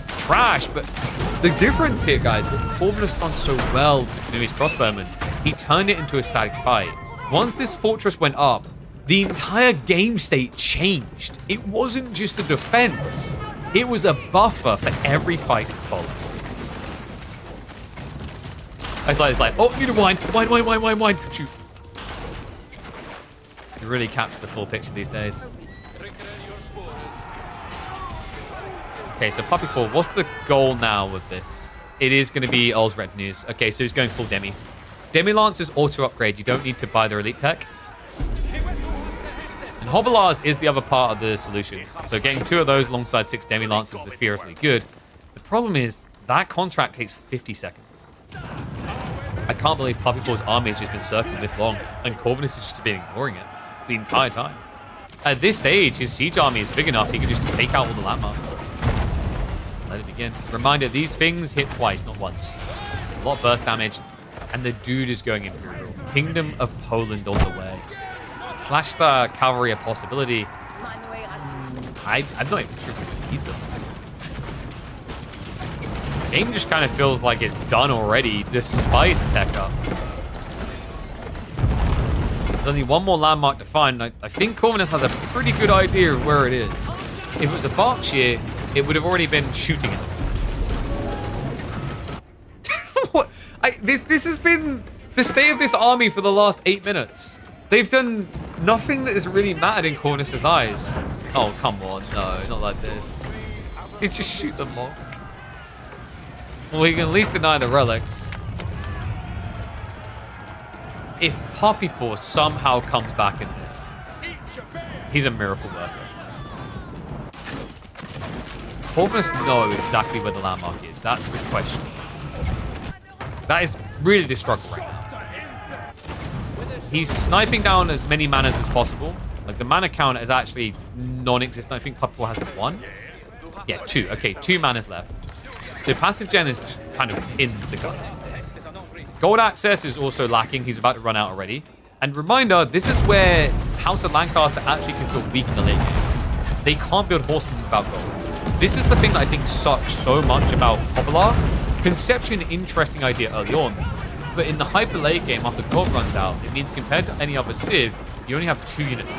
A: trash. But the difference here, guys, what Corvinus done so well with Genoese crossbowmen, he turned it into a static fight. Once this fortress went up, the entire game state changed. It wasn't just a defense. It was a buffer for every fight to follow. It's like, oh, need to wine. Shoot. You really capture the full picture these days. Okay, so Puppy Paw, what's the goal now with this? It is going to be Earl's Retinues. Okay, so he's going full Demi. Demi-Lancers auto-upgrade. You don't need to buy their elite tech. And Hobblars is the other part of the solution. So getting 2 of those alongside 6 Demi-Lancers is theoretically good. The problem is that contract takes 50 seconds. I can't believe Puppy Paw's army has just been circling this long, and Corvinus has just been ignoring it the entire time. At this stage, his siege army is big enough he can just take out all the landmarks. Let it begin. Reminder, these things hit twice, not once. A lot of burst damage, and the dude is going Imperial. Kingdom of Poland on the way. Slash the cavalry a possibility. I'm not even sure if we can beat them. The game just kind of feels like it's done already, despite the tech up. There's only one more landmark to find. I think Corvinus has a pretty good idea of where it is. If it was a Berkshire, it would have already been shooting it. What? This has been the state of this army for the last 8 minutes. They've done nothing that has really mattered in Corvinus's eyes. Oh, come on. No, not like this. You just shoot the monk. Well, we can at least deny the relics. If Puppy Paw somehow comes back in this, he's a miracle worker. Corvinus know exactly where the landmark is? That's the question. That is really the struggle right now. He's sniping down as many manas as possible. Like, the mana count is actually non-existent. I think Puppy has 1. Yeah, 2. Okay, 2 manas left. So passive gen is just kind of in the gutter. Gold access is also lacking. He's about to run out already. And reminder, this is where House of Lancaster actually can feel weak in the late game. They can't build horsemen without gold. This is the thing that I think sucks so much about Popular. Conception, interesting idea early on. But in the hyper late game, after gold runs out, it means compared to any other Civ, you only have 2 units.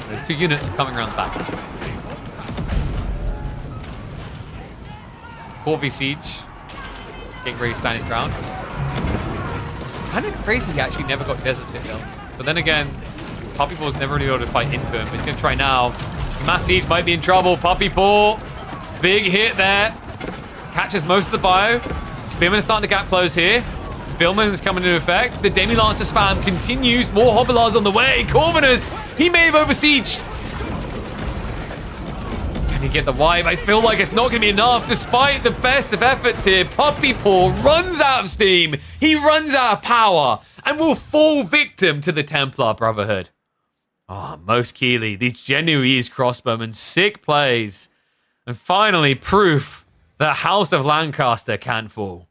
A: Those 2 units are coming around the back. Corvi Siege. Getting ready to stand his ground. Kind of crazy he actually never got Desert Citadels. But then again, Puppy Paul's never really able to fight into him. But he's going to try now. Mass Siege might be in trouble. Puppy Paul. Big hit there. Catches most of the bio. Spearman's starting to gap close here. Billman's coming into effect. The Demi-Lancer spam continues. More Hobbilars on the way. Corvinus, he may have over-sieged. Can he get the wipe? I feel like it's not going to be enough. Despite the best of efforts here, Puppy Paul runs out of steam. He runs out of power and will fall victim to the Templar Brotherhood. Oh, Most Keeley, these Genoese crossbowmen, sick plays. And finally, proof that House of Lancaster can fall.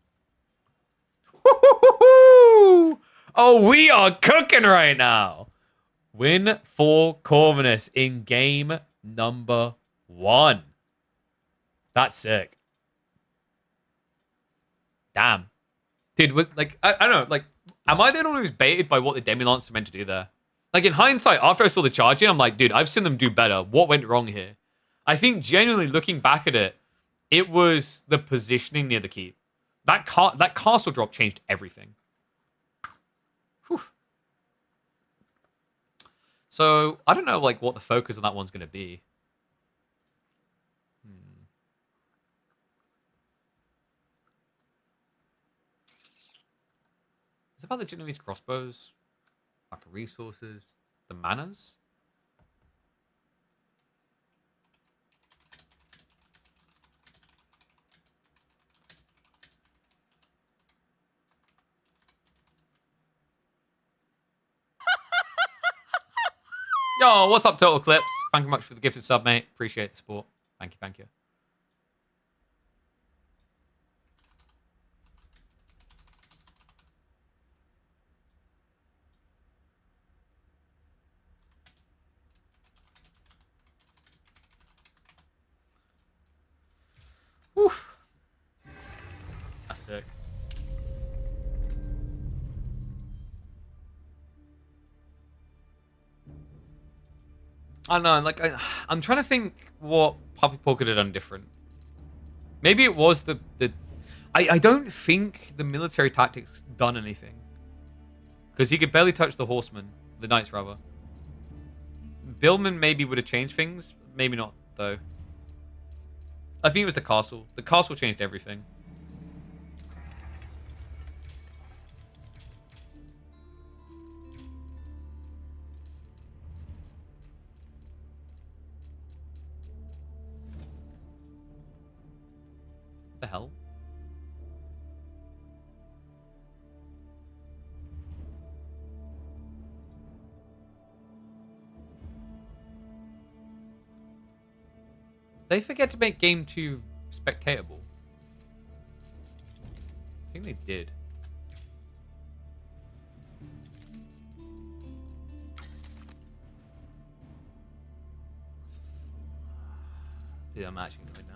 A: Oh, we are cooking right now. Win for Corvinus in game number 1. That's sick. Damn. Dude, was like, I don't know, like, am I the only one who's baited by what the Demi-Lance are meant to do there? Like, in hindsight, after I saw the charging, I'm like, dude, I've seen them do better. What went wrong here? I think, genuinely, looking back at it, it was the positioning near the keep. That castle drop changed everything. Whew. So, I don't know, like, what the focus on that one's going to be. Is it about the Genoese crossbows? Lack of resources? The manas? Yo, what's up, Total Clips? Thank you much for the gifted sub, mate. Appreciate the support. Thank you, thank you. Whew. That's sick. I don't know, like, I'm trying to think what Puppy Paul could have done different. Maybe it was the I don't think the military tactics done anything. Because he could barely touch the horsemen. The knights, rather. Billman maybe would have changed things. Maybe not, though. I think it was the castle. The castle changed everything. The hell? They forget to make game 2 spectatable. I think they did. Dude, I'm actually annoyed now.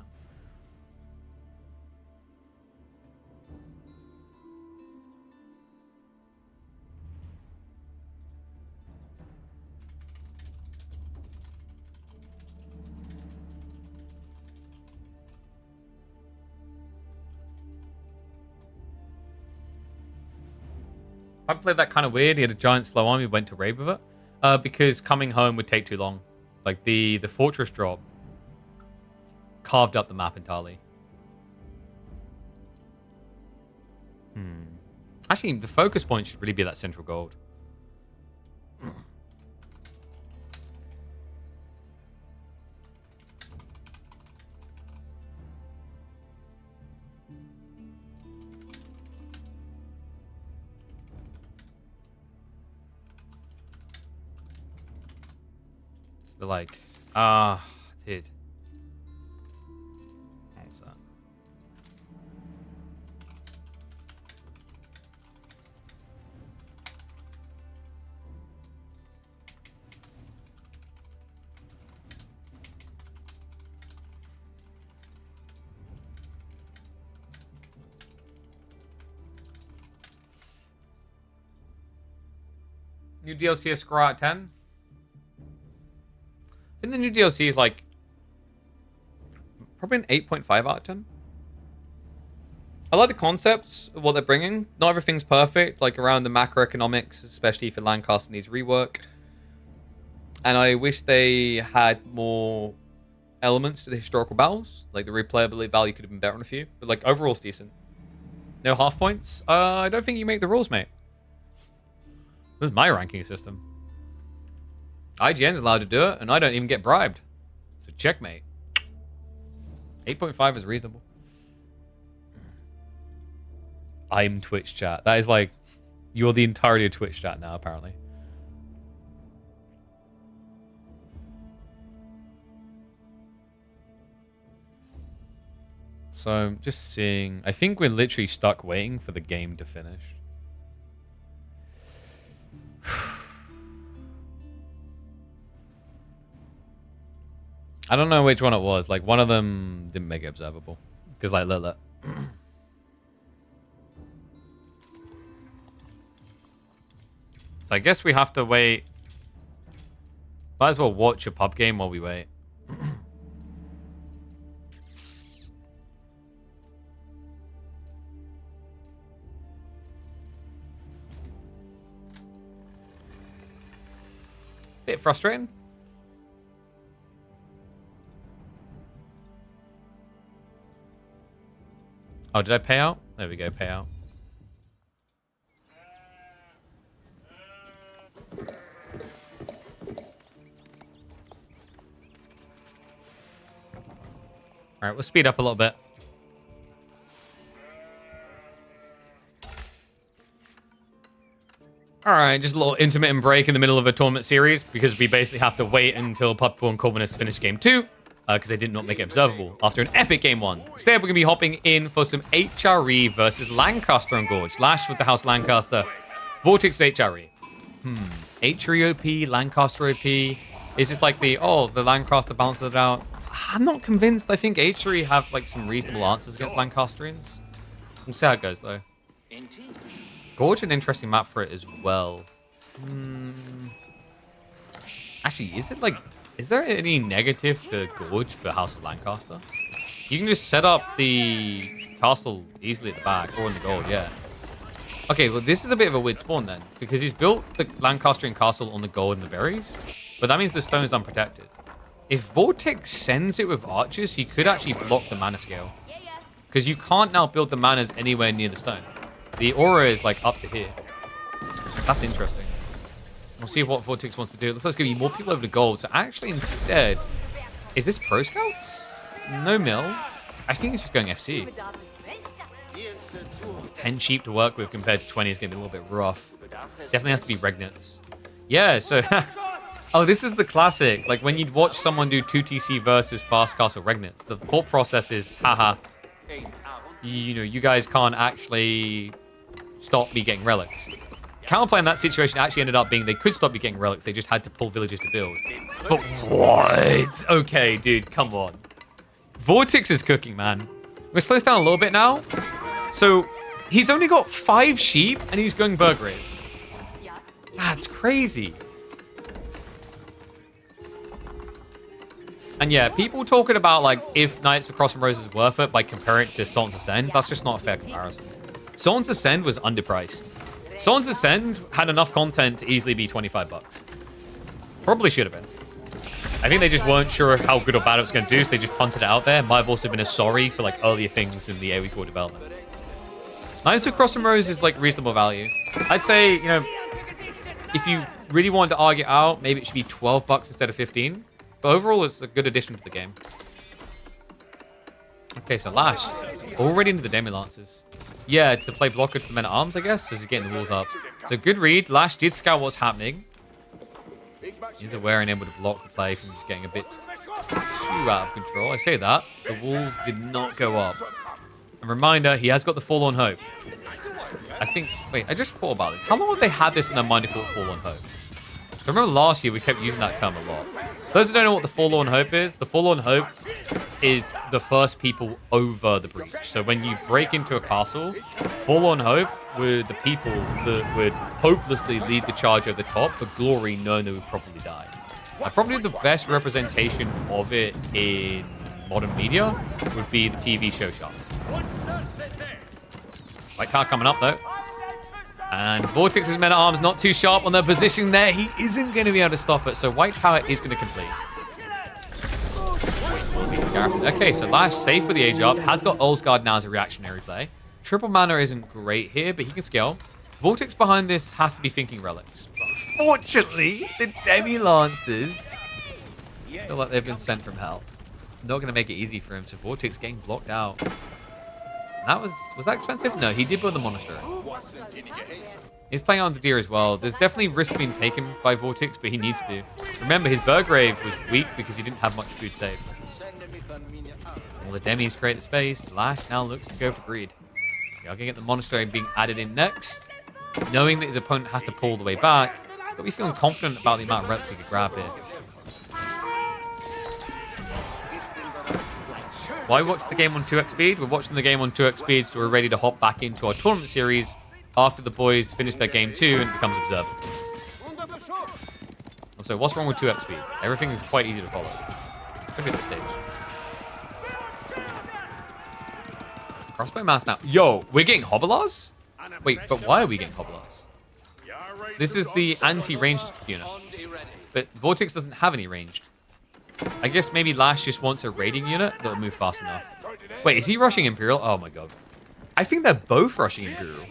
A: I played that kind of weird. He had a giant slow army, went to raid with it. Because coming home would take too long. Like, the fortress drop carved up the map entirely. Actually, the focus point should really be that central gold. But like, dude. What's that? New DLC is score out of 10. I think the new DLC is like probably an 8.5 out of 10. I like the concepts of what they're bringing. Not everything's perfect, like around the macroeconomics, especially for Lancaster needs rework. And I wish they had more elements to the historical battles. Like the replayability value could have been better on a few, but like overall it's decent. No half points. I don't think you make the rules, mate. This is my ranking system. IGN's allowed to do it, and I don't even get bribed. So checkmate. 8.5 is reasonable. I'm Twitch chat. That is like, you're the entirety of Twitch chat now, apparently. So I'm just seeing. I think we're literally stuck waiting for the game to finish. I don't know which one it was. Like, one of them didn't make it observable. Because, like, look. So I guess we have to wait. Might as well watch a pub game while we wait. Bit frustrating. Oh, did I pay out? There we go, pay out. Alright, we'll speed up a little bit. Alright, just a little intermittent break in the middle of a tournament series because we basically have to wait until Puppool and Corvinus finish game 2 because they did not make it observable after an epic game 1. Instead, we're going to be hopping in for some HRE versus Lancaster on Gorge. Lash with the House Lancaster, Vortex HRE. HRE OP, Lancaster OP. Is this like the Lancaster balances it out? I'm not convinced. I think HRE have like some reasonable answers against Lancastrians. We'll see how it goes though. Gorge, an interesting map for it as well. Actually, is there any negative to Gorge for House of Lancaster? You can just set up the castle easily at the back or in the gold, yeah. Okay, well, this is a bit of a weird spawn then, because he's built the Lancastrian castle on the gold and the berries, but that means the stone is unprotected. If Vortex sends it with archers, he could actually block the mana scale, because you can't now build the manas anywhere near the stone. The aura is like up to here. That's interesting. We'll see what Vortex wants to do. It looks like it's going to be more people over to gold. So actually instead, is this Pro Scouts? No mill. I think it's just going FC. 10 sheep to work with compared to 20 is going to be a little bit rough. Definitely has to be Regnants. Yeah, so... oh, this is the classic. Like when you'd watch someone do 2TC versus Fast Castle Regnants, the thought process is, haha, you guys can't actually stop me getting relics. Counterplay in that situation actually ended up being they could stop you getting relics, they just had to pull villages to build. But what? Okay, dude, come on. Vortex is cooking, man. We're slow down a little bit now. So he's only got 5 sheep and he's going Burgrave. That's crazy. And yeah, people talking about like if Knights of Cross and Roses is worth it by comparing it to Sultan's Ascend, that's just not a fair comparison. Sultan's Ascend was underpriced. Sultan's Ascend had enough content to easily be 25 bucks. Probably should have been. I think they just weren't sure how good or bad it was going to do, so they just punted it out there. Might have also been a sorry for like earlier things in the AoE core development. Knights of Cross and Roses is like reasonable value. I'd say, if you really wanted to argue out, maybe it should be 12 bucks instead of 15. But overall, it's a good addition to the game. Okay, so Lash, already into the Demi-Lancers. Yeah, to play blocker to the Men-at-Arms, I guess, as he's getting the walls up. So good read. Lash did scout what's happening. He's aware and able to block the play from just getting a bit too out of control. I say that. The walls did not go up. A reminder, he has got the Forlorn Hope. I think... Wait, I just thought about this. How long have they had this in their mind to call it Forlorn Hope? I remember last year we kept using that term a lot. Those who don't know what the Forlorn Hope is, the Forlorn Hope is the first people over the breach. So when you break into a castle, Forlorn Hope were the people that would hopelessly lead the charge over the top for glory, knowing they would probably die. Probably the best representation of it in modern media would be the TV show Shark. White Tower coming up, though. And Vortex's men-at-arms not too sharp on their position there. He isn't going to be able to stop it, so White Tower is going to complete. Okay, so Lash safe with the age up. Has got Olsgard now as a reactionary play. Triple mana isn't great here, but he can scale. Vortex behind this has to be thinking relics. Unfortunately, the Demi-Lancers feel like they've been sent from hell. Not going to make it easy for him, so Vortex getting blocked out. That was that expensive? No, he did build the monastery. He's playing on the deer as well. There's definitely risk being taken by Vortex, but he needs to. Remember, his Burgrave was weak because he didn't have much food saved. All the demis create the space. Lash now looks to go for greed. We are going to get the monastery being added in next. Knowing that his opponent has to pull the way back, he's got to be feeling confident about the amount of relics he could grab here. Why watch the game on 2x speed? We're watching the game on 2x speed, so we're ready to hop back into our tournament series after the boys finish their game 2 and it becomes observed. Also, what's wrong with 2x speed? Everything is quite easy to follow. Look at this stage. Crossbow mass now. Yo, we're getting Hobolars? Wait, but why are we getting Hobolars? This is the anti-ranged unit. But Vortex doesn't have any ranged. I guess maybe Lash just wants a raiding unit that'll move fast enough. Wait, is he rushing Imperial? Oh my god. I think they're both rushing Imperial.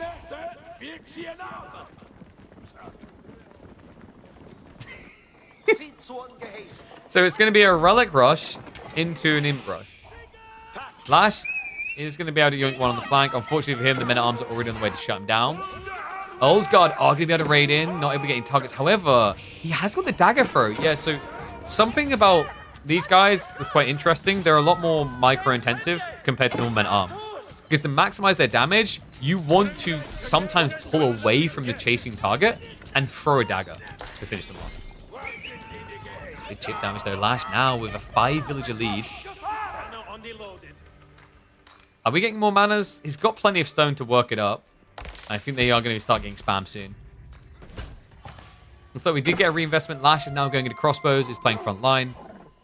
A: So it's going to be a relic rush into an imp rush. Lash is going to be able to yoink one on the flank. Unfortunately for him, the men-at-arms are already on the way to shut him down. Olsgard are going to be able to raid in, not able to get any targets. However, he has got the dagger throw. Yeah, so something about these guys is quite interesting. They're a lot more micro-intensive compared to normal men-at-arms. Because to maximize their damage, you want to sometimes pull away from the chasing target and throw a dagger to finish them off. Big chip damage though. Lash now with a 5-villager lead. Are we getting more manas? He's got plenty of stone to work it up. I think they are going to start getting spam soon. Looks like we did get a reinvestment. Lash is now going into crossbows. He's playing front line.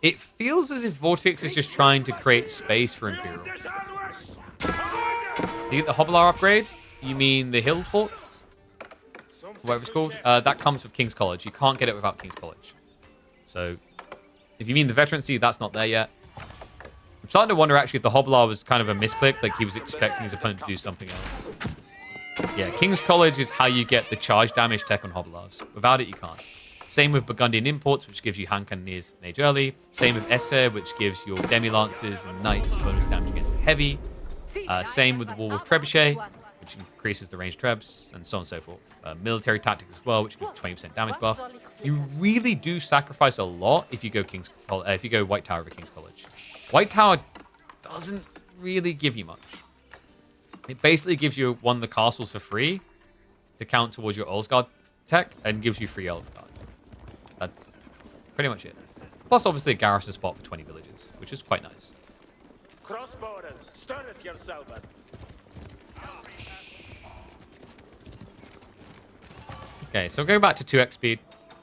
A: It feels as if Vortex is just trying to create space for Imperial. You get the Hobbler upgrade? You mean the Hill Fort? Whatever it's called. That comes with King's College. You can't get it without King's College. So, if you mean the veterancy, that's not there yet. I'm starting to wonder, actually, if the Hobbler was kind of a misclick, like he was expecting his opponent to do something else. Yeah, King's College is how you get the charge damage tech on Hobblers. Without it, you can't. Same with Burgundian Imports, which gives you hand cannoneers and age early. Same with Esser, which gives your Demi-Lancers and Knights bonus damage against heavy. Same with the War with Trebuchet, which increases the range trebs, and so on and so forth. Military Tactics as well, which gives 20% damage buff. You really do sacrifice a lot if you go White Tower over King's College. White Tower doesn't really give you much. It basically gives you one of the castles for free to count towards your Olsgard tech and gives you free Olsgard. That's pretty much it. Plus, obviously, a garrison spot for 20 villages, which is quite nice.
D: Crossborders, stir it yourself.
A: Okay, so going back to 2x speed.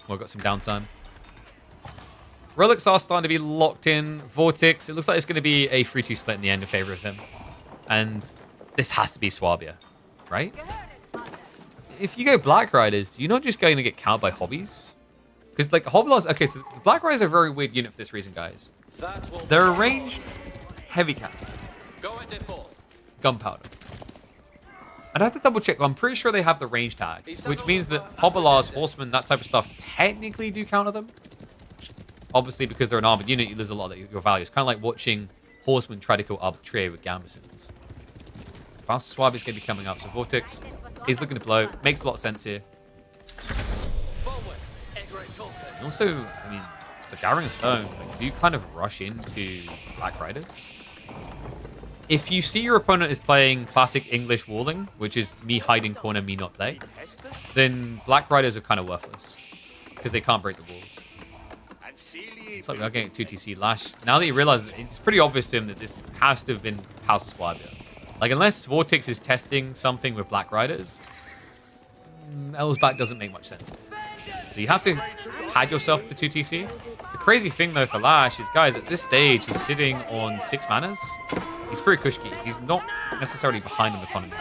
A: We've got some downtime. Relics are starting to be locked in. Vortex, it looks like it's going to be a 3-2 split in the end in favor of him. And this has to be Swabia, right? If you go Black Riders, you're not just going to get cowed by hobbies. Because, like, Hobblers... Okay, so the Black Riders are a very weird unit for this reason, guys. They're a ranged heavy cannon. Gunpowder. I'd have to double check. I'm pretty sure they have the range tag, which means that Hobblers, Horsemen, that type of stuff technically do counter them. Obviously, because they're an armored unit, you lose a lot of your value. It's kind of like watching Horsemen try to kill Arbitraire with Gambesons. Fast Swab is going to be coming up, so Vortex is looking to blow. Makes a lot of sense here. Also, I mean, the Gathering Stone, like, do you kind of rush into Black Riders? If you see your opponent is playing classic English walling, which is me hide in corner, me not play, then Black Riders are kind of worthless because they can't break the walls. It's like we're getting 2TC Lash. Now that you realize, it's pretty obvious to him that this has to have been House of Squabia. Like, unless Vortex is testing something with Black Riders, Elsback doesn't make much sense. So you have to hide yourself the 2TC. The crazy thing, though, for Lash is, guys, at this stage, he's sitting on 6 manas. He's pretty cushy. He's not necessarily behind on the economy.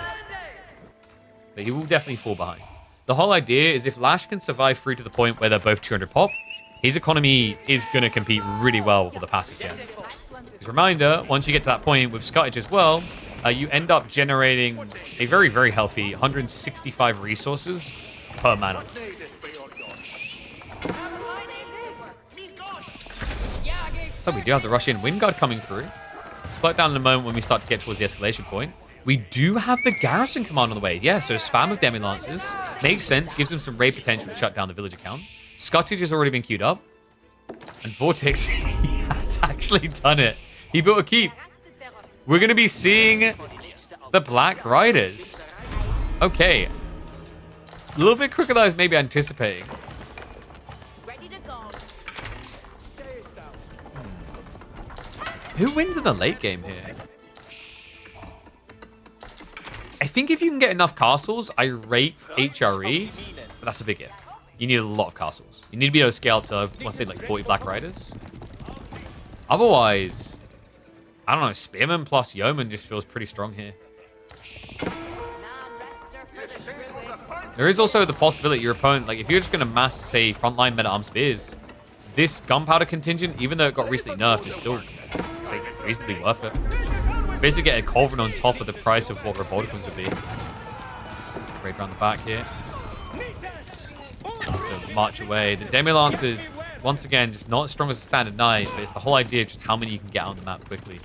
A: But he will definitely fall behind. The whole idea is if Lash can survive through to the point where they're both 200 pop, his economy is going to compete really well for the passive gen. As a reminder, once you get to that point with Scottish as well, you end up generating a very, very healthy 165 resources per mana. So we do have the Russian Wind Guard coming through. Slow it down in a moment when we start to get towards the escalation point. We do have the Garrison command on the way. Yeah, so spam of Demi Lancers. Makes sense, gives them some raid potential to shut down the village account. Scottish has already been queued up. And Vortex, he has actually done it. He built a keep. We're going to be seeing the Black Riders. Okay. A little bit quicker than I was maybe anticipating. Who wins in the late game here? I think if you can get enough castles, I rate HRE, but that's a big if. You need a lot of castles. You need to be able to scale up to, let's say, like 40 Black Riders. Otherwise, I don't know, Spearman plus Yeoman just feels pretty strong here. There is also the possibility your opponent, like if you're just going to mass, say, frontline meta-arm spears, this gunpowder contingent, even though it got recently nerfed, is still, I'd say, reasonably worth it. Basically get a Culverin on top of the price of what Roboticons would be. Raid around the back here. To march away. The Demi Lancers, once again, just not as strong as a standard knight, but it's the whole idea of just how many you can get on the map quickly.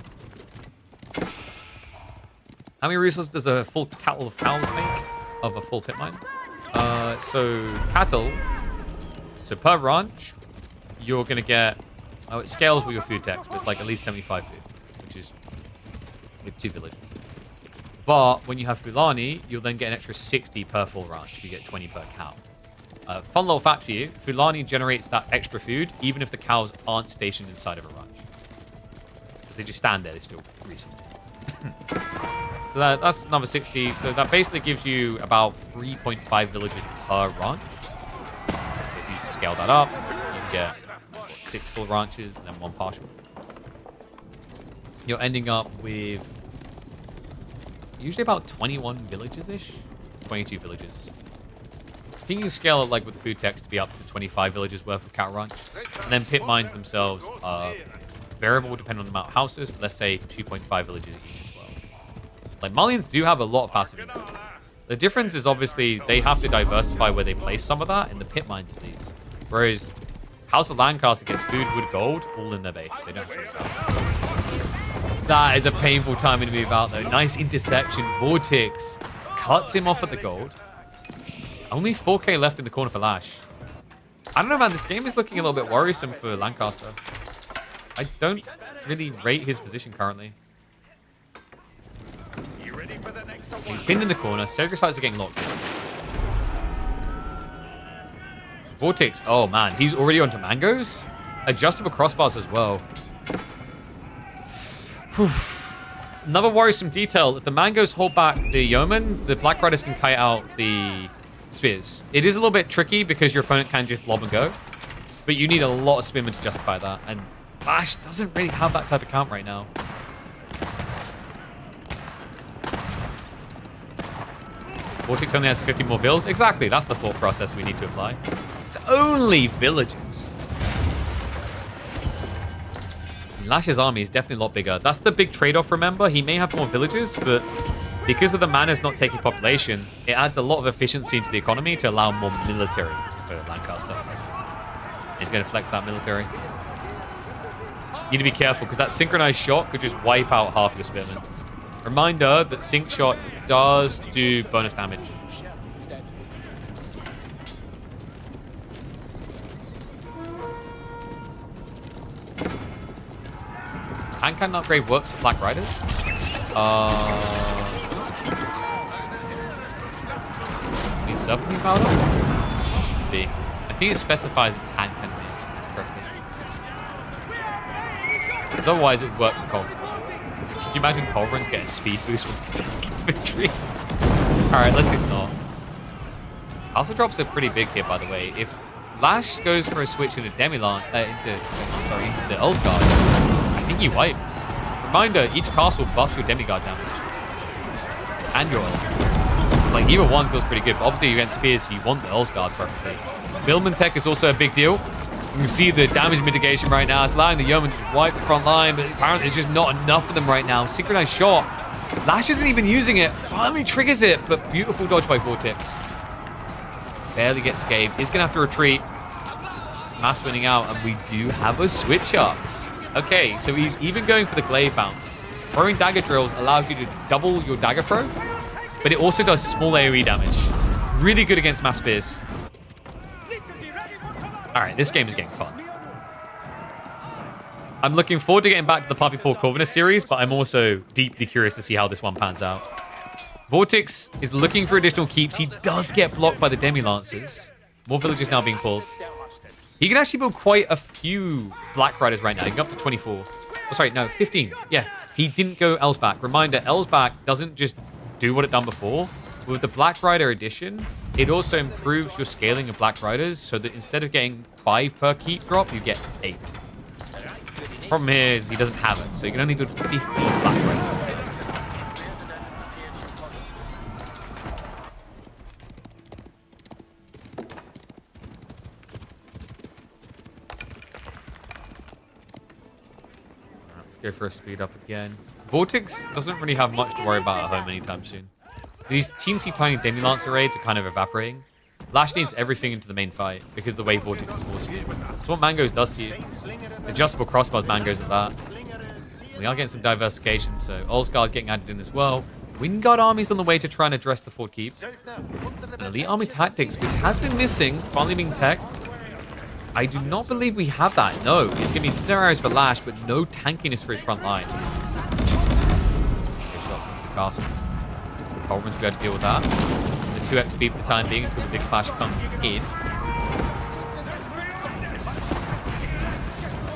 A: How many resources does a full cattle of cows make of a full pit mine? So cattle, so per ranch, you're going to get, oh, it scales with your food tax, but it's like at least 75 food, which is with 2 villages. But when you have Fulani, you'll then get an extra 60 per full ranch. You get 20 per cow. Fun little fact for you, Fulani generates that extra food even if the cows aren't stationed inside of a ranch. If they just stand there, they still resource. So that's another 60. So that basically gives you about 3.5 villages per ranch. If you scale that up, you can get 6 full ranches and then 1 partial. You're ending up with usually about 21 villages-ish. 22 villages. I think you can scale it like with the food text to be up to 25 villages worth of cattle ranch. And then pit mines themselves are variable depending on the amount of houses, but let's say 2.5 villages each as well. Like, Malians do have a lot of passive income. The difference is obviously they have to diversify where they place some of that in the pit mines at least. Whereas House of Lancaster gets food, wood, gold, all in their base. They don't have to do that. That is a painful timing to move out though. Nice interception. Vortex cuts him off at the gold. Only 4k left in the corner for Lash. I don't know, man. This game is looking a little bit worrisome for Lancaster. I don't really rate his position currently. He's pinned in the corner. Sacred sites are getting locked. Vortex. Oh, man. He's already onto mangoes. Adjustable crossbars as well. Whew. Another worrisome detail. If the mangoes hold back the yeoman, the Black Riders can kite out the spears. It is a little bit tricky because your opponent can just blob and go. But you need a lot of spearmen to justify that. And Bash doesn't really have that type of count right now. Vortex only has 50 more vills. Exactly, that's the thought process we need to apply. It's only villages. Lash's army is definitely a lot bigger. That's the big trade-off, remember? He may have more villages, but because of the mana's not taking population, it adds a lot of efficiency into the economy to allow more military for Lancaster. He's going to flex that military. You need to be careful, because that synchronized shot could just wipe out half your spearmen. Reminder that sync shot does do bonus damage. Hand cannon upgrade works for Black Riders. Need serpentine powder? B. I think it specifies it's hand cannon correctly. Because otherwise it would work for Culverins. Can you imagine Culverins getting a speed boost with infantry? Alright, let's just not. Also drops are pretty big here, by the way. If Lash goes for a switch into into the Ulsgaard, I think you wipe. Reminder, each castle buffs your demigod damage. And your ult. Like, either one feels pretty good, but obviously against spears, you want the Ulsgaard perfectly. Billman tech is also a big deal. You can see the damage mitigation right now. It's allowing the Yeoman to just wipe the front line, but apparently there's just not enough of them right now. Synchronized shot. Lash isn't even using it. Finally triggers it, but beautiful dodge by Vortex. Barely gets scathed. He's going to have to retreat. Mass winning out, and we do have a switch up. Okay, so he's even going for the glaive bounce. Throwing dagger drills allows you to double your dagger throw, but it also does small AoE damage. Really good against mass spears. Alright, this game is getting fun. I'm looking forward to getting back to the Puppy Paw Corvinus series, but I'm also deeply curious to see how this one pans out. Vortex is looking for additional keeps. He does get blocked by the Demi-Lancers. More villages now being pulled. He can actually build quite a few Black Riders right now. He can go up to 24. Oh, sorry, no, 15. Yeah, he didn't go Elsbach. Reminder, Elsbach doesn't just do what it done before. With the Black Rider edition, it also improves your scaling of Black Riders so that instead of getting 5 per keep drop, you get 8. Problem here is he doesn't have it, so you can only build 50 Black Riders. Go for a speed up again. Vortex doesn't really have much to worry about at home anytime soon. These teensy tiny Demi-Lancer raids are kind of evaporating. Lash needs everything into the main fight because of the way Vortex is forcing it. That's what Mangoes does to you. Adjustable crossbows Mangoes at that. We are getting some diversification, so Olsgaard getting added in as well. Wingard armies on the way to try and address the Fort Keep. And Elite Army Tactics, which has been missing, finally being teched. I do not believe we have that. No, it's going to be scenarios for Lash, but no tankiness for his front line. Okay, shots into the castle. Culverins will be able to deal with that. The 2x speed for the time being until the big flash comes in.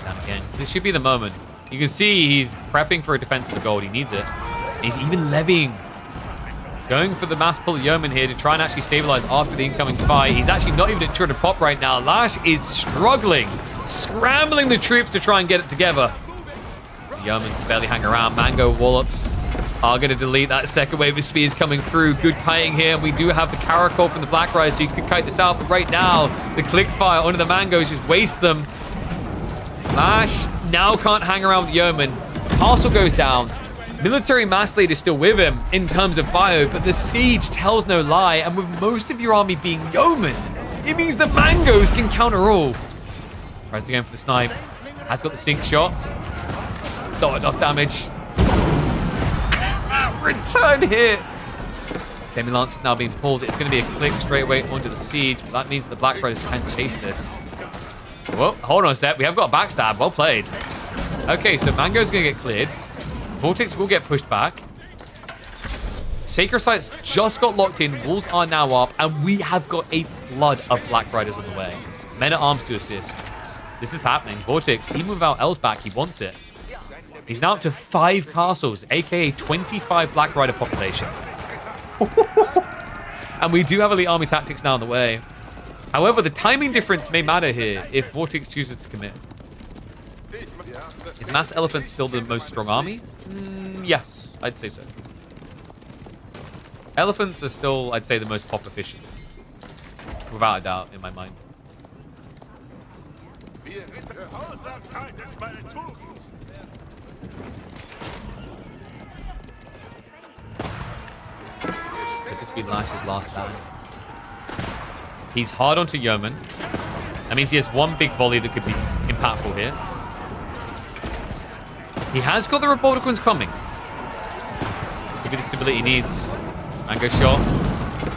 A: Down again. This should be the moment. You can see he's prepping for a defense of the gold. He needs it. And he's even levying. Going for the mass pull Yeoman here to try and actually stabilize after the incoming fight. He's actually not even trying to pop right now. Lash is struggling, scrambling the troops to try and get it together. Yeoman can barely hang around. Mango wallops are going to delete that second wave of spears coming through. Good kiting here. We do have the Caracol from the Black Rise, so you could kite this out. But right now, the click fire onto the Mangoes just waste them. Lash now can't hang around with Yeoman. Castle goes down. Military mass lead is still with him in terms of bio, but the siege tells no lie, and with most of your army being Yeoman, it means the Mangoes can counter all. Tries again for the snipe. Has got the sink shot. Not enough damage. Return hit. Demi-Lance is now being pulled. It's going to be a click straight away onto the siege, but that means the Black Riders can chase this. Whoa, hold on a sec. We have got a backstab. Well played. Okay, so Mango's going to get cleared. Vortex will get pushed back. Sacred Sites just got locked in. Walls are now up. And we have got a flood of Black Riders on the way. Men at arms to assist. This is happening. Vortex, even without Elsbach, he wants it. He's now up to 5 castles, aka 25 Black Rider population. And we do have Elite Army Tactics now on the way. However, the timing difference may matter here if Vortex chooses to commit. Is Mass Elephant still the most strong army? Yes, I'd say so. Elephants are still, I'd say, the most pop efficient. Without a doubt, in my mind. Could this be Lash's last stand? He's hard onto Yeoman. That means he has one big volley that could be impactful here. He has got the Republicans coming. Look at the stability he needs. Mango shot.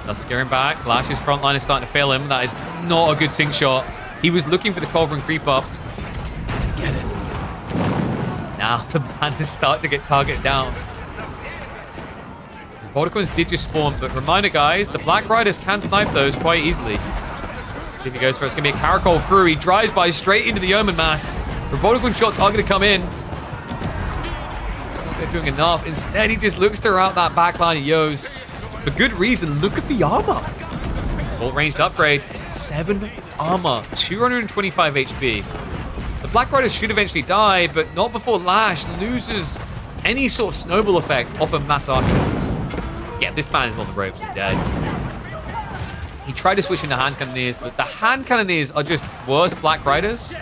A: That's scaring back. Lash's front line is starting to fail him. That is not a good sink shot. He was looking for the Culverin creep up. Doesn't get it. now the banners start to get targeted down. Republicans did just spawn, but reminder, guys, the Black Riders can snipe those quite easily. See if he goes for it. It's going to be a caracol through. He drives by straight into the Yeoman mass. Republican shots are going to come in. They're doing enough. Instead, he just looks to route that backline of Yos. For good reason. Look at the armor. Full ranged upgrade. 7 armor. 225 HP. The Black Riders should eventually die, but not before Lash loses any sort of snowball effect off of mass archer. Yeah, this man is on the ropes and dead. He tried to switch into hand cannoneers, but the hand cannoneers are just worse Black Riders.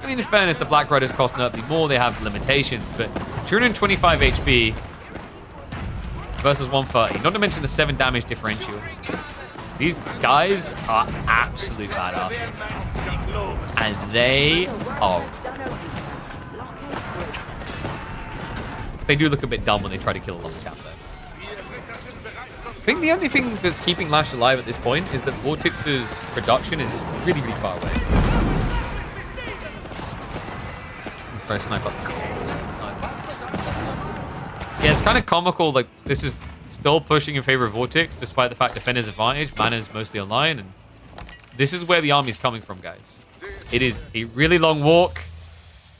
A: I mean, in fairness, the Black Riders cost notably more. They have limitations, but 225 HP versus 130. Not to mention the 7 damage differential. These guys are absolute badasses. And they are... They do look a bit dumb when they try to kill a long cap, though. I think the only thing that's keeping Lash alive at this point is that Vortix's production is really, really far away. Try to snipe up. Yeah, it's kind of comical. Like, this is still pushing in favor of Vortix, despite the fact Defender's advantage. Mana's mostly online, and this is where the army's coming from, guys. It is a really long walk,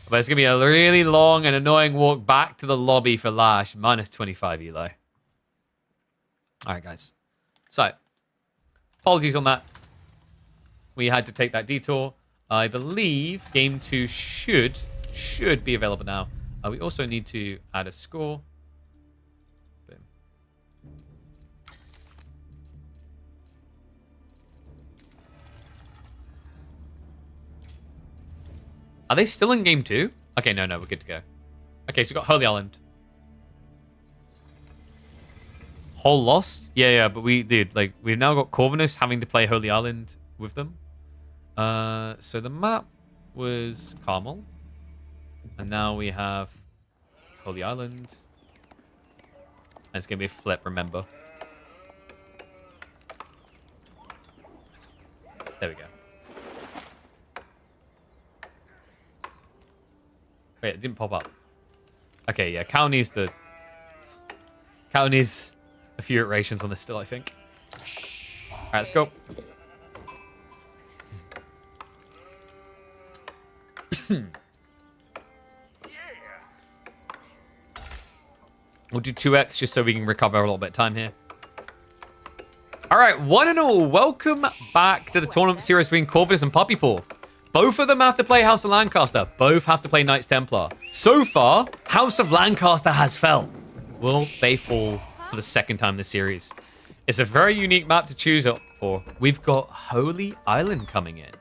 A: but it's going to be a really long and annoying walk back to the lobby for Lash. Minus 25 elo. All right, guys. So, apologies on that. We had to take that detour. I believe game 2 should be available now. We also need to add a score. Boom. Are they still in game 2? Okay, no, we're good to go. Okay, so we've got Holy Island. Whole lost? Yeah, but we've now got Corvinus having to play Holy Island with them. So the map was Carmel. And now we have Holy Island. And it's going to be a flip, remember. There we go. Wait, it didn't pop up. Okay, yeah, Cal needs a few iterations on this still, I think. Alright, let's go. We'll do 2x just so we can recover a little bit of time here. Alright, one and all, welcome back to the tournament series between Corvinus and Puppy Paw. Both of them have to play House of Lancaster. Both have to play Knights Templar. So far, House of Lancaster has fell. Will they fall for the second time this series? It's a very unique map to choose up for. We've got Holy Island coming in.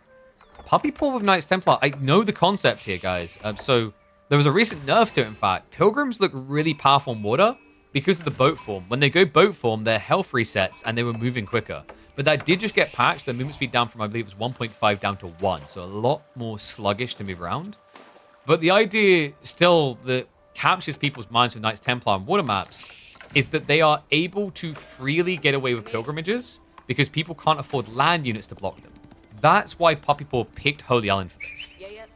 A: Puppy Paw with Knights Templar. I know the concept here, guys. So there was a recent nerf to it, in fact. Pilgrims look really powerful in water because of the boat form. When they go boat form, their health resets and they were moving quicker. But that did just get patched. Their movement speed down from, I believe, it was 1.5 down to 1. So a lot more sluggish to move around. But the idea still that captures people's minds with Knights Templar and water maps is that they are able to freely get away with pilgrimages because people can't afford land units to block them. That's why Puppy Paw picked Holy Island for this.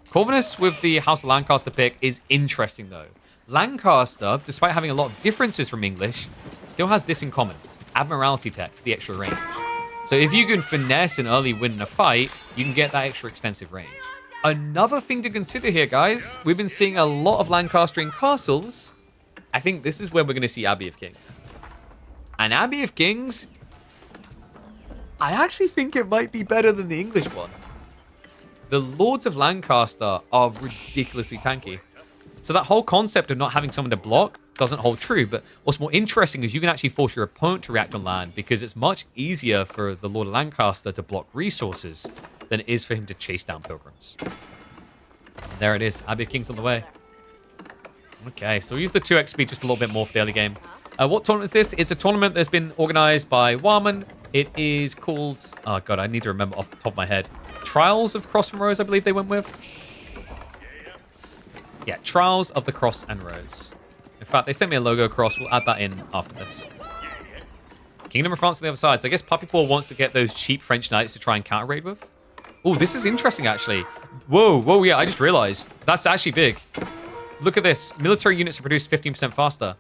A: Corvinus with the House of Lancaster pick is interesting, though. Lancaster, despite having a lot of differences from English, still has this in common. Admiralty tech for the extra range. So if you can finesse an early win in a fight, you can get that extra extensive range. Another thing to consider here, guys, we've been seeing a lot of Lancastrian castles. I think this is where we're going to see Abbey of Kings. And Abbey of Kings, I actually think it might be better than the English one. The Lords of Lancaster are ridiculously tanky. So that whole concept of not having someone to block doesn't hold true. But what's more interesting is you can actually force your opponent to react on land because it's much easier for the Lord of Lancaster to block resources than it is for him to chase down pilgrims. There it is. Abbey of Kings on the way. Okay, so we'll use the 2x speed just a little bit more for the early game. What tournament is this? It's a tournament that's been organized by Warman. It is called... Oh, God, I need to remember off the top of my head. Trials of Cross and Rose, I believe they went with. Yeah, Trials of the Cross and Rose. In fact, they sent me a logo across. We'll add that in after this. Kingdom of France on the other side. So I guess Puppy Paw wants to get those cheap French knights to try and counter raid with. Oh, this is interesting, actually. Whoa, yeah, I just realized. That's actually big. Look at this. Military units are produced 15% faster.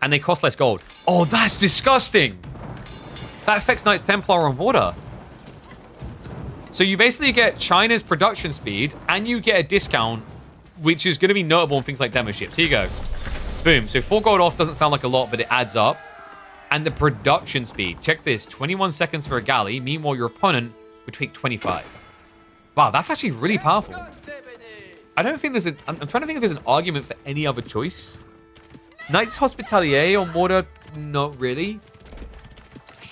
A: And they cost less gold. Oh, that's disgusting. That affects Knights Templar on water. So you basically get China's production speed, and you get a discount, which is going to be notable in things like demo ships. Here you go. Boom. So 4 gold off doesn't sound like a lot, but it adds up. And the production speed. Check this. 21 seconds for a galley. Meanwhile, your opponent would take 25. Wow, that's actually really powerful. I don't think there's a... I'm trying to think if there's an argument for any other choice. Knights Hospitalier or Mortar, not really.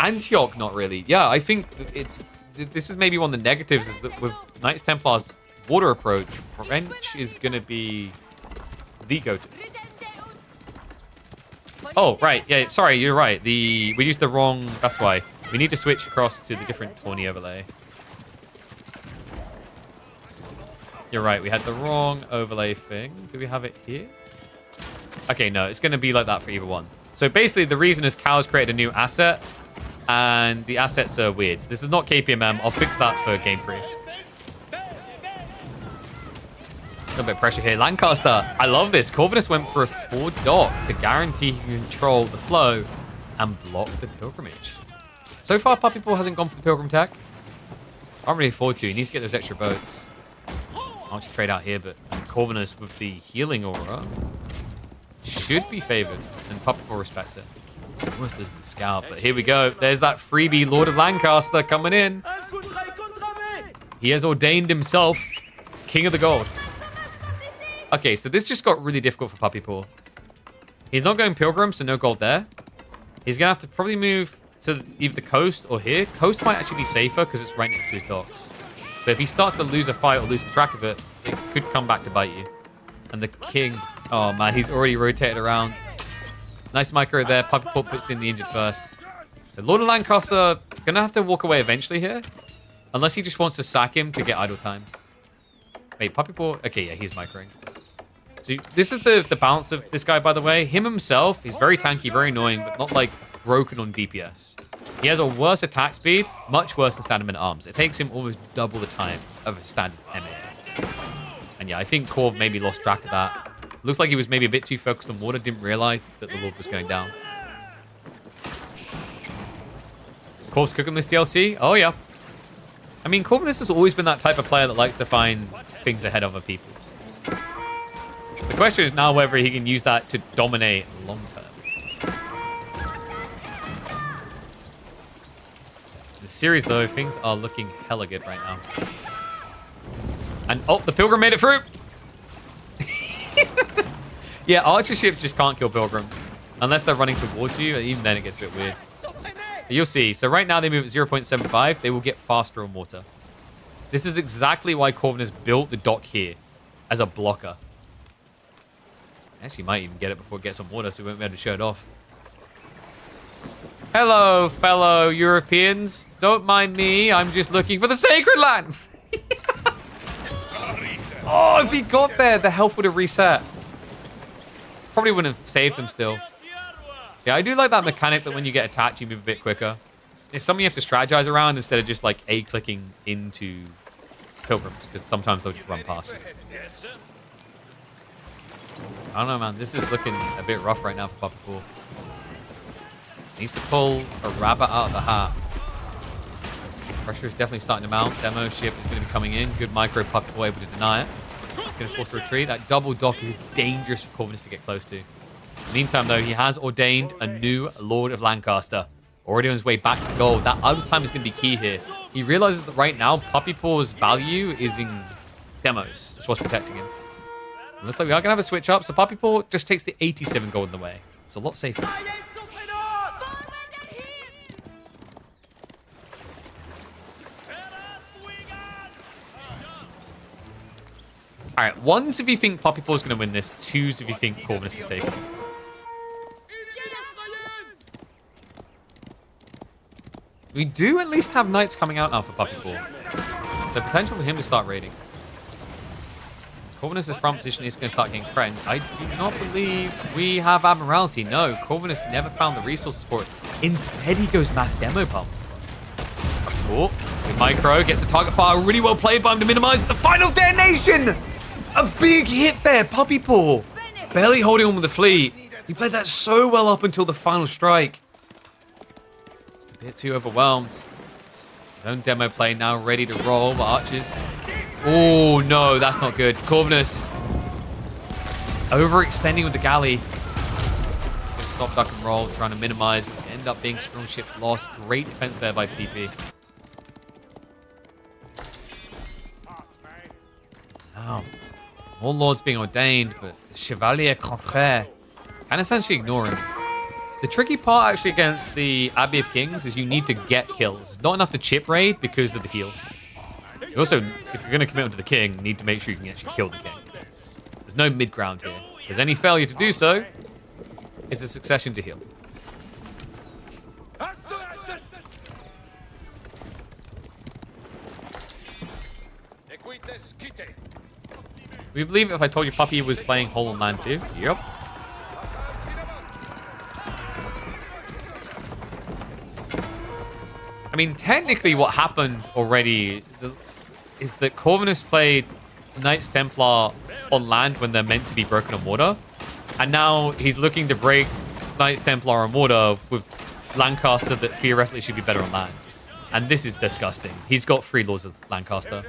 A: Antioch, not really. Yeah, I think it's... This is maybe one of the negatives, is that with Knights Templar's water approach, French is going to be the go-to. Oh, right. Yeah, sorry, you're right. We used the wrong... That's why. We need to switch across to the different tourney overlay. You're right. We had the wrong overlay thing. Do we have it here? Okay, no. It's going to be like that for either one. So basically, the reason is Cal's created a new asset, and the assets are weird. This is not KPMM. I'll fix that for Game 3. A little bit of pressure here. Lancaster. I love this. Corvinus went for a 4 dock to guarantee he can control the flow and block the pilgrimage. So far, Puppy Paw hasn't gone for the pilgrim tech. I can't really afford to. He needs to get those extra boats. I'll just trade out here, but Corvinus with the healing aura should be favored, and Puppy Paw respects it. Of course, this is the scout, but here we go. There's that freebie Lord of Lancaster coming in. He has ordained himself King of the Gold. Okay, so this just got really difficult for Puppy Paw. He's not going Pilgrim, so no gold there. He's going to have to probably move to either the coast or here. Coast might actually be safer because it's right next to his docks. But if he starts to lose a fight or lose track of it, it could come back to bite you. And the king... Oh, man, he's already rotated around. Nice micro there. Puppy Paw puts in the injured first. So Lord of Lancaster going to have to walk away eventually here. Unless he just wants to sack him to get idle time. Wait, Puppy Paw... Okay, yeah, he's microing. So this is the balance of this guy, by the way. Him himself, he's very tanky, very annoying, but not, like, broken on DPS. He has a worse attack speed, much worse than standard men-at-arms. It takes him almost double the time of a standard MA. And yeah, I think Corv maybe lost track of that. Looks like he was maybe a bit too focused on water, didn't realize that the Lord was going down. Corv's cooking this DLC? Oh, yeah. I mean, Corvinus has always been that type of player that likes to find things ahead of other people. The question is now whether he can use that to dominate long term. In the series, though, things are looking hella good right now. And, oh, the Pilgrim made it through! Yeah, archer ships just can't kill Pilgrims. Unless they're running towards you, even then it gets a bit weird. But you'll see. So right now they move at 0.75. They will get faster on water. This is exactly why Corvinus built the dock here as a blocker. Actually, might even get it before it gets on water, so we won't be able to show it off. Hello, fellow Europeans. Don't mind me. I'm just looking for the Sacred Land. Oh, if he got there, the health would have reset. Probably wouldn't have saved them still. Yeah, I do like that mechanic that when you get attacked, you move a bit quicker. It's something you have to strategize around instead of just like A-clicking into Pilgrims, because sometimes they'll just run past you. I don't know, man. This is looking a bit rough right now for Puppy Paw. Needs to pull a rabbit out of the hat. Pressure is definitely starting to mount. Demo ship is going to be coming in. Good micro. Puppy Paw able to deny it. It's going to force a retreat. That double dock is dangerous for Corvinus to get close to. Meantime, though, he has ordained a new Lord of Lancaster. Already on his way back to gold. That idle time is going to be key here. He realizes that right now, Puppy Paw's value is in demos. It's what's protecting him. Looks like we are going to have a switch up, so Puppy Paw just takes the 87 gold in the way. It's a lot safer. Alright, ones if you think Puppy Paw is going to win this, twos if you think Corvinus is taking it. We do at least have knights coming out now for Puppy Paw. So potential for him to start raiding. Corvinus' front position is going to start getting threatened. I do not believe we have Admiralty. No, Corvinus never found the resources for it. Instead, he goes mass demo pump. Oh, good micro. Gets the target fire. Really well played by him to minimize the final detonation. A big hit there, Puppy Paw. barely holding on with the fleet. He played that so well up until the final strike. Just a bit too overwhelmed. His own demo play now ready to roll, but Archers. Oh, no, that's not good. Corvinus overextending with the galley. Stop, duck, and roll, trying to minimize, but it's end up being Spiral Ships lost. Great defense there by PP. Wow. More lords being ordained, but the Chevalier Contraire can essentially ignore him. The tricky part actually against the Abbey of Kings is you need to get kills. It's not enough to chip raid because of the heal. You also, if you're going to commit onto the king, need to make sure you can actually kill the king. There's no mid ground here. Because any failure to do so is a succession to heal. We believe if I told you Puppy was playing Hole on Land too? Yep. I mean, technically what happened already is that Corvinus played Knights Templar on land when they're meant to be broken on water. And now he's looking to break Knights Templar on water with Lancaster that theoretically should be better on land. And this is disgusting. He's got 3 Lords of Lancaster.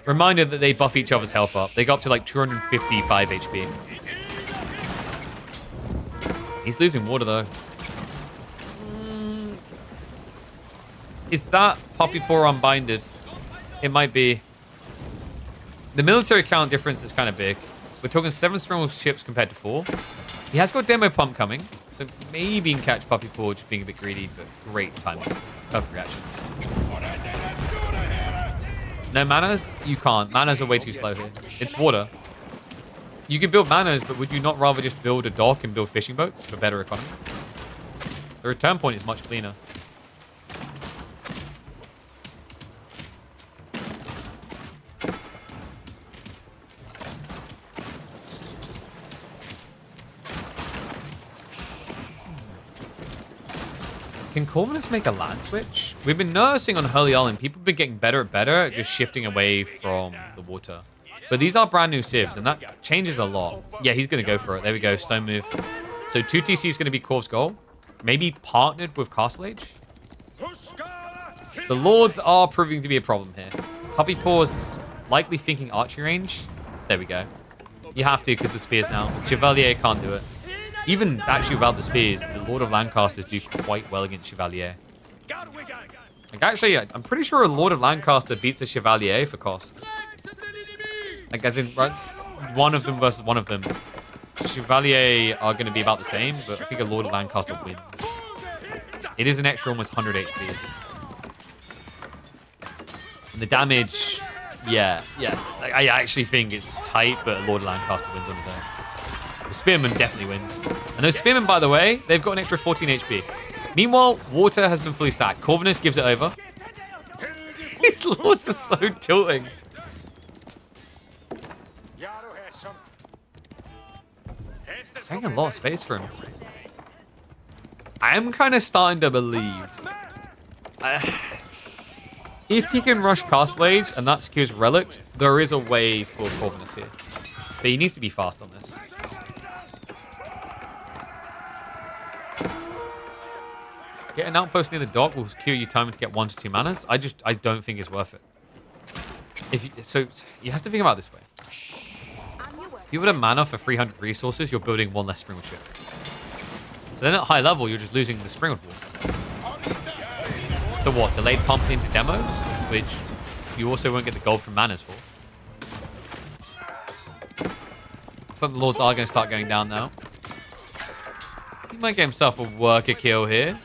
A: Reminder that they buff each other's health up. They go up to like 255 HP. He's losing water though. Is that Puppy Paw unbinded? It might be. The military count difference is kind of big. We're talking 7 Spiral Ships compared to 4. He has got Demo Pump coming, so maybe he can catch Puppy Paw just being a bit greedy, but great timing. Perfect reaction. No manas? You can't. Manas are way too slow here. It's water. You can build manas, but would you not rather just build a dock and build fishing boats for better economy? The return point is much cleaner. Can Corvinus make a land switch? We've been noticing on Hurley Island, people have been getting better at just shifting away from the water. But these are brand new civs, and that changes a lot. Yeah, he's going to go for it. There we go, stone move. So 2 TC is going to be Corv's goal. Maybe partnered with Castle Age. The Lords are proving to be a problem here. Puppy Paw's likely thinking archery range. There we go. You have to because the spears now. Chevalier can't do it. Even actually without the spears, the Lord of Lancaster do quite well against Chevalier. Like actually, I'm pretty sure a Lord of Lancaster beats a Chevalier for cost. Like as in, right, one of them versus one of them. Chevalier are going to be about the same, but I think a Lord of Lancaster wins. It is an extra almost 100 HP. And the damage, yeah. I actually think it's tight, but a Lord of Lancaster wins on his own. The Spearman definitely wins. And those Spearmen, by the way, they've got an extra 14 HP. Meanwhile, water has been fully sacked. Corvinus gives it over. These Lords are so tilting. Taking a lot of space for him. I am kind of starting to believe. If he can rush Castle Age and that secures relics, there is a way for Corvinus here. But he needs to be fast on this. Get an outpost near the dock will secure you time to get 1 to 2 manas. I don't think it's worth it. So you have to think about it this way. If you put a mana for 300 resources, you're building 1 less Springwood ship. So then at high level, you're just losing the Springwood wall. So what? Delayed pump into demos, which you also won't get the gold from manas for. Some of the Lords are going to start going down now. He might get himself a worker kill here.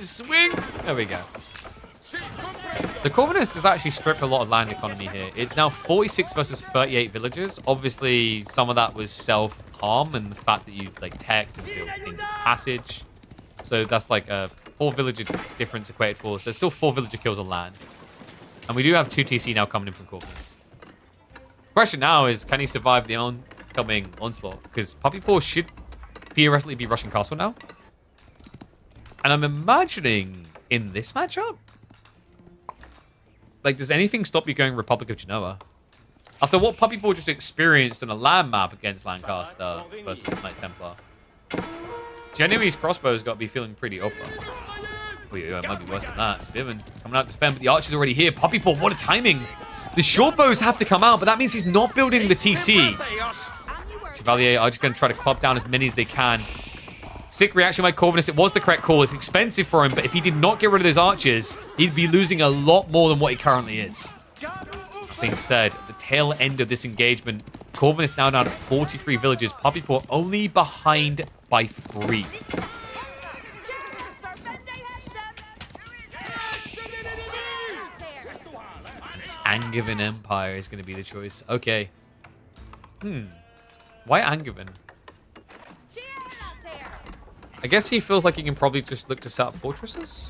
A: Swing! There we go. So Corvinus has actually stripped a lot of land economy here. It's now 46 versus 38 villagers. Obviously, some of that was self-harm and the fact that you like teched and built in passage. So that's like a 4 villager difference equated for. So there's still 4 villager kills on land. And we do have 2 TC now coming in from Corvinus. Question now is, can he survive the oncoming onslaught? Because Puppy Paw should theoretically be rushing castle now. And I'm imagining in this matchup, like, does anything stop you going Republic of Genoa? After what Puppy Ball just experienced on a land map against Lancaster versus the Knights Templar. Genuine's crossbow's got to be feeling pretty upper. Oh, yeah, it might be worse than that. Spearman coming out to defend, but the archer's already here. Puppy Ball, what a timing. The short bows have to come out, but that means he's not building the TC. Chevalier are just going to try to club down as many as they can. Sick reaction by Corvinus. It was the correct call. It's expensive for him, but if he did not get rid of those archers, he'd be losing a lot more than what he currently is. Being said, at the tail end of this engagement, Corvinus now down to 43 villages. Puppy Paw only behind by 3. Angevin Empire is going to be the choice. Okay. Why Angevin? I guess he feels like he can probably just look to set up fortresses.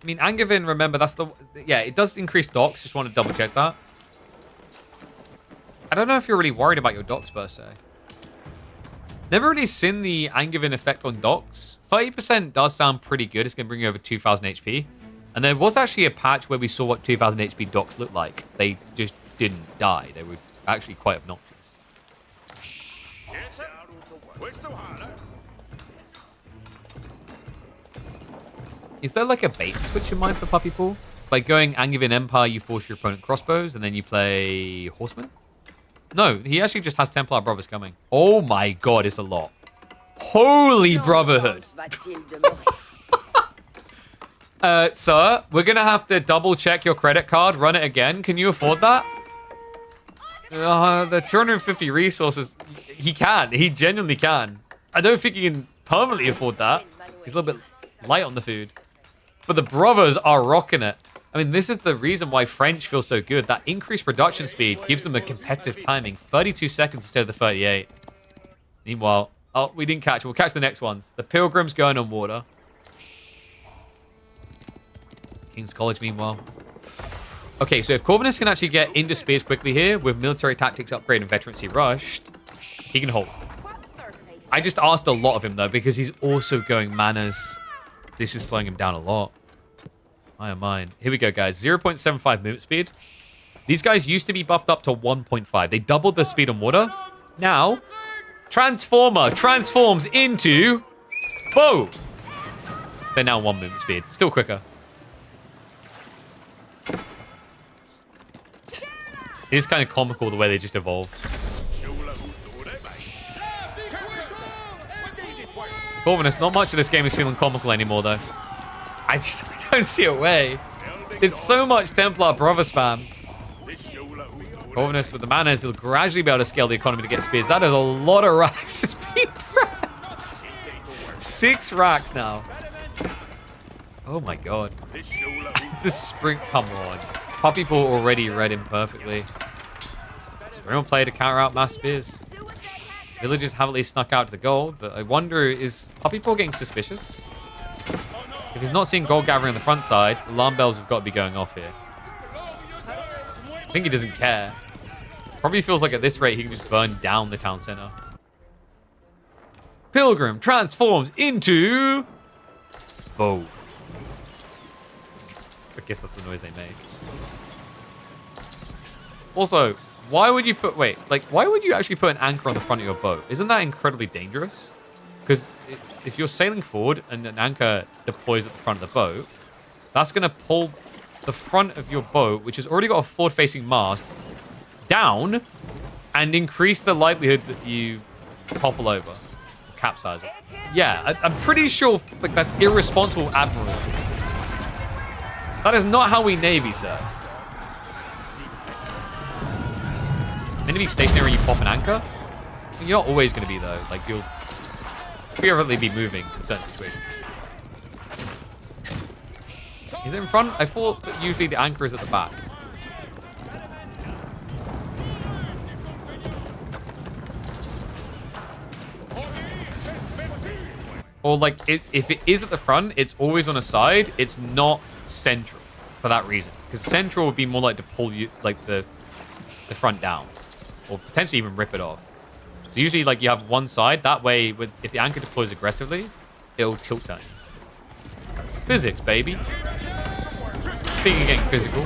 A: I mean, Angevin, remember, that's the... Yeah, it does increase docks. Just want to double check that. I don't know if you're really worried about your docks, per se. Never really seen the Angevin effect on docks. 30% does sound pretty good. It's going to bring you over 2,000 HP. And there was actually a patch where we saw what 2,000 HP docks looked like. They just didn't die. They were actually quite obnoxious. Is there like a bait switch in mind for Puppy Paw? By going Angevin Empire, you force your opponent crossbows, and then you play Horseman? No, he actually just has Templar Brothers coming. Oh my god, it's a lot. Holy brotherhood. Sir, we're going to have to double check your credit card, run it again. Can you afford that? The 250 resources, he can. He genuinely can. I don't think he can permanently afford that. He's a little bit light on the food. But the brothers are rocking it. I mean, this is the reason why French feels so good. That increased production speed gives them a competitive timing. 32 seconds instead of the 38. Meanwhile, oh, we didn't catch it. We'll catch the next ones. The Pilgrims going on water. King's College, meanwhile. Okay, so if Corvinus can actually get into spears quickly here with military tactics upgrade and veterancy rushed, he can hold. I just asked a lot of him, though, because he's also going manners. This is slowing him down a lot. My oh mine. Here we go, guys. 0.75 movement speed. These guys used to be buffed up to 1.5. They doubled the speed on water. Now, Transformer transforms into bow. They're now 1 movement speed. Still quicker. It is kind of comical the way they just evolve. Corvinus, not much of this game is feeling comical anymore, though. I don't see a way. It's so much Templar brother spam. Corvinus with the manners, he'll gradually be able to scale the economy to get spears. That is a lot of racks. It's been racked. 6 racks now. Oh my god. The spring, come on. Puppy Paw already read him perfectly. Spring play to counter out mass spears. Villagers have at least snuck out to the gold, but I wonder, is Puppy Paw getting suspicious? If he's not seeing gold gathering on the front side, alarm bells have got to be going off here. I think he doesn't care. Probably feels like at this rate he can just burn down the town center. Pilgrim transforms into bow. I guess that's the noise they make. Also, why would you put... Wait, like, why would you actually put an anchor on the front of your boat? Isn't that incredibly dangerous? Because if you're sailing forward and an anchor deploys at the front of the boat, that's going to pull the front of your boat, which has already got a forward-facing mast, down and increase the likelihood that you topple over. Capsize it. Yeah, I'm pretty sure like that's irresponsible admiral. That is not how we navy, sir. Enemy stationary, you pop an anchor? You're not always going to be, though. Like, you'll theoretically be moving in certain situations. Is it in front? I thought that usually the anchor is at the back. Or, like, if it is at the front, it's always on a side. It's not central for that reason. Because central would be more like to pull you, like, the front down. Or potentially even rip it off. So usually, like, you have one side. That way, if the anchor deploys aggressively, it'll tilt turn. Physics, baby. Speaking of getting physical.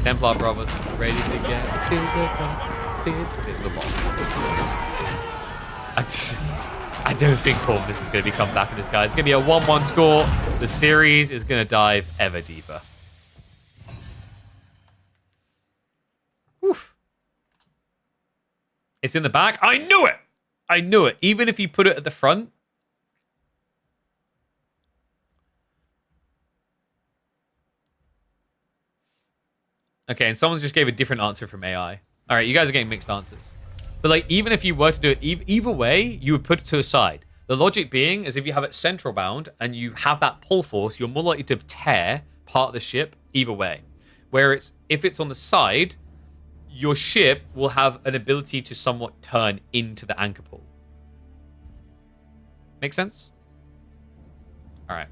A: Templar brothers, ready to get physical. I don't think Corvus is going to be coming back in this, guy. It's going to be a 1-1 score. The series is going to dive ever deeper. Oof. It's in the back. I knew it. I knew it. Even if you put it at the front. Okay, and someone just gave a different answer from AI. All right, you guys are getting mixed answers. But like, even if you were to do it either way, you would put it to a side. The logic being is if you have it central bound and you have that pull force, you're more likely to tear part of the ship either way. Whereas if it's on the side, your ship will have an ability to somewhat turn into the anchor pull. Make sense? All right.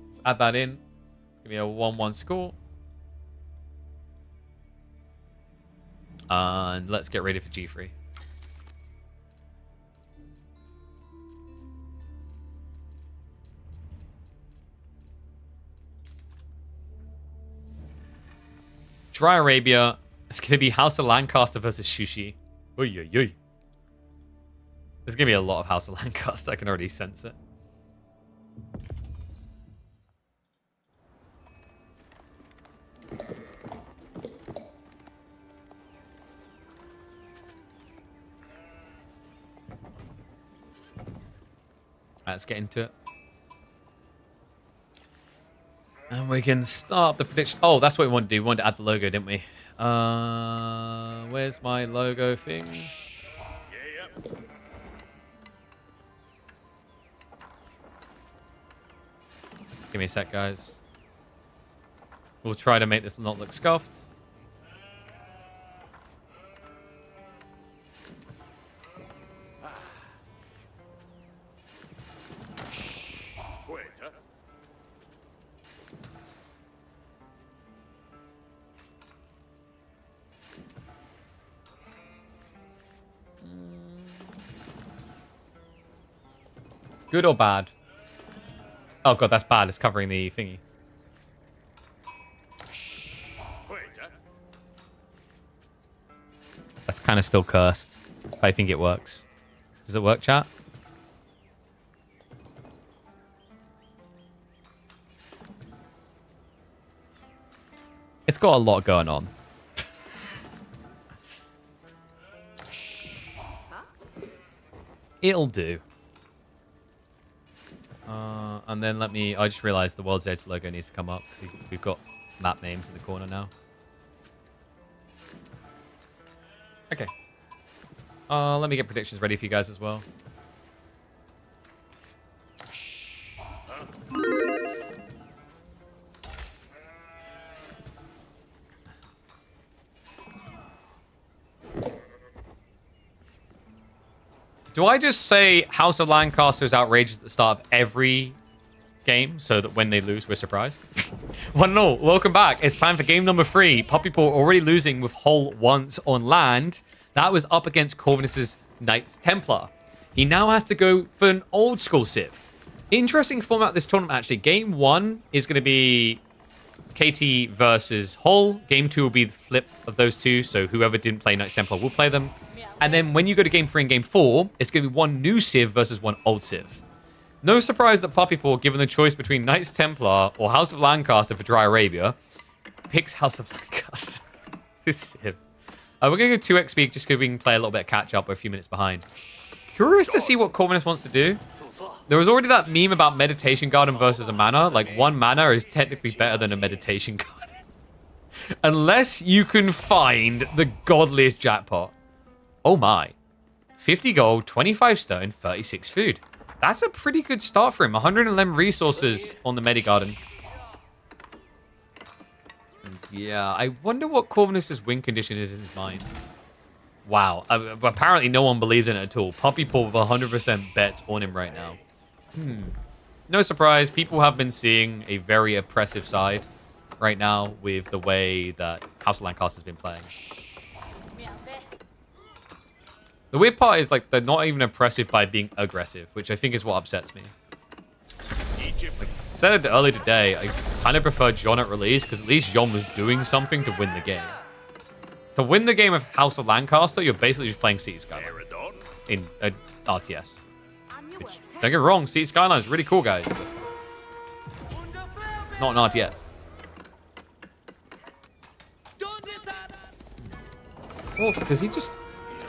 A: Let's add that in. It's going to be a 1-1 score. And let's get ready for G3. Dry Arabia. It's going to be House of Lancaster versus Sushi. Oy, oy, oy. There's going to be a lot of House of Lancaster. I can already sense it. Let's get into it. And we can start the prediction. Oh, that's what we wanted to do. We wanted to add the logo, didn't we? Where's my logo thing? Give me a sec, guys. We'll try to make this not look scuffed. Good or bad? Oh god, that's bad. It's covering the thingy. That's kind of still cursed. But I think it works. Does it work, chat? It's got a lot going on. It'll do. And then let me... I just realized the World's Edge logo needs to come up because we've got map names in the corner now. Okay. Let me get predictions ready for you guys as well. Do I just say House of Lancaster is outrageous at the start of every game so that when they lose, we're surprised? 1-0. Welcome back. It's time for game number 3. Puppy Paw already losing with Hull once on land. That was up against Corvinus's Knights Templar. He now has to go for an old school Civ. Interesting format this tournament, actually. Game 1 is going to be KT versus Hull. Game 2 will be the flip of those two, so whoever didn't play Knights Templar will play them. And then when you go to game 3 and game 4, it's going to be one new Civ versus one old Civ. No surprise that Puppy Paw, given the choice between Knights Templar or House of Lancaster for Dry Arabia, picks House of Lancaster. This Civ. We're going to go 2x speed just because we can play a little bit of catch up. We're a few minutes behind. Curious to see what Corvinus wants to do. There was already that meme about Meditation Garden versus a mana. Like, one mana is technically better than a Meditation Garden. Unless you can find the godliest jackpot. Oh my. 50 gold, 25 stone, 36 food. That's a pretty good start for him. 111 resources on the Medigarden. Yeah, I wonder what Corvinus's win condition is in his mind. Wow. Apparently no one believes in it at all. Puppy Paw with 100% bets on him right now. No surprise. People have been seeing a very oppressive side right now with the way that House of Lancaster has been playing. The weird part is, like, they're not even oppressive by being aggressive, which I think is what upsets me. Like, I said it earlier today, kind of prefer John at release because at least John was doing something to win the game. To win the game of House of Lancaster, you're basically just playing City Skyline in RTS. Which, don't get me wrong, City Skyline is really cool, guys. But not an RTS. Well, does he just...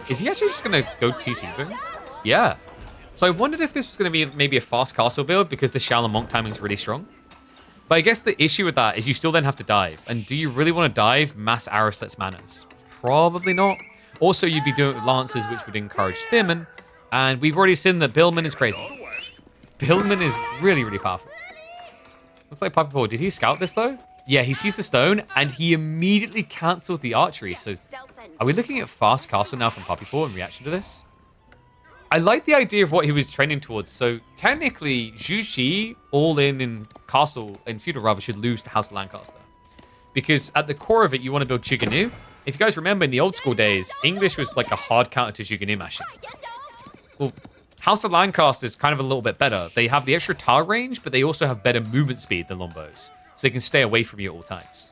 A: Is he actually just going to go TC boom? Yeah. So I wondered if this was going to be maybe a fast castle build because the Shadow Monk timing is really strong. But I guess the issue with that is you still then have to dive. And do you really want to dive mass arrow slits manners? Probably not. Also, you'd be doing it with Lancers, which would encourage Spearmen. And we've already seen that Billman is crazy. Billman is really, really powerful. Looks like Puppy Paw. Did he scout this, though? Yeah, he sees the stone, and he immediately cancelled the archery. So are we looking at fast castle now from Puppy Paw in reaction to this? I like the idea of what he was training towards. So technically, Zhu Xi, all in castle, in feudal rather, should lose to House of Lancaster. Because at the core of it, you want to build Chuganu. If you guys remember, in the old school days, English was like a hard counter to Chuganu mashing. Well, House of Lancaster is kind of a little bit better. They have the extra tar range, but they also have better movement speed than Lombos. So they can stay away from you at all times.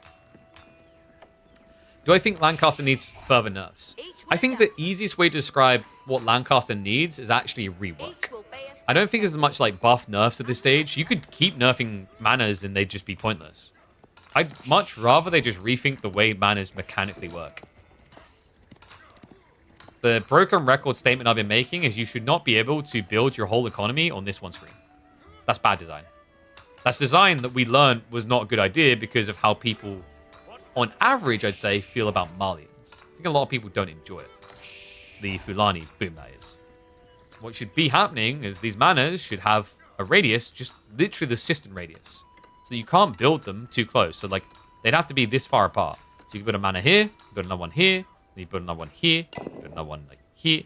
A: Do I think Lancaster needs further nerfs? I think the easiest way to describe what Lancaster needs is actually rework. I don't think there's much like buff nerfs at this stage. You could keep nerfing manners and they'd just be pointless. I'd much rather they just rethink the way manners mechanically work. The broken record statement I've been making is you should not be able to build your whole economy on this one screen. That's bad design. That's design that we learned was not a good idea because of how people, on average, I'd say, feel about Malians. I think a lot of people don't enjoy it. The Fulani boom, that is. What should be happening is these manners should have a radius, just literally the system radius. So you can't build them too close. So, like, they'd have to be this far apart. So you can put a manor here, put another one here, then you put another one here, put another one, like, here.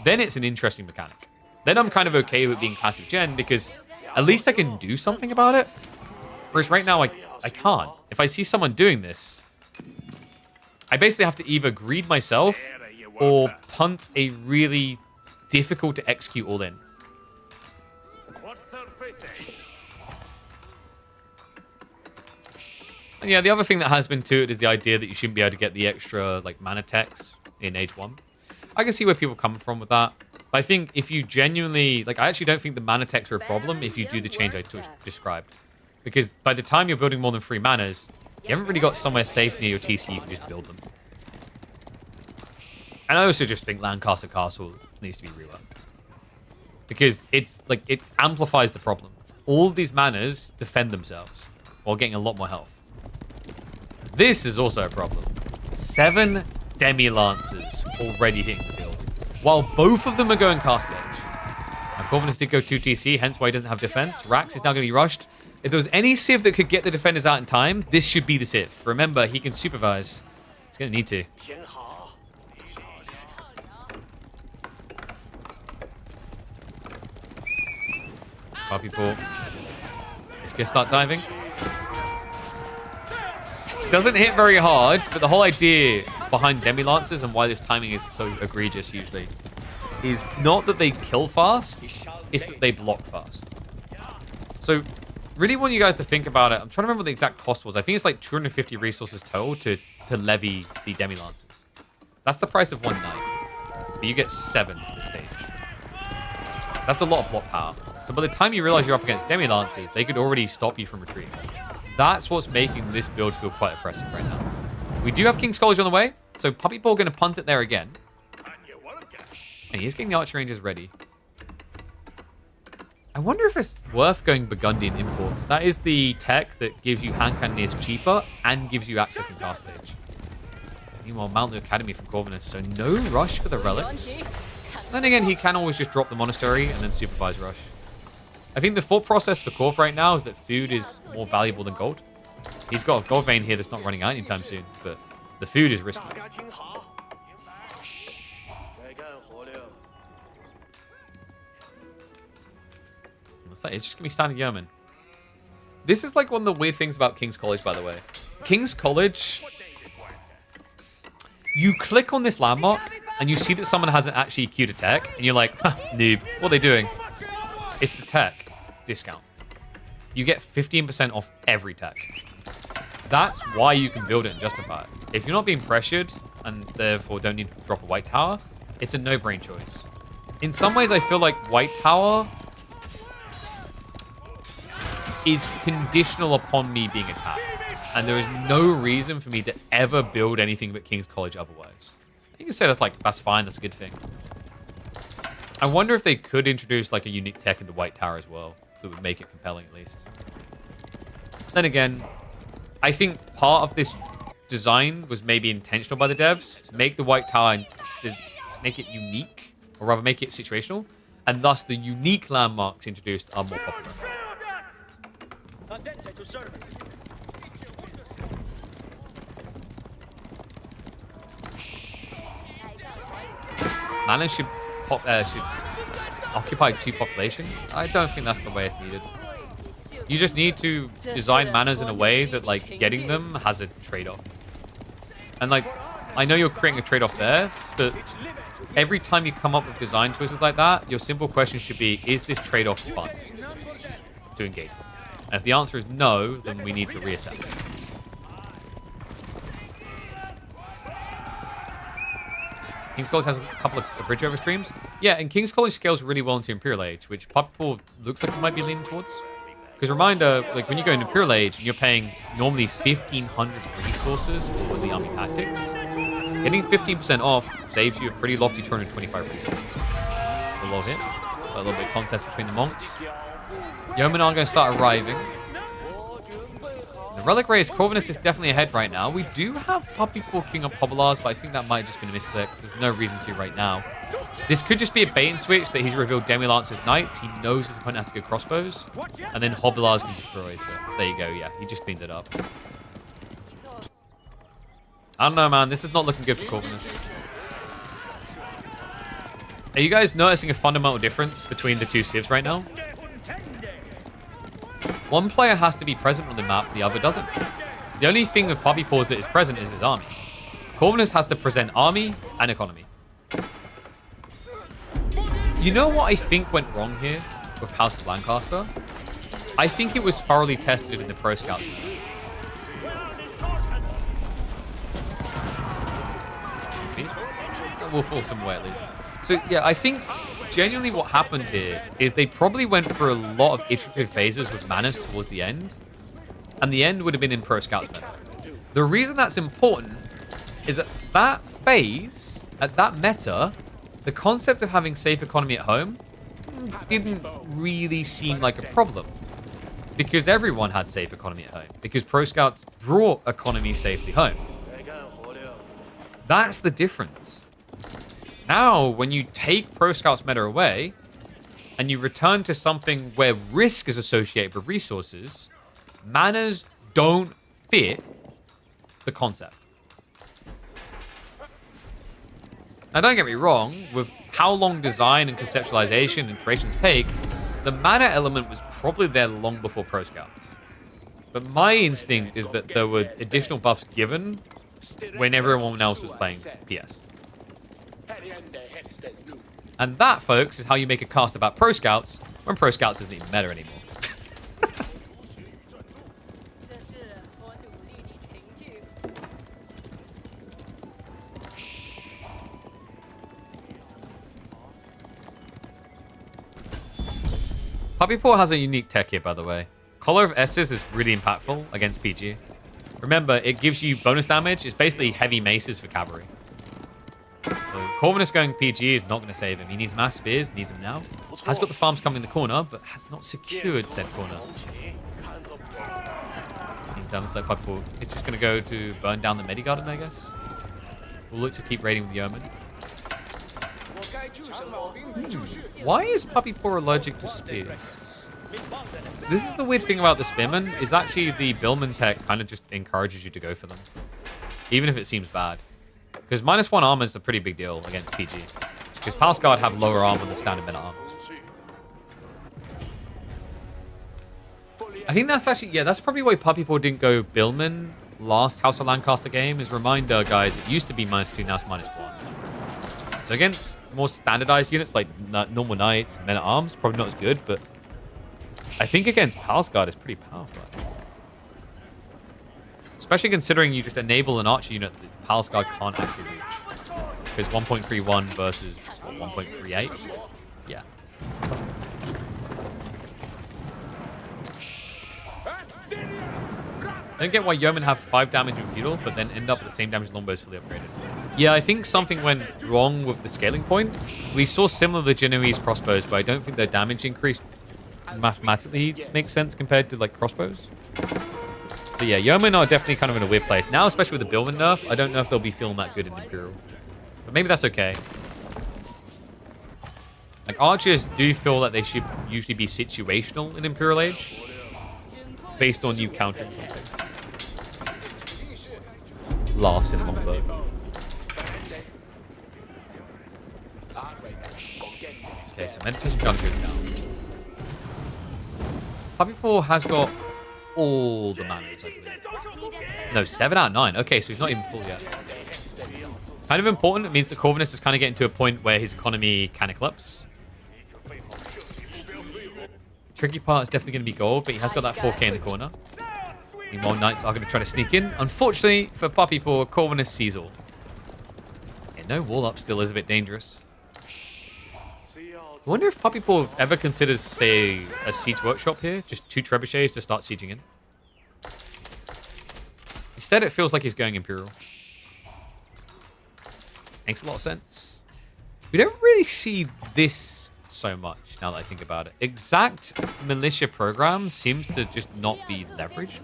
A: Then it's an interesting mechanic. Then I'm kind of okay with being passive gen because at least I can do something about it. Whereas right now, I can't. If I see someone doing this, I basically have to either greed myself or punt a really difficult to execute all in. And yeah, the other thing that has been to it is the idea that you shouldn't be able to get the extra like mana techs in Age 1. I can see where people come from with that. But I think if you genuinely... Like, I actually don't think the mana techs are a problem if you do the change I described. Because by the time you're building more than 3 manas, you haven't really got somewhere safe near your TC you can just build them. And I also just think Lancaster Castle needs to be reworked. Because it's like it amplifies the problem. All of these manas defend themselves while getting a lot more health. This is also a problem. 7 Demi-Lancers already hitting the field. While both of them are going Castle Age. And Corvinus did go 2 TC, hence why he doesn't have defense. Rax is now going to be rushed. If there was any Civ that could get the defenders out in time, this should be the Civ. Remember, he can supervise. He's going to need to. Puppy Paw. Let's go start diving. Doesn't hit very hard, but the whole idea behind Demi-Lancers and why this timing is so egregious usually is not that they kill fast, it's that they block fast. So really want you guys to think about it. I'm trying to remember what the exact cost was. I think it's like 250 resources total to levy the Demi-Lancers. That's the price of 1 knight. But you get 7 at this stage. That's a lot of block power. So by the time you realize you're up against Demi-Lancers, they could already stop you from retreating. That's what's making this build feel quite oppressive right now. We do have King's College on the way, so Puppy Paw going to punt it there again. And he's getting the archer ranges ready. I wonder if it's worth going Burgundian Imports. That is the tech that gives you hand cannoneers cheaper and gives you access in Castle Age. Meanwhile, Mount the Academy from Corvinus, so no rush for the relics. Then again, he can always just drop the monastery and then supervise rush. I think the thought process for Corv right now is that food is more valuable than gold. He's got a gold vein here that's not running out anytime soon, but the food is risky. It's just going to be standard yeoman. This is like one of the weird things about King's College, by the way. King's College, you click on this landmark and you see that someone hasn't actually queued a tech, and you're like, huh, noob, what are they doing? It's the tech discount. you get 15% off every tech. That's why you can build it and justify it. If you're not being pressured and therefore don't need to drop a white tower, it's a no-brain choice. In some ways, I feel like white tower is conditional upon me being attacked. And there is no reason for me to ever build anything but King's College otherwise. You can say that's fine, that's a good thing. I wonder if they could introduce like a unique tech into White Tower as well that would make it compelling at least. Then again, I think part of this design was maybe intentional by the devs. Make the White Tower and make it unique, or rather make it situational, and thus the unique landmarks introduced are more popular. Mana should occupy 2 population. I don't think that's the way it's needed. You just need to design manas in a way that like getting them has a trade-off. And like, I know you're creating a trade-off there, but every time you come up with design choices like that, your simple question should be, is this trade-off fun to engage with? And if the answer is no, then we need to reassess. King's College has a couple of bridge over streams. Yeah, and King's College scales really well into Imperial Age, which people looks like it might be leaning towards. Because reminder, like when you go into Imperial Age, you're paying normally 1,500 resources for the army tactics. Getting 15% off saves you a pretty lofty 225 resources. A little hit. A little bit of contest between the monks. Yeomen are going to start arriving. The Relic Race Corvinus is definitely ahead right now. We do have Puppy Paw King up Hobblears, but I think that might have just been a misclick. There's no reason to right now. This could just be a bait and switch that he's revealed Demi-Lancer's Knights. He knows his opponent has to go crossbows. And then Hobblears can destroy it. So there you go, yeah. He just cleans it up. I don't know, man. This is not looking good for Corvinus. Are you guys noticing a fundamental difference between the two civs right now? One player has to be present on the map, the other doesn't. The only thing with Puppy Paws that is present is his army. Corvinus has to present army and economy. You know what I think went wrong here with House of Lancaster? I think it was thoroughly tested in the Pro Scout. We'll fall some way at least. So yeah, I think genuinely what happened here is they probably went for a lot of iterative phases with Manus towards the end. And the end would have been in Pro Scouts meta. The reason that's important is that that phase, at that meta, the concept of having safe economy at home didn't really seem like a problem. Because everyone had safe economy at home. Because Pro Scouts brought economy safely home. That's the difference. Now, when you take Pro Scouts meta away, and you return to something where risk is associated with resources, manas don't fit the concept. Now, don't get me wrong, with how long design and conceptualization and creations take, the mana element was probably there long before Pro Scouts. But my instinct is that there were additional buffs given when everyone else was playing PS. And that, folks, is how you make a cast about Pro Scouts when Pro Scouts isn't even meta anymore. Puppy Paw has a unique tech here, by the way. Collar of Esses is really impactful against PG. Remember, it gives you bonus damage. It's basically heavy maces for cavalry. So Corvinus going PG is not going to save him. He needs mass spears, needs them now. Has got the farms coming in the corner, but has not secured said corner. Meantime, looks like Puppy Paw is just going to go to burn down the Medigarden, I guess. We'll look to keep raiding with the Yeoman. Why is Puppy Paw allergic to spears? This is the weird thing about the Spearman, is actually the Billman tech kind of just encourages you to go for them. Even if it seems bad. Because -1 armor is a pretty big deal against PG. Because Palace Guard have lower armor than standard men at arms. I think that's actually, yeah, that's probably why Puppy Paw didn't go Billman last House of Lancaster game. Is reminder, guys, it used to be -2, now it's -1. So against more standardized units like normal knights and men at arms, probably not as good, but I think against Palace Guard is pretty powerful. Especially considering you just enable an archer unit that Palace Guard can't actually reach. Because 1.31 versus 1.38. Yeah. I don't get why Yeomen have 5 damage with Feudal, but then end up with the same damage as Longbows fully upgraded. Yeah, I think something went wrong with the scaling point. We saw similar to the Genoese crossbows, but I don't think their damage increase mathematically makes sense compared to like crossbows. But yeah, Yeomen are definitely kind of in a weird place. Now, especially with the Billman nerf, I don't know if they'll be feeling that good in Imperial. But maybe that's okay. Like, archers do feel that they should usually be situational in Imperial Age, based on you countering something. Laughs in longbow. Okay, so meditation gun goes down. Puppy Paw has got all the manners, I believe. No, 7 out of 9. Okay, so he's not even full yet. Kind of important. It means that Corvinus is kind of getting to a point where his economy can eclipse. Tricky part is definitely going to be gold, but he has got that 4k in the corner. Meanwhile, Knights are going to try to sneak in. Unfortunately for Puppy Paw, Corvinus sees all. Yeah, no wall up still is a bit dangerous. I wonder if Puppy Paw ever considers, say, a siege workshop here. Just 2 trebuchets to start sieging in. Instead, it feels like he's going Imperial. Makes a lot of sense. We don't really see this so much, now that I think about it. Exact militia program seems to just not be leveraged.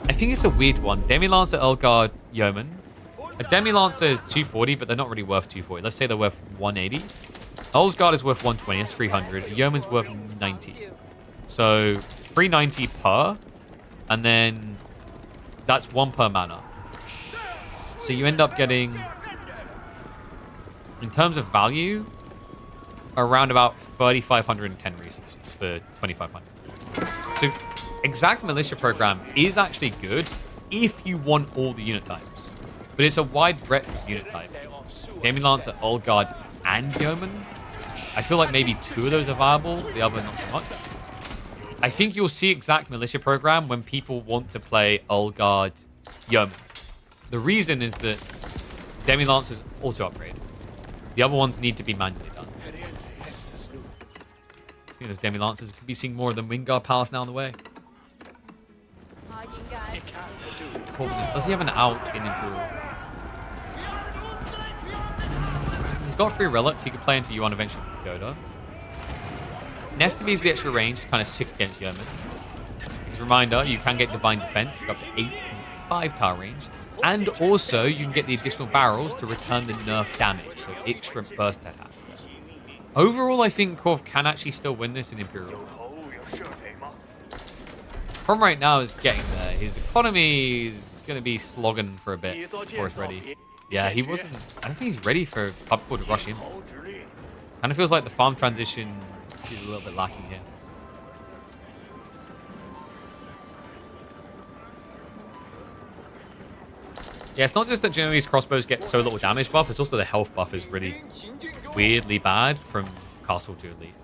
A: I think it's a weird one. Demi-Lancer, Elgard, Yeoman. A Demi-Lancer is 240, but they're not really worth 240. Let's say they're worth 180. Guard is worth 120, that's 300. Yeoman's worth 90. So 390 per, and then that's 1 per mana. So you end up getting, in terms of value, around about 3,510 resources for 2,500. So exact militia program is actually good if you want all the unit types, but it's a wide breadth of unit type. Demi-Lancer, Guard, and Yeoman. I feel like maybe 2 of those are viable, the other not so much. I think you'll see exact militia program when people want to play Guard, Yeoman. The reason is that Demi-Lancers auto upgrade. The other ones need to be manually done. Speaking of those Demi-Lancers, we could be seeing more of the Wingard Palace now on the way. Corvinus, does he have an out in Imperial? He's got 3 relics. He could play into Yuan eventually for Pagoda. Nestavi's the extra range, kind of sick against Yeoman. As a reminder, you can get Divine Defense, up to 8.5 tower range. And also, you can get the additional barrels to return the nerf damage, so extra burst attacks there. Overall, I think Corv can actually still win this in Imperial. Problem right now is getting there. His economy is going to be slogging for a bit before it's ready. Yeah, he wasn't... I don't think he's ready for Puppy Paw to rush in. Kind of feels like the farm transition is a little bit lacking here. Yeah, it's not just that Genoese crossbows get so little damage buff, it's also the health buff is really weirdly bad from Castle to Elite.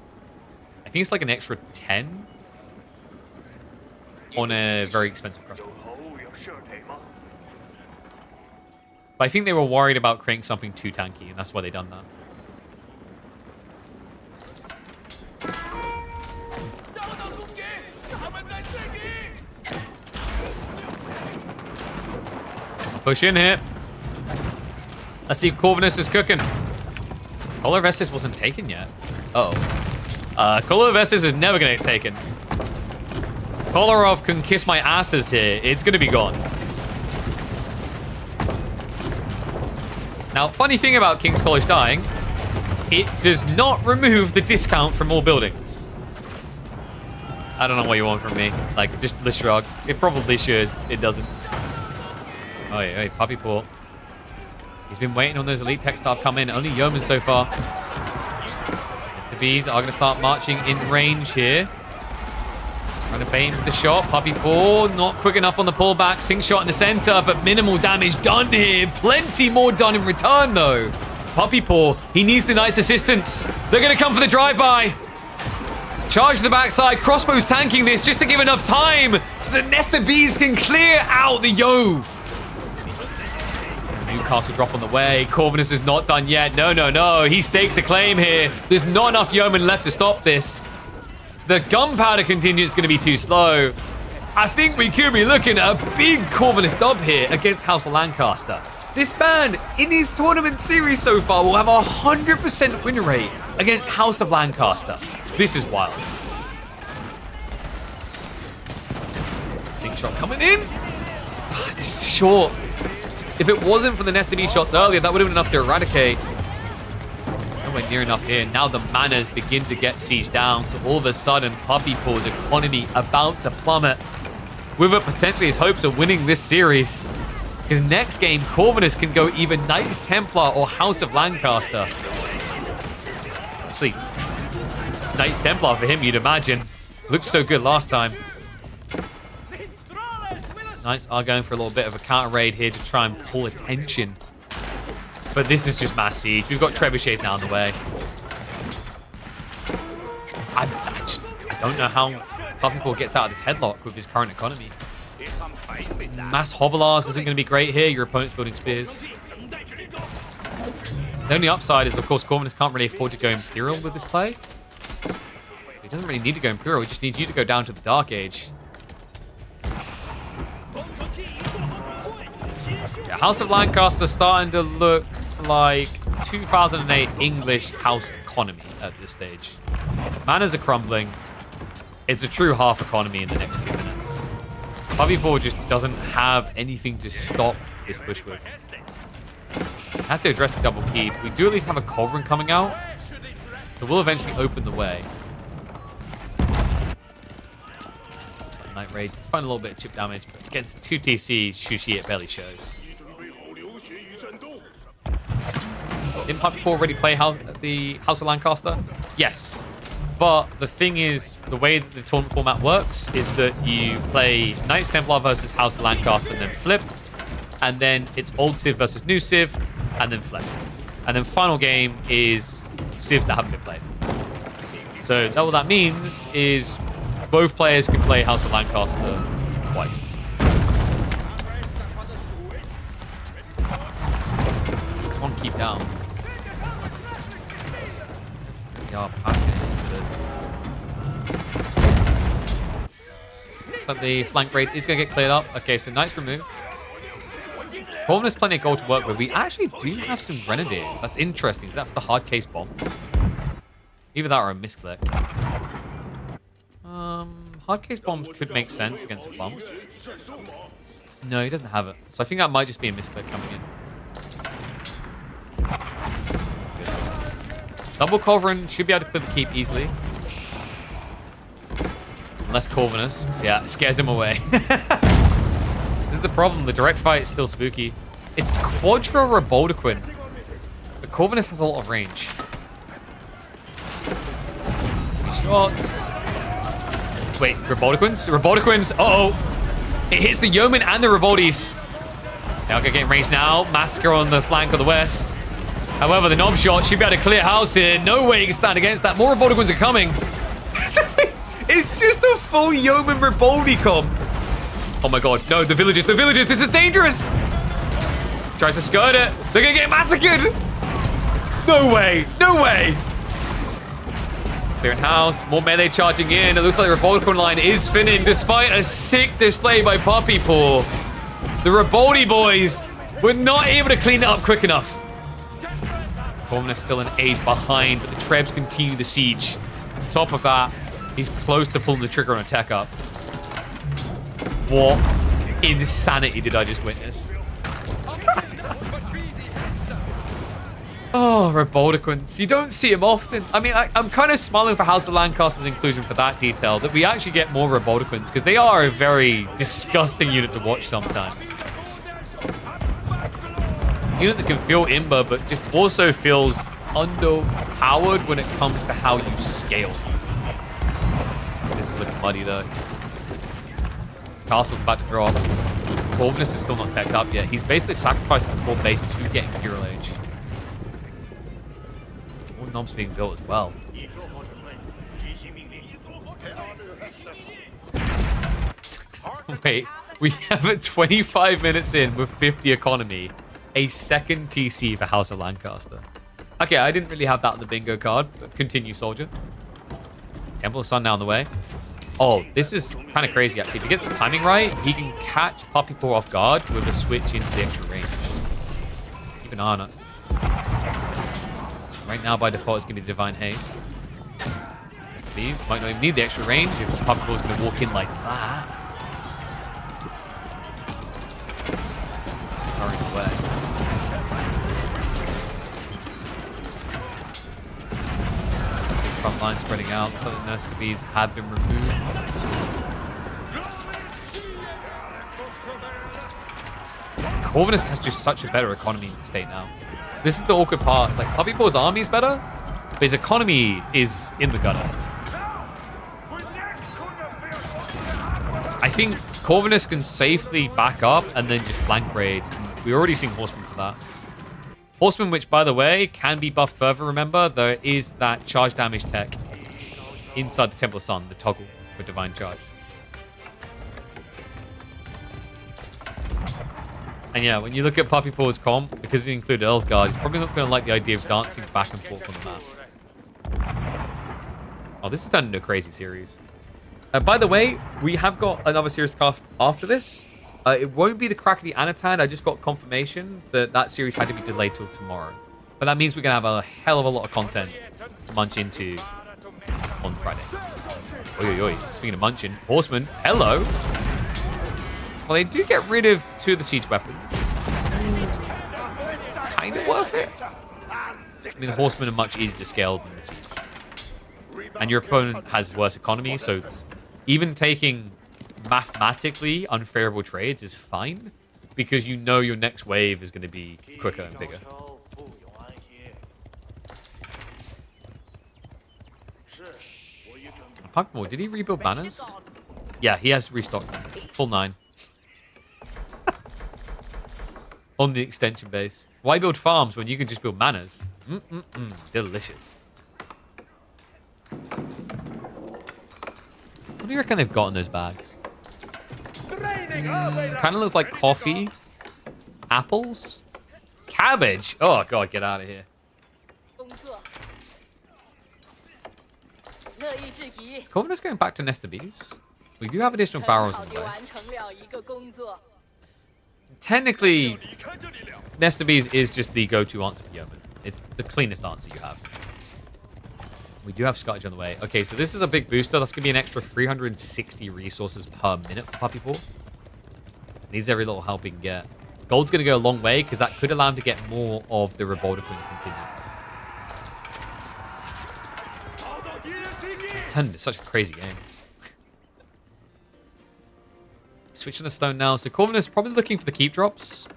A: I think it's like an extra 10 on a very expensive crossbow. But I think they were worried about creating something too tanky, and that's why they done that. Push in here. Let's see if Corvinus is cooking. Color Vestis wasn't taken yet. Color Vestis is never going to get taken. Kolarov can kiss my asses here. It's going to be gone. Now, funny thing about King's College dying, it does not remove the discount from all buildings. I don't know what you want from me. Like, just the shrug. It probably should. It doesn't. Oh, yeah, Puppy Paw. He's been waiting on those elite textile come in. Only Yeoman so far. Mr. Bees are going to start marching in range here. Trying to bait into the shot. Puppy Paw not quick enough on the pullback. Sink shot in the center, but minimal damage done here. Plenty more done in return, though. Puppy Paw, he needs the Knight's assistance. They're going to come for the drive-by. Charge to the backside. Crossbow's tanking this just to give enough time so the Nesta Bees can clear out the Yo. Newcastle drop on the way. Corvinus is not done yet. No, no, no. He stakes a claim here. There's not enough yeomen left to stop this. The gunpowder contingent is going to be too slow. I think we could be looking at a big Corvinus dub here against House of Lancaster. This man, in his tournament series so far, will have a 100% win rate against House of Lancaster. This is wild. Sink shot coming in. It's short. If it wasn't for the Nesta B shots earlier, that would have been enough to eradicate. Nowhere near enough here. Now the manas begin to get sieged down. So all of a sudden, Puppy Paws' economy about to plummet. With potentially his hopes of winning this series. Because next game, Corvinus can go either Knights Templar or House of Lancaster. Obviously, Knights Templar for him, you'd imagine. Looked so good last time. Knights are going for a little bit of a counter raid here to try and pull attention. But this is just mass siege. We've got trebuchets now on the way. I don't know how Puppy Paw gets out of this headlock with his current economy. Mass Hobblars isn't going to be great here. Your opponent's building spears. The only upside is, of course, Corvinus can't really afford to go Imperial with this play. He doesn't really need to go Imperial. He just needs you to go down to the Dark Age. Yeah, House of Lancaster starting to look like 2008 English house economy at this stage. Manas are crumbling. It's a true half economy in the next 2 minutes. Puppy Paw just doesn't have anything to stop this push with. Has to address the double keep. We do at least have a Culverin coming out, so we'll eventually open the way. Night Raid, find a little bit of chip damage, but against 2 TC, Shushi, it barely shows. Didn't Puppy Paw already play the House of Lancaster? Yes. But the thing is, the way that the tournament format works is that you play Knights Templar versus House of Lancaster and then flip. And then it's old Civ versus new Civ and then flip. And then final game is Civs that haven't been played. So what that means is both players can play House of Lancaster twice. Just one keep down. Yeah, packing into this. Looks like the flank raid is going to get cleared up. Okay, so Knights removed. Corvinus plenty of gold to work with. We actually do have some Grenadiers. That's interesting. Is that for the hard case bomb? Either that or a misclick. Hard case bombs could make sense against a bomb. No, he doesn't have it. So I think that might just be a misclick coming in. Double Culverin should be able to clear the keep easily. Unless Corvinus, yeah, scares him away. This is the problem. The direct fight is still spooky. It's Quadra Reboldequin. But Corvinus has a lot of range. 3 shots. Wait, Reboldequins? Reboldequins, uh-oh. It hits the Yeoman and the Reboldes. They're getting range now. Massacre on the flank of the west. However, the knob shot should be able to clear house here. No way you can stand against that. More Reboldequins are coming. It's just a full Yeoman Rebolde comp. Oh my god, no, the villagers, this is dangerous! Tries to skirt it. They're gonna get massacred! No way, no way! Clearing house, more melee charging in. It looks like the Reboldequin line is finning despite a sick display by Puppy Paw. The Rebolde boys were not able to clean it up quick enough. Corvinus still an age behind, but the Trebs continue the siege. On top of that, he's close to pulling the trigger on a tech up. What insanity did I just witness? Oh, Reboldequins. You don't see him often. I mean, I'm kind of smiling for House of Lancaster's inclusion for that detail, that we actually get more Reboldequins, because they are a very disgusting unit to watch sometimes. A unit that can feel imber, but just also feels underpowered when it comes to how you scale. This is looking muddy, though. Castle's about to drop. Corvinus is still not teched up yet. He's basically sacrificing the full base to get Imperial Age. More knobs being built as well. Wait, we have it 25 minutes in with 50 economy. A second TC for House of Lancaster. Okay, I didn't really have that on the bingo card, but continue, soldier. Temple of Sun now on the way. Oh, this is kind of crazy, actually. If he gets the timing right, he can catch Puppy Paw off guard with a switch into the extra range. Keep an eye on it. Right now, by default, it's going to be Divine Haste. These might not even need the extra range if Puppy Paw is going to walk in like that. Scurrying away. Front line spreading out. Some of the nurse bees have been removed. Corvinus has just such a better economy state now. This is the awkward part. Like, Puppy Paw's army is better, but his economy is in the gutter. I think Corvinus can safely back up and then just flank raid. We've already seen Horseman for that. Horseman, which, by the way, can be buffed further, remember? There is that charge damage tech inside the Temple of Sun, the toggle for Divine Charge. And yeah, when you look at Puppy Paw's comp, because he included Elsgard, he's probably not going to like the idea of dancing back and forth on the map. Oh, this has turned into a crazy series. By the way, we have got another series cast after this. It won't be the Crack of the Anatan. I just got confirmation that that series had to be delayed till tomorrow. But that means we're going to have a hell of a lot of content to munch into on Friday. Oi, oi, oi. Speaking of munching, Horseman, hello. Well, they do get rid of 2 of the siege weapons. It's kind of worth it. I mean, the Horsemen are much easier to scale than the siege. And your opponent has worse economy, so even taking mathematically unfavorable trades is fine, because you know your next wave is going to be quicker and bigger. Pugmore, did he rebuild banners? Yeah, he has restocked. Full 9. On the extension base. Why build farms when you can just build manors? Delicious. What do you reckon they've got in those bags? Kind of looks like coffee. Apples. Cabbage. Oh, God, get out of here. Is Corvinus going back to Nesta Bees? We do have additional barrels in the way. Technically, Nesta Bees is just the go-to answer for Yeoman. It's the cleanest answer you have. We do have Scottish on the way. Okay, so this is a big booster. That's going to be an extra 360 resources per minute for Puppy Paw. Needs every little help he can get. Gold's going to go a long way, because that could allow him to get more of the Revolta Queen contingents. It's turned into such a crazy game. Switching the stone now. So Corvinus is probably looking for the keep drops.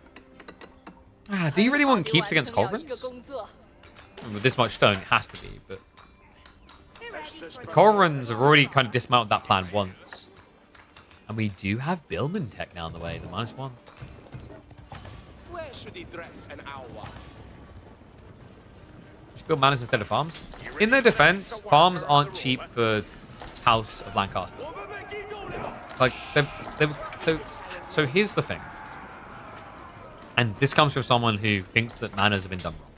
A: Do you really want keeps against Corvinus? With this much stone, it has to be, but... The Corvins have already kind of dismounted that plan once. And we do have Billman tech now on the way, the -1.
E: Where should he dress an hour?
A: Just build manors instead of farms. In their defense, farms aren't cheap for House of Lancaster. Like, so here's the thing. And this comes from someone who thinks that manors have been done wrong.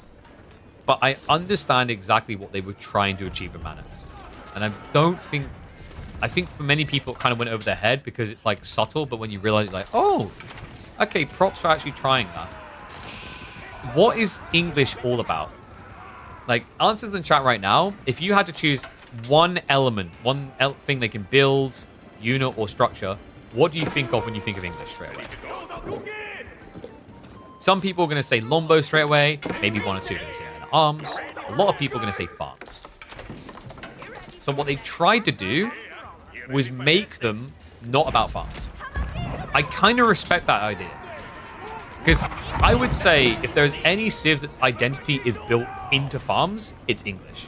A: But I understand exactly what they were trying to achieve with manors. And I think for many people it kind of went over their head because it's like subtle, but when you realize like, oh, okay, props for actually trying that. What is English all about? Like, answers in the chat right now, if you had to choose one element, thing they can build, unit, or structure, what do you think of when you think of English straight away? Some people are going to say Lombo straight away. Maybe one or two are going to say arms. A lot of people are going to say farms. So what they tried to do was make them not about farms. I kind of respect that idea. Because I would say if there's any civ that's identity is built into farms, it's English.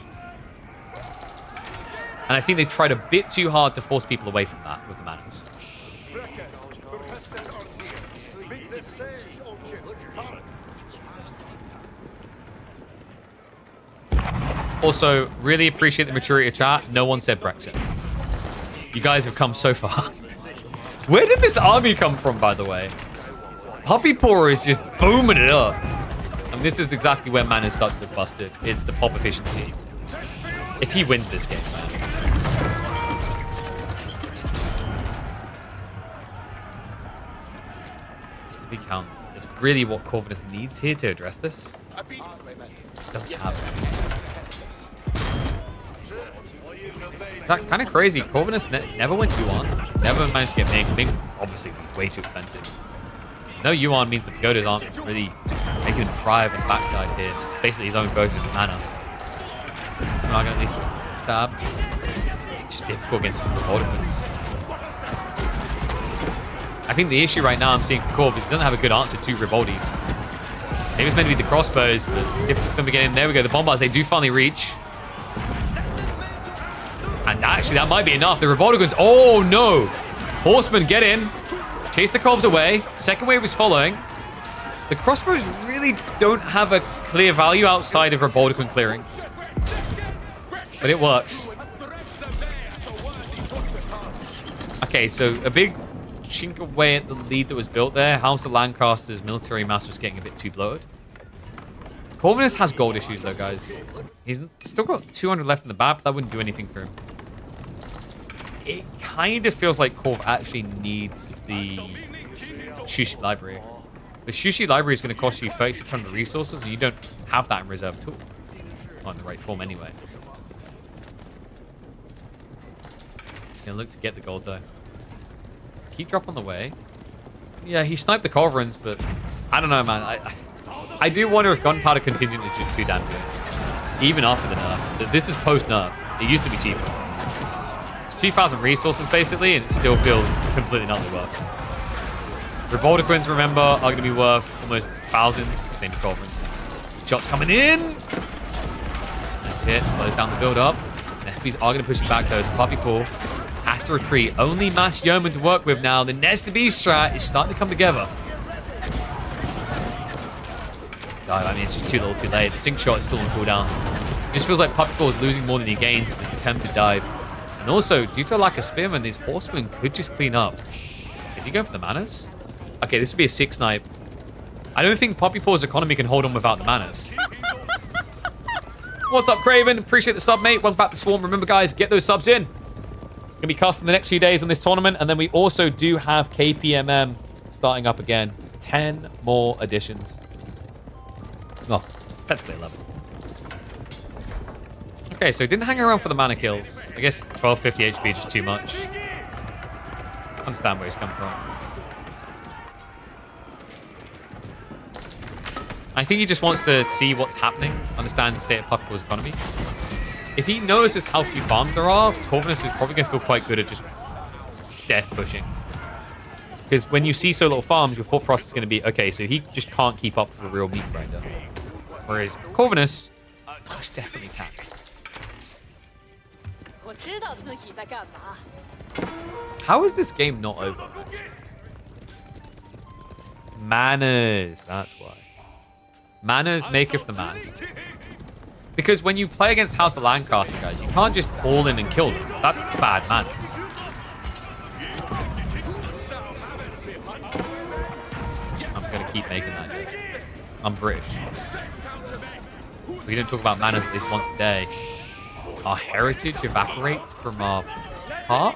A: And I think they tried a bit too hard to force people away from that with the manners. Also, really appreciate the maturity of chat. No one said Brexit. You guys have come so far. Where did this army come from, by the way? Puppy Paw is just booming it up. And this is exactly where mana starts to get busted. It's the pop efficiency. If he wins this game, man. It's the big count. Is really what Corvinus needs here to address this. Doesn't have it. Kind of crazy. Corvinus never went Yuan. Never managed to get Ming. Ming obviously way too expensive. No Yuan means the pagodas aren't really making him thrive on the backside here. Basically his own version of mana. So now I'm gonna at least stab. It's just difficult against the Vortigens. I think the issue right now I'm seeing for Corv is he doesn't have a good answer to Revoldes. Maybe it's meant to be the crossbows, but difficult for them to get in. There we go. The bombards, they do finally reach. And actually, that might be enough. The Revoldigans, oh no! Horsemen, get in. Chase the Corvs away. Second wave is following. The crossbows really don't have a clear value outside of Revoldigan clearing. But it works. Okay, so a big chink away at the lead that was built there. House of Lancaster's military mass was getting a bit too bloated. Corvinus has gold issues though, guys. He's still got 200 left in the bat, but that wouldn't do anything for him. It kind of feels like Corv actually needs the Shushi library. The Shushi library is going to cost you 3,600 resources, and you don't have that in reserve at all. Not in the right form anyway. He's going to look to get the gold though. Keep drop on the way. Yeah, he sniped the Corverins, but I don't know, man. I do wonder if gunpowder contingent is just too damn good. Even after the nerf. This is post-nerf. It used to be cheaper. It's 2,000 resources, basically, and it still feels completely not worth. Revoldigans, remember, are going to be worth almost 1,000. Same as Corverins. Shots coming in. Nice hit. Slows down the build-up. SPs are going to push him back, though. So Puppy Paw has to retreat. Only mass yeoman to work with now. The Nest of Beast strat is starting to come together. I mean, it's just too little too late. The sync shot is still on cooldown. It just feels like Puppy Paw is losing more than he gains with this attempted dive. And also, due to a lack of spearmen, these horsemen could just clean up. Is he going for the manas? Okay, this would be a 6 snipe. I don't think Puppy Paw's economy can hold on without the manas. What's up, Craven? Appreciate the sub, mate. Welcome back to Swarm. Remember, guys, get those subs in. Going to be casting the next few days on this tournament. And then we also do have KPMM starting up again. 10 more additions. Well, technically 11. Okay, so didn't hang around for the mana kills. I guess 1250 HP is just too much. Understand where he's come from. I think he just wants to see what's happening, understand the state of Puppy Paw's economy. If he knows just how few farms there are, Corvinus is probably going to feel quite good at just death pushing. Because when you see so little farms, your thought process is going to be, okay, so he just can't keep up with a real meat grinder. Whereas Corvinus most definitely can. How is this game not over? Manners, that's why. Manners maketh the man. Because when you play against House of Lancaster, guys, you can't just all in and kill them. That's bad manners. I'm going to keep making that joke. I'm British. We don't talk about manners at least once a day. Our heritage evaporates from our heart?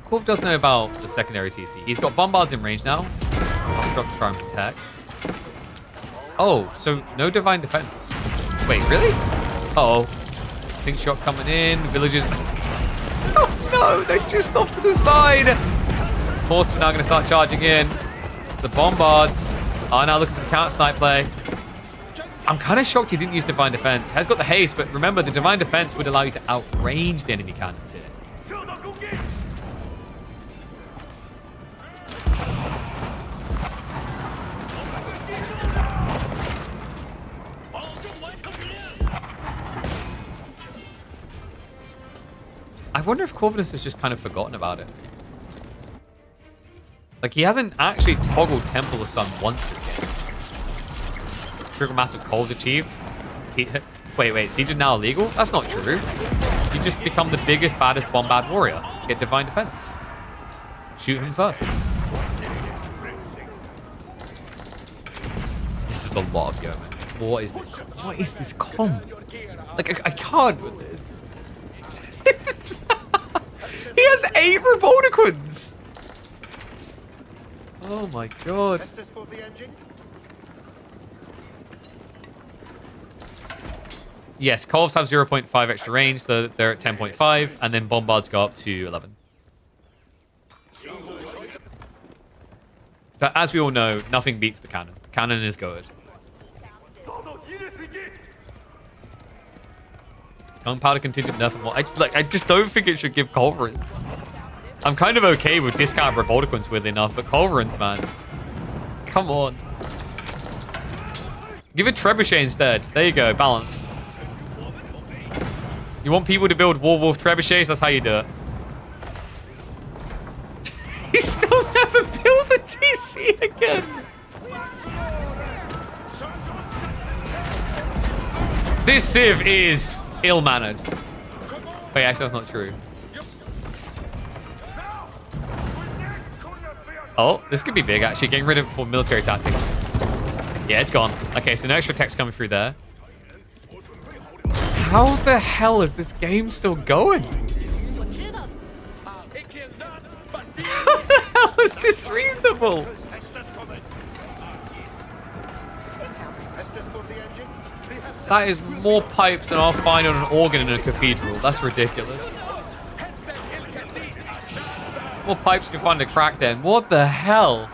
A: Corv does know about the secondary TC. He's got bombards in range now. I'll drop to try and protect. Oh, so no divine defense. Wait, really? Uh-oh. Sync shot coming in. Villagers. Oh, no, they're just off to the side. Horsemen now going to start charging in. The bombards are now looking for the counter snipe play. I'm kind of shocked he didn't use divine defense. Has got the haste, but remember, the divine defense would allow you to outrange the enemy cannons here. I wonder if Corvinus has just kind of forgotten about it. Like, he hasn't actually toggled Temple of Sun once this game. Trigger Massive Coals achieved. Wait, Siege is now illegal? That's not true. You just become the biggest, baddest bombard warrior. Get divine defense. Shoot him first. This is a lot of yeoman. What is this? What is this comp? Like, I can't with this. This is... He has 8 Republicans! Oh my god. Yes, Corvs have 0.5 extra range, they're at 10.5, and then Bombards go up to 11. But as we all know, nothing beats the cannon. Cannon is good. Gunpowder contingent nerf and more. I just don't think it should give Culverins. I'm kind of okay with discount Revoltiquins with enough, but Culverins, man. Come on. Give it Trebuchet instead. There you go, balanced. You want people to build Warwolf Trebuchets? That's how you do it. You still never build the TC again. This Civ is ill-mannered. Wait, actually, that's not true. Oh, this could be big, actually. Getting rid of it for military tactics. Yeah, it's gone. Okay, so no extra text coming through there. How the hell is this game still going? How the hell is this reasonable? That is more pipes than I'll find on an organ in a cathedral. That's ridiculous. More pipes you can find in a crack den. What the hell?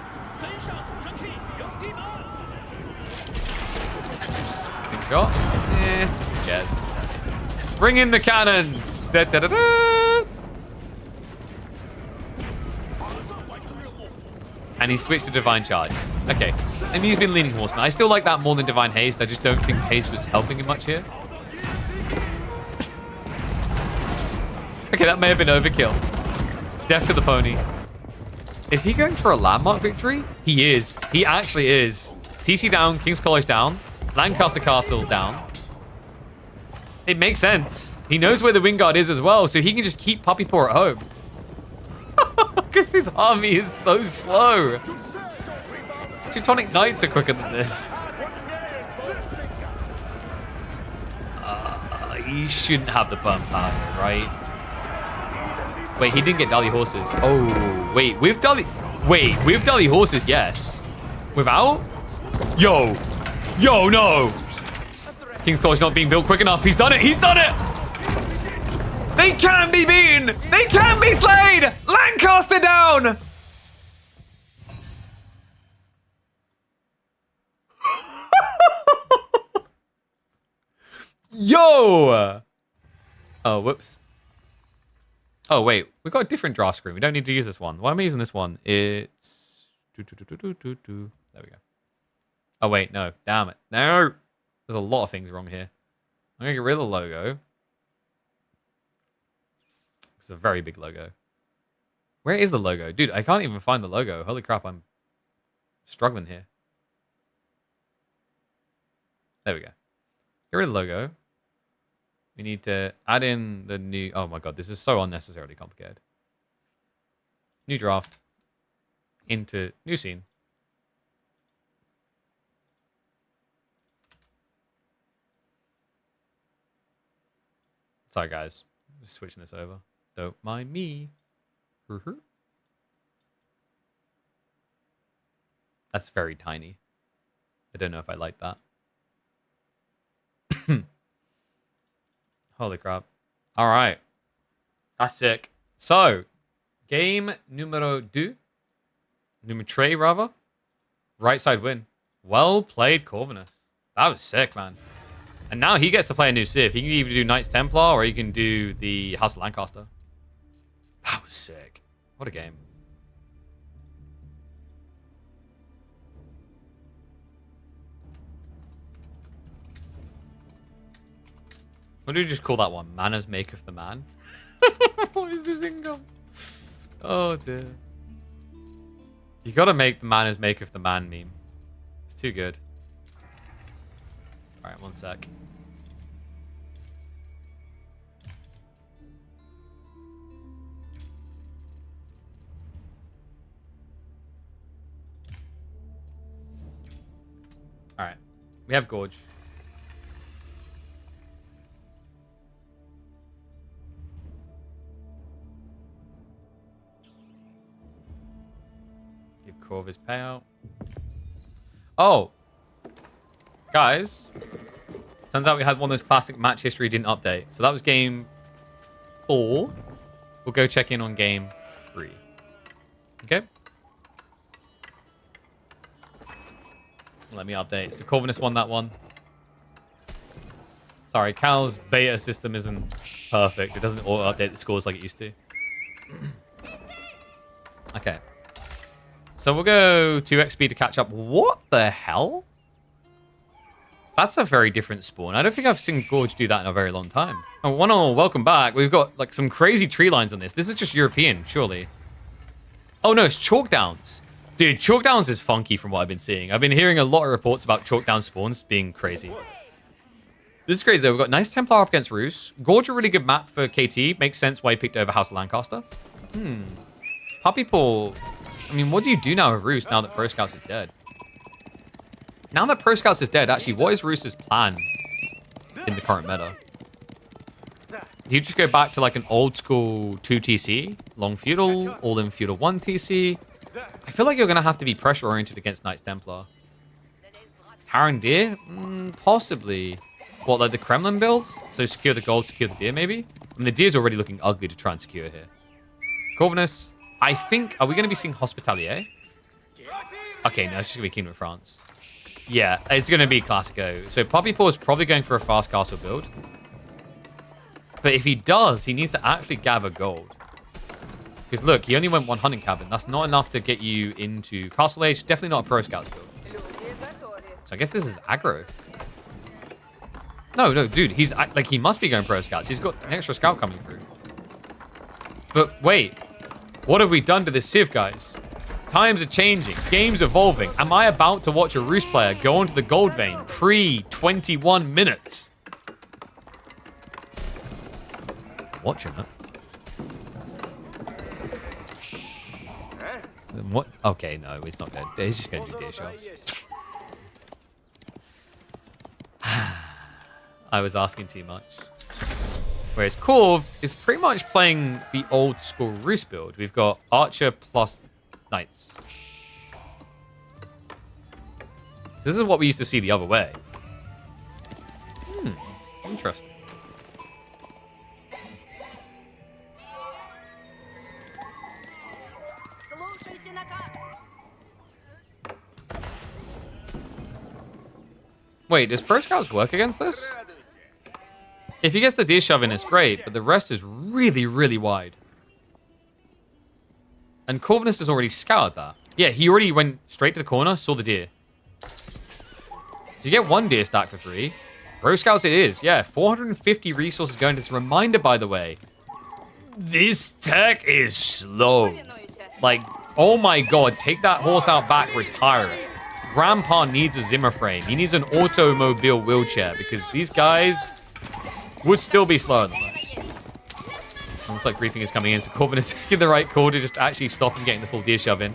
A: Shot? Yes. Bring in the cannons! Da, da, da, da. And he switched to Divine Charge. Okay. And he's been leaning Horseman. I still like that more than Divine Haste. I just don't think Haste was helping him much here. Okay, that may have been overkill. Death to the pony. Is he going for a landmark victory? He is. He actually is. TC down, King's College down, Lancaster Castle down. It makes sense. He knows where the Wingguard is as well, so he can just keep Puppy Paw at home. Because his army is so slow. Teutonic Knights are quicker than this. He shouldn't have the burn power, right? Wait, he didn't get Dali horses. Oh, wait, with Dali... Wait, with Dali horses, yes. Without? Yo, no. King's College not being built quick enough. He's done it. He's done it. They can be beaten. They can be slayed. Lancaster down. Yo. Oh, whoops. Oh, wait. We've got a different draft screen. We don't need to use this one. Why am I using this one? It's... There we go. Oh, wait. No. Damn it. No. There's a lot of things wrong here. I'm going to get rid of the logo. It's a very big logo. Where is the logo? Dude, I can't even find the logo. Holy crap, I'm struggling here. There we go. Get rid of the logo. We need to add in the new... Oh my god, this is so unnecessarily complicated. New draft. Into new scene. Sorry, guys. Just switching this over. Don't mind me. That's very tiny. I don't know if I like that. Holy crap. All right. That's sick. So, game numero 2. Numero 3, rather. Right side win. Well played, Corvinus. That was sick, man. And now he gets to play a new Civ. He can either do Knights Templar or he can do the House of Lancaster. That was sick. What a game. What do you just call that one? Manners maketh the man? What is this income? Oh dear. You gotta make the manners maketh the man meme. It's too good. Alright, one sec. All right. We have Gorge. Give Corv his payout. Oh. Guys. Turns out we had one of those classic match history didn't update. So that was game 4. We'll go check in on game 3. Okay. Let me update. So Corvinus won that one. Sorry, Cal's beta system isn't perfect. It doesn't auto-update the scores like it used to. Okay. So we'll go 2xp to catch up. What the hell? That's a very different spawn. I don't think I've seen Gorge do that in a very long time. Oh, one all, welcome back. We've got like some crazy tree lines on this. This is just European, surely. Oh no, it's Chalk Downs. Dude, Chalk Downs is funky from what I've been seeing. I've been hearing a lot of reports about Chalk Down spawns being crazy. This is crazy though. We've got nice Templar up against Roos. Gorge, a really good map for KT. Makes sense why he picked over House of Lancaster. Puppy Paw. I mean, what do you do now with Roos now that Pro Scouts is dead? Now that Pro Scouts is dead, actually, what is Roos's plan in the current meta? Do you just go back to like an old school 2 TC? Long Feudal, all in Feudal 1 TC? I feel like you're going to have to be pressure oriented against Knights Templar. Taran Deer? Possibly. What, like the Kremlin builds? So secure the gold, secure the deer maybe? I mean, the deer's already looking ugly to try and secure here. Corvinus, I think, are we going to be seeing Hospitalier? Okay, no, it's just going to be Kingdom of France. Yeah, it's going to be Classico. So Puppy Paw is probably going for a fast castle build. But if he does, he needs to actually gather gold. Because look, he only went one hunting cabin. That's not enough to get you into Castle Age. Definitely not a Pro Scouts build. So I guess this is aggro. No, dude, he's like, he must be going Pro Scouts. He's got an extra scout coming through. But wait, what have we done to this Civ, guys? Times are changing. Game's evolving. Am I about to watch a Roos player go onto the gold vein pre-21 minutes? Watching it. What? Okay, no, he's not going to. He's just going to do deer shots. I was asking too much. Whereas Corv is pretty much playing the old school Roos build. We've got Archer plus Knights. So this is what we used to see the other way. Interesting. Wait, does Pro Scouts work against this? If he gets the deer shoving, it's great, but the rest is really, really wide. And Corvinus has already scoured that. Yeah, he already went straight to the corner, saw the deer. So you get one deer stack for free. Pro Scouts it is. Yeah, 450 resources going to this. Reminder, by the way, this tech is slow. Like, oh my god, take that horse out back, retire it. Grandpa needs a Zimmer frame. He needs an automobile wheelchair because these guys would still be slower than us. Looks like briefing is coming in, so Corvin is taking the right call to just actually stop and getting the full deer shove in.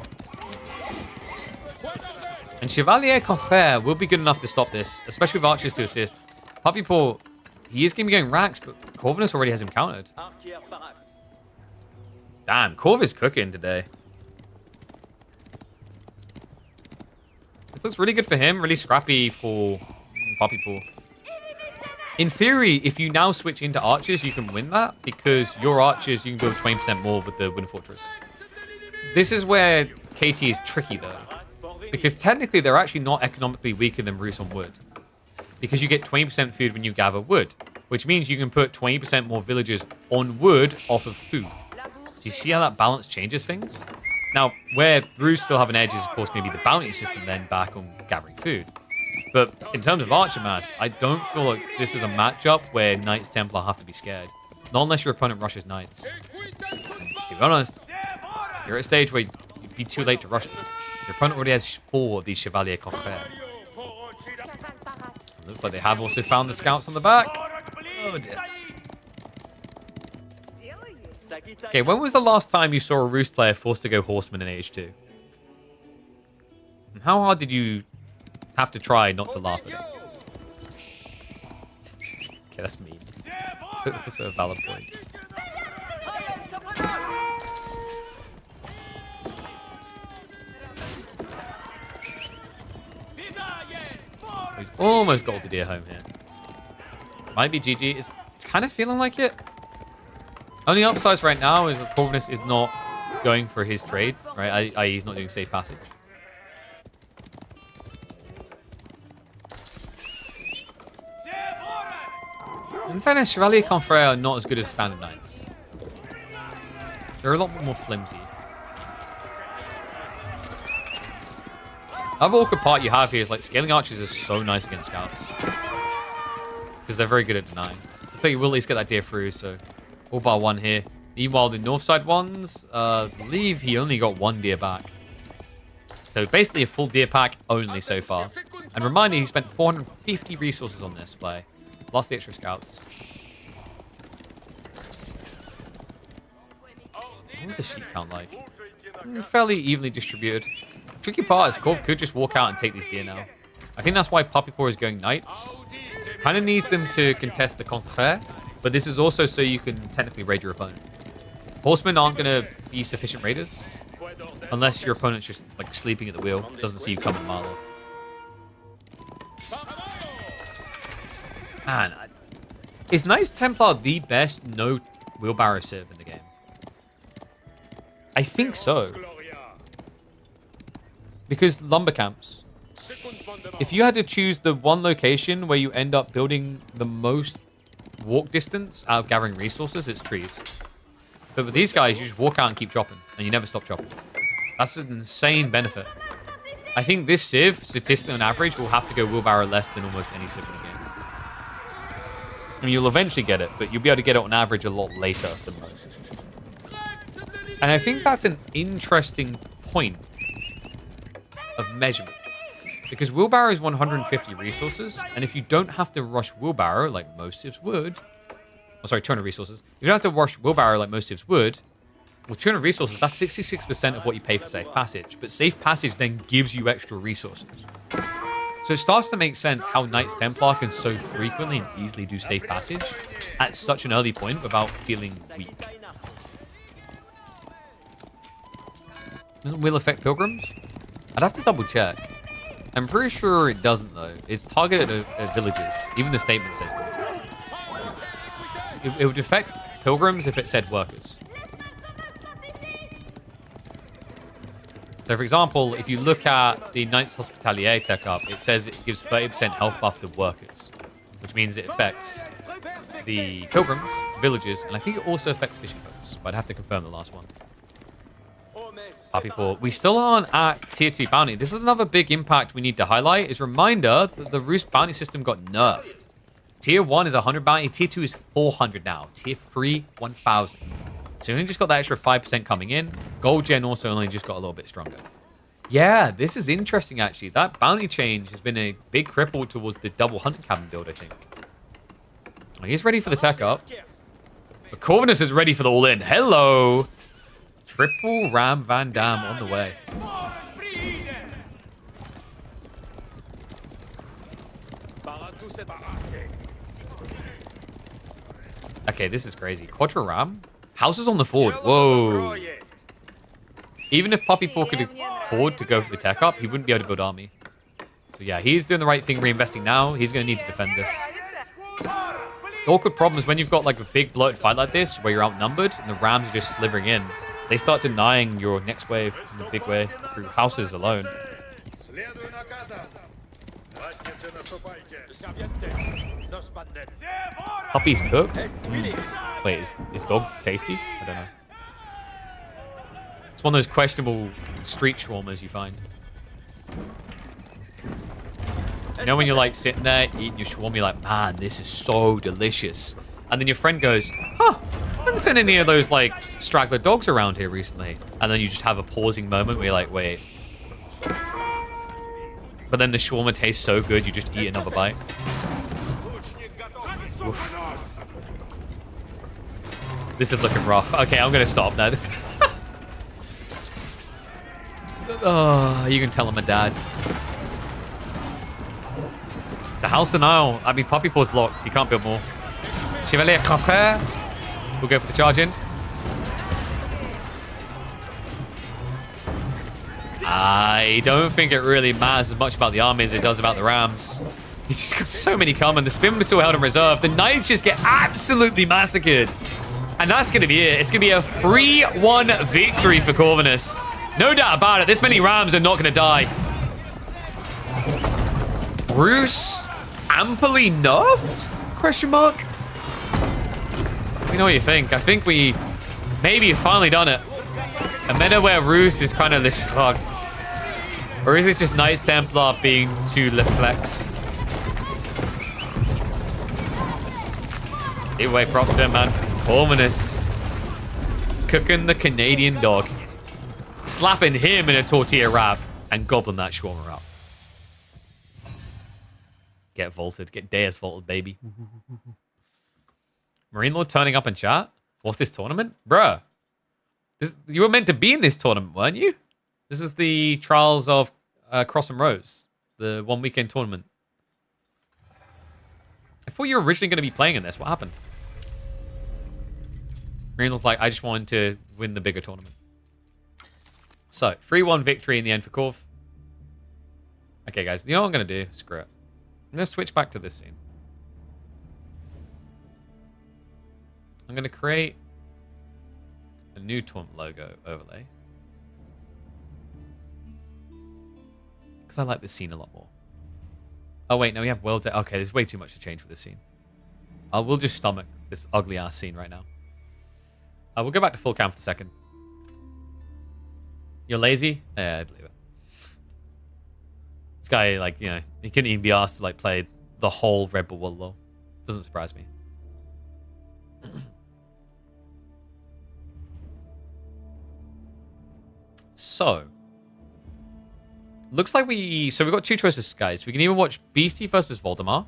A: And Chevalier Confrère will be good enough to stop this, especially with archers to assist. Puppy Paw, he is going to be going racks, but Corvinus already has him countered. Damn, Corv is cooking today. This looks really good for him, really scrappy for Puppy Paw. In theory, if you now switch into archers, you can win that because your archers, you can build 20% more with the Winter Fortress. This is where KT is tricky though, because technically they're actually not economically weaker than Roos on wood, because you get 20% food when you gather wood, which means you can put 20% more villagers on wood off of food. Do you see how that balance changes things? Now, where Roos still have an edge is, of course, going to be the bounty system then back on gathering food. But in terms of archer mass, I don't feel like this is a matchup where Knights Templar have to be scared. Not unless your opponent rushes Knights. To be honest, you're at a stage where you'd be too late to rush them. Your opponent already has 4 of these Chevalier Confrère. Looks like they have also found the scouts on the back. Oh dear. Okay, when was the last time you saw a Roos player forced to go Horseman in Age 2? And how hard did you have to try not to laugh at it. Okay, that's mean. Also a valid point. He's almost got the deer home here. Might be GG. It's kind of feeling like it. Only upsides right now is that Corvinus is not going for his trade, right? I.e. he's not doing safe passage. In fairness, Chevalier Confrere are not as good as Standard Knights. They're a lot more flimsy. Other awkward part you have here is like scaling archers is so nice against scouts. Because they're very good at denying. So you will at least get that deer through, so all bar one here. Meanwhile, the north side ones, I believe he only got one deer back. So basically a full deer pack only so far. And remind you, he spent 450 resources on this play. Lost the extra scouts. What was the sheep count like? Fairly evenly distributed. Tricky part is Corv could just walk out and take these deer now. I think that's why Puppy Paw is going knights. Kind of needs them to contest the Confrere, but this is also so you can technically raid your opponent. Horsemen aren't going to be sufficient raiders unless your opponent's just like sleeping at the wheel, doesn't see you coming a mile off. Man, is Knights Templar the best no wheelbarrow civ in the game? I think so. Because lumber camps. If you had to choose the one location where you end up building the most walk distance out of gathering resources, it's trees. But with these guys, you just walk out and keep dropping, and you never stop dropping. That's an insane benefit. I think this civ, statistically on average, will have to go wheelbarrow less than almost any civ in the game. I mean, you'll eventually get it, but you'll be able to get it on average a lot later than most. And I think that's an interesting point of measurement. Because wheelbarrow is 150 resources, and if you don't have to rush wheelbarrow like most civs would... Oh, sorry, 200 resources. You don't have to rush wheelbarrow like most civs would. Well, 200 resources, that's 66% of what you pay for safe passage. But safe passage then gives you extra resources. So it starts to make sense how Knights Templar can so frequently and easily do safe passage at such an early point without feeling weak. Doesn't Will affect pilgrims? I'd have to double check. I'm pretty sure it doesn't though. It's targeted at villages. Even the statement says villages. It would affect pilgrims if it said workers. So for example, if you look at the Knights Hospitalier tech up, it says it gives 30% health buff to workers, which means it affects the pilgrims, villages, and I think it also affects fishing boats, but I'd have to confirm the last one. People, we still aren't at tier 2 bounty. This is another big impact we need to highlight. Is reminder that the Roost bounty system got nerfed. Tier 1 is 100 bounty. Tier 2 is 400 now. Tier 3, 1,000. So we only just got that extra 5% coming in. Gold gen also only just got a little bit stronger. Yeah, this is interesting actually. That bounty change has been a big cripple towards the double hunting cabin build, I think. He's ready for the tech up. But Corvinus is ready for the all-in. Hello! Triple Ram Van Dam on the way. Okay, this is crazy. Quadra Ram? Houses on the ford. Whoa. Even if Puppy Paw could afford to go for the tech up, he wouldn't be able to build army. So yeah, he's doing the right thing reinvesting now. He's going to need to defend this. The awkward problem is when you've got like a big bloated fight like this, where you're outnumbered and the Rams are just slithering in, they start denying your next wave in a big way through houses alone. Puppy's cooked? Wait, is dog tasty? I don't know. It's one of those questionable street shawarmas you find. You know when you're like sitting there eating your shawarma, you're like, man, this is so delicious. And then your friend goes, huh, I haven't seen any of those like straggler dogs around here recently. And then you just have a pausing moment where you're like, wait. But then the shawarma tastes so good, you just eat another bite. Oof. This is looking rough. Okay, I'm going to stop now. Oh, you can tell I'm a dad. It's a house denial. I mean, Poppy Paws blocks. You can't build more. Chevalier Cocher. We'll go for the charge in. I don't think it really matters as much about the army as it does about the Rams. He's just got so many coming. The spin was still held in reserve. The Knights just get absolutely massacred. And that's going to be it. It's going to be a 3-1 victory for Corvinus. No doubt about it. This many Rams are not going to die. Bruce amply nerfed? Question mark? Let me know what you think. I think we maybe finally done it. A meta where Roos is kind of the shrug. Or is it just Knights Templar being too flex? Either way, props to him, man. Corvinus cooking the Canadian dog. Slapping him in a tortilla wrap and gobbling that shawarma up. Get vaulted. Get Deus vaulted, baby. Marine Lord turning up in chat? What's this tournament? Bruh. You were meant to be in this tournament, weren't you? This is the Trials of Cross and Rose. The one weekend tournament. I thought you were originally going to be playing in this. What happened? Marine Lord's like, I just wanted to win the bigger tournament. So, 3-1 victory in the end for Corv. Okay, guys. You know what I'm going to do? Screw it. I'm going to switch back to this scene. I'm going to create a new tournament logo overlay. Because I like this scene a lot more. Oh, wait. No, we have worlds. Okay, there's way too much to change for this scene. We'll just stomach this ugly-ass scene right now. We'll go back to full cam for a second. You're lazy? Yeah, I believe it. This guy, like, you know, he couldn't even be asked to, like, play the whole Red Bull World LoL. Doesn't surprise me. So, looks like we've got two choices, guys. We can either watch Beastie versus Voldemar,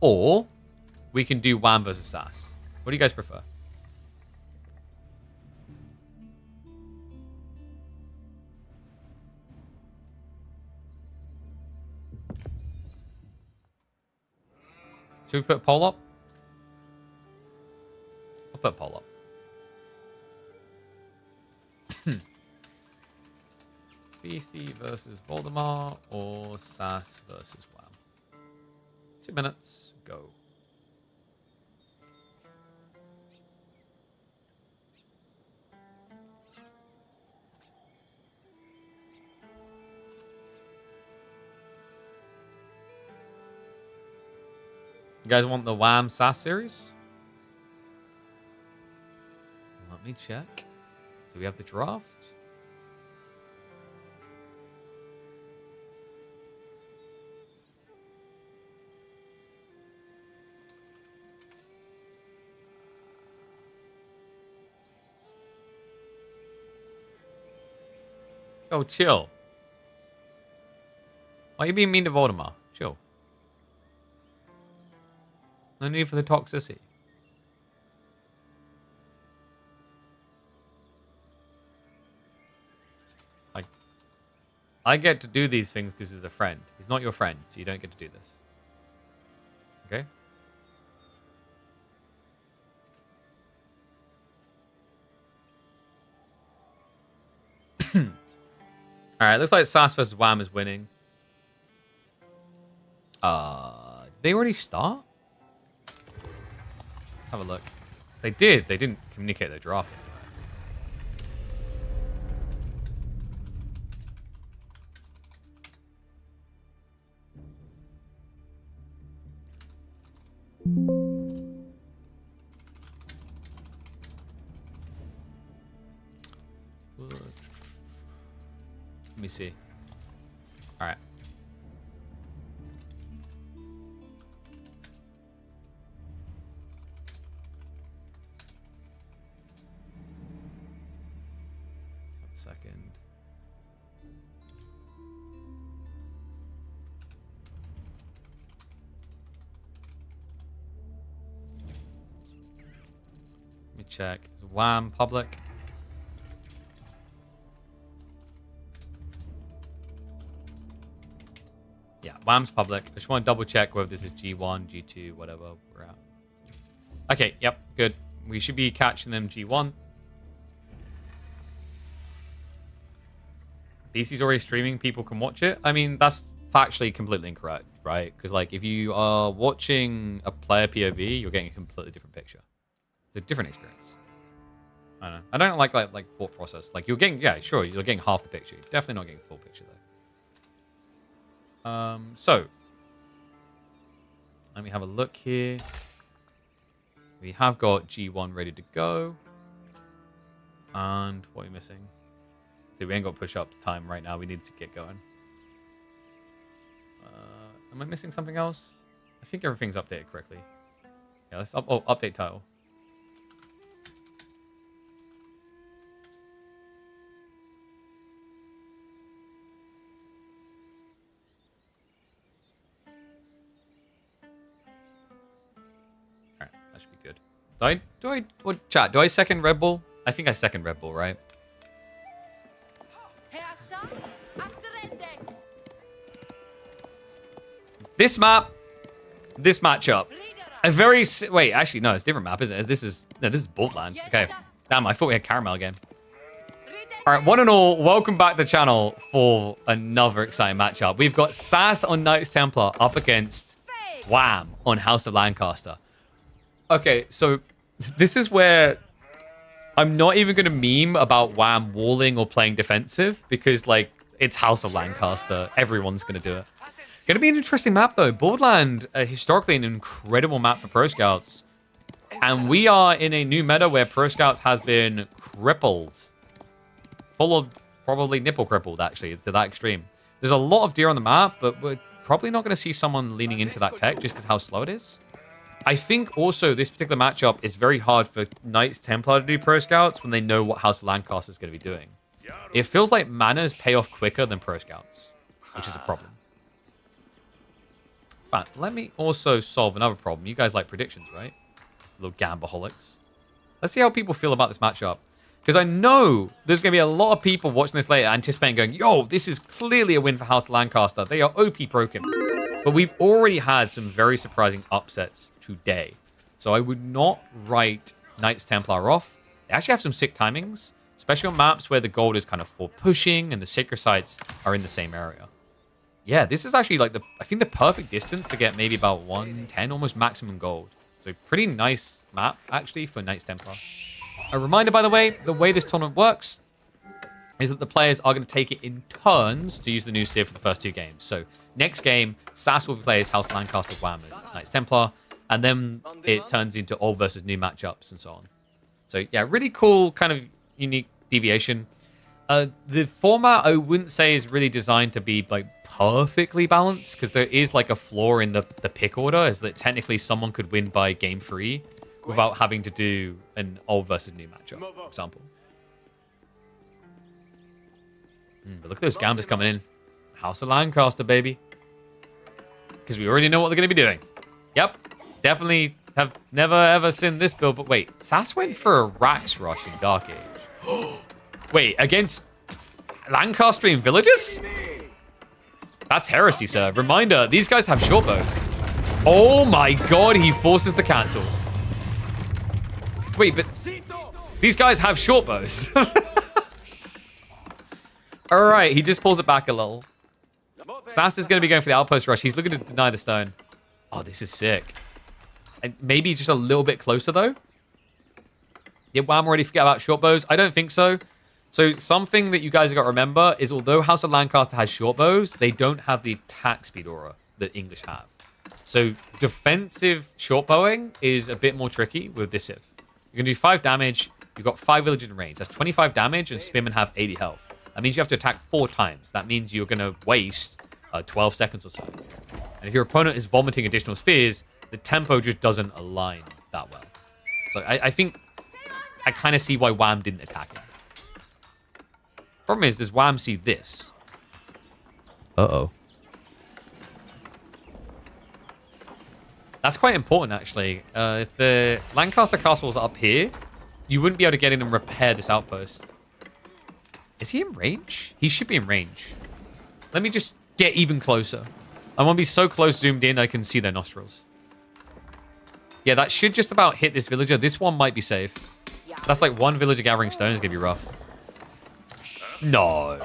A: or we can do Wham versus Sass. What do you guys prefer? Should we put a poll up? I'll put a poll up. BC versus Voldemar or Sass versus Wham. 2 minutes, go. You guys want the Wham Sass series? Let me check. Do we have the draft? Oh, chill. Why are you being mean to Voldemar? Chill. No need for the toxicity. Like, I get to do these things because he's a friend. He's not your friend, so you don't get to do this. Okay? Alright, looks like Sass versus Wham is winning. Did they already start? Have a look. They did. They didn't communicate their draft. Let me see. All right. Second. Let me check. Is Wham public? Yeah. Wham's public. I just want to double check whether this is G1, G2, whatever we're at. Okay, yep, good. We should be catching them G1. BC's already streaming, people can watch it. I mean, that's factually completely incorrect, right? Because, like, if you are watching a player POV, you're getting a completely different picture. It's a different experience. I don't know. I don't like thought process. Like, you're getting, yeah, sure, you're getting half the picture. You're definitely not getting the full picture, though. So, let me have a look here. We have got G1 ready to go. And what are we missing? See, we ain't got push-up time right now. We need to get going. Am I missing something else? I think everything's updated correctly. Yeah, let's update title. Alright, that should be good. Chat, do I second Red Bull? I think I second Red Bull, right? This matchup, a very wait. Actually, no, it's a different map, isn't it? This is Borderland. Okay, damn, I thought we had Caramel again. All right, one and all, welcome back to the channel for another exciting matchup. We've got Sass on Knights Templar up against Wham on House of Lancaster. Okay, so this is where I'm not even going to meme about Wham walling or playing defensive because, like, it's House of Lancaster. Everyone's going to do it. Going to be an interesting map, though. Borderland, historically an incredible map for Pro Scouts. And we are in a new meta where Pro Scouts has been crippled. Full of probably nipple crippled, actually, to that extreme. There's a lot of deer on the map, but we're probably not going to see someone leaning into that tech just because how slow it is. I think also this particular matchup is very hard for Knights Templar to do Pro Scouts when they know what House of Lancaster is going to be doing. It feels like manas pay off quicker than Pro Scouts, which is a problem. But let me also solve another problem. You guys like predictions, right? Little gambaholics. Let's see how people feel about this matchup. Because I know there's going to be a lot of people watching this later anticipating going, yo, this is clearly a win for House of Lancaster. They are OP broken. But we've already had some very surprising upsets today. So I would not write Knights Templar off. They actually have some sick timings, especially on maps where the gold is kind of for pushing and the sacred sites are in the same area. Yeah, this is actually like I think the perfect distance to get maybe about 110, almost maximum gold. So pretty nice map, actually, for Knights Templar. A reminder, by the way this tournament works is that the players are going to take it in turns to use the new Civ for the first 2 games. So next game, Sass will play as House Lancaster Whammers, Knights Templar, and then it turns into old versus new matchups and so on. So yeah, really cool, kind of unique deviation. The format, I wouldn't say, is really designed to be like perfectly balanced because there is like a flaw in the pick order, is that technically someone could win by game 3 without having to do an old versus new matchup, for example. But look at those gambas coming in. House of Lancaster, baby. Because we already know what they're going to be doing. Yep. Definitely have never ever seen this build. But wait, Sass went for a Rax rush in Dark Age. Wait, against Lancastrian villagers? That's heresy, sir. Reminder, these guys have short bows. Oh my god, he forces the cancel. Wait, but these guys have short bows. Alright, he just pulls it back a little. Sass is going to be going for the outpost rush. He's looking to deny the stone. Oh, this is sick. And maybe just a little bit closer, though. Did Wham already forget about short bows? I don't think so. So something that you guys have got to remember is although House of Lancaster has short bows, they don't have the attack speed aura that English have. So defensive short bowing is a bit more tricky with this Civ. You're going to do 5 damage. You've got 5 villagers in range. That's 25 damage, and Spearmen have 80 health. That means you have to attack 4 times. That means you're going to waste 12 seconds or so. And if your opponent is vomiting additional spears, the tempo just doesn't align that well. So I think I kind of see why Wham didn't attack him. Problem is, does Wham see this? Uh-oh. That's quite important, actually. If the Lancaster castle was up here, you wouldn't be able to get in and repair this outpost. Is he in range? He should be in range. Let me just get even closer. I want to be so close zoomed in I can see their nostrils. Yeah, that should just about hit this villager. This one might be safe. That's like one villager gathering stones. Gonna be rough. No.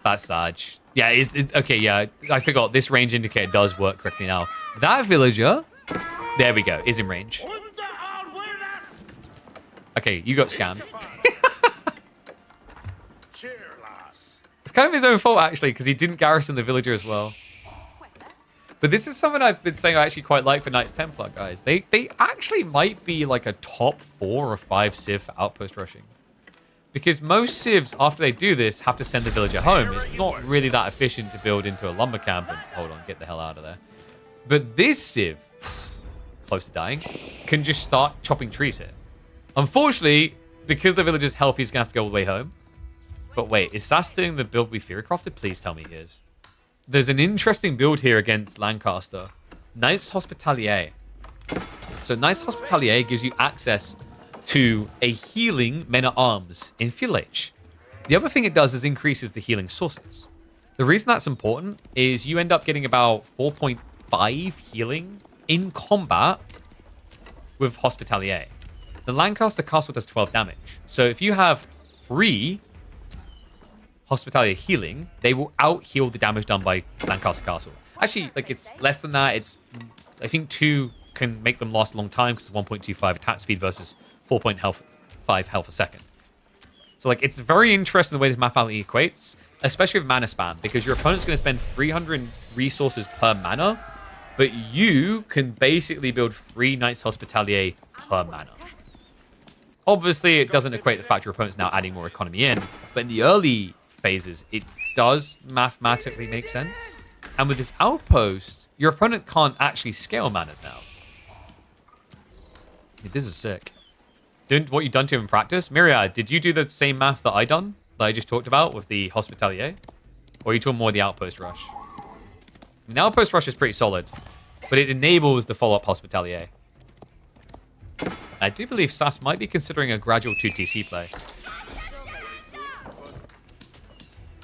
A: That's Sarge. Yeah, okay, yeah. I forgot. This range indicator does work correctly now. That villager, there we go, is in range. Okay, you got scammed. It's kind of his own fault, actually, because he didn't garrison the villager as well. But this is something I've been saying I actually quite like for Knights Templar, guys. They actually might be like a top 4 or 5 civ for outpost rushing. Because most civs, after they do this, have to send the villager home. It's not really that efficient to build into a lumber camp and, hold on, get the hell out of there. But this civ, close to dying, can just start chopping trees here. Unfortunately, because the villager's health, he's going to have to go all the way home. But wait, is Sass doing the build we Fury crafted? Please tell me he is. There's an interesting build here against Lancaster. Knights Hospitalier. So Knights Hospitalier gives you access to a healing men-at-arms in Imperial Age. The other thing it does is increases the healing sources. The reason that's important is you end up getting about 4.5 healing in combat with Hospitalier. The Lancaster Castle does 12 damage. So if you have 3 Hospitalier healing, they will out-heal the damage done by Lancaster Castle. Actually, like, it's less than that. It's, I think 2 can make them last a long time because it's 1.25 attack speed versus 4.5 health a second. So, like, it's very interesting the way this mathematically equates, especially with mana spam, because your opponent's going to spend 300 resources per mana, but you can basically build 3 Knights Hospitalier per mana. Obviously, it doesn't equate the fact your opponent's now adding more economy in, but in the early phases, it does mathematically make sense. And with this outpost, your opponent can't actually scale mana now. This is sick. Doing what you've done to him in practice. Myriad, did you do the same math that I done, that I just talked about with the Hospitalier? Or are you talking more the outpost rush? I mean, the outpost rush is pretty solid, but it enables the follow-up Hospitalier. I do believe Sass might be considering a gradual 2TC play.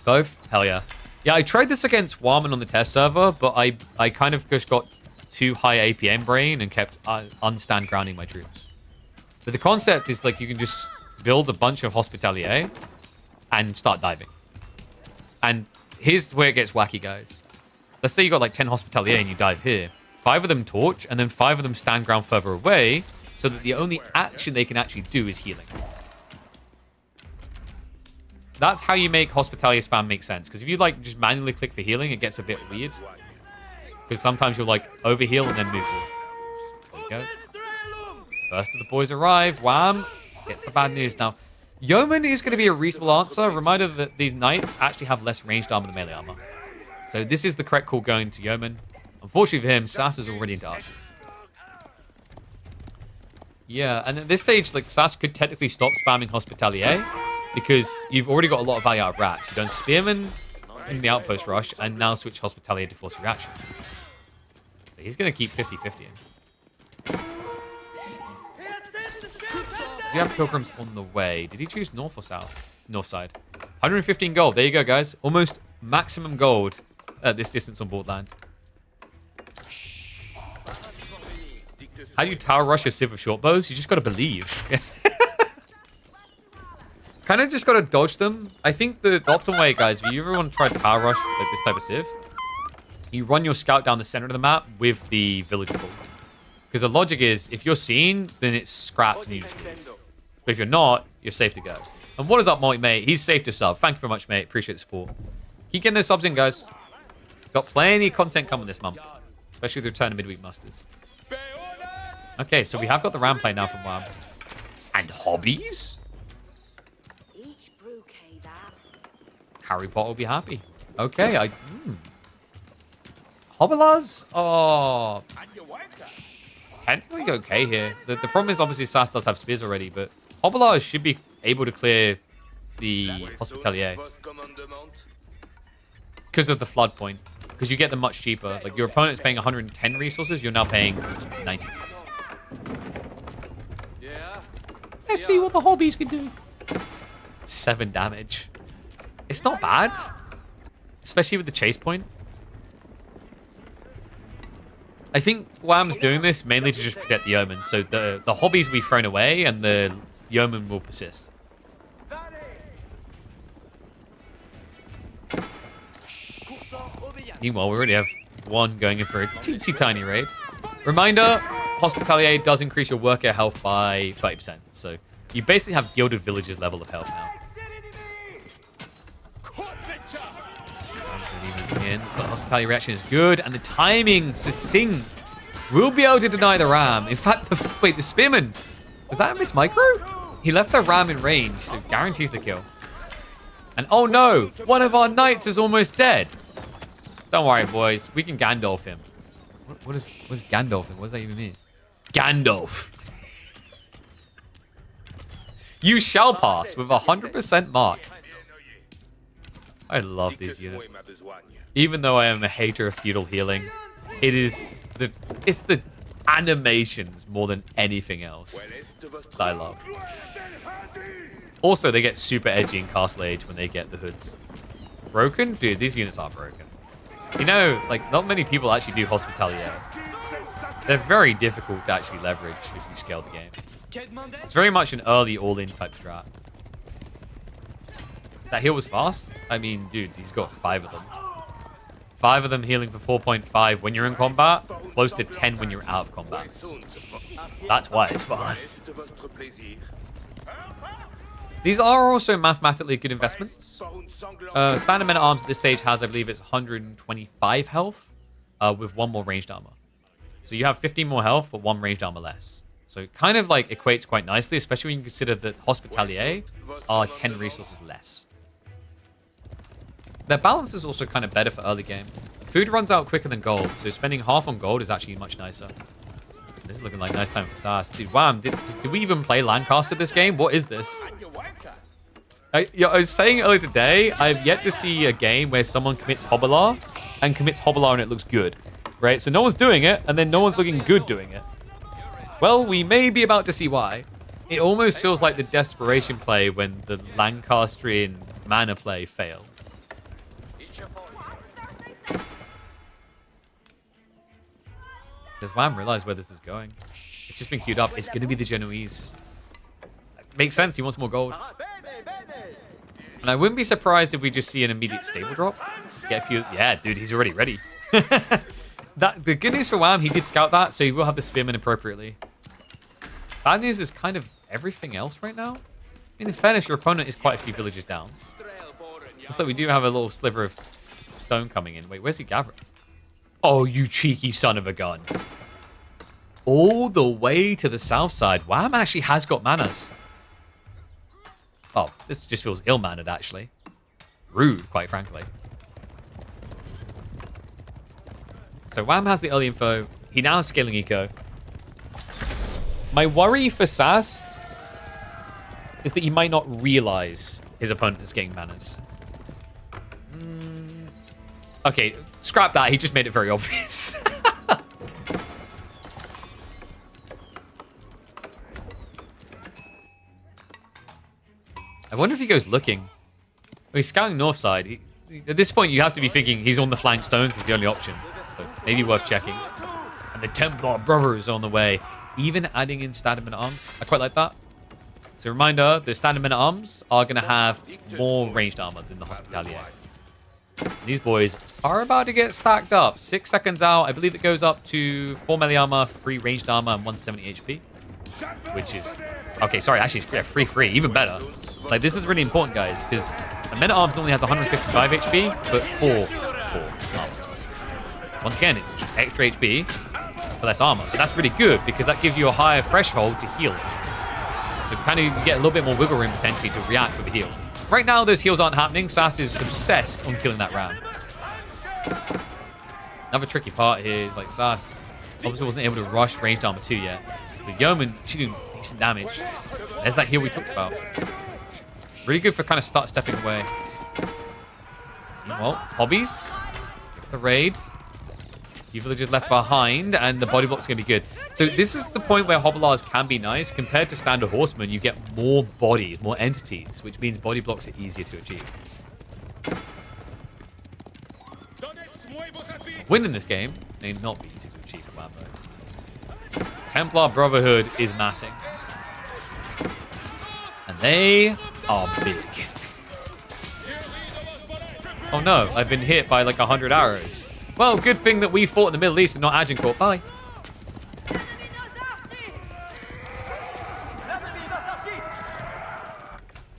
A: Both? Hell yeah. Yeah, I tried this against Warman on the test server, but I kind of just got too high APM brain and kept unstand grounding my troops. But the concept is, like, you can just build a bunch of Hospitalier and start diving. And here's where it gets wacky, guys. Let's say you got like 10 Hospitalier and you dive here. 5 of them torch, and then 5 of them stand ground further away, so that the only action they can actually do is healing. That's how you make Hospitalier spam make sense. Because if you like just manually click for healing, it gets a bit weird. Because sometimes you'll like overheal and then move forward. There we go. First of the boys arrive. Wham! Gets the bad news. Now, Yeoman is going to be a reasonable answer. Reminder that these knights actually have less ranged armor than melee armor. So this is the correct call going to Yeoman. Unfortunately for him, Sass is already into archers. Yeah, and at this stage, like, Sass could technically stop spamming Hospitalier because you've already got a lot of value out of Ratch. You've done Spearman in the Outpost Rush and now switch Hospitalier to force reaction. But he's going to keep 50-50 in. You have Pilgrims on the way. Did he choose north or south? North side. 115 gold. There you go, guys. Almost maximum gold at this distance on board land. How do you tower rush a civ with short bows? You just got to believe. Kind of just got to dodge them. I think the optimal way, guys, if you ever want to try to tower rush like this type of civ, you run your scout down the center of the map with the villager bull. Because the logic is, if you're seen, then it's scrapped and you just move. But if you're not, you're safe to go. And what is up, Multi, mate? He's safe to sub. Thank you very much, mate. Appreciate the support. Keep getting those subs in, guys. Got plenty of content coming this month. Especially with the return of midweek musters. Okay, so we have got the ram play now from WAM. And hobbies? Harry Potter will be happy. Okay, Hobilars? Oh. Technically okay here. The problem is obviously Sass does have spears already, but Hobilars should be able to clear the Hospitalier. Because of the flood point. Because you get them much cheaper. Like, your opponent's paying 110 resources, you're now paying 90. Let's see what the hobbies can do. 7 damage. It's not bad. Especially with the chase point. I think Wham's doing this mainly to just protect the Yeoman, so the hobbies will be thrown away and the Yeoman will persist. Meanwhile, we already have one going in for a teensy tiny raid. Reminder, Hospitalier does increase your worker health by 30%, so you basically have Gilded Villagers level of health now. In. So the hospitality reaction is good, and the timing succinct. We'll be able to deny the ram. In fact, the spearman, was that a miss micro? He left the ram in range, so it guarantees the kill. And oh no, one of our knights is almost dead. Don't worry, boys, we can Gandalf him. What is Gandalfing? What does that even mean? Gandalf. You shall pass with 100% mark. I love these units. Even though I am a hater of feudal healing, it's the animations more than anything else that I love. Also, they get super edgy in Castle Age when they get the hoods. Broken? Dude, these units are broken. You know, like, not many people actually do Hospitalier. They're very difficult to actually leverage if you scale the game. It's very much an early all-in type strat. That heal was fast? I mean, dude, he's got 5 of them. 5 of them healing for 4.5 when you're in combat, close to 10 when you're out of combat. That's why it's fast. These are also mathematically good investments. Standard Men at Arms at this stage has, I believe, it's 125 health with 1 more ranged armor. So you have 15 more health, but 1 ranged armor less. So it kind of like equates quite nicely, especially when you consider that Hospitalier are 10 resources less. Their balance is also kind of better for early game. Food runs out quicker than gold, so spending half on gold is actually much nicer. This is looking like nice time for Sass. Dude, Wham, did we even play Lancaster this game? What is this? I was saying earlier today, I've yet to see a game where someone commits Hobbler and it looks good. Right? So no one's doing it, and then no one's looking good doing it. Well, we may be about to see why. It almost feels like the desperation play when the Lancastrian mana play fails. Does Wham realize where this is going? It's just been queued up. It's going to be the Genoese. Makes sense. He wants more gold. And I wouldn't be surprised if we just see an immediate stable drop. Get a few. Yeah, dude, he's already ready. The good news for Wham, he did scout that, so he will have the spearman appropriately. Bad news is kind of everything else right now. In fairness, your opponent is quite a few villages down. Looks like we do have a little sliver of stone coming in. Wait, where's he gathering? Oh, you cheeky son of a gun. All the way to the south side. Wham actually has got manas. Oh, this just feels ill-mannered, actually. Rude, quite frankly. So Wham has the early info. He now has scaling eco. My worry for Sass is that he might not realize his opponent is getting manas. Okay, scrap that. He just made it very obvious. I wonder if he goes looking. Well, he's scouting north side. At this point, you have to be thinking he's on the flank stones. That's the only option. So maybe worth checking. And the Templar brothers are on the way. Even adding in standard men at arms. I quite like that. So reminder, the standard men at arms are going to have more ranged armor than the Hospitalier. These boys are about to get stacked up. 6 seconds out. I believe it goes up to 4 melee armor, 3 ranged armor, and 170 HP. Which is... Okay, sorry. Actually, it's free. Even better. Like, this is really important, guys, because a men at arms only has 155 HP, but 4 armor. Once again, it's extra HP for less armor. But that's really good, because that gives you a higher threshold to heal. So kind of you get a little bit more wiggle room, potentially, to react with a heal. Right now, those heals aren't happening. Sass is obsessed on killing that ram. Another tricky part here is, like, Sass obviously wasn't able to rush ranged armor 2 yet. So Yeoman, she did decent damage. There's that heal we talked about. Really good for kind of stepping away. Well, hobbies. The raid. Few villagers left behind, and the body block's going to be good. So this is the point where Hobblars can be nice. Compared to standard horsemen, you get more bodies, more entities, which means body blocks are easier to achieve. Winning this game may not be easy to achieve. wham, though. Templar Brotherhood is massing. And they are big. Oh no, I've been hit by like 100 arrows. Well, good thing that we fought in the Middle East and not Agincourt. Bye.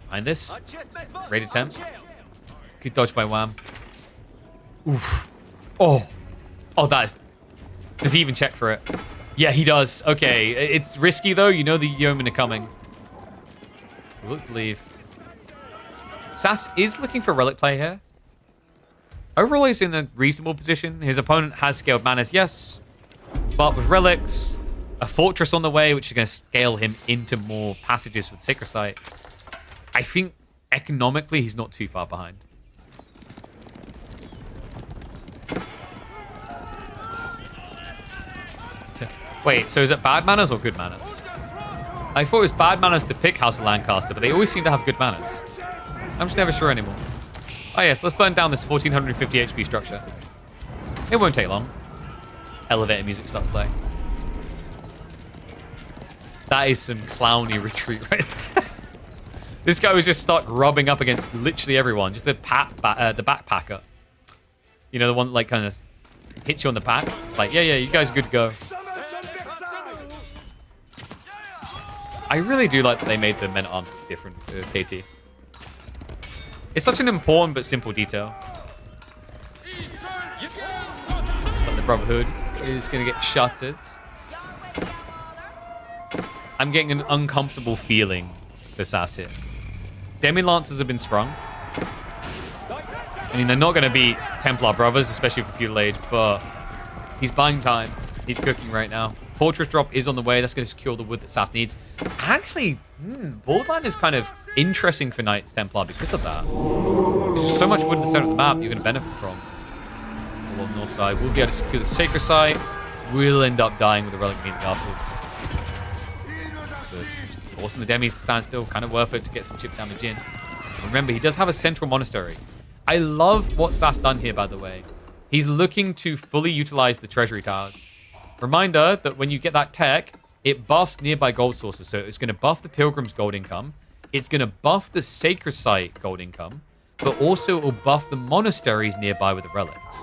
A: Behind this. Great attempt. Good dodge by Wham. Oof. Oh. Oh, that is... Does he even check for it? Yeah, he does. Okay. It's risky, though. You know the yeomen are coming. So we'll look to leave. Sass is looking for relic play here. Overall, he's in a reasonable position. His opponent has scaled manas, yes. But with relics, a fortress on the way, which is going to scale him into more passages with Sacred Site. I think economically, he's not too far behind. Wait, so is it bad manners or good manners? I thought it was bad manners to pick House of Lancaster, but they always seem to have good manners. I'm just never sure anymore. Oh yes, let's burn down this 1450 HP structure. It won't take long. Elevator music starts playing. That is some clowny retreat right there. This guy was just stuck rubbing up against literally everyone. Just the backpacker. You know, the one that, like, kind of hits you on the back. Like, yeah, you guys are good to go. I really do like that they made the men-at-arms different to KT. It's such an important but simple detail. But the Brotherhood is going to get shuttered. I'm getting an uncomfortable feeling for Sass here. Demi-Lancers have been sprung. I mean, they're not going to beat Templar Brothers, especially for Feudal Age, but he's buying time. He's cooking right now. Fortress drop is on the way. That's going to secure the wood that Sass needs. Actually, Borderland is kind of interesting for Knights Templar because of that. There's so much wood in the center of the map that you're going to benefit from. Along the north side, we'll be able to secure the Sacred Site. We'll end up dying with the relic meeting afterwards. But forcing the demis to stand still, kind of worth it to get some chip damage in. Remember, he does have a central monastery. I love what Sass done here, by the way. He's looking to fully utilize the treasury towers. Reminder that when you get that tech, it buffs nearby gold sources. So it's going to buff the Pilgrim's gold income. It's going to buff the Sacred Site gold income. But also it will buff the monasteries nearby with the relics.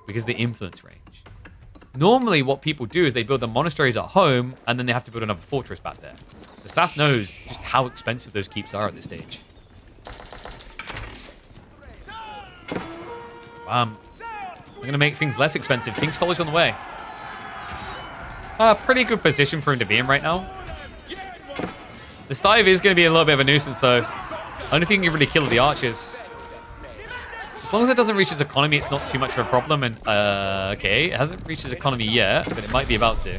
A: Because of the influence range. Normally what people do is they build the monasteries at home and then they have to build another fortress back there. The Sass knows just how expensive those keeps are at this stage. I'm going to make things less expensive. King's College on the way. Pretty good position for him to be in right now. This dive is going to be a little bit of a nuisance, though. Only thing you can really kill are the archers. As long as it doesn't reach his economy, it's not too much of a problem. And, okay, it hasn't reached his economy yet, but it might be about to.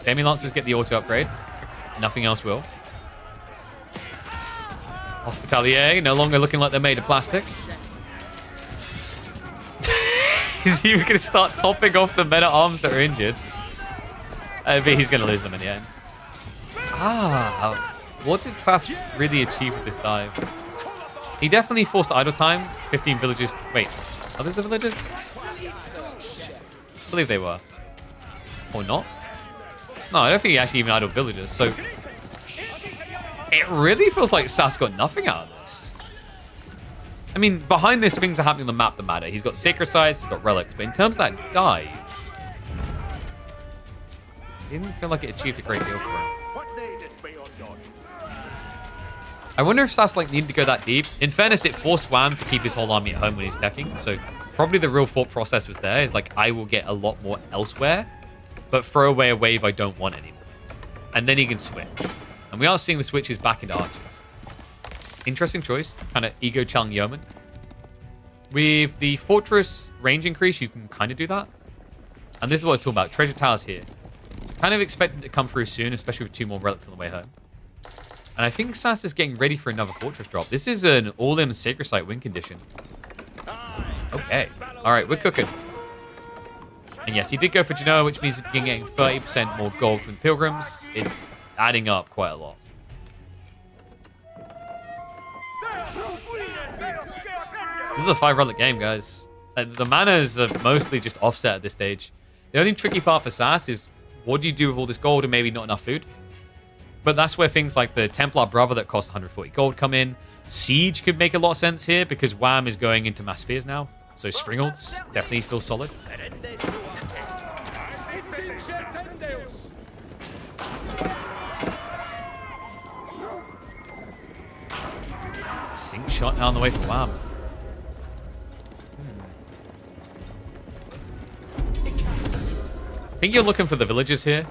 A: Demi Lancers get the auto upgrade. Nothing else will. Hospitalier, no longer looking like they're made of plastic. Is he even going to start topping off the men-at-arms that are injured? But he's going to lose them in the end. What did Sass really achieve with this dive? He definitely forced idle time. 15 villagers. Wait, are these the villagers? I believe they were. Or not? No, I don't think he actually even idled villagers. So it really feels like Sass got nothing out of this. I mean, behind this, things are happening on the map that matter. He's got Sacred Sites, he's got relics. But in terms of that dive, it didn't feel like it achieved a great deal for him. I wonder if Sass needed to go that deep. In fairness, it forced Wham to keep his whole army at home when he's decking. So probably the real thought process was there. Is like, I will get a lot more elsewhere, but throw away a wave I don't want anymore. And then he can switch. And we are seeing the switches back into archers. Interesting choice. Kind of ego challenge yeoman. With the fortress range increase, you can kind of do that. And this is what I was talking about. Treasure towers here. So kind of expecting it to come through soon, especially with 2 more relics on the way home. And I think Sass is getting ready for another fortress drop. This is an all-in Sacred Site win condition. Okay. All right, we're cooking. And yes, he did go for Genoa, which means he's getting 30% more gold from Pilgrims. It's adding up quite a lot. This is a 5 relic game, guys. The manas are mostly just offset at this stage. The only tricky part for SAS is what do you do with all this gold and maybe not enough food? But that's where things like the Templar Brother that costs 140 gold come in. Siege could make a lot of sense here because Wham is going into mass spears now. So Springholds definitely feel solid. Sink shot now on the way for Wham. I think you're looking for the villagers here.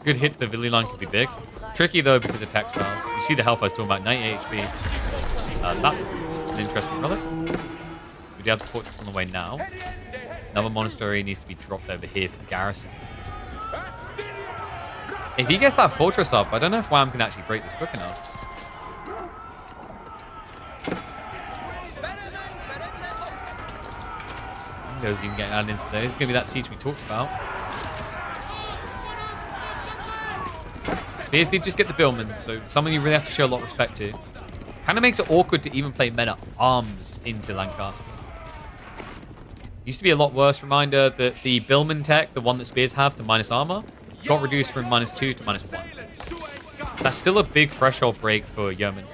A: Good hit to the village line could be big. Tricky though because of textiles. You see the health I was talking about, 90 HP. That's an interesting color. We do have the fortress on the way now. Another monastery needs to be dropped over here for the garrison. If he gets that fortress up, I don't know if Wham can actually break this quick enough. Windows you can get added into there. This is going to be that siege we talked about. Spears did just get the Billman, so someone you really have to show a lot of respect to. Kind of makes it awkward to even play men-at-arms into Lancaster. Used to be a lot worse. Reminder that the Billman tech, the one that Spears have to minus armor, got reduced from -2 to -1. That's still a big threshold break for Yeoman.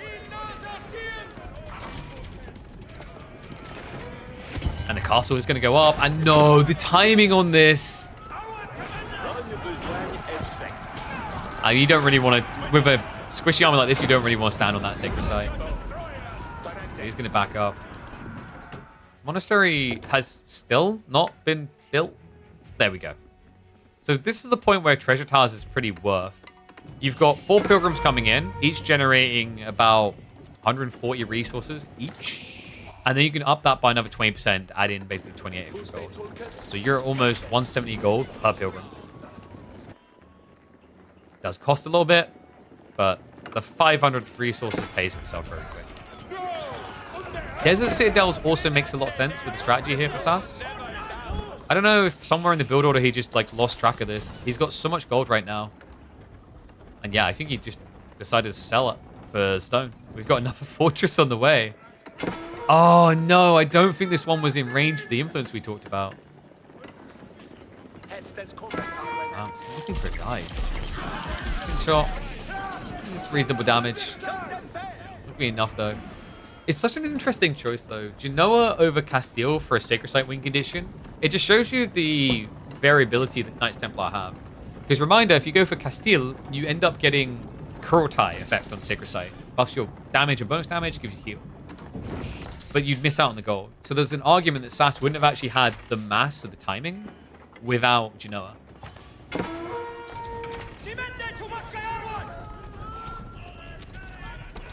A: And the castle is going to go up. And no, the timing on this. You don't really want to, with a squishy armor like this, you don't really want to stand on that sacred site. So he's going to back up. Monastery has still not been built. There we go. So this is the point where treasure towers is pretty worth. You've got 4 pilgrims coming in, each generating about 140 resources each. And then you can up that by another 20%, add in basically 28 extra gold. So you're almost 170 gold per pilgrim. Does cost a little bit, but the 500 resources pays for itself very quick. Desert Citadels also makes a lot of sense with the strategy here for SAS. I don't know if somewhere in the build order he just like lost track of this. He's got so much gold right now. And yeah, I think he just decided to sell it for stone. We've got another fortress on the way. Oh no, I don't think this one was in range for the influence we talked about. I'm still looking for a guide. Sink shot. It's reasonable damage. Would be enough though. It's such an interesting choice though. Genoa over Castile for a Sacred Site win condition. It just shows you the variability that Knights Templar have. Because reminder, if you go for Castile, you end up getting Kurotai effect on Sacred Site. Buffs your damage and bonus damage, gives you heal. But you'd miss out on the gold. So there's an argument that SAS wouldn't have actually had the mass of the timing without Genoa.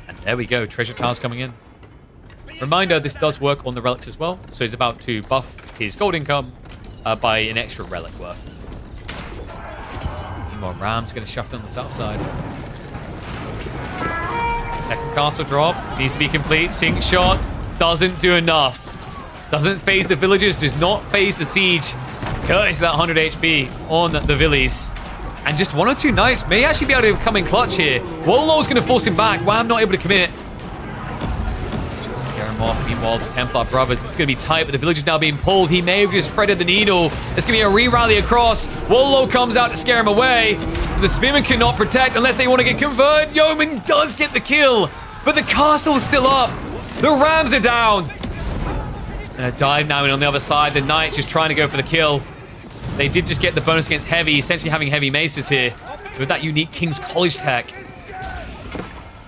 A: And there we go, treasure tiles coming in. Reminder, this does work on the relics as well. So he's about to buff his gold income by an extra relic worth. A few more rams going to shuffle on the south side. Second castle drop needs to be complete. Sink shot doesn't do enough. Doesn't phase the villagers, does not phase the siege. Curtis that 100 HP on the villies. And just 1 or 2 knights may actually be able to come in clutch here. Wololo's going to force him back. Wham not able to commit. Just scare him off. Meanwhile, the Templar brothers, it's going to be tight, but the village is now being pulled. He may have just threaded the needle. It's going to be a re-rally across. Wololo comes out to scare him away. So the spearmen cannot protect unless they want to get converted. Yeoman does get the kill, but the castle's still up. The rams are down. And a dive now in on the other side. The knights just trying to go for the kill. They did just get the bonus against heavy, essentially having heavy maces here with that unique King's College tech. So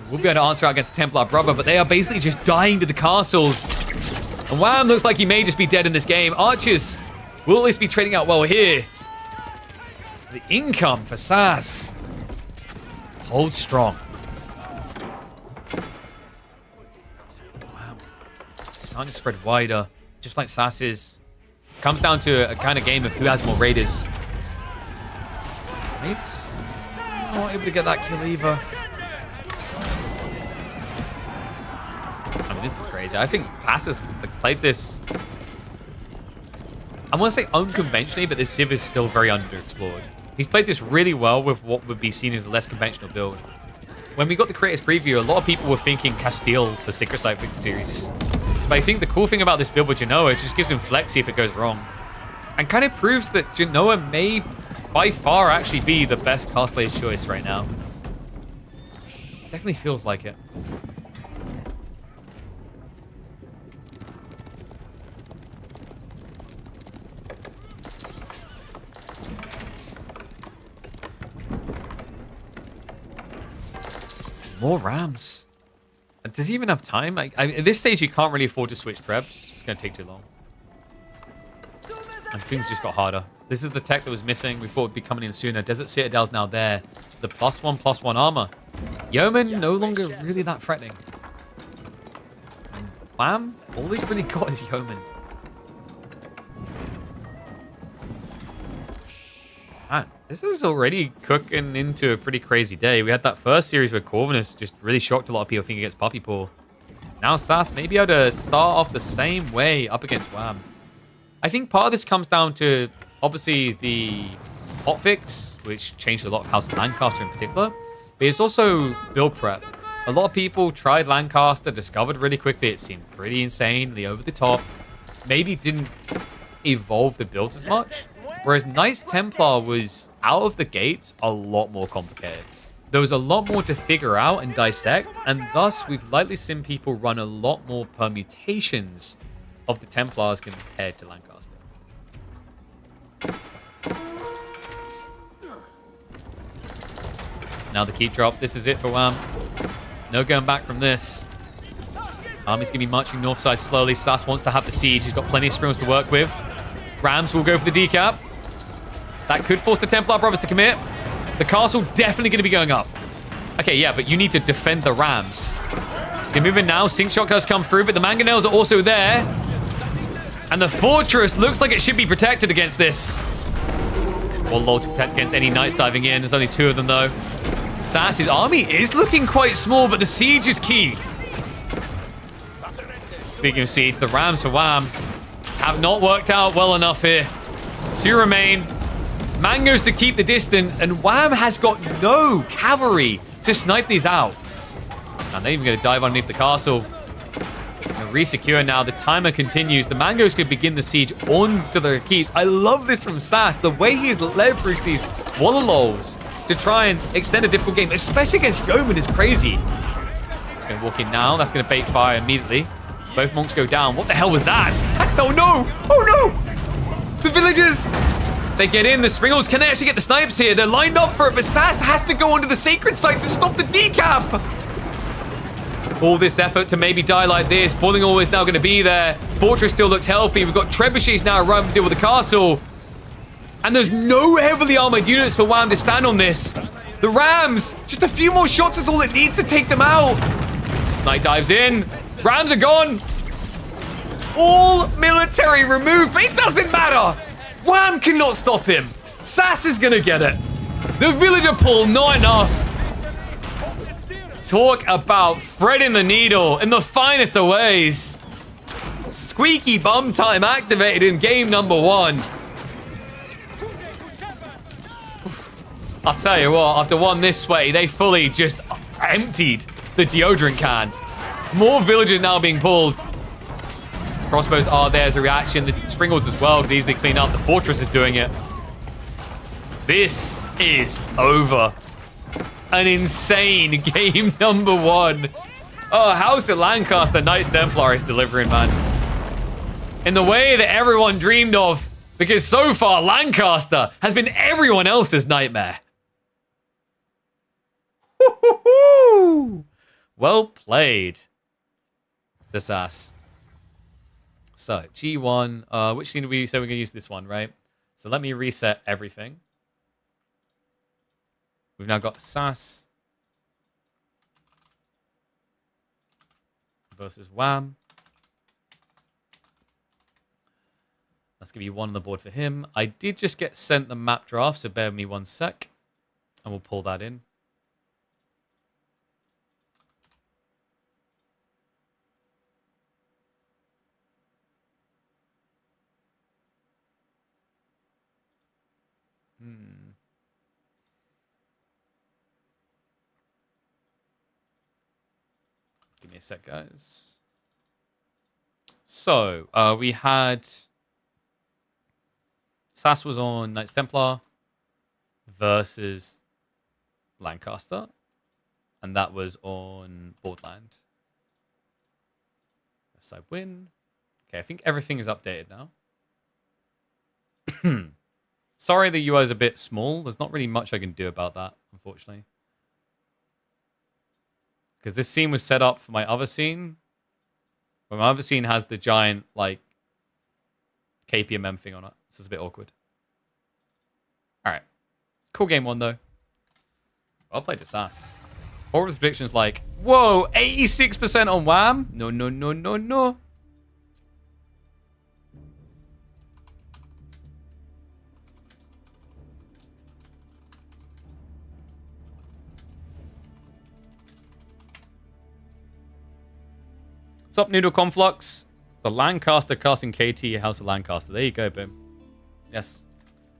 A: we'll be able to answer out against the Templar brother, but they are basically just dying to the castles. And Wham looks like he may just be dead in this game. Archers will at least be trading out well here. The income for SAS holds strong. Wow. Starting to spread wider, just like SAS is. Comes down to a kind of game of who has more raiders. Mates not able to get that kill either. I mean, this is crazy. I think Tas has played this. I want to say unconventionally, but this Civ is still very underexplored. He's played this really well with what would be seen as a less conventional build. When we got the creators preview, a lot of people were thinking Castile for Sacred Site victories. But I think the cool thing about this build with Genoa, it just gives him flexi if it goes wrong. And kind of proves that Genoa may, by far, actually be the best castler's choice right now. Definitely feels like it. More Rams. Does he even have time? At this stage, you can't really afford to switch Krebs. It's going to take too long. And things just got harder. This is the tech that was missing. We thought it would be coming in sooner. Desert Citadel's now there. The +1/+1 armor. Yeoman no longer really that threatening. And bam, all he's really got is Yeoman. Man, this is already cooking into a pretty crazy day. We had that first series where Corvinus just really shocked a lot of people thinking against Puppy Paw. Now Sass may be able to start off the same way up against Wham. I think part of this comes down to, obviously, the hotfix, which changed a lot of House of Lancaster in particular. But it's also build prep. A lot of people tried Lancaster, discovered really quickly it seemed pretty insanely over the top. Maybe didn't evolve the builds as much. Whereas Knights Templar was, out of the gates, a lot more complicated. There was a lot more to figure out and dissect, and thus we've likely seen people run a lot more permutations of the Templars compared to Lancaster. Now the keep drop. This is it for Wham. No going back from this. Army's going to be marching north side slowly. Sass wants to have the siege. He's got plenty of sprints to work with. Rams will go for the decap. That could force the Templar brothers to commit. The castle definitely going to be going up. Okay, yeah, but you need to defend the Rams. It's going to move in now. Sink Shock does come through, but the Mangonels are also there. And the fortress looks like it should be protected against this. Or low to protect against any knights diving in. There's only 2 of them, though. Sass's army is looking quite small, but the siege is key. Speaking of siege, the Rams for Wham have not worked out well enough here. 2 remain. Mangoes to keep the distance, and Wham has got no cavalry to snipe these out. And they're even going to dive underneath the castle. Resecure now. The timer continues. The Mangoes could begin the siege onto their keeps. I love this from Sass. The way he has leveraged these Wallalows to try and extend a difficult game, especially against Yeoman, is crazy. He's going to walk in now. That's going to bait fire immediately. Both monks go down. What the hell was that? Oh no! Oh no! The villagers! They get in. The Springles can actually get the snipes here. They're lined up for it, but Sass has to go onto the sacred site to stop the decap. All this effort to maybe die like this. Boiling Oil is now going to be there. Fortress still looks healthy. We've got trebuchets now around to deal with the castle. And there's no heavily armored units for Wham to stand on this. The Rams, just a few more shots is all it needs to take them out. Knight dives in. Rams are gone. All military removed, but it doesn't matter. Wham cannot stop him. Sass is going to get it. The villager pull, not enough. Talk about threading the needle in the finest of ways. Squeaky bum time activated in game number 1. I'll tell you what, after one this way, they fully just emptied the deodorant can. More villagers now being pulled. Crossbows are there as a reaction. The Springles as well could easily clean up. The fortress is doing it. This is over. An insane game number 1. Oh, House of Lancaster Knights Templar is delivering, man. In the way that everyone dreamed of. Because so far, Lancaster has been everyone else's nightmare. Well played, the Sass. So, G1. Which scene did we say we're going to use this one, right? So let me reset everything. We've now got Sass versus Wham. That's going to be 1 on the board for him. I did just get sent the map draft, so bear with me 1 sec. And we'll pull that in. Give me a sec, guys. So, we had Sass was on Knights Templar versus Lancaster. And that was on Borderland. Left side win. Okay, I think everything is updated now. Sorry the UI is a bit small. There's not really much I can do about that, unfortunately. Because this scene was set up for my other scene. But my other scene has the giant, like, KPMM thing on it. So it's a bit awkward. Alright. Cool game one, though. Well played to Sass. Horror predictions like, whoa, 86% on Wham? No, no, no, no, no. What's up, Noodle Conflux? The Lancaster casting KT House of Lancaster. There you go, boom. Yes.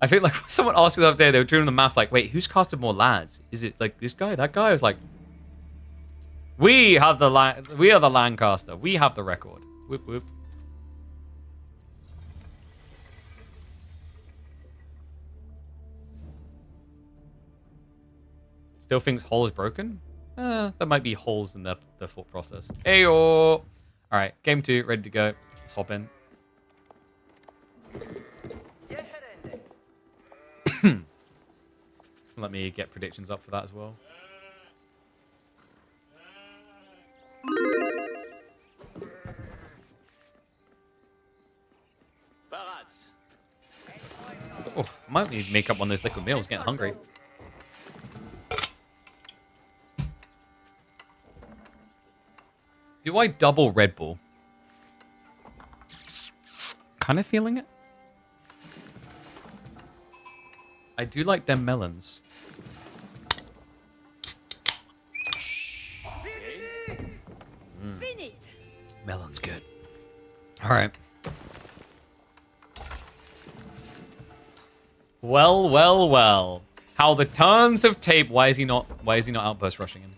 A: I think like someone asked me the other day, they were doing the math like, wait, who's casted more lads? Is it like this guy, that guy? I was like, we are the Lancaster. We have the record. Whoop whoop. Still thinks Hole is broken? There might be holes in the thought process. Ayo! Alright, game 2, ready to go. Let's hop in. Let me get predictions up for that as well. Oh, I might need to make up one of those liquid meals. Getting hungry. Do I double Red Bull? Kind of feeling it. I do like them melons. Melon's good. All right. Well, well, well. How the turns have taped. Why is he not outburst rushing him?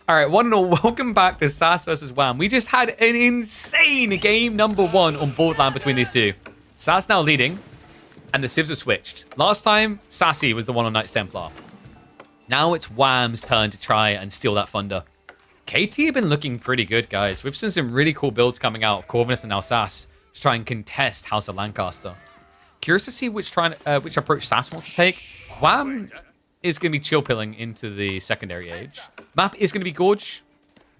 A: All right, one and all, welcome back to Sass versus Wham. We just had an insane game number 1 on Borderland between these two. Sass now leading, and the civs are switched. Last time, Sassy was the one on Knights Templar. Now it's Wham's turn to try and steal that thunder. KT have been looking pretty good, guys. We've seen some really cool builds coming out of Corvinus and now Sass to try and contest House of Lancaster. Curious to see which approach Sass wants to take. Wham is going to be chill pilling into the secondary age. Map is going to be Gorge.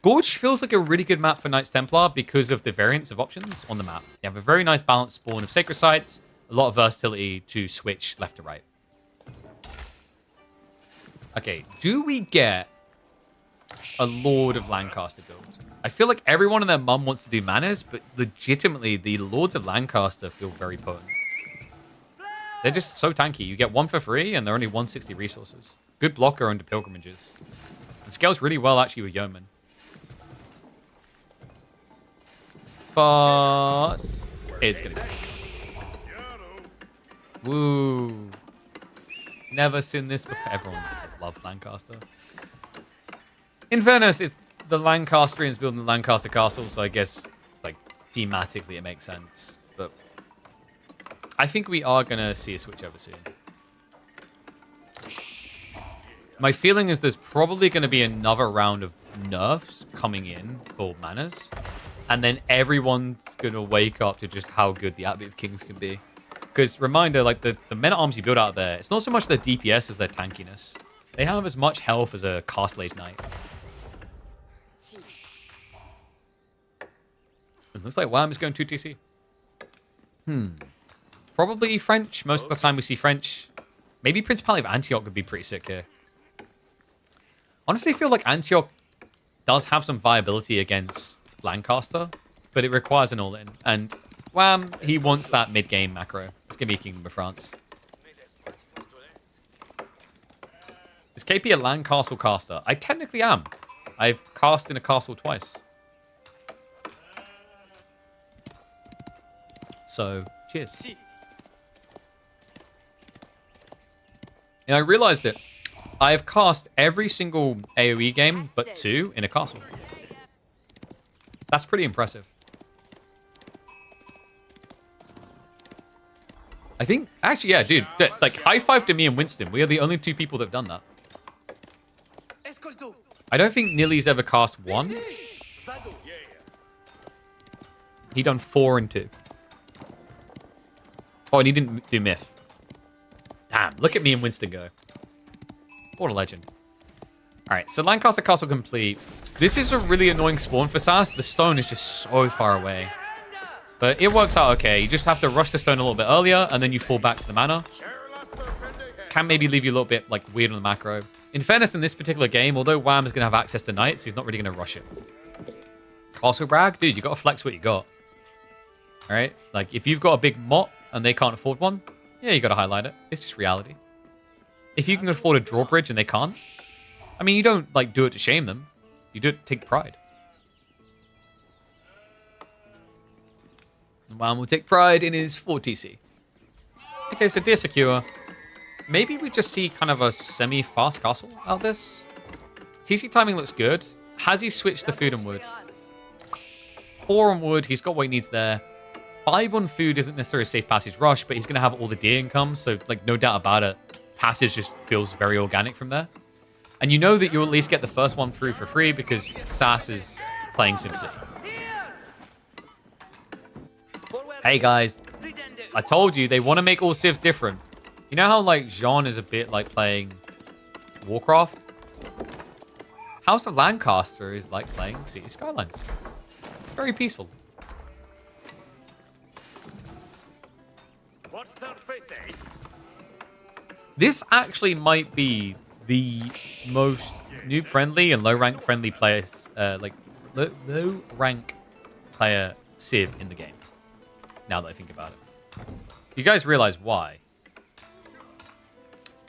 A: Gorge feels like a really good map for Knights Templar because of the variance of options on the map. You have a very nice balanced spawn of Sacred Sites, a lot of versatility to switch left to right. Okay, do we get a Lord of Lancaster build? I feel like everyone and their mum wants to do Manas, but legitimately, the Lords of Lancaster feel very potent. They're just so tanky. You get 1 for free, and they're only 160 resources. Good blocker under Pilgrimages. It scales really well, actually, with Yeoman. But it's going to be... Woo. Never seen this before. Everyone just loves Lancaster. In fairness, it's the Lancastrians building the Lancaster castle, so I guess, like, thematically it makes sense. But I think we are going to see a switch over soon. My feeling is there's probably going to be another round of nerfs coming in for manas. And then everyone's going to wake up to just how good the Active Kings can be. Because, reminder, like, the men-at-arms you build out there, it's not so much their DPS as their tankiness. They have as much health as a Castle Age Knight. It looks like Wham is going 2TC. Probably French. Most of the time we see French. Maybe Principality of Antioch would be pretty sick here. Honestly, I feel like Antioch does have some viability against Lancaster, but it requires an all-in. And Wham, he wants that mid-game macro. It's going to be Kingdom of France. Is KP a Lancaster caster? I technically am. I've cast in a castle twice. So, cheers. And I realized it. I have cast every single AoE game but 2 in a castle. That's pretty impressive. I think, actually, yeah, dude. Like, high five to me and Winston. We are the only 2 people that have done that.
E: Escolto.
A: I don't think Nilly's ever cast 1.
E: Vado.
A: He done 4 and 2. Oh, and he didn't do myth. Damn, look at me and Winston go. What a legend. All right, so Lancaster Castle complete. This is a really annoying spawn for Sass. The stone is just so far away. But it works out okay. You just have to rush the stone a little bit earlier, and then you fall back to the mana. Can maybe leave you a little bit like weird on the macro. In fairness, in this particular game, although Wham is going to have access to knights, he's not really going to rush it. Castle Brag, dude, you got to flex what you got. All right? Like, if you've got a big mot and they can't afford one, yeah, you got to highlight it. It's just reality. If you can afford a drawbridge and they can't, I mean, you don't, like, do it to shame them. You do it to take pride. Wham will take pride in his 4 TC. Okay, so Dear Secure. Maybe we just see kind of a semi-fast castle out of this. TC timing looks good. Has he switched the food and wood? 4 on wood. He's got what he needs there. 5 on food isn't necessarily a safe passage rush, but he's going to have all the deer income. So, like, no doubt about it. Passage just feels very organic from there. And you know that you'll at least get the first one through for free because Sass is playing SimCity. Hey, guys. I told you, they want to make all civs different. You know how, like, Jean is a bit like playing Warcraft? House of Lancaster is like playing City Skylines. It's very peaceful.
D: What's their fate, eh?
A: This actually might be the most noob-friendly and low-rank friendly players, like, low-rank player civ in the game. Now that I think about it. You guys realize why?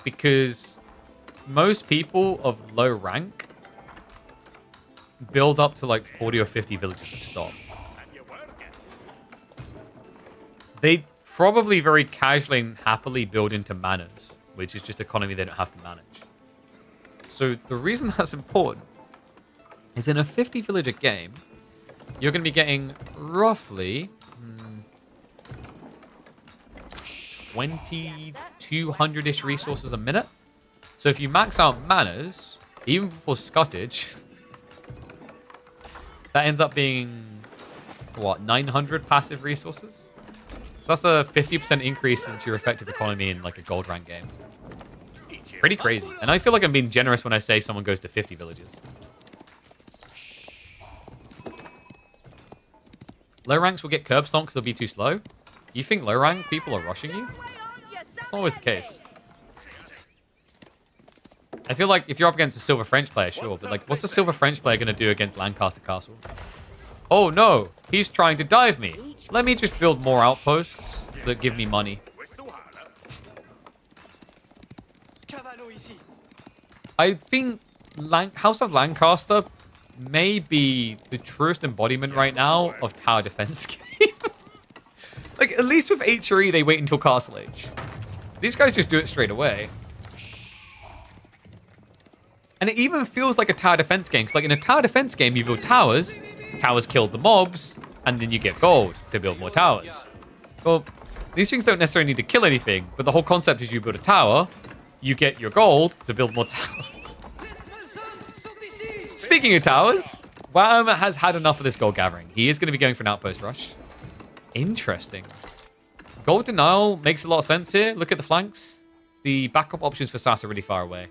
A: Because most people of low rank build up to like 40 or 50 villages and stop. They probably very casually and happily build into manors, which is just economy they don't have to manage. So the reason that's important is in a 50 villager game, you're going to be getting roughly 200-ish resources a minute. So if you max out manors, even before Scottage, that ends up being, what, 900 passive resources? So that's a 50% increase into your effective economy in like a gold rank game. Pretty crazy. And I feel like I'm being generous when I say someone goes to 50 villages. Low ranks will get curb stomped because they'll be too slow. You think low rank people are rushing you? That's not always the case. I feel like if you're up against a silver French player, sure, but like, what's the silver French player going to do against Lancaster Castle? Oh no, he's trying to dive me. Let me just build more outposts that give me money. I think House of Lancaster may be the truest embodiment right now of tower defense game. Like, at least with HRE, they wait until Castle Age. These guys just do it straight away. And it even feels like a tower defense game. Because, like, in a tower defense game, you build towers. Towers kill the mobs. And then you get gold to build more towers. Well, these things don't necessarily need to kill anything. But the whole concept is you build a tower. You get your gold to build more towers. Speaking of towers, Wham has had enough of this gold gathering. He is going to be going for an outpost rush. Interesting. Gold denial makes a lot of sense here. Look at the flanks. The backup options for Sass are really far away.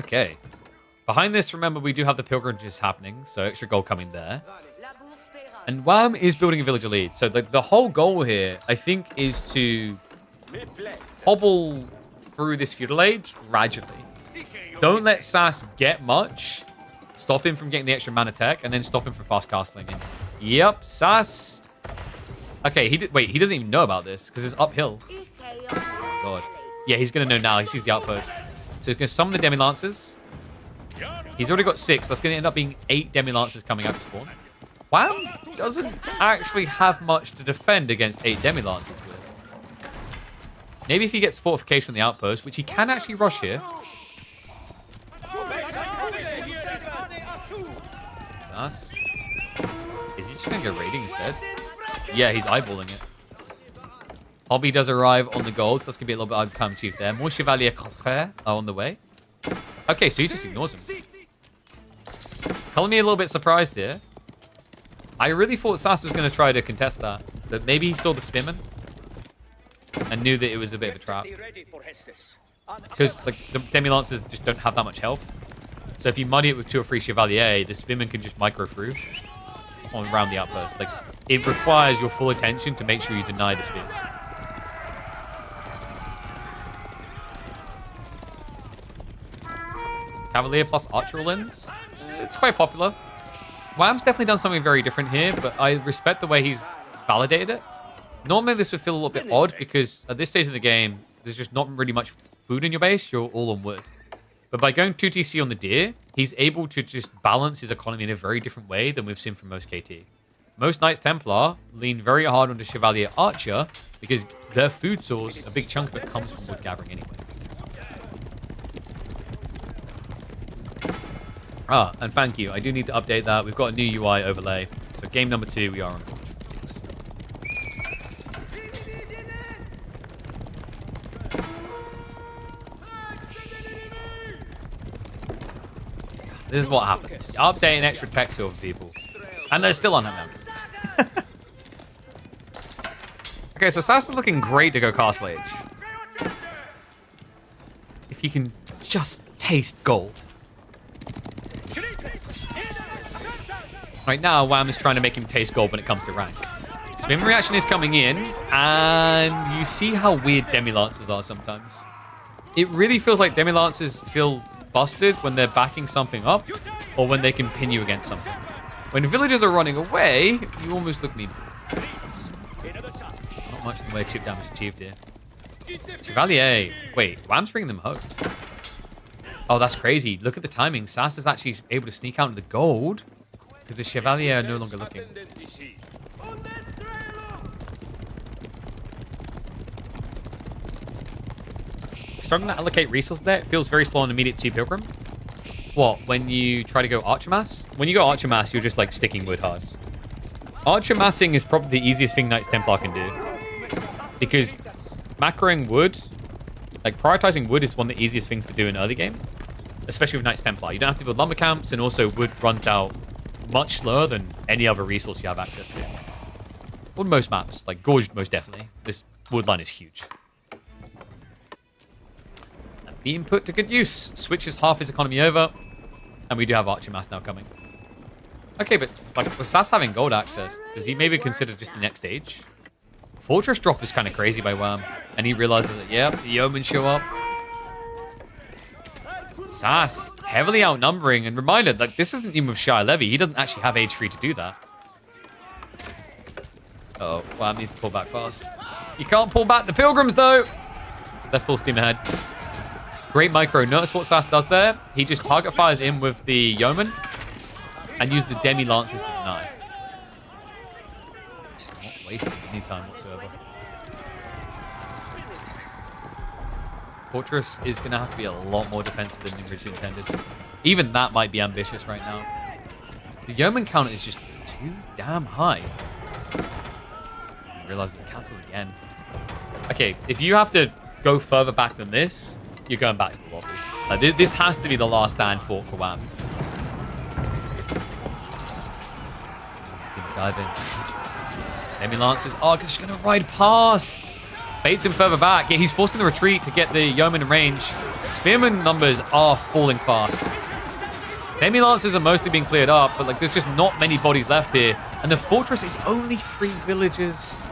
A: Okay. Behind this, remember, we do have the pilgrimages happening, so extra gold coming there. And Wham is building a villager lead. So the whole goal here, I think, is to hobble through this feudal age gradually. Don't let Sass get much. Stop him from getting the extra mana tech, and then stop him from fast castling. And yep, Sass. Okay, he doesn't even know about this because it's uphill. Oh, God. Yeah, he's gonna know now. He sees the outpost, so he's gonna summon the demi lancers. He's already got 6. That's gonna end up being 8 demi lancers coming out to spawn. Wham doesn't actually have much to defend against 8 demi lancers with. Maybe if he gets fortification on the outpost, which he can actually rush here. Sass. Is he just going to go raiding instead? Yeah, he's eyeballing it. Hobby does arrive on the gold, so that's going to be a little bit out of time achieved there. More Chevalier Confrère are on the way. Okay, so he just ignores him. Telling me a little bit surprised here. I really thought Sass was going to try to contest that, but maybe he saw the Spearman and knew that it was a bit of a trap. Because like the Demi-Lancers just don't have that much health. So if you muddy it with 2 or 3 Chevalier, the Spearman can just micro through on around the outpost. Like, it requires your full attention to make sure you deny the spears. Cavalier plus Archer lens. It's quite popular. Wham's definitely done something very different here, but I respect the way he's validated it. Normally this would feel a little bit odd because at this stage in the game, there's just not really much food in your base. You're all on wood. But by going 2 TC on the deer, he's able to just balance his economy in a very different way than we've seen from most KT. Most Knights Templar lean very hard onto Chevalier Archer because their food source, a big chunk of it comes from wood gathering anyway. Ah, and thank you. I do need to update that. We've got a new UI overlay. So game number 2, we are on course. Yes. This is what happens. You update an extra text field for people. And they're still on it now. Okay, so Sass is looking great to go Castle Age. If he can just taste gold. Right now, Wham is trying to make him taste gold when it comes to rank. Spin reaction is coming in, and you see how weird Demi-Lancers are sometimes. It really feels like Demi-Lancers feel busted when they're backing something up, or when they can pin you against something. When villagers are running away, you almost look mean. Not much in the way of chip damage achieved here. Chevalier. Wait, Wham's bringing them home. Oh, that's crazy. Look at the timing. Sass is actually able to sneak out into the gold. Because the Chevalier are no longer looking. Struggling to allocate resources there. It feels very slow on immediate G Pilgrim. What? When you try to go Archer Mass? When you go Archer Mass, you're just like sticking wood hard. Archer Massing is probably the easiest thing Knights Templar can do. Because macroing wood, like prioritizing wood is one of the easiest things to do in early game. Especially with Knights Templar. You don't have to build lumber camps, and also wood runs out much slower than any other resource you have access to. On most maps, like Gorge most definitely. This wood line is huge. And being put to good use. Switches half his economy over. And we do have Archer Mass now coming. Okay, but like with Sass having gold access, does he maybe consider just the next stage? Fortress drop is kind of crazy by Wham. And he realizes that, yeah, the Yeomen show up. Sass heavily outnumbering, and reminded, like, this isn't even with Shire Levy. He doesn't actually have age 3 to do that. Uh-oh, Wham needs to pull back fast. You can't pull back the Pilgrims, though. They're full steam ahead. Great micro. Notice what Sass does there. He just target fires in with the Yeoman and use the Demi-Lancers to deny. Just not wasting any time whatsoever. Fortress is going to have to be a lot more defensive than originally intended. Even that might be ambitious right now. The Yeoman count is just too damn high. I realize it cancels again. Okay, if you have to go further back than this, you're going back to the lobby. Like, this has to be the last stand for Wham. Gonna dive in. Demi-Lancers are just going to ride past. Baits him further back. Yeah, he's forcing the retreat to get the Yeoman in range. Spearman numbers are falling fast. Demi-Lancers are mostly being cleared up, but like there's just not many bodies left here. And the fortress is only 3 villagers.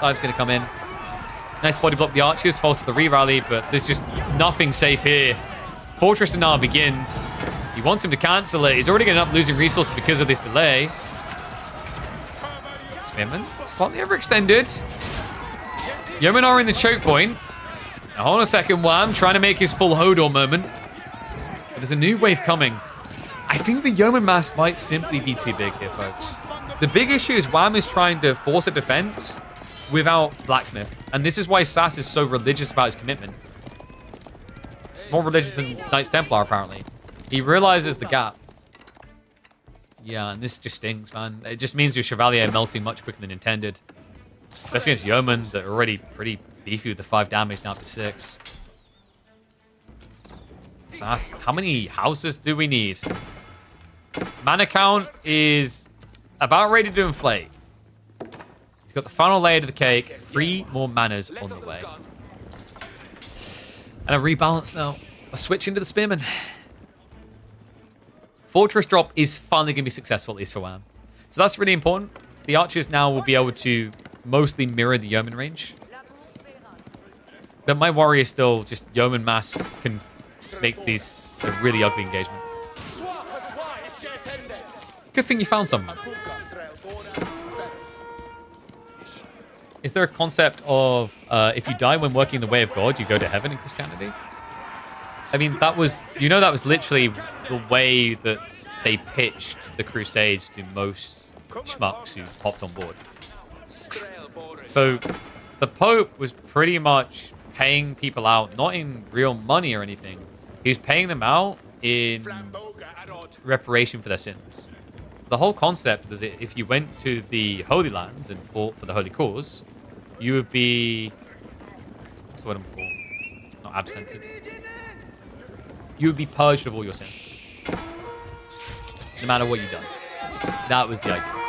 A: Dive's going to come in. Nice body block the archers, falls to the re-rally, but there's just nothing safe here. Fortress denial begins. He wants him to cancel it. He's already going to end up losing resources because of this delay. Spearman slightly overextended. Yeomen are in the choke point. Now, hold on a second, Wham trying to make his full Hodor moment. But there's a new wave coming. I think the Yeoman mass might simply be too big here, folks. The big issue is Wham is trying to force a defense without Blacksmith. And this is why Sass is so religious about his commitment. More religious than Knights Templar, apparently. He realizes the gap. Yeah, and this just stings, man. It just means your Chevalier melting much quicker than intended. Especially against Yeomen that are already pretty beefy with the 5 damage, now up to 6. Sass, how many houses do we need? Mana count is about ready to inflate. He's got the final layer to the cake. 3 more manas on the way. And a rebalance now. A switch into the Spearman. Fortress drop is finally going to be successful, at least for Wham. So that's really important. The archers now will be able to mostly mirror the Yeoman range. But my worry is still just Yeoman mass can make these a really ugly engagement. Good thing you found someone. Is there a concept of if you die when working the way of God, you go to heaven in Christianity? I mean, that was, that was literally the way that they pitched the Crusades to most schmucks who hopped on board. So the Pope was pretty much paying people out, not in real money or anything. He was paying them out in reparation for their sins. The whole concept is that if you went to the Holy Lands and fought for the Holy Cause, you would be... What's the word I'm for? Not absented. You would be purged of all your sins. No matter what you've done. That was the idea.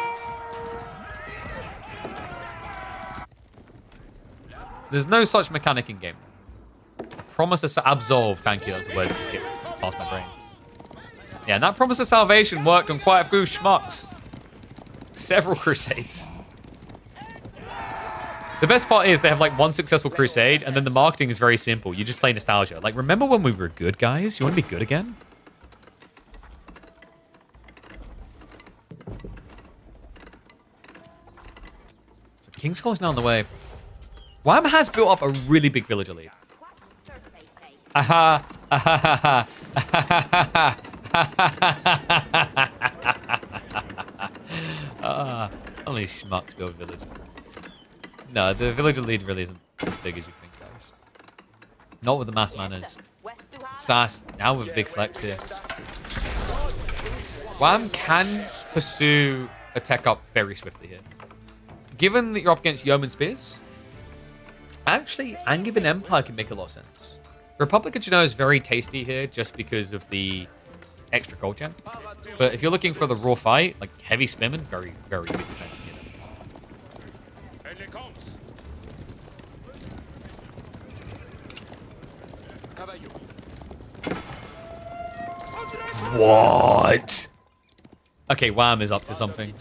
A: There's no such mechanic in game. Promise of absolve, thank you, that's the word that skipped past my brain. Yeah, and that promise of salvation worked on quite a few schmucks. Several crusades. The best part is they have like one successful crusade, and then the marketing is very simple. You just play nostalgia. Like, remember when we were good, guys? You want to be good again? So King's Call is now on the way. Wham has built up a really big villager lead. Aha! Aha! Only schmucks build villages. No, the villager lead really isn't as big as you think, guys. Not with the mass manners. Sass, now with a big flex here. Wham can pursue a tech up very swiftly here. Given that you're up against Yeoman Spears, actually, and given Empire can make a lot of sense. Republic of Genoa is very tasty here just because of the extra gold gem. But if you're looking for the raw fight, like heavy Spearman, very, very good defense here. What? Okay, Wham is up to something.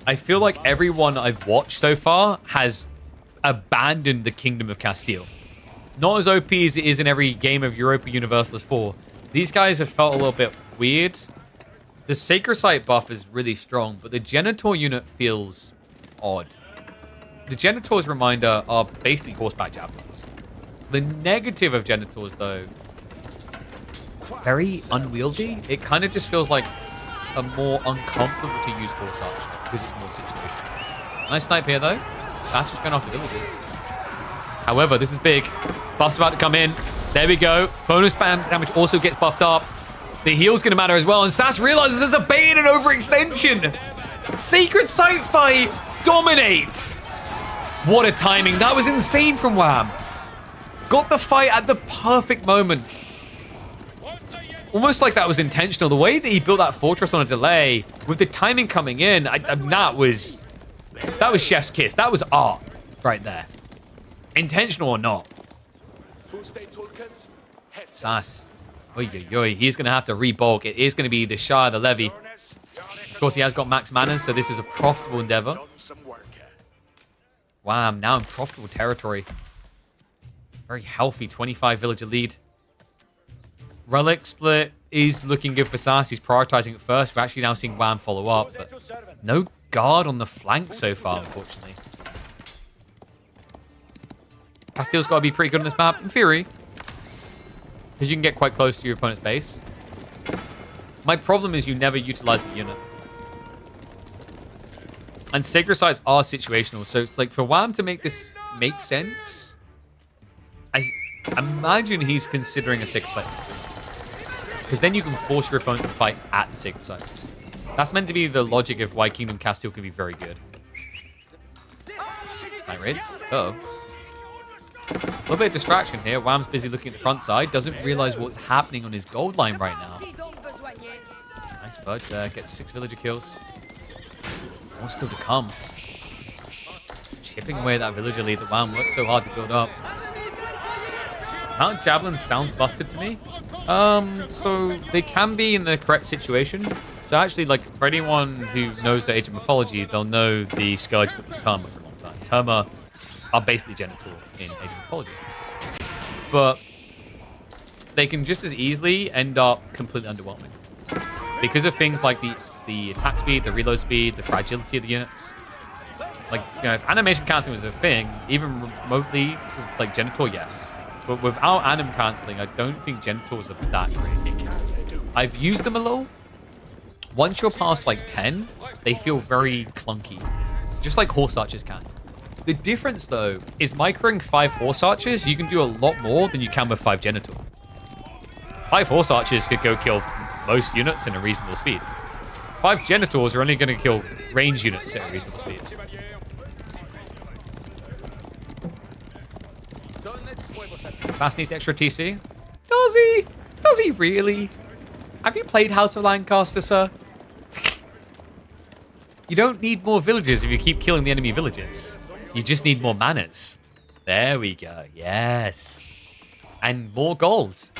A: I feel like everyone I've watched so far has abandoned the Kingdom of Castile. Not as OP as it is in every game of Europa Universalis 4. These guys have felt a little bit weird. The Sacred Site buff is really strong, but the Genitor unit feels odd. The Genitors, reminder, are basically horseback javelins. The negative of Genitors, though, very unwieldy. It kind of just feels like a more uncomfortable to use horse archer because it's more situational. Nice snipe here, though. That's just going off the villagers. However, this is big. Buff's about to come in. There we go. Bonus spam damage also gets buffed up. The heal's going to matter as well. And Sass realizes there's a bait and overextension. Sacred Site fight dominates. What a timing. That was insane from Wham. Got the fight at the perfect moment. Almost like that was intentional. The way that he built that fortress on a delay, with the timing coming in, that was chef's kiss. That was art right there. Intentional or not. Sass. Oy, oy, oy. He's going to have to rebulk. It is going to be the Shah of the Levy. Of course, he has got max mana, so this is a profitable endeavor. Wham, now in profitable territory. Very healthy 25 villager lead. Relic split is looking good for Sass. He's prioritizing it first. We're actually now seeing Wham follow up, but no guard on the flank so far, unfortunately. Castile's got to be pretty good on this map, in theory, because you can get quite close to your opponent's base. My problem is you never utilize the unit. And Sacred Sites are situational, so it's like for Wham to make this make sense, I imagine he's considering a Sacred Site. Because then you can force your opponent to fight at the Sacred Sites. That's meant to be the logic of why Kingdom Castile can be very good. Night raids. Uh-oh. A little bit of distraction here. Wham's busy looking at the front side. Doesn't realize what's happening on his gold line right now. Nice budge there. Gets 6 villager kills. More still to come. Chipping away at that villager lead that Wham worked so hard to build up. Mount Javelin sounds busted to me. So they can be in the correct situation. So actually, like, for anyone who knows the Age of Mythology, they'll know the Scourge that was Terma for a long time. Terma are basically genital in Age of Mythology. But they can just as easily end up completely underwhelming. Because of things like the attack speed, the reload speed, the fragility of the units. Like, you know, if animation canceling was a thing, even remotely, like genital, yes. But without anim canceling, I don't think genitals are that great. I've used them a little. Once you're past like 10, they feel very clunky. Just like horse archers can. The difference though, is microing 5 horse archers, you can do a lot more than you can with 5 genital. 5 horse archers could go kill most units in a reasonable speed. 5 genitals are only going to kill range units at a reasonable speed. Sass needs extra TC. Does he? Does he really? Have you played House of Lancaster, sir? You don't need more villages if you keep killing the enemy villages. You just need more manners. There we go. Yes. And more goals.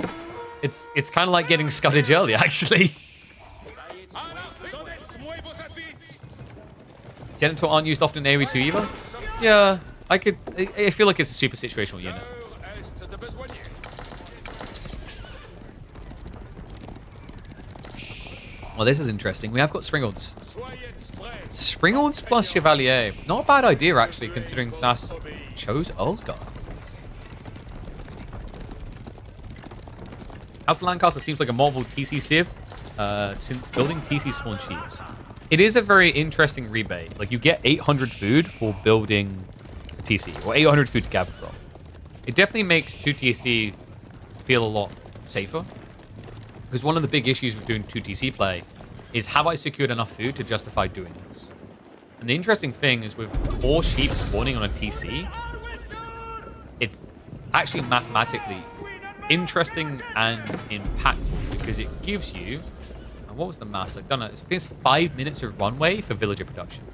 A: It's kind of like getting scudded early, actually. Genital aren't used often in AoE 2 either? Yeah, I feel like it's a super situational unit. Well, this is interesting. We have got Springalds. Springalds plus Chevalier. Not a bad idea, actually, considering Sass chose Earlsguard. House of Lancaster seems like a multiple TC Civ since building TC Spawn Chiefs. It is a very interesting rebate. Like, you get 800 food for building a TC, or 800 food to gather from. It definitely makes 2 TC feel a lot safer. Because one of the big issues with doing 2 TC play is, have I secured enough food to justify doing this? And the interesting thing is, with 4 sheep spawning on a TC, it's actually mathematically interesting and impactful because it gives you, and what was the maths? I've done it. It's 5 minutes of runway for villager production.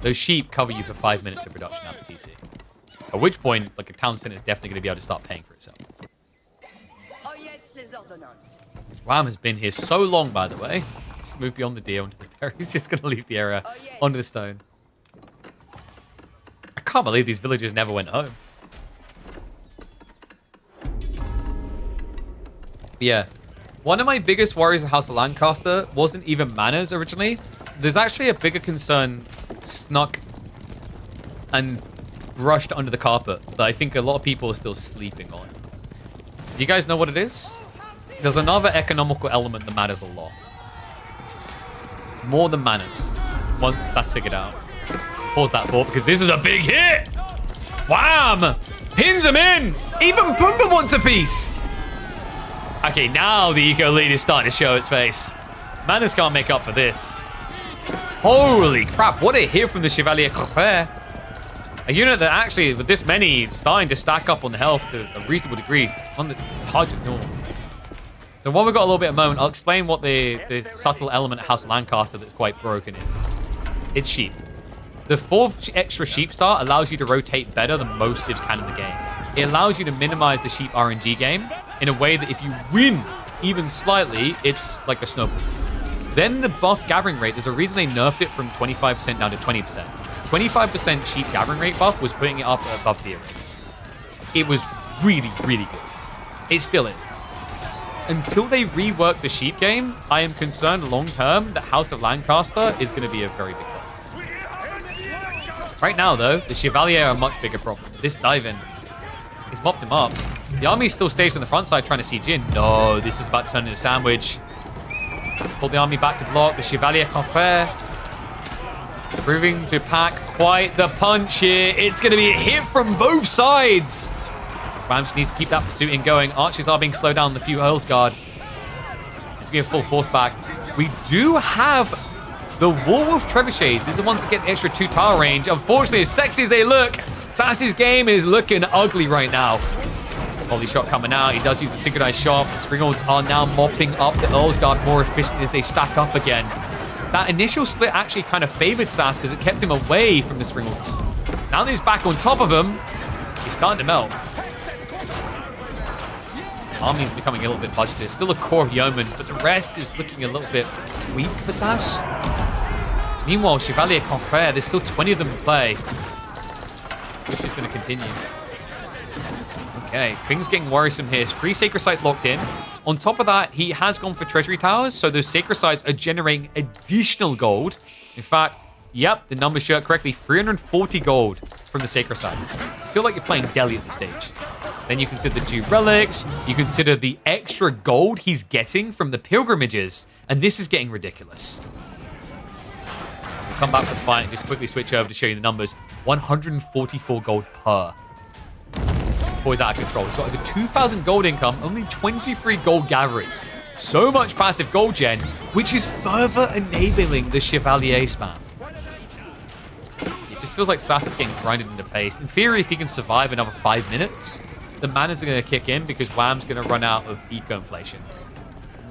A: Those sheep cover you for 5 minutes of production out of TC. At which point, like, a town center is definitely going to be able to start paying for itself. Wham has been here so long, by the way. Let's move beyond the deer onto the... He's just going to leave the area onto the stone. I can't believe these villagers never went home. Yeah. One of my biggest worries of House of Lancaster wasn't even manners originally. There's actually a bigger concern snuck and brushed under the carpet that I think a lot of people are still sleeping on. Do you guys know what it is? There's another economical element that matters a lot. More than manners. Once that's figured out. Pause that thought because this is a big hit! Wham! Pins him in! Even Pumbaa wants a piece! Okay, now the eco lead is starting to show its face. Manners can't make up for this. Holy crap, what a hit from the Chevalier Crofet. A unit that actually, with this many, is starting to stack up on the health to a reasonable degree. One that it's hard to ignore. So while we've got a little bit of a moment, I'll explain what the subtle element of House of Lancaster that's quite broken is. It's sheep. The 4th extra sheep star allows you to rotate better than most civs can in the game. It allows you to minimize the sheep RNG game in a way that if you win even slightly, it's like a snowball. Then the buff gathering rate, there's a reason they nerfed it from 25% down to 20%. 25% sheep gathering rate buff was putting it up above deer rates. It was really, really good. It still is. Until they rework the sheep game, I am concerned long-term that House of Lancaster is going to be a very big problem. Right now, though, the Chevalier are a much bigger problem. This dive-in, he's mopped him up. The army's still staged on the front side trying to siege in. No, this is about to turn into a sandwich. Pull the army back to block. The Chevalier Confrere proving to pack quite the punch here. It's going to be a hit from both sides. Rams needs to keep that pursuit going. Archers are being slowed down. The few Earlsguard. It's going to full force back. We do have The Warwolf Trebuchets, these are the ones that get the extra 2 tile range. Unfortunately, as sexy as they look, Sass's game is looking ugly right now. Volley shot coming out. He does use the synchronized shot. The Springolds are now mopping up the Earl's Guard more efficiently as they stack up again. That initial split actually kind of favored Sass because it kept him away from the Springolds. Now that he's back on top of him, he's starting to melt. Army's becoming a little bit budgeted. Still a core of Yeoman, but the rest is looking a little bit weak for Sass. Meanwhile, Chevalier Confrere, there's still 20 of them to play. Which is going to continue. Okay, things getting worrisome here. His 3 Sacred Sites locked in. On top of that, he has gone for Treasury Towers, so those Sacred Sites are generating additional gold. In fact, yep, the numbers show it correctly. 340 gold from the Sacred Sites. I feel like you're playing Delhi at this stage. Then you consider the 2 relics. You consider the extra gold he's getting from the pilgrimages. And this is getting ridiculous. We'll come back to the fight and just quickly switch over to show you the numbers. 144 gold per. Boy's out of control. He's got over 2,000 gold income, only 23 gold gatherers. So much passive gold gen, which is further enabling the Chevalier spam. It just feels like Sass is getting grinded into pace. In theory, if he can survive another 5 minutes, the manners are going to kick in because Wham's going to run out of eco-inflation.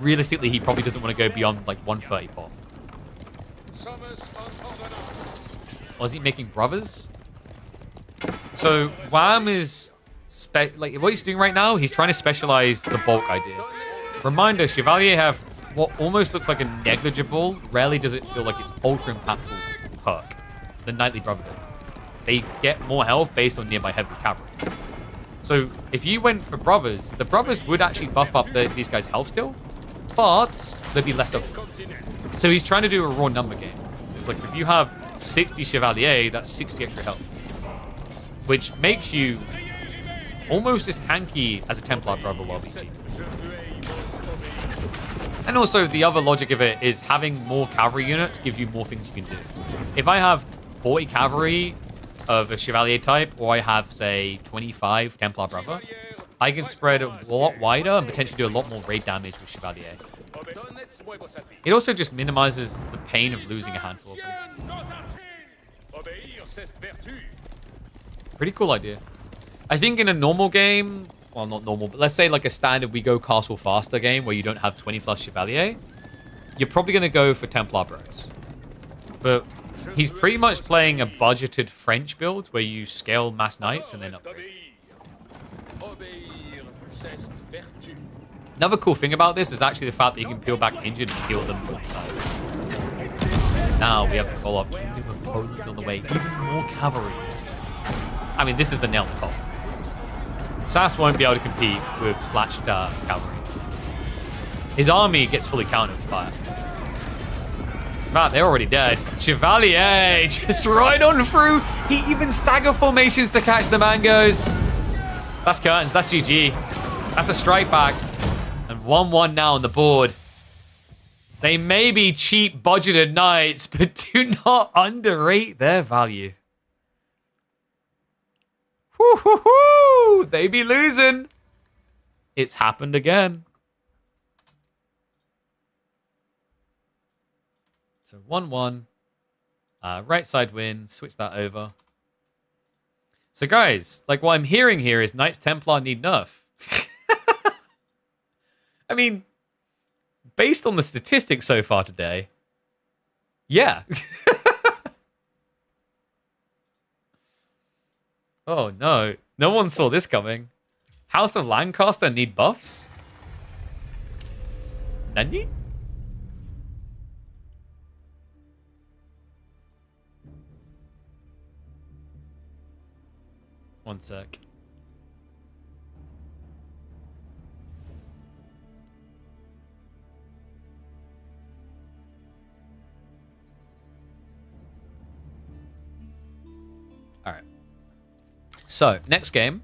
A: Realistically, he probably doesn't want to go beyond like 130 pop. Or is he making brothers? So Wham is like what he's doing right now. He's trying to specialize the bulk idea. Reminder: Chevalier have what almost looks like a negligible. Rarely does it feel like it's ultra impactful perk. The Knightly Brotherhood. They get more health based on nearby heavy cavalry. So if you went for brothers, the brothers would actually buff up these guys' health still, but there'd be less of them. So he's trying to do a raw number game. It's like if you have 60 Chevalier, that's 60 extra health, which makes you almost as tanky as a Templar brother while being cheap. And also the other logic of it is having more cavalry units gives you more things you can do. If I have 40 cavalry of a Chevalier type, or I have, say, 25 Templar brother, I can spread a lot wider and potentially do a lot more raid damage with Chevalier. It also just minimizes the pain of losing a handful of them. Pretty cool idea. I think in a normal game, well, not normal, but let's say like a standard we go castle faster game where you don't have 20 plus Chevalier, you're probably going to go for Templar bros. But he's pretty much playing a budgeted French build where you scale mass knights and then upgrade. Another cool thing about this is actually the fact that you can peel back injured and heal them on the side. Now we have the follow-up Kingdom of Poland on the way. Even more cavalry. I mean, this is the nail in the coffin. Sass won't be able to compete with slashed cavalry. His army gets fully countered by it. Man, they're already dead. Chevalier just right on through. He even stagger formations to catch the mangoes. That's curtains. That's GG. That's a strike back. And 1-1 now on the board. They may be cheap budgeted knights, but do not underrate their value. Woo-hoo-hoo! They be losing. It's happened again. So 1-1. Right side win. Switch that over. So guys, like what I'm hearing here is Knights Templar need nerf. I mean, based on the statistics so far today, yeah. Oh no, no one saw this coming. House of Lancaster need buffs? Nani? One sec. All right. So, next game.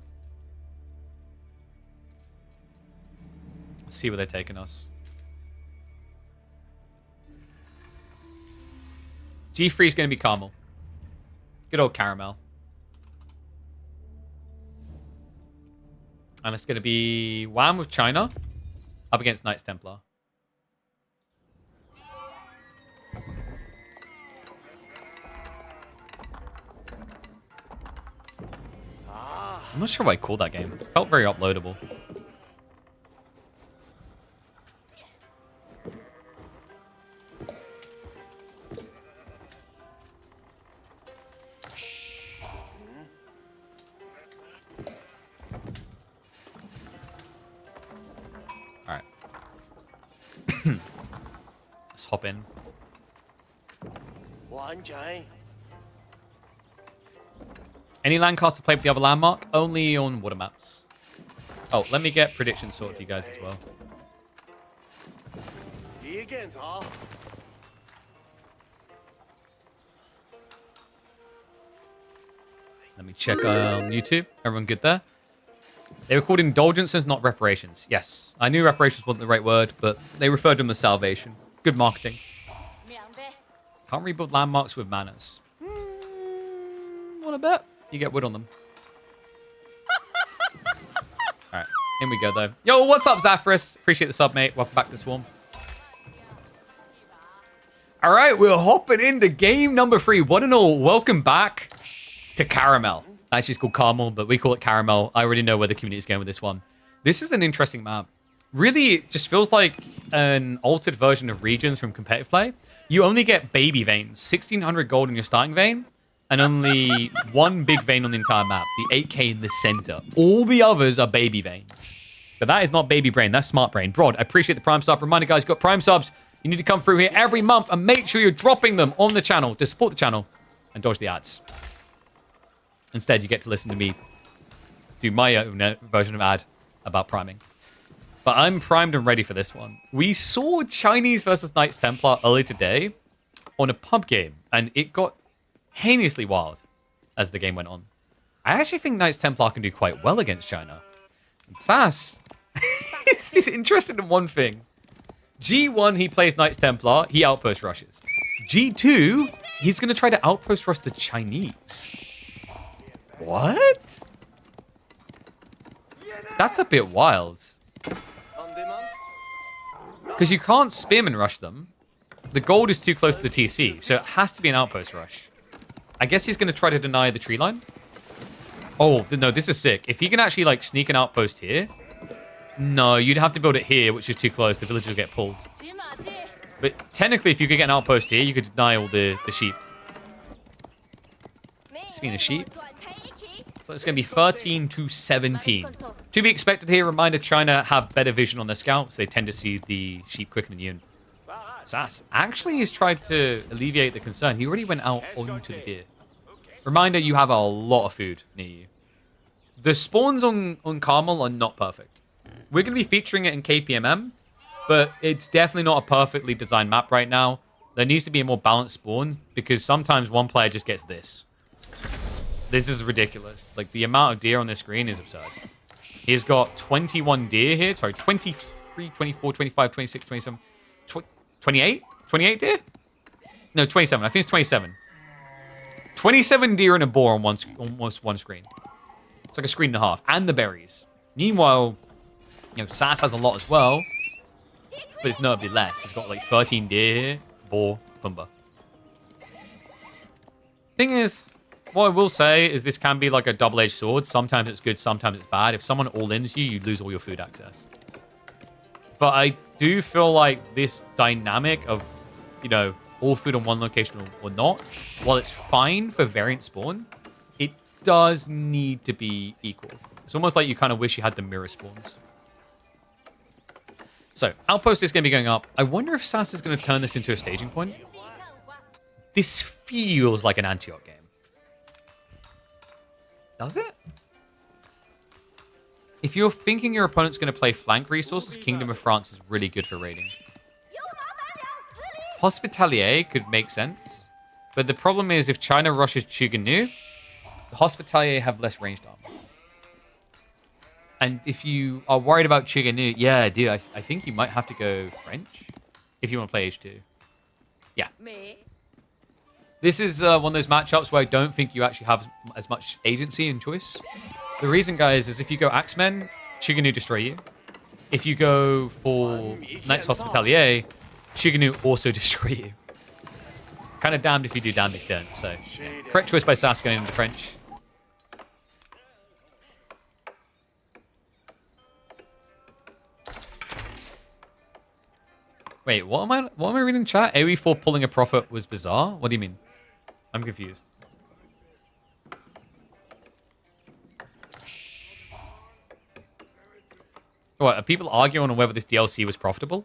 A: Let's see where they're taking us. G3 is going to be Carmel. Good old Caramel. And it's going to be Wham with China up against Knights Templar. I'm not sure what I called that game. It felt very uploadable. Alright. Let's hop in. Any Lancaster played with the other landmark? Only on water maps. Oh, let me get predictions sorted for you guys as well. Let me check on YouTube. Everyone good there? They were called indulgences, not reparations. Yes, I knew reparations wasn't the right word, but they referred to them as salvation. Good marketing. Can't rebuild landmarks with manners. What a bet. You get wood on them. Alright, in we go though. Yo, what's up, Zaphris? Appreciate the sub, mate. Welcome back to Swarm. Alright, we're hopping into game number 3. One and all, welcome back to Caramel. Actually, it's called Caramel, but we call it Caramel. I already know where the community is going with this one. This is an interesting map. Really, it just feels like an altered version of Regions from competitive play. You only get baby veins, 1600 gold in your starting vein, and only one big vein on the entire map, the 8k in the center. All the others are baby veins. But that is not baby brain, that's smart brain. Broad, I appreciate the Prime sub. Reminder, guys, you've got Prime subs. You need to come through here every month and make sure you're dropping them on the channel to support the channel and dodge the ads. Instead, you get to listen to me do my own version of ad about priming. But I'm primed and ready for this one. We saw Chinese versus Knights Templar earlier today on a pub game, and it got heinously wild as the game went on. I actually think Knights Templar can do quite well against China. And Sass is interested in one thing. G1, he plays Knights Templar, he outpost rushes. G2, he's going to try to outpost rush the Chinese. What? That's a bit wild. Because you can't spearman rush them. The gold is too close to the TC, so it has to be an outpost rush. I guess he's going to try to deny the tree line. Oh, no, this is sick. If he can actually, like, sneak an outpost here... No, you'd have to build it here, which is too close. The village will get pulled. But technically, if you could get an outpost here, you could deny all the sheep. Speaking of sheep... So it's going to be 13 to 17. To be expected here, reminder, China have better vision on their scouts. They tend to see the sheep quicker than you. Sass actually has tried to alleviate the concern. He already went out onto the deer. Reminder, you have a lot of food near you. The spawns on Carmel are not perfect. We're going to be featuring it in KPMM, but it's definitely not a perfectly designed map right now. There needs to be a more balanced spawn, because sometimes one player just gets this. This is ridiculous. Like, the amount of deer on this screen is absurd. He's got 21 deer here. Sorry, 23, 24, 25, 26, 27, 28? 28 deer? No, 27. I think it's 27. 27 deer and a boar on almost one screen. It's like a screen and a half. And the berries. Meanwhile, you know, Sass has a lot as well. But it's notably less. He's got like 13 deer here. Boar, Pumba. Thing is... What I will say is this can be like a double-edged sword. Sometimes it's good, sometimes it's bad. If someone all-ins you, you lose all your food access. But I do feel like this dynamic of, you know, all food on one location or not, while it's fine for variant spawn, it does need to be equal. It's almost like you kind of wish you had the mirror spawns. So, outpost is going to be going up. I wonder if Sass is going to turn this into a staging point. This feels like an Antioch game. Does it? If you're thinking your opponent's going to play flank resources, Kingdom of France is really good for raiding. Hospitalier could make sense. But the problem is, if China rushes Chuganu, the Hospitalier have less ranged armor. And if you are worried about Chuganu, yeah, dude, I think you might have to go French if you want to play H2. Yeah. This is one of those matchups where I don't think you actually have as much agency and choice. The reason, guys, is if you go Axemen, Chuganu destroy you. If you go for Knights Hospitalier, Chuganu also destroy you. Kind of damned if you do, damned if you don't. So, correct choice by Sass going into French. Wait, what am I reading in chat? AoE for pulling a profit was bizarre? What do you mean? I'm confused. What, are people arguing on whether this DLC was profitable?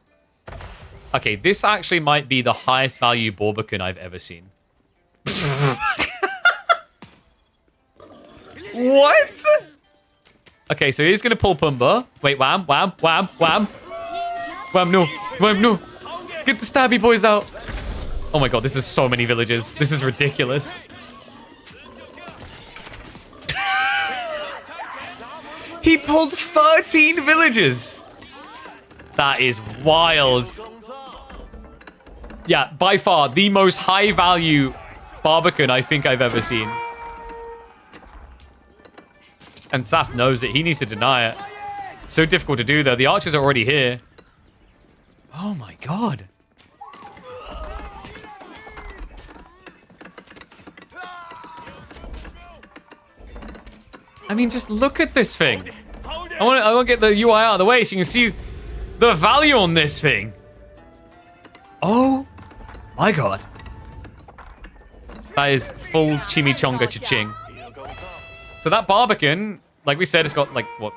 A: Okay, this actually might be the highest value Barbican I've ever seen. What? Okay, so he's gonna pull Pumbaa. Wait, wham, wham, wham, wham. Wham, no. Wham, no. Get the stabby boys out. Oh my god, this is so many villages. This is ridiculous. He pulled 13 villages. That is wild. Yeah, by far the most high value Barbican I think I've ever seen. And Sass knows it. He needs to deny it. So difficult to do, though. The archers are already here. Oh, my God. I mean, just look at this thing. I want to get the UI out of the way so you can see the value on this thing. Oh, my God. That is full chimichanga cha-ching. So that Barbican, like we said, it's got, like, what,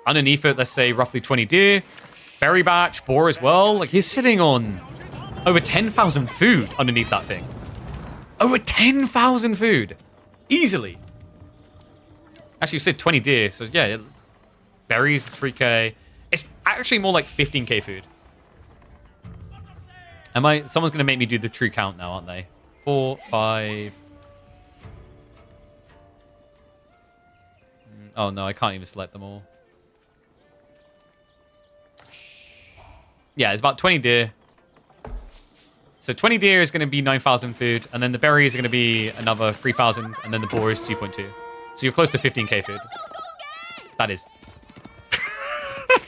A: underneath it, let's say, roughly 20 deer. Berry batch, boar as well. Like, he's sitting on over 10,000 food underneath that thing. Over 10,000 food. Easily. Actually, you said 20 deer, so yeah. Berries, 3k. It's actually more like 15k food. Someone's going to make me do the true count now, aren't they? 4, 5... Oh no, I can't even select them all. Yeah, it's about 20 deer. So 20 deer is going to be 9,000 food, and then the berries are going to be another 3,000, and then the boar is 2.2. So you're close to 15k food. That is...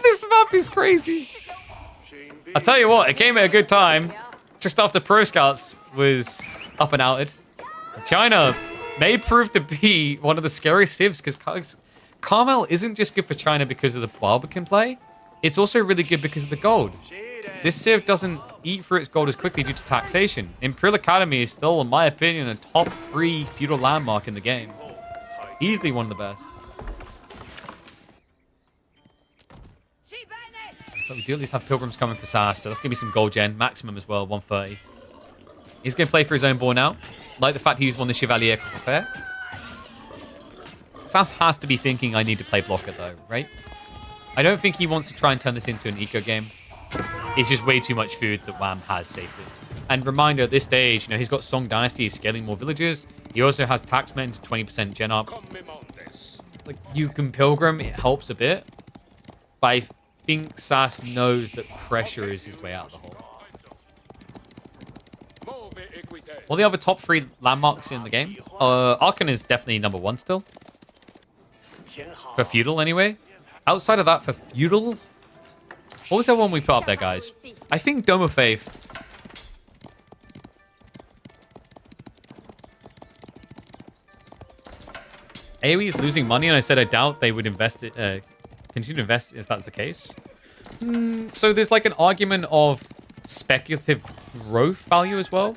A: This map is crazy. I'll tell you what, it came at a good time. Just after Pro Scouts was up and outed. China may prove to be one of the scariest civs, because Carmel isn't just good for China because of the Barbican play. It's also really good because of the gold. This civ doesn't eat for its gold as quickly due to taxation. Imperial Academy is still, in my opinion, a top 3 feudal landmark in the game. Easily one of the best. So we do at least have pilgrims coming for Sass, so that's going to be some gold gen. Maximum as well, 130. He's going to play for his own boar now. Like the fact he used one the Chevalier Coupé. Sass has to be thinking I need to play blocker though, right? I don't think he wants to try and turn this into an eco game. It's just way too much food that Wham has safely. And reminder, at this stage, you know, he's got Song Dynasty, he's scaling more villages. He also has Taxmen to 20% gen up. Like, you can Pilgrim, it helps a bit. But I think Sass knows that pressure is his way out of the hole. All the other top 3 landmarks in the game. Archon is definitely number 1 still. For feudal, anyway. Outside of that, for feudal... What was that one we put up there, guys? I think Dome of Faith. AoE is losing money, and I said I doubt they would invest it, continue to invest if that's the case. So there's like an argument of speculative growth value as well.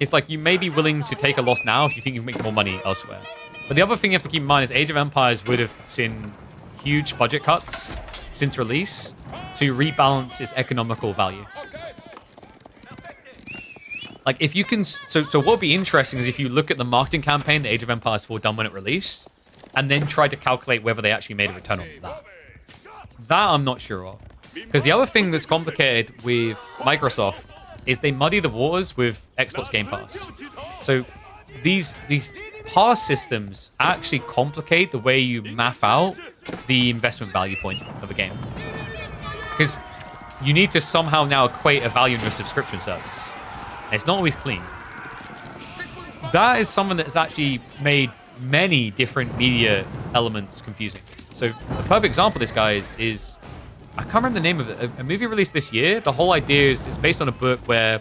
A: It's like you may be willing to take a loss now if you think you can make more money elsewhere. But the other thing you have to keep in mind is Age of Empires would have seen huge budget cuts since release to rebalance its economical value. Like, if you can... So what would be interesting is if you look at the marketing campaign that Age of Empires 4 done when it released, and then try to calculate whether they actually made a return on that. That I'm not sure of. Because the other thing that's complicated with Microsoft is they muddy the waters with Xbox Game Pass. So these pass systems actually complicate the way you math out the investment value point of a game. Because you need to somehow now equate a value in your subscription service. And it's not always clean. That is something that's actually made many different media elements confusing. So the perfect example of this, guys, is... I can't remember the name of it. A movie released this year. The whole idea is it's based on a book where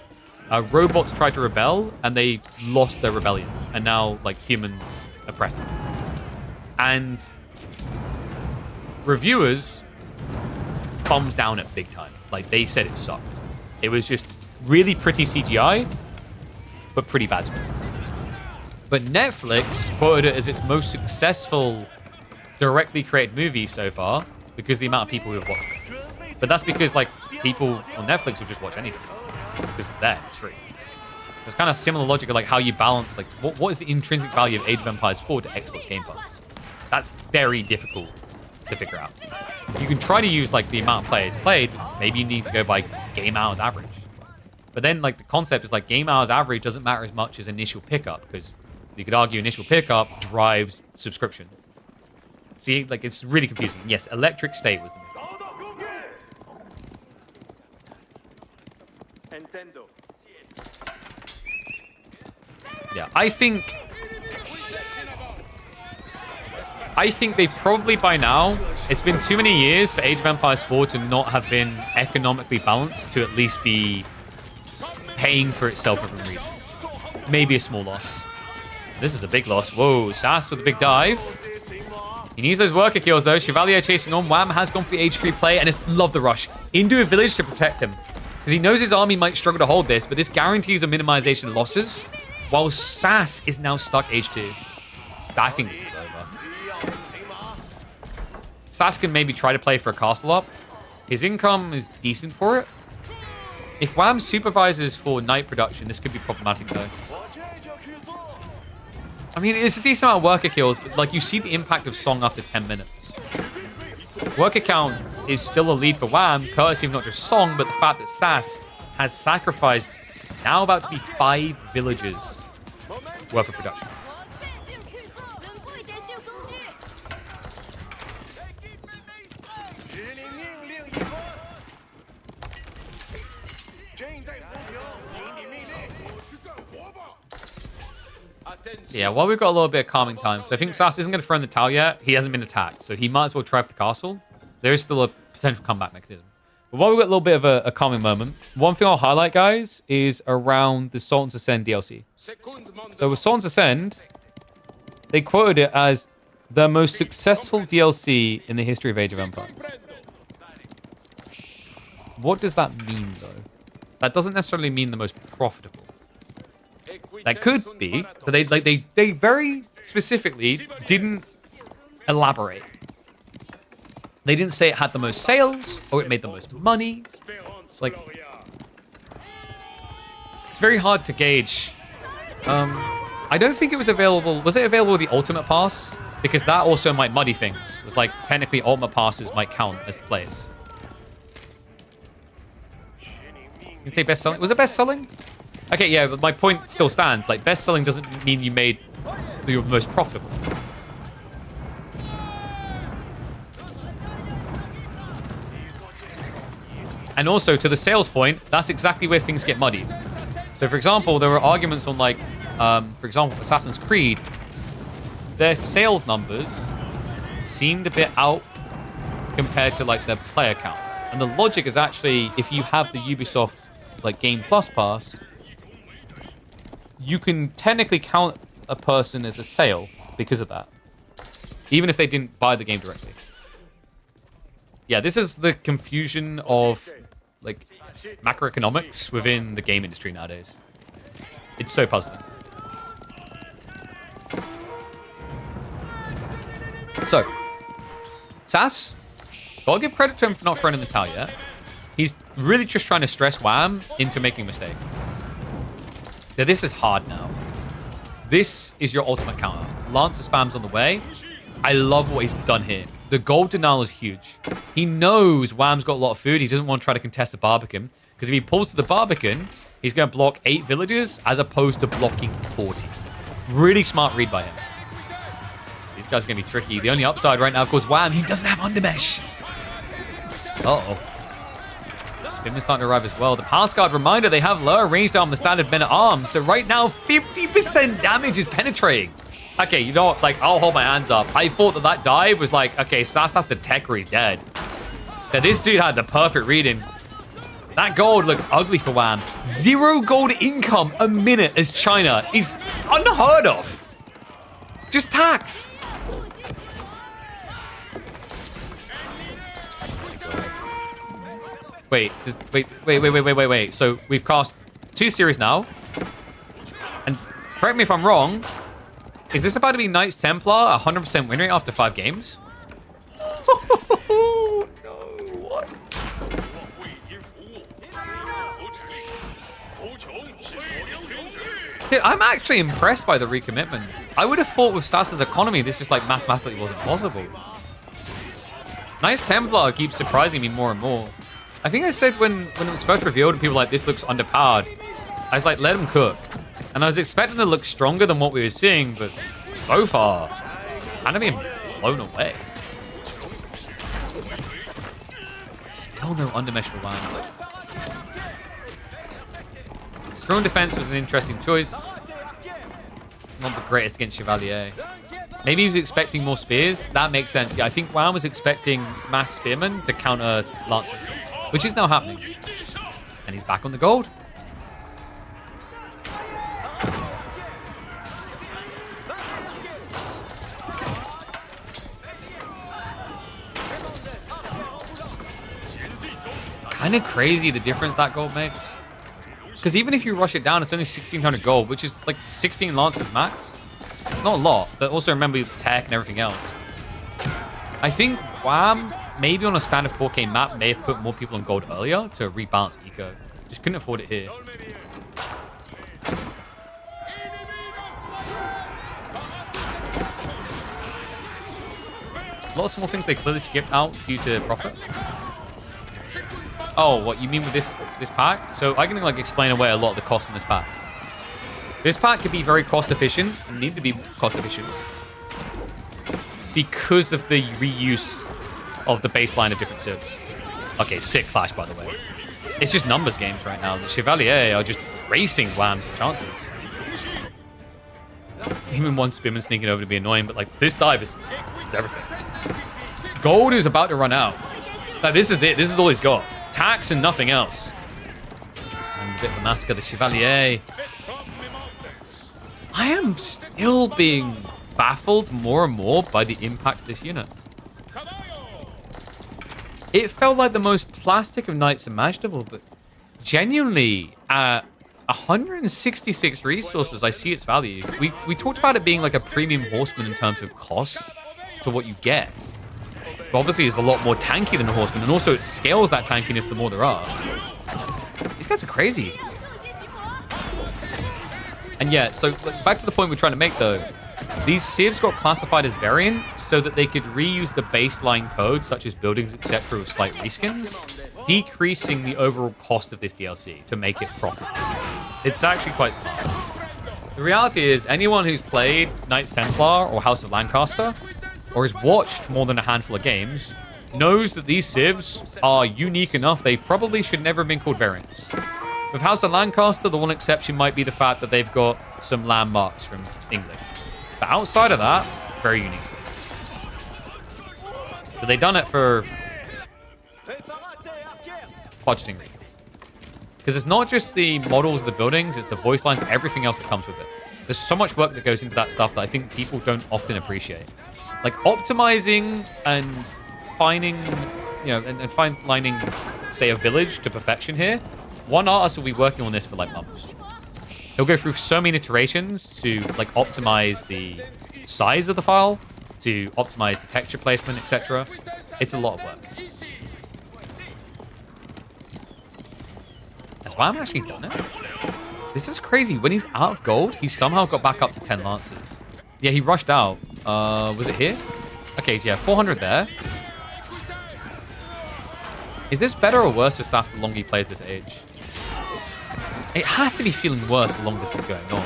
A: robots tried to rebel and they lost their rebellion. And now, like, humans oppress them. And reviewers thumbs down it big time. Like, they said it sucked. It was just really pretty CGI, but pretty bad script. But Netflix quoted it as its most successful directly created movie so far because of the amount of people who have watched it. But that's because, like, people on Netflix will just watch anything because it's there, it's free. So it's kind of similar logic of, like, how you balance, like, what is the intrinsic value of Age of Empires 4 to Xbox Game Pass? That's very difficult to figure out. You can try to use, like, the amount of players played. Maybe you need to go by game hours average. But then, like, the concept is, like, game hours average doesn't matter as much as initial pickup because you could argue initial pickup drives subscription. See, like, it's really confusing. Yes, Electric State was the movie.
E: Nintendo.
A: Yeah, I think they probably by now, it's been too many years for Age of Empires 4 to not have been economically balanced to at least be paying for itself for some reason. Maybe a small loss. This is a big loss. Whoa, Sass with a big dive. He needs those worker kills though. Chevalier chasing on. Wham has gone for the age-free play and it's love the rush into a village to protect him. Because he knows his army might struggle to hold this, but this guarantees a minimization of losses. While Sass is now stuck age 2. I think this is over. Sass can maybe try to play for a castle up. His income is decent for it. If Wham supervises for night production, this could be problematic though. I mean, it's a decent amount of worker kills, but like you see the impact of Song after 10 minutes. Worker count is still a lead for Wham, courtesy of not just Song, but the fact that Sass has sacrificed now about to be 5 villages worth of production. Yeah, while we've got a little bit of calming time, so I think Sass isn't going to throw in the towel yet. He hasn't been attacked, so he might as well try for the castle. There is still a potential comeback mechanism. But while we've got a little bit of a calming moment, one thing I'll highlight, guys, is around the Sultan's Ascend DLC. So with Sultan's Ascend, they quoted it as the most successful DLC in the history of Age of Empires. What does that mean, though? That doesn't necessarily mean the most profitable. That could be, but they very specifically didn't elaborate. They didn't say it had the most sales or it made the most money. Like, it's very hard to gauge. I don't think it was available. Was it available with the Ultimate Pass? Because that also might muddy things. It's like technically Ultimate Passes might count as plays. You can say best selling. Was it best selling? Okay, yeah, but my point still stands. Like, best selling doesn't mean you made your most profitable. And also, to the sales point, that's exactly where things get muddied. So, for example, there were arguments on, like, for example, Assassin's Creed. Their sales numbers seemed a bit out compared to, like, their player count. And the logic is actually, if you have the Ubisoft, like, Game Plus pass, you can technically count a person as a sale because of that. Even if they didn't buy the game directly. Yeah, this is the confusion of, like, macroeconomics within the game industry nowadays. It's so puzzling. So, Sass, gotta give credit to him for not throwing in the towel yet. He's really just trying to stress Wham into making a mistake. Now, this is hard now. This is your ultimate counter. Lancer spam's on the way. I love what he's done here. The gold denial is huge. He knows Wham's got a lot of food. He doesn't want to try to contest the Barbican. Because if he pulls to the Barbican, he's going to block 8 villages as opposed to blocking 40. Really smart read by him. These guys are going to be tricky. The only upside right now, of course, Wham, he doesn't have Undermesh. Uh-oh. Spinman's starting to arrive as well. The Pass Guard reminder, they have lower range down the standard men-at-arms. So right now, 50% damage is penetrating. Okay, you know what? Like, I'll hold my hands up. I thought that dive was like, okay, Sass has to tech or he's dead. Yeah, this dude had the perfect reading. That gold looks ugly for Wham. 0 gold income a minute as China is unheard of. Just tax. Wait. Wait. So we've cast 2 series now. And correct me if I'm wrong. Is this about to be Knights Templar 100% win rate after 5 games? Oh, no. What? Dude, I'm actually impressed by the recommitment. I would have thought with Sass's economy, this just like mathematically wasn't possible. Knights Templar keeps surprising me more and more. I think I said when it was first revealed and people were like, this looks underpowered, I was like, let them cook. And I was expecting to look stronger than what we were seeing, but so far, kind of being blown away. Still no undermesh for Wham. Throne defense was an interesting choice. Not the greatest against Chevalier. Maybe he was expecting more spears. That makes sense. Yeah, I think Wham was expecting mass spearmen to counter lancers, which is now happening. And he's back on the gold. Kind of crazy the difference that gold makes. Because even if you rush it down, it's only 1,600 gold, which is like 16 lances max. It's not a lot, but also remember tech and everything else. I think Wham, maybe on a standard 4K map, may have put more people on gold earlier to rebalance eco. Just couldn't afford it here. A lot of small things they clearly skipped out due to profit. Oh, what you mean with this pack? So I can like explain away a lot of the cost in this pack. This pack could be very cost efficient and need to be cost efficient because of the reuse of the baseline of different civs. Okay, sick clash by the way. It's just numbers games right now. The Chevalier are just racing Wham's chances. Even one Spearman sneaking over to be annoying, but like this dive is everything. Gold is about to run out. Like, this is it. This is all he's got. Tax and nothing else. Some bit of a massacre. The Chevalier. I am still being baffled more and more by the impact of this unit. It felt like the most plastic of knights imaginable, but genuinely, at 166 resources, I see its value. We talked about it being like a premium horseman in terms of cost to what you get. But obviously, it's a lot more tanky than a horseman, and also it scales that tankiness the more there are. These guys are crazy. And yeah, so back to the point we're trying to make, though. These civs got classified as variant so that they could reuse the baseline code, such as buildings, etc., with slight reskins, decreasing the overall cost of this DLC to make it profitable. It's actually quite smart. The reality is, anyone who's played Knights Templar or House of Lancaster, or has watched more than a handful of games, knows that these civs are unique enough they probably should never have been called variants. With House of Lancaster, the one exception might be the fact that they've got some landmarks from English. But outside of that, very unique. But they've done it for budgeting reasons. Because it's not just the models of the buildings, it's the voice lines, everything else that comes with it. There's so much work that goes into that stuff that I think people don't often appreciate. Like optimizing and finding, and fine-lining, say, a village to perfection here. One artist will be working on this for like months. He'll go through so many iterations to like optimize the size of the file, to optimize the texture placement, etc. It's a lot of work. That's why I'm actually done it. This is crazy. When he's out of gold, he somehow got back up to 10 lances. Yeah, he rushed out. Was it here? Okay, so yeah, 400 there. Is this better or worse for Sass the longer he plays this age? It has to be feeling worse the longer this is going on.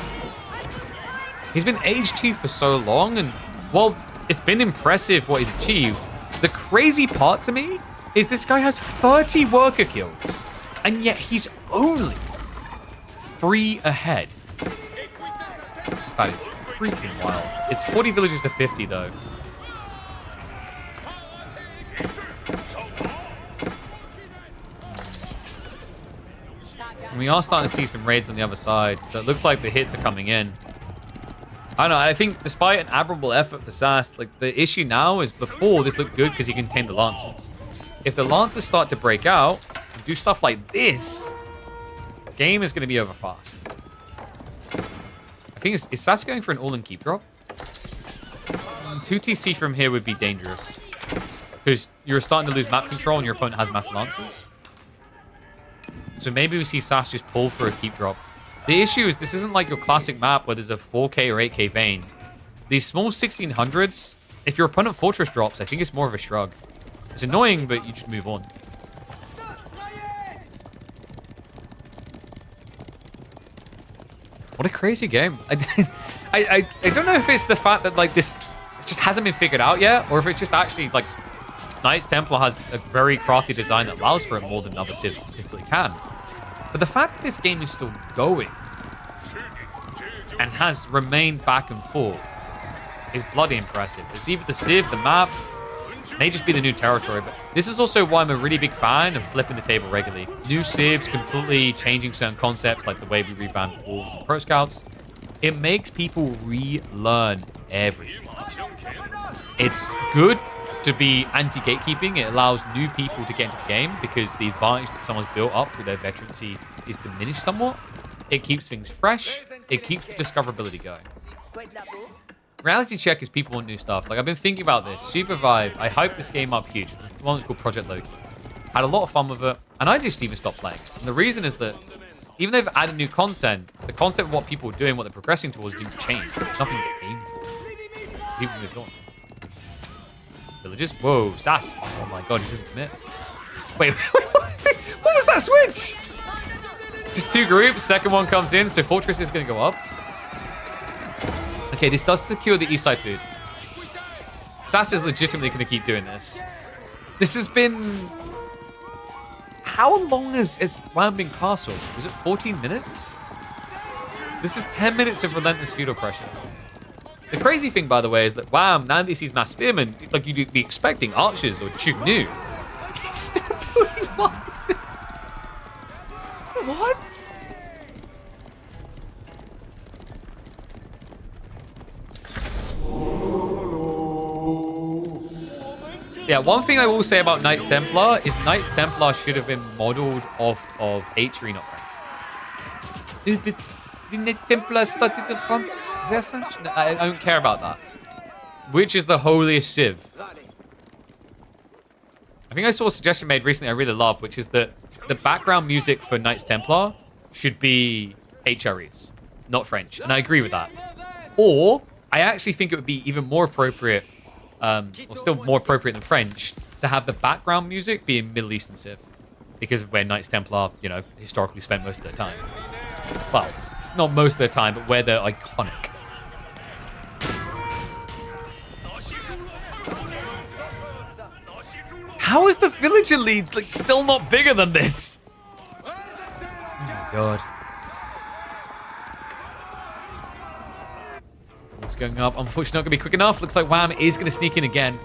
A: He's been age 2 for so long, and while it's been impressive what he's achieved, the crazy part to me is this guy has 30 worker kills, and yet he's only 3 ahead. That is freaking wild. It's 40 villages to 50, though. And we are starting to see some raids on the other side, so it looks like the hits are coming in. I don't know, I think despite an admirable effort for Sass, like the issue now is before this looked good because he contained the Lancers. If the Lancers start to break out, and do stuff like this, game is going to be over fast. I think is Sass going for an all-in keep drop? 2 TC from here would be dangerous. Because you're starting to lose map control and your opponent has mass lances. So maybe we see Sass just pull for a keep drop. The issue is this isn't like your classic map where there's a 4k or 8k vein. These small 1600s, if your opponent fortress drops, I think it's more of a shrug. It's annoying, but you just move on. What a crazy game. I don't know if it's the fact that like this just hasn't been figured out yet, or if it's just actually like Knights Templar has a very crafty design that allows for it more than other civs statistically can. But the fact that this game is still going and has remained back and forth is bloody impressive. It's either the civ, the map, may just be the new territory, but this is also why I'm a really big fan of flipping the table regularly. New civs, completely changing certain concepts, like the way we revamped Wolves and Pro Scouts. It makes people relearn everything. It's good to be anti-gatekeeping. It allows new people to get into the game because the advantage that someone's built up through their veterancy is diminished somewhat. It keeps things fresh. It keeps the discoverability going. Reality check is people want new stuff. Like, I've been thinking about this. Supervive, I hyped this game up huge. One that's called Project Loki. Had a lot of fun with it, and I just even stopped playing. And the reason is that even though they've added new content, the concept of what people are doing, what they're progressing towards didn't change. There's nothing to aim for. So people moved on. Villagers? Whoa, Sass. Oh my god, he doesn't commit. Wait, what was that switch? Just 2 groups, second one comes in, so Fortress is going to go up. Okay, this does secure the east side food. Sass is legitimately going to keep doing this. This has been... How long has WAM been castle? Was it 14 minutes? This is 10 minutes of relentless feudal pressure. The crazy thing, by the way, is that WAM, now that he sees mass spearmen, like you'd be expecting archers or Chugnu. He's still building lances. What? Yeah, one thing I will say about Knights Templar is Knights Templar should have been modeled off of H3, not French. The Templar started the French? Is that French? No, I don't care about that. Which is the holiest civ? I think I saw a suggestion made recently I really love, which is that the background music for Knights Templar should be HREs, not French. And I agree with that. Or, I actually think it would be even more appropriate, or still more appropriate than French, to have the background music be in Middle Eastern civ. Because of where Knights Templar, you know, historically spent most of their time. Well, not most of their time, but where they're iconic. How is the villager lead like still not bigger than this? Oh my god. What's going up? Unfortunately, not going to be quick enough. Looks like WAM is going to sneak in again.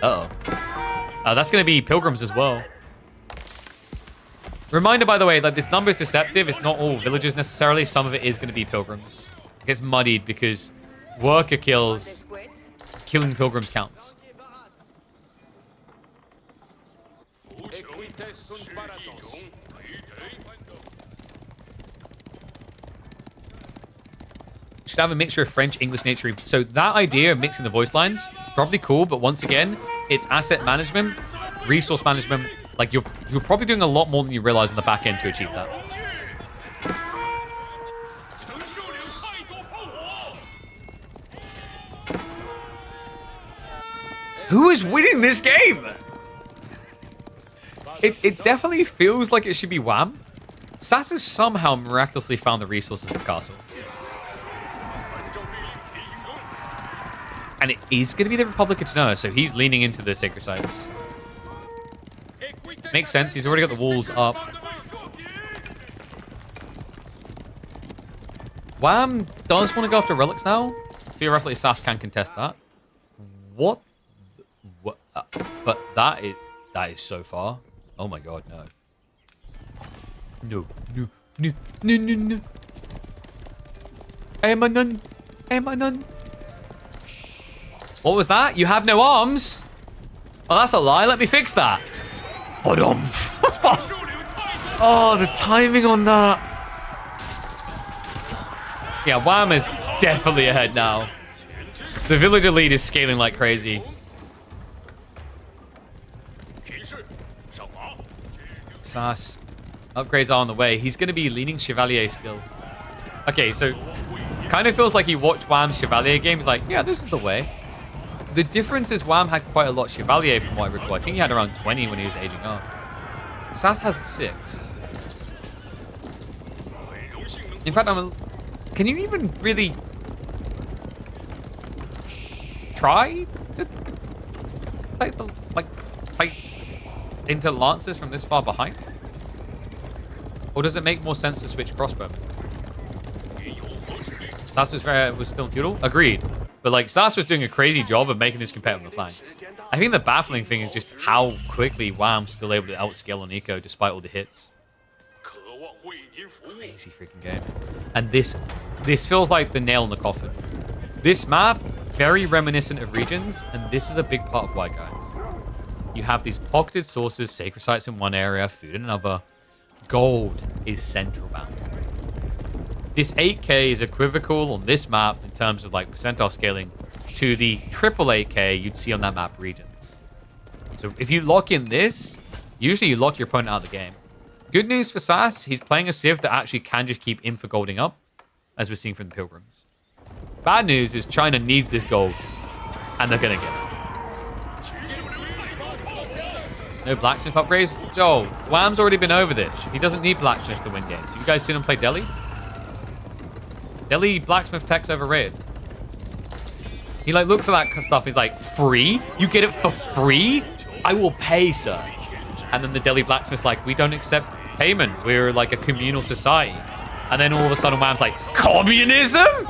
A: Uh-oh. That's going to be pilgrims as well. Reminder, by the way, that this number is deceptive. It's not all villagers necessarily. Some of it is going to be pilgrims. It gets muddied because worker kills, killing pilgrims counts. Should have a mixture of French, English, nature. So that idea of mixing the voice lines, probably cool, but once again, it's asset management, resource management. Like you're probably doing a lot more than you realize in the back end to achieve that. Who is winning this game? It definitely feels like it should be WAM. Sass has somehow miraculously found the resources for Castle. And it is going to be the Republic of Genoa, so he's leaning into the sacred sites. Makes sense, he's already got the walls up. WAM does want to go after relics now. Theoretically, Sass can contest that. What? But that is so far. Oh my god, no. No. I am a nun. What was that? You have no arms? Oh, that's a lie. Let me fix that. Oh, the timing on that. Yeah, Wham is definitely ahead now. The villager lead is scaling like crazy. Sass. Upgrades are on the way. He's going to be leaning Chevalier still. Okay, so kind of feels like he watched Wham's Chevalier game. He's like, yeah, this is the way. The difference is Wham had quite a lot Chevalier from what I recall. I think he had around 20 when he was aging up. Sass has 6. In fact, can you even really try to fight into Lancers from this far behind? Or does it make more sense to switch crossbowmen? Sass was still feudal? Agreed. But like, Sass was doing a crazy job of making this competitive on the flanks. I think the baffling thing is just how quickly Wham's still able to outscale on Eco despite all the hits. Crazy freaking game. And this feels like the nail in the coffin. This map, very reminiscent of Regions, and this is a big part of why, guys. You have these pocketed sources, sacred sites in one area, food in another. Gold is central bound. This 8k is equivocal on this map in terms of like percentile scaling to the triple 8k you'd see on that map Regions. So if you lock in this, usually you lock your opponent out of the game. Good news for Sass, he's playing a Civ that actually can just keep infa-golding up, as we're seeing from the Pilgrims. Bad news is China needs this gold, and they're going to get it. No blacksmith upgrades? Joel, Wham's already been over this. He doesn't need blacksmiths to win games. You guys seen him play Delhi? Delhi blacksmith tech's overrated. He like looks at that stuff, he's like, free? You get it for free? I will pay, sir. And then the Delhi blacksmith's like, we don't accept payment. We're like a communal society. And then all of a sudden Wham's like, communism?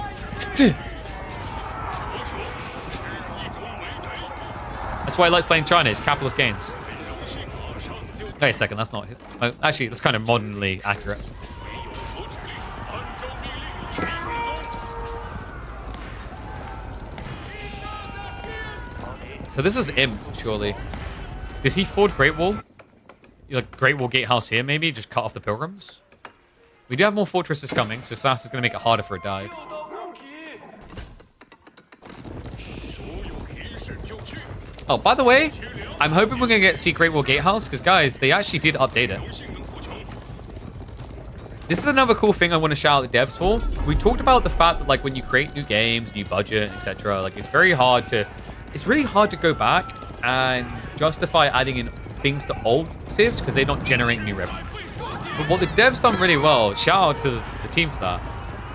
A: That's why he likes playing China, is capitalist gains. Wait a second, that's not his. Oh, actually, that's kind of modernly accurate. So this is Imp, surely. Does he ford Great Wall? Like Great Wall Gatehouse here, maybe? Just cut off the Pilgrims? We do have more fortresses coming, so Sass is going to make it harder for a dive. Oh, by the way, I'm hoping we're going to see Great Wall Gatehouse, because, guys, they actually did update it. This is another cool thing I want to shout out the devs for. We talked about the fact that, like, when you create new games, new budget, etc., like, it's really hard to go back and justify adding in things to old civs because they're not generating new revenue. But what the devs done really well, shout out to the team for that,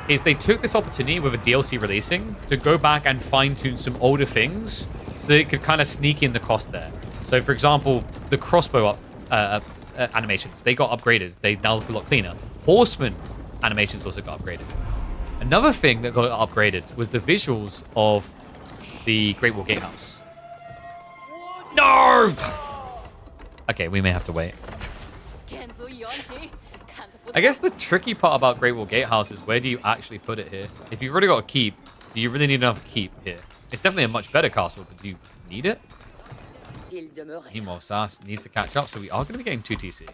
A: is they took this opportunity with a DLC releasing to go back and fine-tune some older things so that it could kind of sneak in the cost there. So, for example, the crossbow animations, they got upgraded. They now look a lot cleaner. Horseman animations also got upgraded. Another thing that got upgraded was the visuals of the Great Wall Gatehouse. No! Okay, we may have to wait. I guess the tricky part about Great Wall Gatehouse is where do you actually put it here? If you've already got a keep, do you really need another keep here? It's definitely a much better castle, but do you need it? Meanwhile, Sass needs to catch up, so we are going to be getting 2 TC.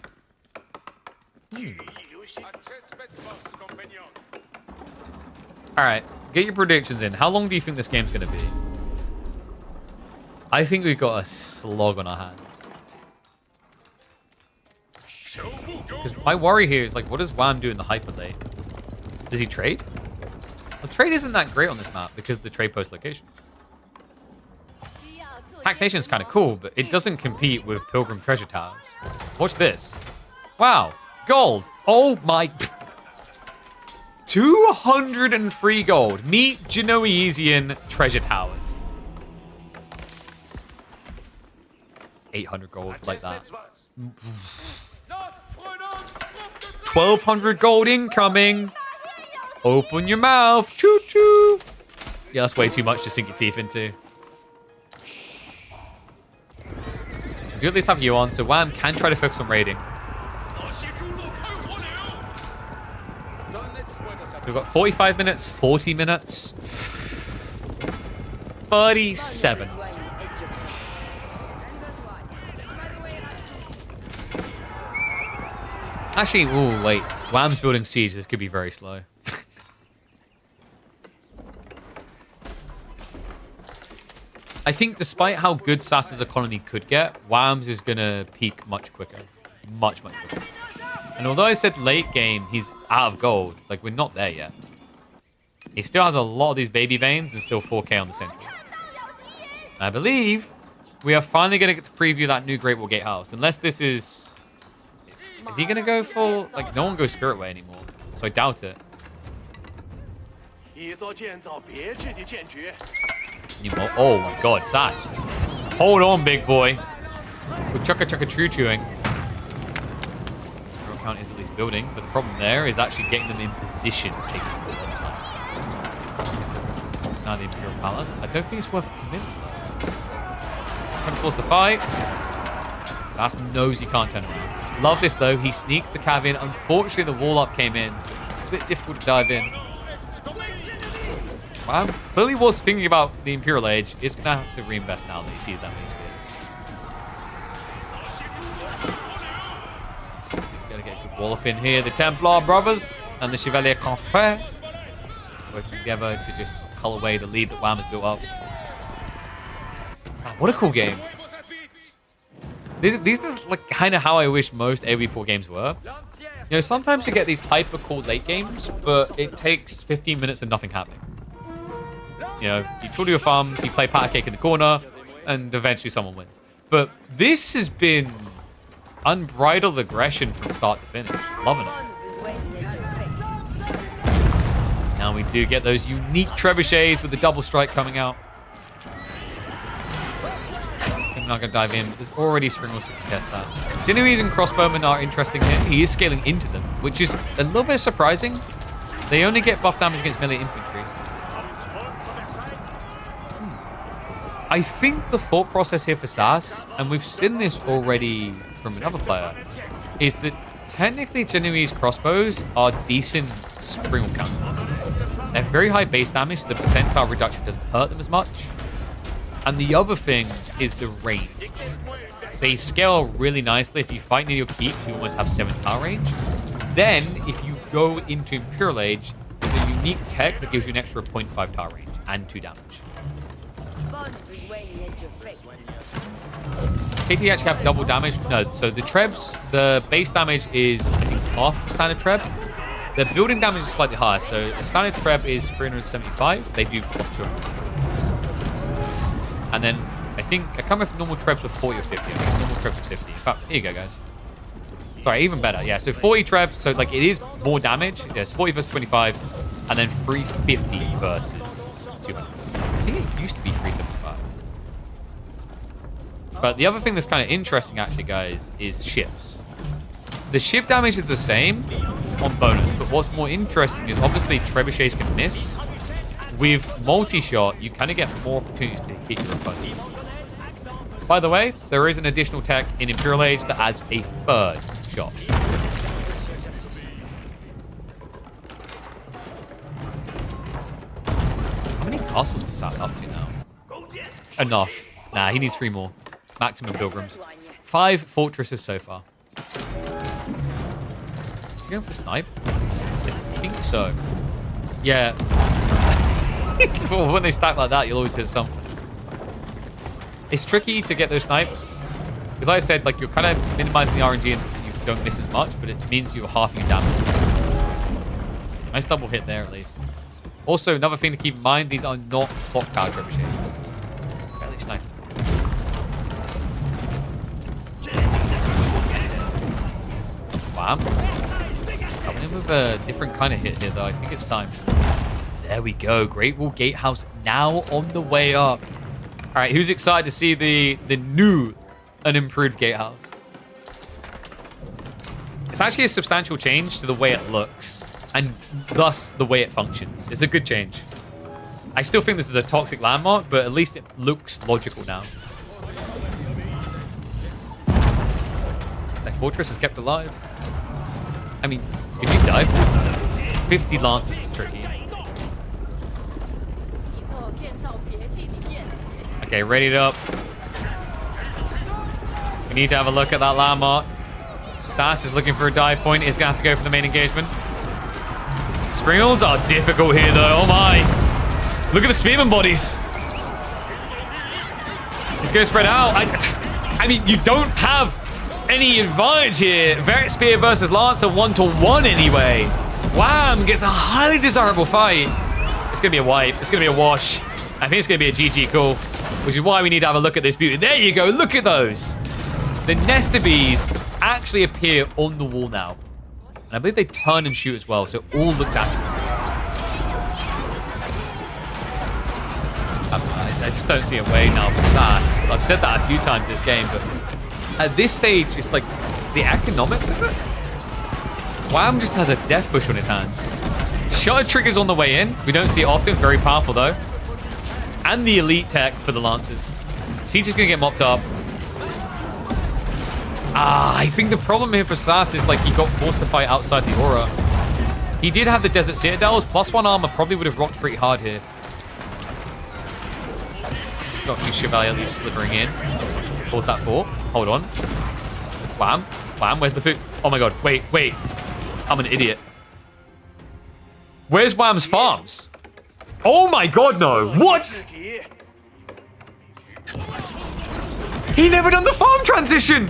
A: Alright, get your predictions in. How long do you think this game's going to be? I think we've got a slog on our hands. Because my worry here is, like, what does Wham do in the hyper late? Does he trade? Well, trade isn't that great on this map because of the trade post locations. Taxation is kind of cool, but it doesn't compete with Pilgrim Treasure Towers. Watch this. Wow. Gold. Oh my... 203 gold. Meet Genoesian Treasure Towers. 800 gold, like that. 1,200 gold incoming. Open your mouth. Choo-choo. Yeah, that's way too much to sink your teeth into. We do at least have you on, so Wham can try to focus on raiding. So we've got 45 minutes, 40 minutes, 37. Actually, oh wait. Wham's building siege. This could be very slow. I think despite how good Sass's economy could get, Wham's is going to peak much quicker. Much, much quicker. And although I said late game, he's out of gold, like, we're not there yet. He still has a lot of these baby veins and still 4k on the century. I believe we are finally going to get to preview that new Great Wall Gatehouse. Unless this is... Is he going to go full... Like, no one goes Spirit Way anymore. So I doubt it. Oh my god, Sass. Hold on, big boy. We're chugga-chugga-choo-chooing. Spirit count is at least building, but the problem there is actually getting them in position takes a long time. Now the Imperial Palace. I don't think it's worth the commitment. Trying to force the fight. Sass knows he can't turn around. Love this though. He sneaks the cav in. Unfortunately, the wall up came in. So it's a bit difficult to dive in. Wow. Clearly was thinking about the Imperial Age. Is going to have to reinvest now that he sees that many spears. He's going to get a good wall up in here. The Templar brothers and the Chevalier Confrère working together to just cull away the lead that Wham has built up. Wow, what a cool game. These are like kind of how I wish most AoE4 games were. You know, sometimes you get these hyper cool late games, but it takes 15 minutes and nothing happening. You know, you twiddle your thumbs, you play pat cake in the corner, and eventually someone wins. But this has been unbridled aggression from start to finish. Loving it. Now we do get those unique trebuchets with the double strike coming out. I'm not going to dive in, but there's already Springwheels to contest that. Genoese and crossbowmen are interesting here. He is scaling into them, which is a little bit surprising. They only get buff damage against melee infantry. I think the thought process here for Sass, and we've seen this already from another player, is that technically Genoese crossbows are decent Springwheel counters. They're very high base damage, so the percentile reduction doesn't hurt them as much. And the other thing is the range. They scale really nicely. If you fight near your keep, you almost have 7 tower range. Then, if you go into Imperial Age, there's a unique tech that gives you an extra 0.5 tower range and 2 damage. KT actually have double damage. No, so the trebs, the base damage is, I think, half the standard treb. The building damage is slightly higher. So the standard treb is 375. They do plus 200. And then I can't remember if normal trebs were 40 or 50. I think normal trebs were 50. In fact, here you go, guys. Sorry, even better. Yeah, so 40 trebs. So like it is more damage. Yes, 40 versus 25, and then 350 versus 200. I think it used to be 375. But the other thing that's kind of interesting, actually, guys, is ships. The ship damage is the same on bonus, but what's more interesting is obviously trebuchets can miss. With multi-shot, you kind of get more opportunities to hit your opponent. By the way, there is an additional tech in Imperial Age that adds a 3rd shot. How many castles is Sass up to now? Enough. Nah, he needs 3 more. Maximum pilgrims. 5 fortresses so far. Is he going for snipe? I think so. Yeah. Well, when they stack like that, you'll always hit something. It's tricky to get those snipes. Because like I said, like, you're kind of minimizing the RNG and you don't miss as much, but it means you're halving your damage. Nice double hit there, at least. Also, another thing to keep in mind, these are not clock tower trebuchets. Barely snipe. Wow. Coming in with a different kind of hit here, though. I think it's time. There we go. Great Wall Gatehouse now on the way up. All right, who's excited to see the new and improved gatehouse? It's actually a substantial change to the way it looks and thus the way it functions. It's a good change. I still think this is a toxic landmark, but at least it looks logical now. That fortress is kept alive. I mean, can you dive this? 50 lances is tricky. Okay, ready it up. We need to have a look at that landmark. Sass is looking for a dive point. He's going to have to go for the main engagement. Springholds are difficult here, though. Oh, my. Look at the spearman bodies. He's going to spread out. I mean, you don't have any advantage here. Verit Spear versus Lancer 1-to-1 anyway. Wham gets a highly desirable fight. It's going to be a wipe. It's going to be a wash. I think it's going to be a GG call, which is why we need to have a look at this beauty. There you go. Look at those. The Nesta Bees actually appear on the wall now. And I believe they turn and shoot as well, so it all looks accurate. I just don't see a way now for Sass. I've said that a few times this game, but at this stage, it's like the economics of it. Wham just has a death bush on his hands. Shutter triggers on the way in. We don't see it often. Very powerful, though. And the elite tech for the Lancers. Siege is going to get mopped up. I think the problem here for Sass is like he got forced to fight outside the aura. He did have the Desert Citadels. +1 armor probably would have rocked pretty hard here. He's got a few Chevalier at least slithering in. Pulls that fort. Hold on. Wham. Wham. Where's the food? Oh my god. Wait. I'm an idiot. Where's Wham's farms? Oh my god, no. What? He never done the farm transition.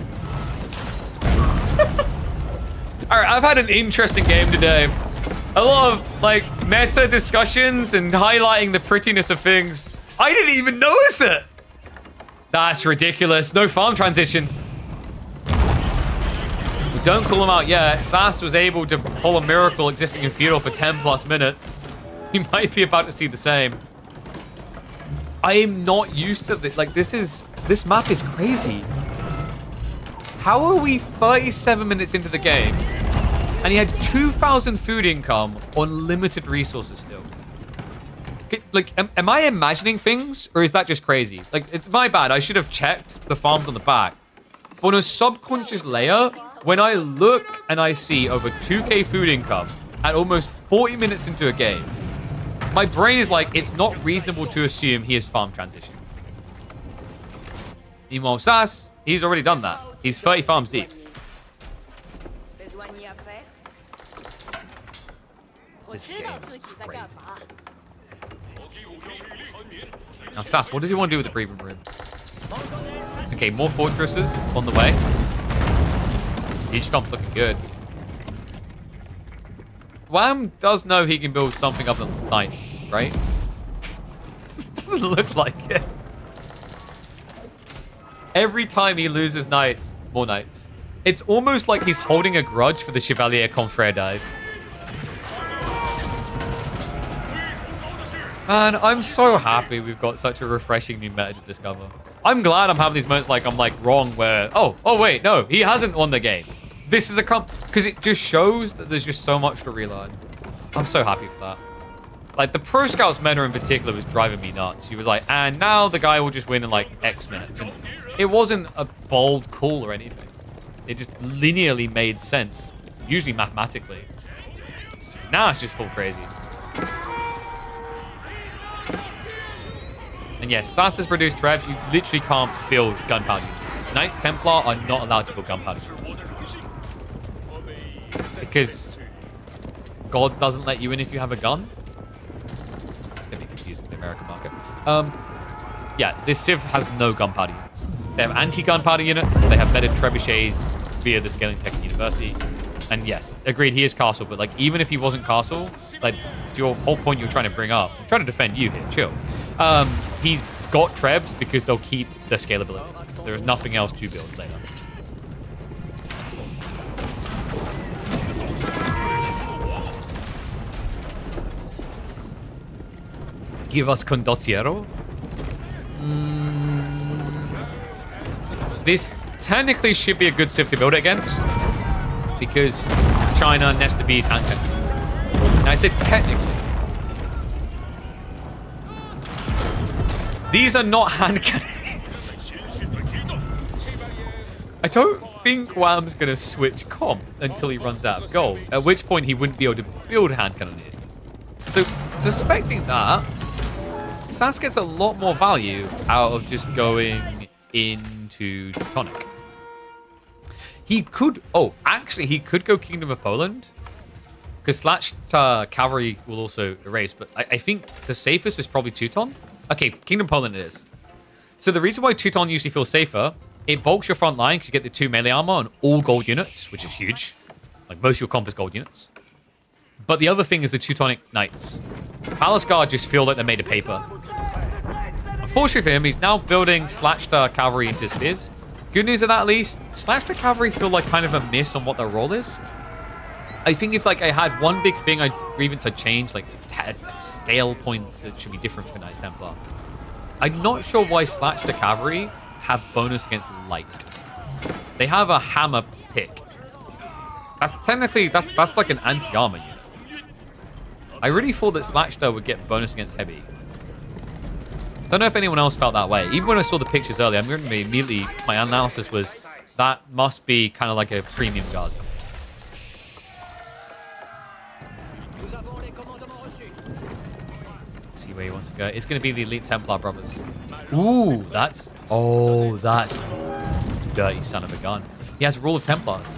A: Alright, I've had an interesting game today. A lot of, like, meta discussions and highlighting the prettiness of things. I didn't even notice it. That's ridiculous. No farm transition. We don't call him out yet. Sass was able to pull a miracle existing in Feudal for 10+ minutes. He might be about to see the same. I am not used to this. Like, this map is crazy. How are we 37 minutes into the game and he had 2,000 food income on limited resources still? Like, am I imagining things or is that just crazy? Like, it's my bad. I should have checked the farms on the back. But on a subconscious layer, when I look and I see over 2k food income at almost 40 minutes into a game, my brain is like, it's not reasonable to assume he is farm transition. Meanwhile, Sass, he's already done that. He's 30 farms deep. This game is crazy. Now, Sass, what does he want to do with the breathing room? Okay, more fortresses on the way. Siege comp's looking good. Wham does know he can build something other than knights, right? Doesn't look like it. Every time he loses knights, more knights. It's almost like he's holding a grudge for the Chevalier Confrere dive. Man, I'm so happy we've got such a refreshing new meta to discover. I'm glad I'm having these moments like I'm like wrong where, oh wait, no, he hasn't won the game. This is a because it just shows that there's just so much to relearn. I'm so happy for that. Like the Pro Scouts meta in particular was driving me nuts. He was like, and now the guy will just win in like X minutes. And it wasn't a bold call or anything. It just linearly made sense, usually mathematically. Now it's just full crazy. And yes, Sass has produced Trebs. You literally can't build gunpowder units. Knights Templar are not allowed to build gunpowder units. Because God doesn't let you in if you have a gun. It's going to be confusing for the American market. Yeah, this Civ has no gunpowder units. They have anti-gunpowder units. They have bedded trebuchets via the scaling tech at university. And yes, agreed, he is castle. But like, even if he wasn't castle, like your whole point you're trying to bring up, I'm trying to defend you here, chill. He's got trebs because they'll keep the scalability. There is nothing else to build later. Give us Condottiero. This technically should be a good Civ to build it against because China, Nesta Bees, hand cannon. Now I said technically. These are not hand cannons. I don't think Wham's going to switch comp until he runs out of gold, at which point he wouldn't be able to build hand cannon here. So, suspecting that, Sass gets a lot more value out of just going into Teutonic. He could... Oh, actually, he could go Kingdom of Poland. Because Slash Cavalry will also erase. But I think the safest is probably Teuton. Okay, Kingdom of Poland it is. So the reason why Teuton usually feels safer, it bulks your front line because you get the 2 melee armor on all gold units, which is huge. Like, most of your comp is gold units. But the other thing is the Teutonic Knights. Palace Guard just feel like they're made of paper. Unfortunately for him, he's now building Slashdar Cavalry into Spears. Good news of that, at least. Slashdar Cavalry feel like kind of a miss on what their role is. I think if like I had one big thing I'd change, like a scale point that should be different for Knights Templar. I'm not sure why Slashdar Cavalry have bonus against light. They have a hammer pick. That's technically, that's like an anti-armor unit. I really thought that Slashdar would get bonus against heavy. Don't know if anyone else felt that way. Even when I saw the pictures earlier, immediately my analysis was that must be kind of like a premium Gaza. Let's see where he wants to go. It's going to be the Elite Templar brothers. Ooh, that's... Oh, that's dirty son of a gun. He has Rule of Templars.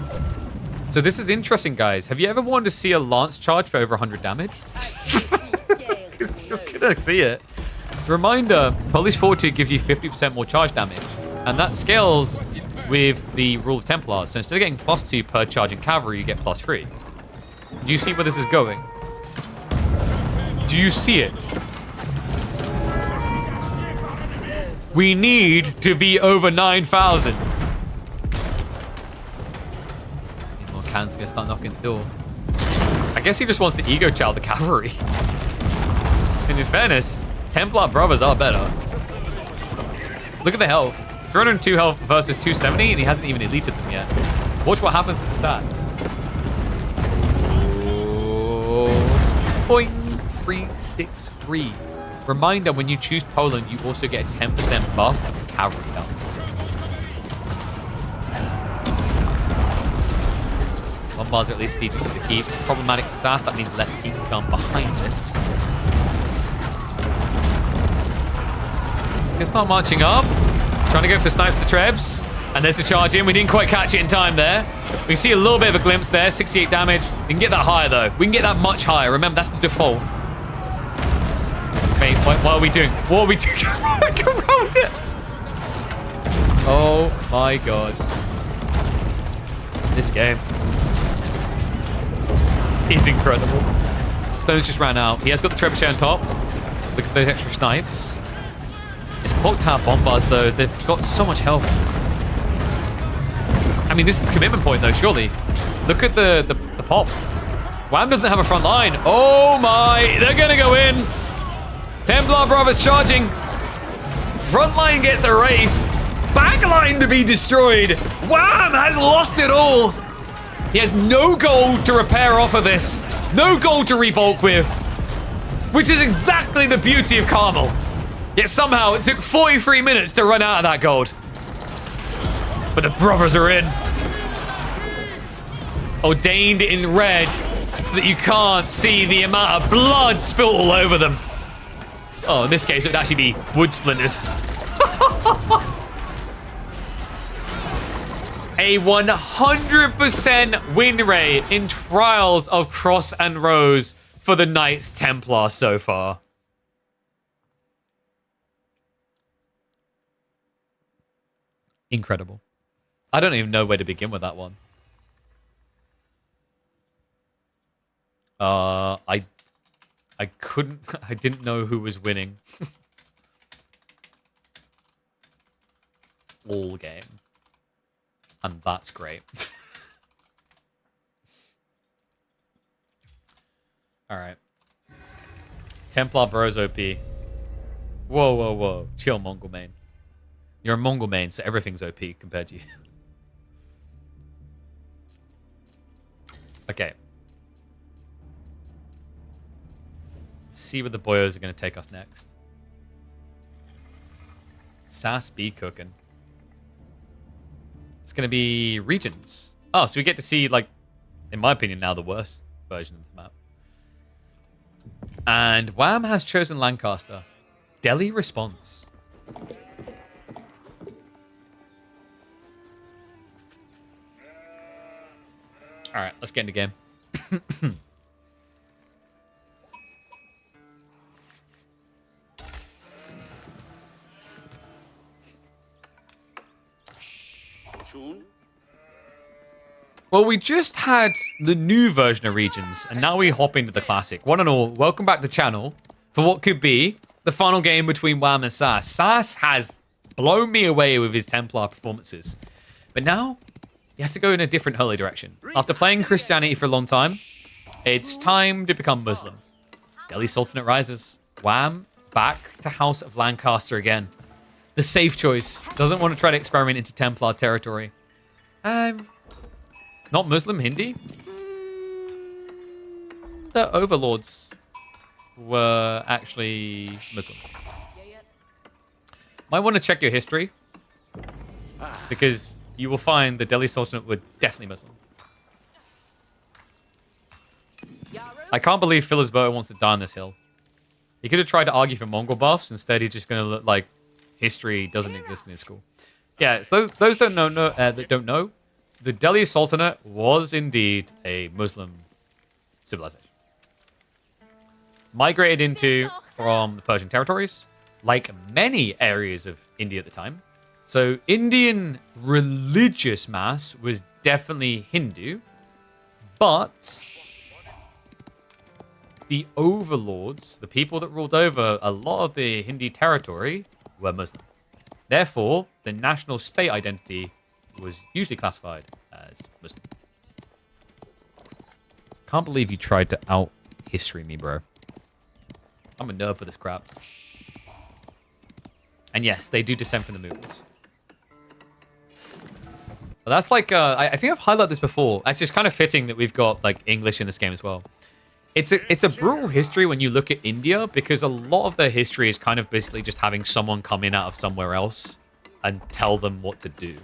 A: So this is interesting, guys. Have you ever wanted to see a lance charge for over 100 damage? Because you're going to see it. Reminder, Polish Fortitude gives you 50% more charge damage. And that scales with the Rule of Templars. So instead of getting +2 per charge in cavalry, you get +3. Do you see where this is going? Do you see it? We need to be over 9,000. More cannons gonna start knocking the door. I guess he just wants to ego chow the cavalry. And in fairness, Templar brothers are better. Look at the health. 302 health versus 270, and he hasn't even elited them yet. Watch what happens to the stats. Oh, 0.363. Reminder, when you choose Poland, you also get a 10% buff of cavalry health. Bombards are at least strategic for the keep. It's problematic for SAS. That means less keep can come behind this. So he'll start marching up. Trying to go for the snipes for the trebs. And there's the charge in. We didn't quite catch it in time there. We can see a little bit of a glimpse there. 68 damage. We can get that higher, though. We can get that much higher. Remember, that's the default. Okay, what are we doing? What are we doing? Go around it. Oh, my God. This game is incredible. Stones just ran out. He has got the trebuchet on top. Look at those extra snipes. It's clock tower bombards, though. They've got so much health. I mean, this is commitment point, though, surely. Look at the pop. Wham doesn't have a front line. Oh, my. They're going to go in. Templar brothers charging. Front line gets erased. Back line to be destroyed. Wham has lost it all. He has no gold to repair off of this. No gold to rebulk with. Which is exactly the beauty of Carmel. Yet somehow it took 43 minutes to run out of that gold. But the brothers are in. Ordained in red so that you can't see the amount of blood spilled all over them. Oh, in this case, it would actually be wood splinters. A 100% win rate in Trials of Cross and Rose for the Knights Templar so far. Incredible. I don't even know where to begin with that one. I didn't know who was winning. All game. And that's great. Alright. Templar Bros OP. Whoa, whoa, whoa. Chill, Mongol main. You're a Mongol main, so everything's OP compared to you. Okay. See where the boyos are going to take us next. Sass B cooking. It's going to be regions. Oh, so we get to see, like, in my opinion, now the worst version of the map. And Wham has chosen Lancaster. Delhi response. All right, let's get into game.
E: Tune.
A: Well, we just had the new version of Regions, and now we hop into the classic. One and all, welcome back to the channel for what could be the final game between Wham and Sass. Sass has blown me away with his Templar performances, but now he has to go in a different holy direction. After playing Christianity for a long time, it's time to become Muslim. Delhi Sultanate rises. Wham back to House of Lancaster again. The safe choice. Doesn't want to try to experiment into Templar territory. Not Muslim, Hindi? The overlords were actually Muslim. Might want to check your history, because you will find the Delhi Sultanate were definitely Muslim. I can't believe Philipsburg wants to die on this hill. He could have tried to argue for Mongol buffs. Instead, he's just going to look like history doesn't exist in his school. Yeah, so those that don't know, the Delhi Sultanate was indeed a Muslim civilization. Migrated into from the Persian territories, like many areas of India at the time. So Indian religious mass was definitely Hindu, but the overlords, the people that ruled over a lot of the Hindi territory, were Muslim. Therefore, the national state identity was usually classified as Muslim. Can't believe you tried to out-history me, bro. I'm a nerd for this crap. And yes, they do descend from the Mughals. Well, that's like, I think I've highlighted this before. It's just kind of fitting that we've got like English in this game as well. It's a brutal history when you look at India, because a lot of their history is kind of basically just having someone come in out of somewhere else and tell them what to do.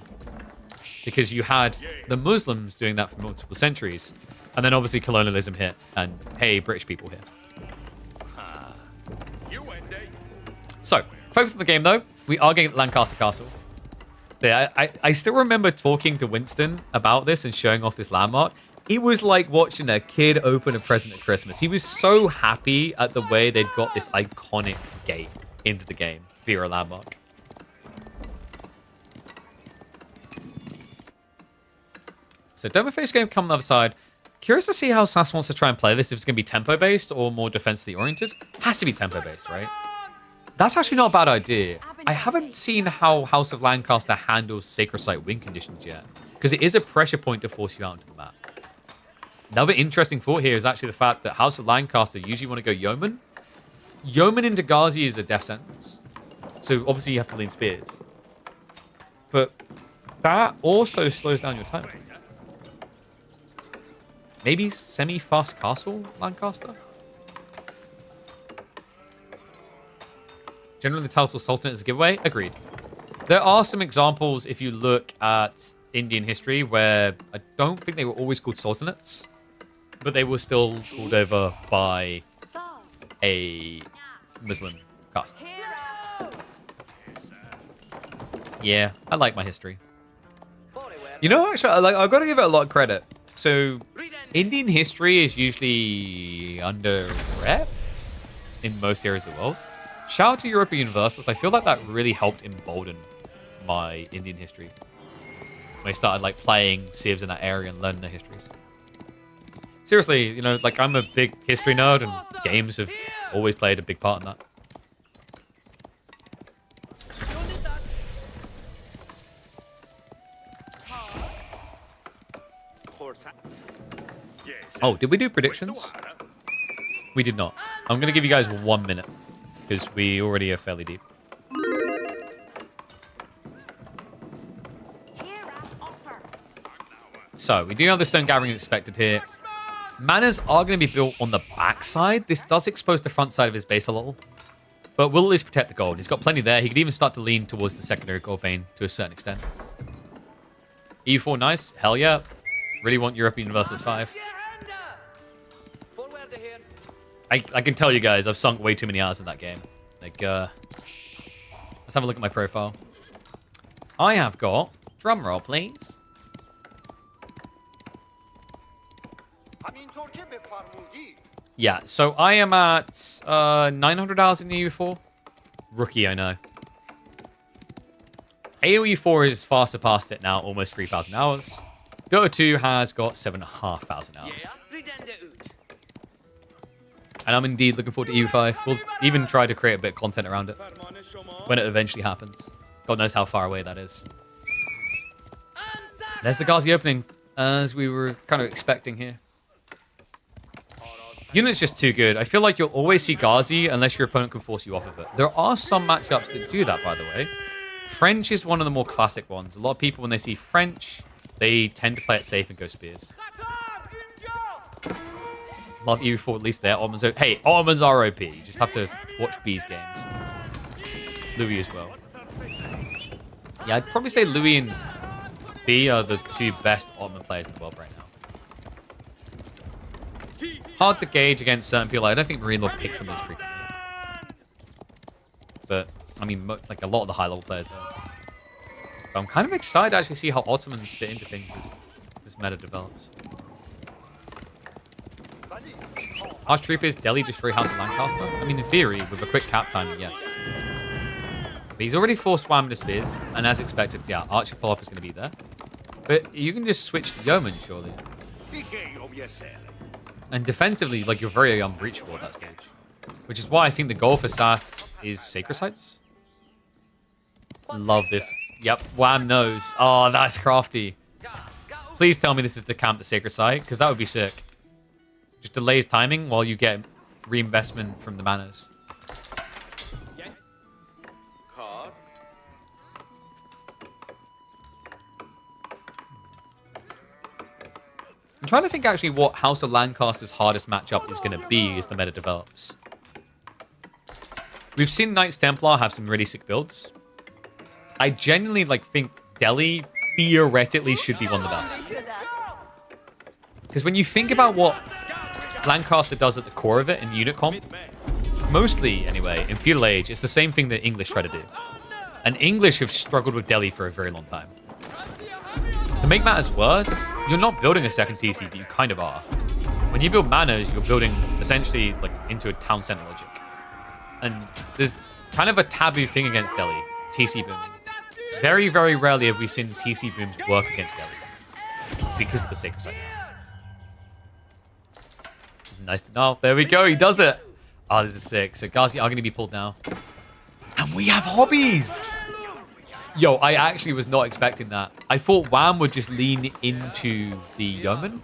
A: Because you had the Muslims doing that for multiple centuries, and then obviously colonialism hit, and hey, British people here. So, focus on the game though. We are getting Lancaster Castle. Yeah, I still remember talking to Winston about this and showing off this landmark. It was like watching a kid open a present at Christmas. He was so happy at the way they'd got this iconic gate into the game via a landmark. So Domaface game come on the other side. Curious to see how Sass wants to try and play this, if it's going to be tempo-based or more defensively oriented. Has to be tempo-based, right? That's actually not a bad idea. I haven't seen how House of Lancaster handles Sacred Site win conditions yet, because it is a pressure point to force you out into the map. Another interesting thought here is actually the fact that House of Lancaster usually want to go Yeoman. Yeoman into Ghazi is a death sentence, so obviously you have to lean spears. But that also slows down your time. Maybe semi-fast castle Lancaster? Generally, the title Sultanate is a giveaway. Agreed. There are some examples, if you look at Indian history, where I don't think they were always called Sultanates, but they were still ruled over by a Muslim caste. Yeah, I like my history. You know, actually, I've got to give it a lot of credit. So, Indian history is usually under-repped in most areas of the world. Shout out to European Universals. I feel like that really helped embolden my Indian history when I started like playing civs in that area and learning their histories. Seriously, you know, like I'm a big history nerd, and games have always played a big part in that. Oh, did we do predictions? We did not. I'm going to give you guys 1 minute, because we already are fairly deep. So, we do have the stone gathering expected here. Manors are going to be built on the backside. This does expose the front side of his base a little, but will at least protect the gold. He's got plenty there. He could even start to lean towards the secondary gold vein to a certain extent. E4, nice. Hell yeah. Really want European versus 5. I can tell you guys, I've sunk way too many hours in that game. Like, let's have a look at my profile. I have got, drum roll please, Yeah, so I am at 900 hours in EU4. Rookie, I know. AoE4 is far surpassed it now, almost 3,000 hours. Dota 2 has got 7,500 hours. And I'm indeed looking forward to EU5. We'll even try to create a bit of content around it when it eventually happens. God knows how far away that is. There's the Ghazi opening, as we were kind of expecting here. Unit's just too good. I feel like you'll always see Ghazi unless your opponent can force you off of it. There are some matchups that do that, by the way. French is one of the more classic ones. A lot of people, when they see French, they tend to play it safe and go spears. Love you for at least there. Ottomans are... Hey, Ottomans are OP. You just have to watch B's games. Louis as well. Yeah, I'd probably say Louis and B are the two best Ottoman players in the world right now. Hard to gauge against certain people. I don't think Marine Lord picks them as frequently. But, I mean, like a lot of the high-level players don't. But I'm kind of excited to actually see how Ottomans fit into things as this meta develops. Harsh truth is, Delhi destroy House of Lancaster? I mean, in theory, with a quick cap timing, yes. But he's already forced Wham into spears, and as expected, yeah, Archer follow-up is going to be there. But you can just switch to Yeoman, surely. And defensively, like, you're very unbreachable at that stage. Which is why I think the goal for SAS is Sacred Sites. Love this. Yep, Wham knows. Oh, that's crafty. Please tell me this is to camp the Sacred Site, because that would be sick. Just delays timing while you get reinvestment from the manas. I'm trying to think actually what House of Lancaster's hardest matchup is going to be as the meta develops. We've seen Knights Templar have some really sick builds. I genuinely think Delhi theoretically should be one of the best. Because when you think about what Lancaster does at the core of it in unit comp, mostly anyway, in Feudal Age, it's the same thing that English try to do. And English have struggled with Delhi for a very long time. To make matters worse, you're not building a second TC, but you kind of are. When you build manors, you're building essentially into a town center logic. And there's kind of a taboo thing against Delhi, TC booming. Very, very rarely have we seen TC booms work against Delhi because of the Sacred Site. Nice to know. There we go. He does it. Oh, this is sick. So Ghazi are going to be pulled now. And we have hobbies. Yo, I actually was not expecting that. I thought Wham would just lean into the Yeoman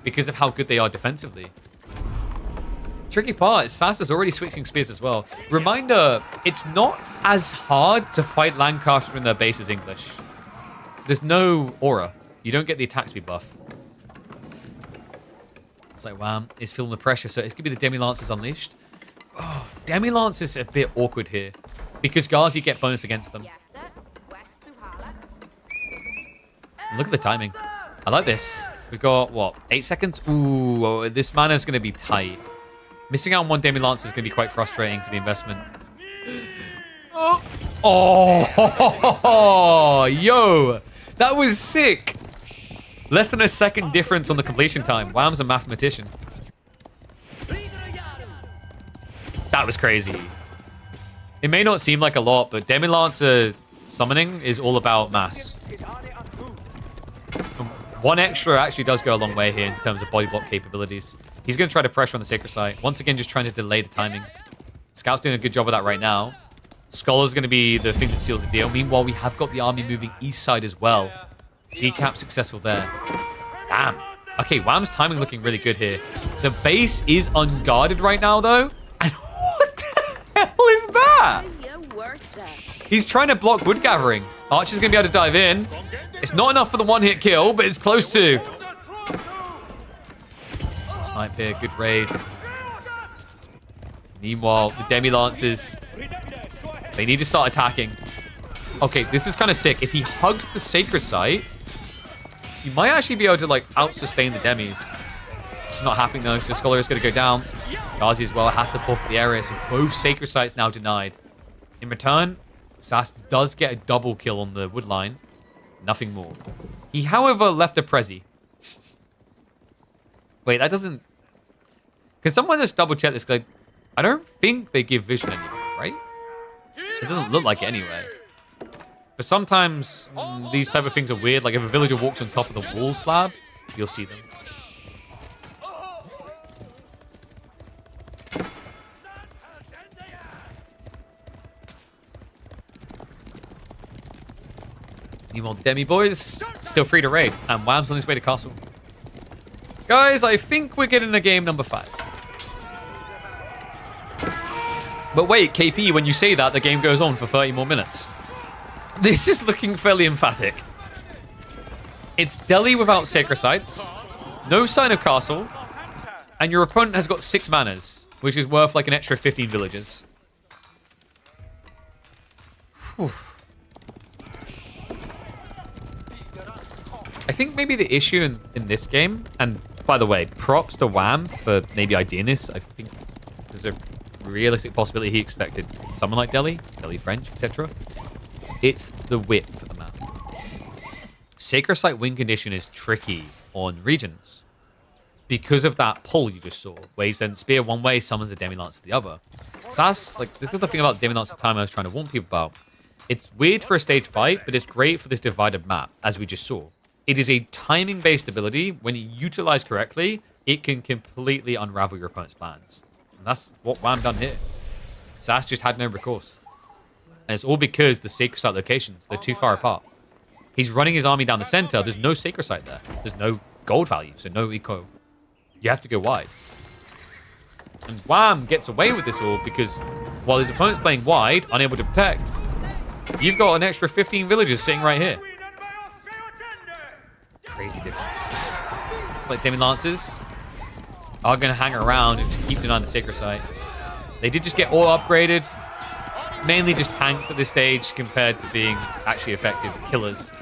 A: because of how good they are defensively. Tricky part is SAS is already switching spears as well. Reminder, it's not as hard to fight Lancaster in their base as English. There's no aura. You don't get the attack speed buff. It's like Wham is feeling the pressure, so it's going to be the Demi-Lancers unleashed. Oh, Demi-Lance is a bit awkward here because Ghazi get bonus against them. Look at the timing. I like this. We've got, what, 8 seconds? Ooh, this mana is going to be tight. Missing out on one Demi-Lance is going to be quite frustrating for the investment. Oh, yo. That was sick. Less than a second difference on the completion time. Wham's a mathematician. That was crazy. It may not seem like a lot, but Demi-Lancer summoning is all about mass. One extra actually does go a long way here in terms of body block capabilities. He's going to try to pressure on the Sacred Site. Once again, just trying to delay the timing. Scout's doing a good job of that right now. Scholar's going to be the thing that seals the deal. Meanwhile, we have got the army moving east side as well. Decap successful there. Damn. Okay, Wham's timing looking really good here. The base is unguarded right now, though. And what the hell is that? He's trying to block wood gathering. Archer's going to be able to dive in. It's not enough for the one-hit kill, but it's close to. Snipe here, good raid. Meanwhile, the Demi-Lancers, they need to start attacking. Okay, this is kind of sick. If he hugs the Sacred Site, you might actually be able to, out-sustain the Demis. It's not happening, though, so Scholar is going to go down. Ghazi as well has to fall for the area, so both Sacred Sites now denied. In return, SAS does get a double kill on the wood line. Nothing more. He, however, left a Prezi. Wait, that doesn't... Can someone just double check this? Like, I don't think they give vision anymore, right? It doesn't look like it anyway. But sometimes these type of things are weird. Like if a villager walks on top of the wall slab, you'll see them. Meanwhile, the Demi boys still free to raid, and Wham's on his way to castle. Guys, I think we're getting a game number 5. But wait, KP, when you say that, the game goes on for 30 more minutes. This is looking fairly emphatic. It's Delhi without sacred sites, no sign of castle, and your opponent has got 6 manas, which is worth like an extra 15 villages. Whew. I think maybe the issue in this game, and by the way, props to Wham for maybe ideaing this. I think there's a realistic possibility he expected someone like Delhi French, etc. It's the width of the map. Sacred Site win condition is tricky on regions because of that pull you just saw, where he sends spear one way, summons the Demi-Lance the other. Sass, like, this is the thing about Demi-Lance at the time I was trying to warn people about. It's weird for a stage fight, but it's great for this divided map, as we just saw. It is a timing-based ability. When utilized correctly, it can completely unravel your opponent's plans. And that's what Wham done here. Sass just had no recourse. And it's all because the Sacred Site locations, they're too far apart. He's running his army down the center. There's no Sacred Site there. There's no gold value, so no eco. You have to go wide. And Wham gets away with this all because while his opponent's playing wide, unable to protect, you've got an extra 15 villagers sitting right here. Crazy difference. Like Demi-Lances are going to hang around and just keep denying the Sacred Site. They did just get all upgraded. Mainly just tanks at this stage compared to being actually effective killers.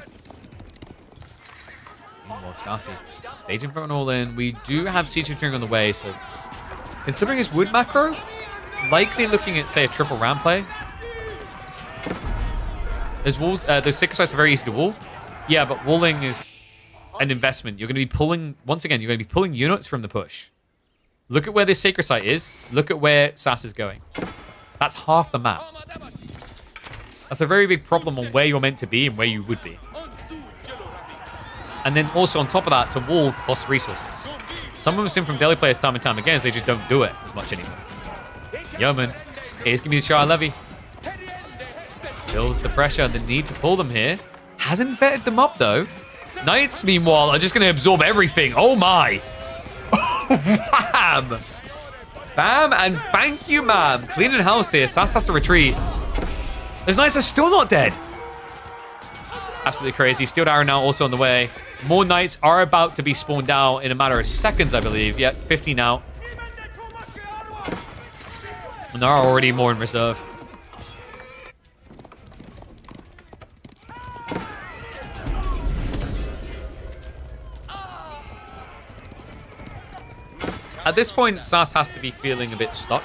A: More sassy. Stage in front all in. We do have Siege Engineering on the way, so considering his wood macro, likely looking at, say, a triple ram play. Those walls, those Sacred Sites are very easy to wall. Yeah, but walling is an investment. You're going to be pulling, once again, you're going to be pulling units from the push. Look at where this Sacred Site is. Look at where Sass is going. That's half the map. That's a very big problem on where you're meant to be and where you would be. And then also on top of that, to wall costs resources. Some of them seen from Delhi players time and time again is they just don't do it as much anymore. Yeoman, here's going to be the Shire Levy. Feels the pressure, the need to pull them here. Hasn't vetted them up though. Knights, meanwhile, are just going to absorb everything. Oh my. Bam! Bam, and thank you, ma'am. Cleaning house here. Sass has to retreat. Those Knights are still not dead. Absolutely crazy. Steel Arrow now also on the way. More Knights are about to be spawned out in a matter of seconds, I believe. Yep, 15 out. And there are already more in reserve. At this point, Sass has to be feeling a bit stuck.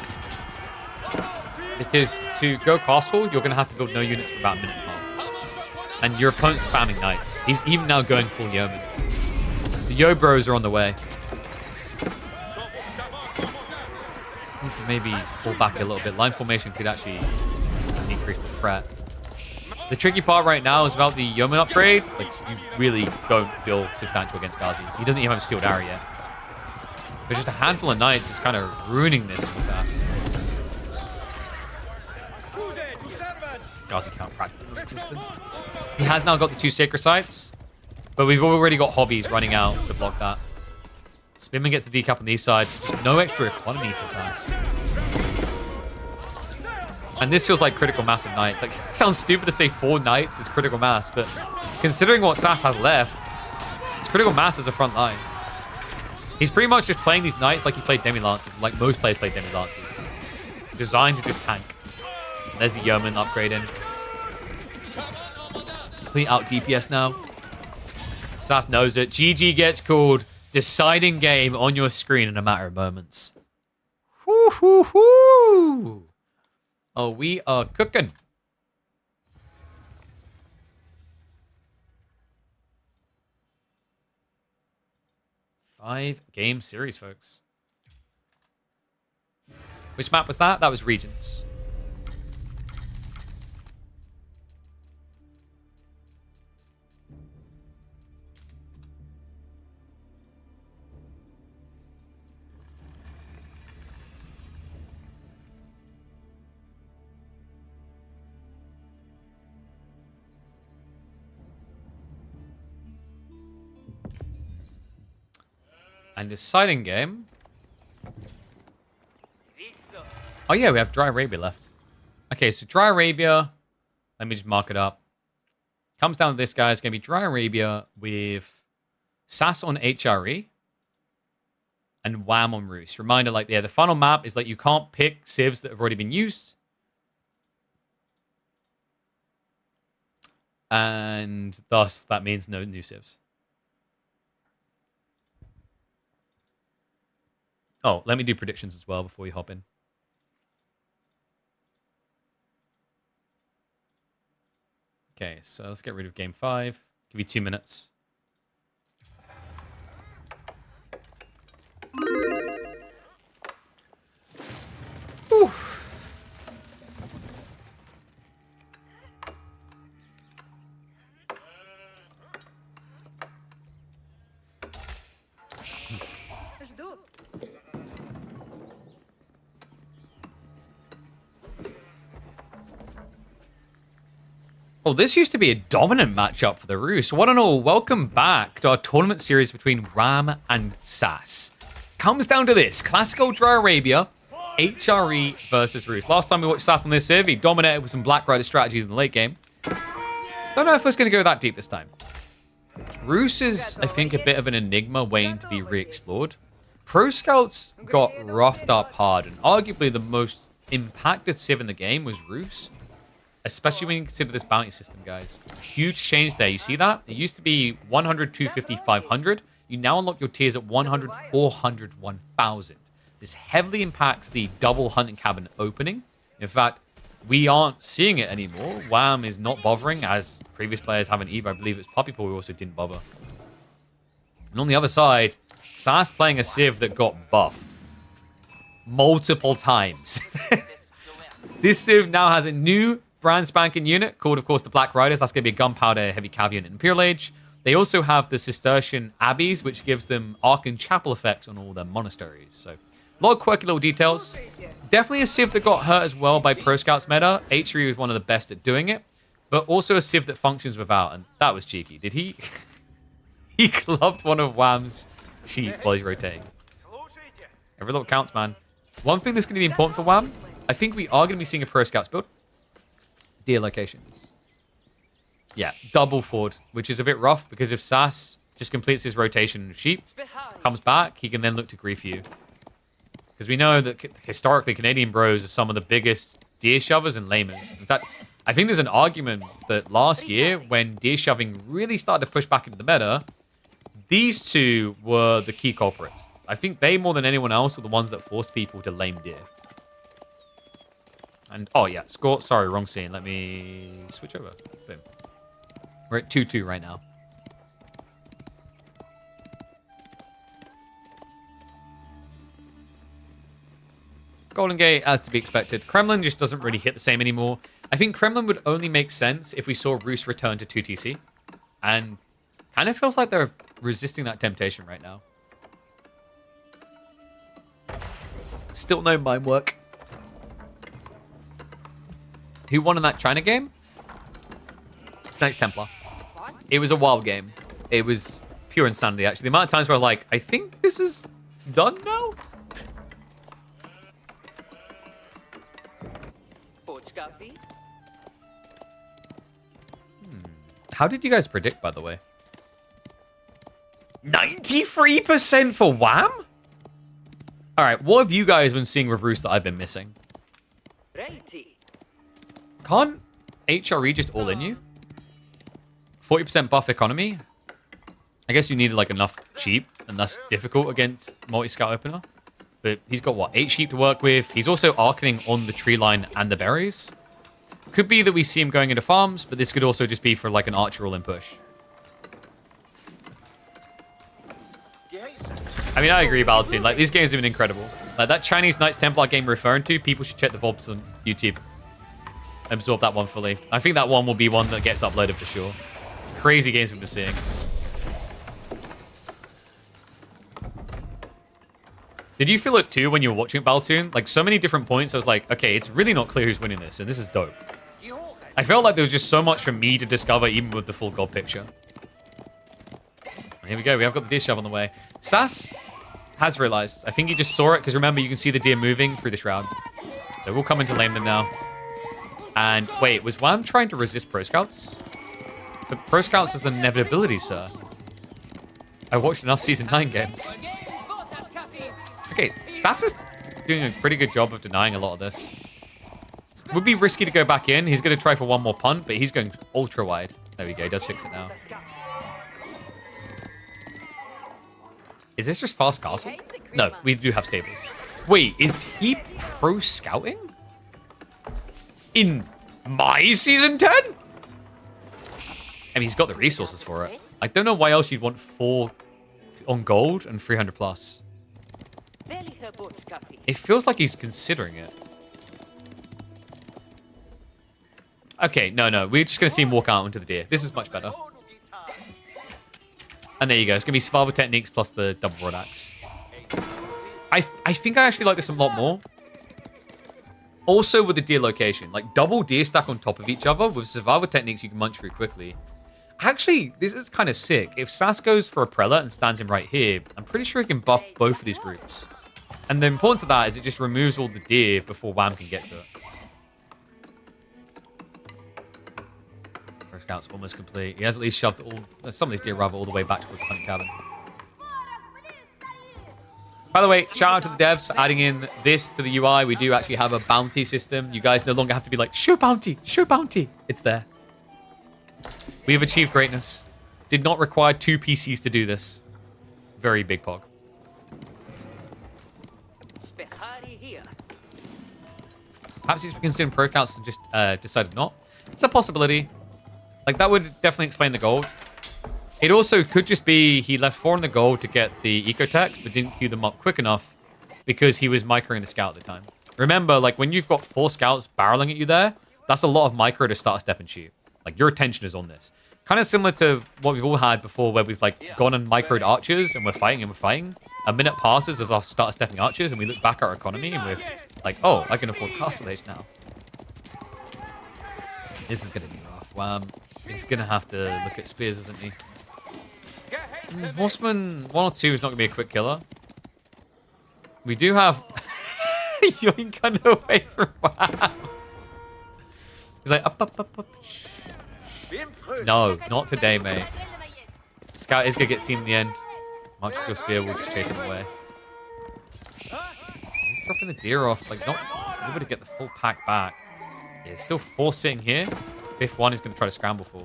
A: Because to go castle, you're going to have to build no units for about a minute and a half. And your opponent's spamming Knights. He's even now going full Yeoman. The Yo Bros are on the way. Just need to maybe fall back a little bit. Line formation could actually increase the threat. The tricky part right now is about the Yeoman upgrade. Like, you really don't feel substantial against Ghazi. He doesn't even have a Steeled Arrow yet. But just a handful of Knights is kind of ruining this for Sass. Ghazi can't practically non-existent. He has now got the 2 Sacred Sites, but we've already got hobbies running out to block that. Spinman gets the decap on these sides, just no extra economy for Sass. And this feels like critical mass of Knights. Like, it sounds stupid to say 4 Knights is critical mass, but considering what Sass has left, it's critical mass as a front line. He's pretty much just playing these Knights like he played Demi-Lances, like most players play Demi-Lances. Designed to just tank. And there's the Yeoman upgrading. Complete out DPS now. Sass knows it. GG gets called. Deciding game on your screen in a matter of moments. Whoo, whoo, whoo. Oh, we are cooking. 5-game series, folks. Which map was that? That was Regions. And deciding game. Oh yeah, we have Dry Arabia left. Okay, so Dry Arabia. Let me just mark it up. Comes down to this guy. It's going to be Dry Arabia with SAS on HRE and Wham on Rus. Reminder, like, yeah, the final map is like you can't pick civs that have already been used. And thus, that means no new civs. Oh, let me do predictions as well before we hop in. Okay, so let's get rid of game 5. Give you 2 minutes. Whew. Oh, this used to be a dominant matchup for the Rus. One and all, welcome back to our tournament series between Ram and SAS. Comes down to this, classical Dry Arabia, HRE versus Rus. Last time we watched SAS on this civ, he dominated with some Black Rider strategies in the late game. Don't know if I was going to go that deep this time. Rus is, I think, a bit of an enigma waiting to be re-explored. Pro Scouts got roughed up hard, and arguably the most impacted civ in the game was Rus. Especially when you consider this bounty system, guys. Huge change there. You see that? It used to be 100, 250, 500. You now unlock your tiers at 100, 400, 1000. This heavily impacts the double hunting cabin opening. In fact, we aren't seeing it anymore. Wham is not bothering, as previous players haven't either. I believe it's Puppy Paw who also didn't bother. And on the other side, SAS playing a civ that got buffed multiple times. This civ now has a new brand spanking unit called, of course, the Black Riders. That's going to be a gunpowder heavy cav unit in Imperial Age. They also have the Cistercian Abbeys, which gives them Ark and Chapel effects on all their monasteries. So, a lot of quirky little details. Definitely a civ that got hurt as well by Pro Scouts meta. HRE was one of the best at doing it. But also a civ that functions without, and that was cheeky. Did he? He clubbed one of Wham's sheep while he's rotating. Every little counts, man. One thing that's going to be important for Wham, I think we are going to be seeing a Pro Scouts build. Deer locations. Yeah, double Ford, which is a bit rough because if SAS just completes his rotation of sheep, comes back, he can then look to grief you. Because we know that historically Canadian bros are some of the biggest deer shovers and lamers. In fact, I think there's an argument that last year when deer shoving really started to push back into the meta, these two were the key culprits. I think they, more than anyone else, were the ones that forced people to lame deer. And, oh yeah, score. Sorry, wrong scene. Let me switch over. Boom. We're at 2-2 right now. Golden Gate, as to be expected. Kremlin just doesn't really hit the same anymore. I think Kremlin would only make sense if we saw Rus return to 2TC. And kind of feels like they're resisting that temptation right now. Still no mime work. Who won in that China game? Thanks, Templar. It was a wild game. It was pure insanity, actually. The amount of times where I was like, I think this is done now? How did you guys predict, by the way? 93% for Wham? Alright, what have you guys been seeing with Rus that I've been missing? Can't HRE just all in you? 40% buff economy? I guess you needed like enough sheep, and that's difficult against multi-scout opener. But he's got, what, 8 sheep to work with? He's also arcing on the tree line and the berries. Could be that we see him going into farms, but this could also just be for like an archer all-in push. I mean, I agree, Byzantine. Like, these games have been incredible. Like that Chinese Knights Templar game we're referring to, people should check the VODs on YouTube. Absorb that one fully. I think that one will be one that gets uploaded for sure. Crazy games we've been seeing. Did you feel it too when you were watching Baltoon? Like so many different points, I was like, okay, it's really not clear who's winning this, and this is dope. I felt like there was just so much for me to discover even with the full gold picture. And here we go, we have got the deer shove on the way. Sass has realized. I think he just saw it, because remember, you can see the deer moving through the shroud. So we'll come in to lame them now. And wait, was Wham trying to resist Pro Scouts? But Pro Scouts is an inevitability, sir. I watched enough Season 9 games. Okay, Sass is doing a pretty good job of denying a lot of this. Would be risky to go back in. He's going to try for one more punt, but he's going ultra wide. There we go, he does fix it now. Is this just fast castle? No, we do have stables. Wait, is he pro scouting? In my Season 10? I mean, he's got the resources for it. I don't know why else you'd want 4 on gold and 300 plus. It feels like he's considering it. Okay, no. We're just going to see him walk out into the deer. This is much better. And there you go. It's going to be survival techniques plus the double rod axe. I think I actually like this a lot more. Also with the deer location. Like, double deer stack on top of each other with survival techniques you can munch through quickly. Actually, this is kind of sick. If Sass goes for a prelate and stands him right here, I'm pretty sure he can buff both of these groups. And the importance of that is it just removes all the deer before Wham can get to it. First scout's almost complete. He has at least shoved some of these deer rather all the way back towards the hunting cabin. By the way, shout out to the devs for adding in this to the UI. We do actually have a bounty system. You guys no longer have to be like, show bounty, show bounty. It's there. We have achieved greatness. Did not require 2 PCs to do this. Very big pog. Perhaps he's considering pro counts and just decided not. It's a possibility. Like, that would definitely explain the gold. It also could just be he left 4 in the gold to get the eco-techs, but didn't queue them up quick enough because he was microing the scout at the time. Remember, like, when you've got 4 scouts barreling at you there, that's a lot of micro to start a step and shoot. Like, your attention is on this. Kind of similar to what we've all had before where we've, like, gone and microed archers and we're fighting and we're fighting. A minute passes of us start stepping archers and we look back at our economy and we're like, oh, I can afford Castle Age now. This is going to be rough. Wham. He's going to have to look at spears, isn't he? Horseman 1 or 2 is not going to be a quick killer. We do have... Yoink on the way from Wham. He's like, up. No, not today, mate. Scout is going to get seen in the end. March with your spear will just chase him away. He's dropping the deer off. Like, not able to get the full pack back. Yeah, there's still 4 sitting here. 5th one is going to try to scramble for.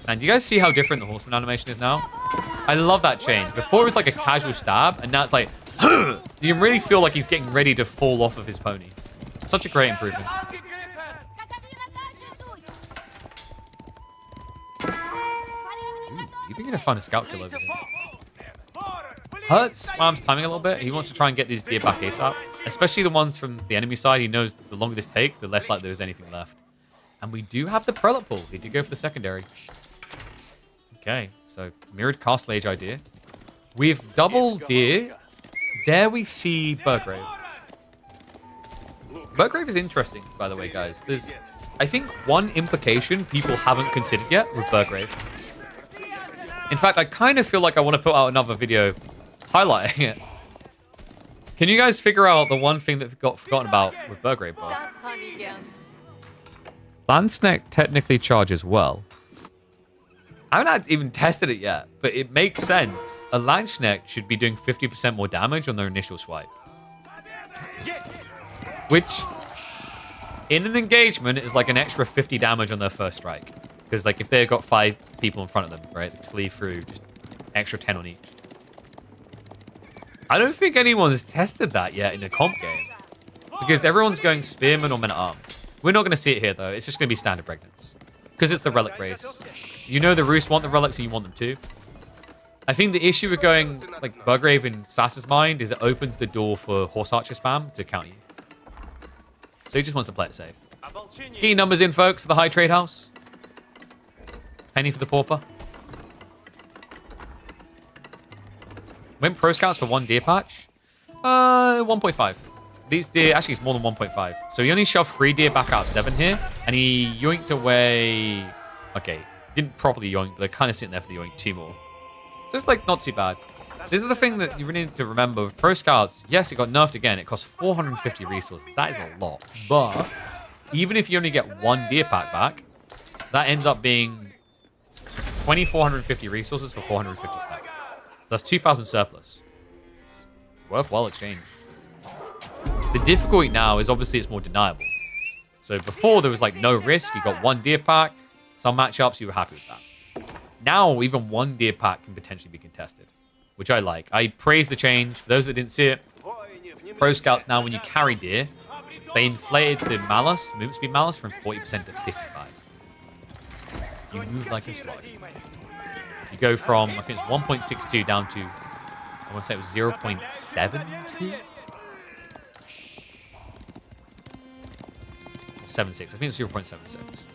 A: And do you guys see how different the horseman animation is now? I love that change. Before it was like a casual stab, and now it's like, you can really feel like he's getting ready to fall off of his pony. Such a great improvement. You think you're gonna find a scout kill over here? Hurts Wham's timing a little bit. He wants to try and get these deer back ASAP. Especially the ones from the enemy side. He knows the longer this takes, the less likely there's anything left. And we do have the prelate pool. He did go for the secondary. Okay, so mirrored Castle Age idea. We've double deer. There we see Burgrave. Burgrave is interesting, by the way, guys. There's, I think, one implication people haven't considered yet with Burgrave. In fact, I kind of feel like I want to put out another video highlighting it. Can you guys figure out the one thing that got forgotten about with Burgrave buff? Lanceneck technically charges well. I haven't even tested it yet, but it makes sense. A Lanceneck should be doing 50% more damage on their initial swipe. Which, in an engagement, is like an extra 50 damage on their first strike. Because, like, if they've got 5 people in front of them, right, to cleave through, just extra 10 on each. I don't think anyone's tested that yet in a comp game. Because everyone's going spearmen or men-at-arms. We're not going to see it here, though. It's just going to be standard pregnants. Because it's the relic race. You know the Roost want the relics and you want them too. I think the issue with going like Burgrave in Sass's mind is it opens the door for Horse Archer spam to counter you. So he just wants to play it safe. Key numbers in, folks, the high trade house. Penny for the pauper. Went pro scouts for 1 deer patch. 1.5. These deer, actually, it's more than 1.5. So he only shoved 3 deer back out of 7 here, and he yoinked away. Okay, didn't properly yoink, but they're kind of sitting there for the yoink 2 more. So it's like not too bad. This is the thing that you really need to remember. With pro scouts, yes, it got nerfed again. It costs 450 resources. That is a lot. But even if you only get 1 deer pack back, that ends up being 2,450 resources for 450 spec. That's 2,000 surplus. Worthwhile exchange. The difficulty now is obviously it's more deniable. So before there was like no risk. You got 1 deer pack. Some matchups you were happy with that. Now even 1 deer pack can potentially be contested, which I like. I praise the change. For those that didn't see it, pro scouts now when you carry deer, they inflated the malice, movement speed malice from 40% to 55. You move like a slug. You go from, I think it's 1.62 down to, I want to say it was 0.72? 76. I think it's 0.76.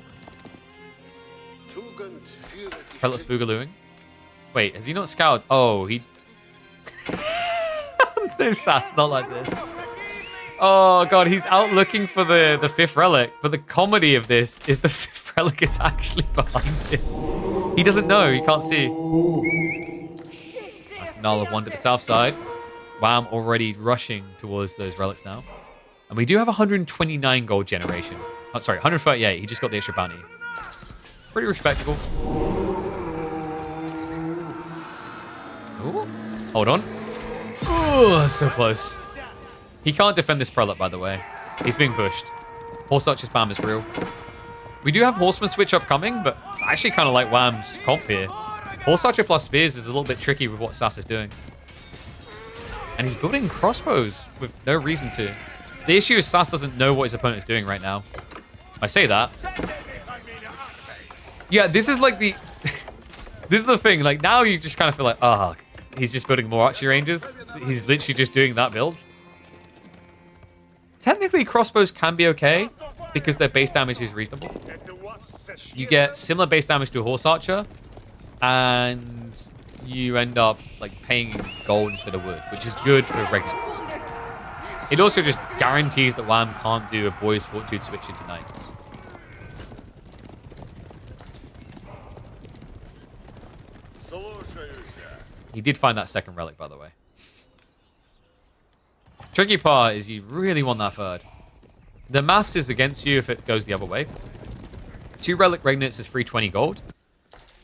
A: Predator's boogalooing. Wait, has he not scouted? Oh, he... No, Sass, not like this. Oh, God, he's out looking for the 5th relic. But the comedy of this is the 5th relic is actually behind him. He doesn't know. He can't see. Nice denial of 1 to the south side. Wham, already rushing towards those relics now. And we do have 129 gold generation. Oh, sorry, 138. He just got the extra bounty. Pretty respectable. Ooh. Hold on. Oh, so close. He can't defend this prelate, by the way. He's being pushed. Horse Archer spam is real. We do have Horseman switch upcoming, but I actually kind of like Wham's comp here. Horse Archer plus Spears is a little bit tricky with what Sass is doing. And he's building crossbows with no reason to. The issue is Sass doesn't know what his opponent is doing right now. I say that. Yeah, this is like the... This is the thing. Like, now you just kind of feel like, ah, he's just building more archery ranges. He's literally just doing that build. Technically, crossbows can be okay because their base damage is reasonable. You get similar base damage to a horse archer, and you end up like paying gold instead of wood, which is good for regnants. It also just guarantees that Wham can't do a boy's fortitude switch into knights. He did find that 2nd relic, by the way. Tricky part is you really want that 3rd. The maths is against you if it goes the other way. 2 relic regnants is 320 gold.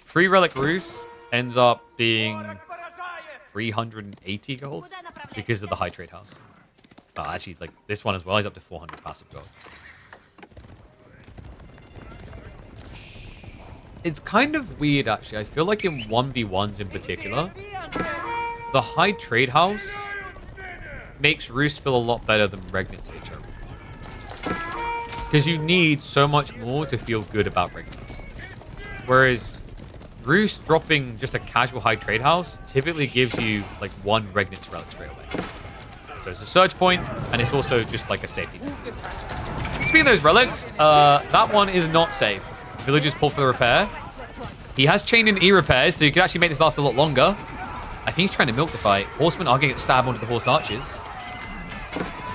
A: 3 relic ruse ends up being 380 gold because of the high trade house. Oh, actually, like this one as well is up to 400 passive gold. It's kind of weird, actually. I feel like in 1v1s in particular, the high trade house makes Roost feel a lot better than Regnant's HRE. Because you need so much more to feel good about Regnant. Whereas Roost dropping just a casual high trade house typically gives you like 1 Regnant's relic straight away. So it's a surge point, and it's also just like a safety net. Speaking of those relics, that one is not safe. Villagers pull for the repair. He has chain in E-repairs, so you can actually make this last a lot longer. I think he's trying to milk the fight. Horsemen are going to get stabbed onto the horse archers.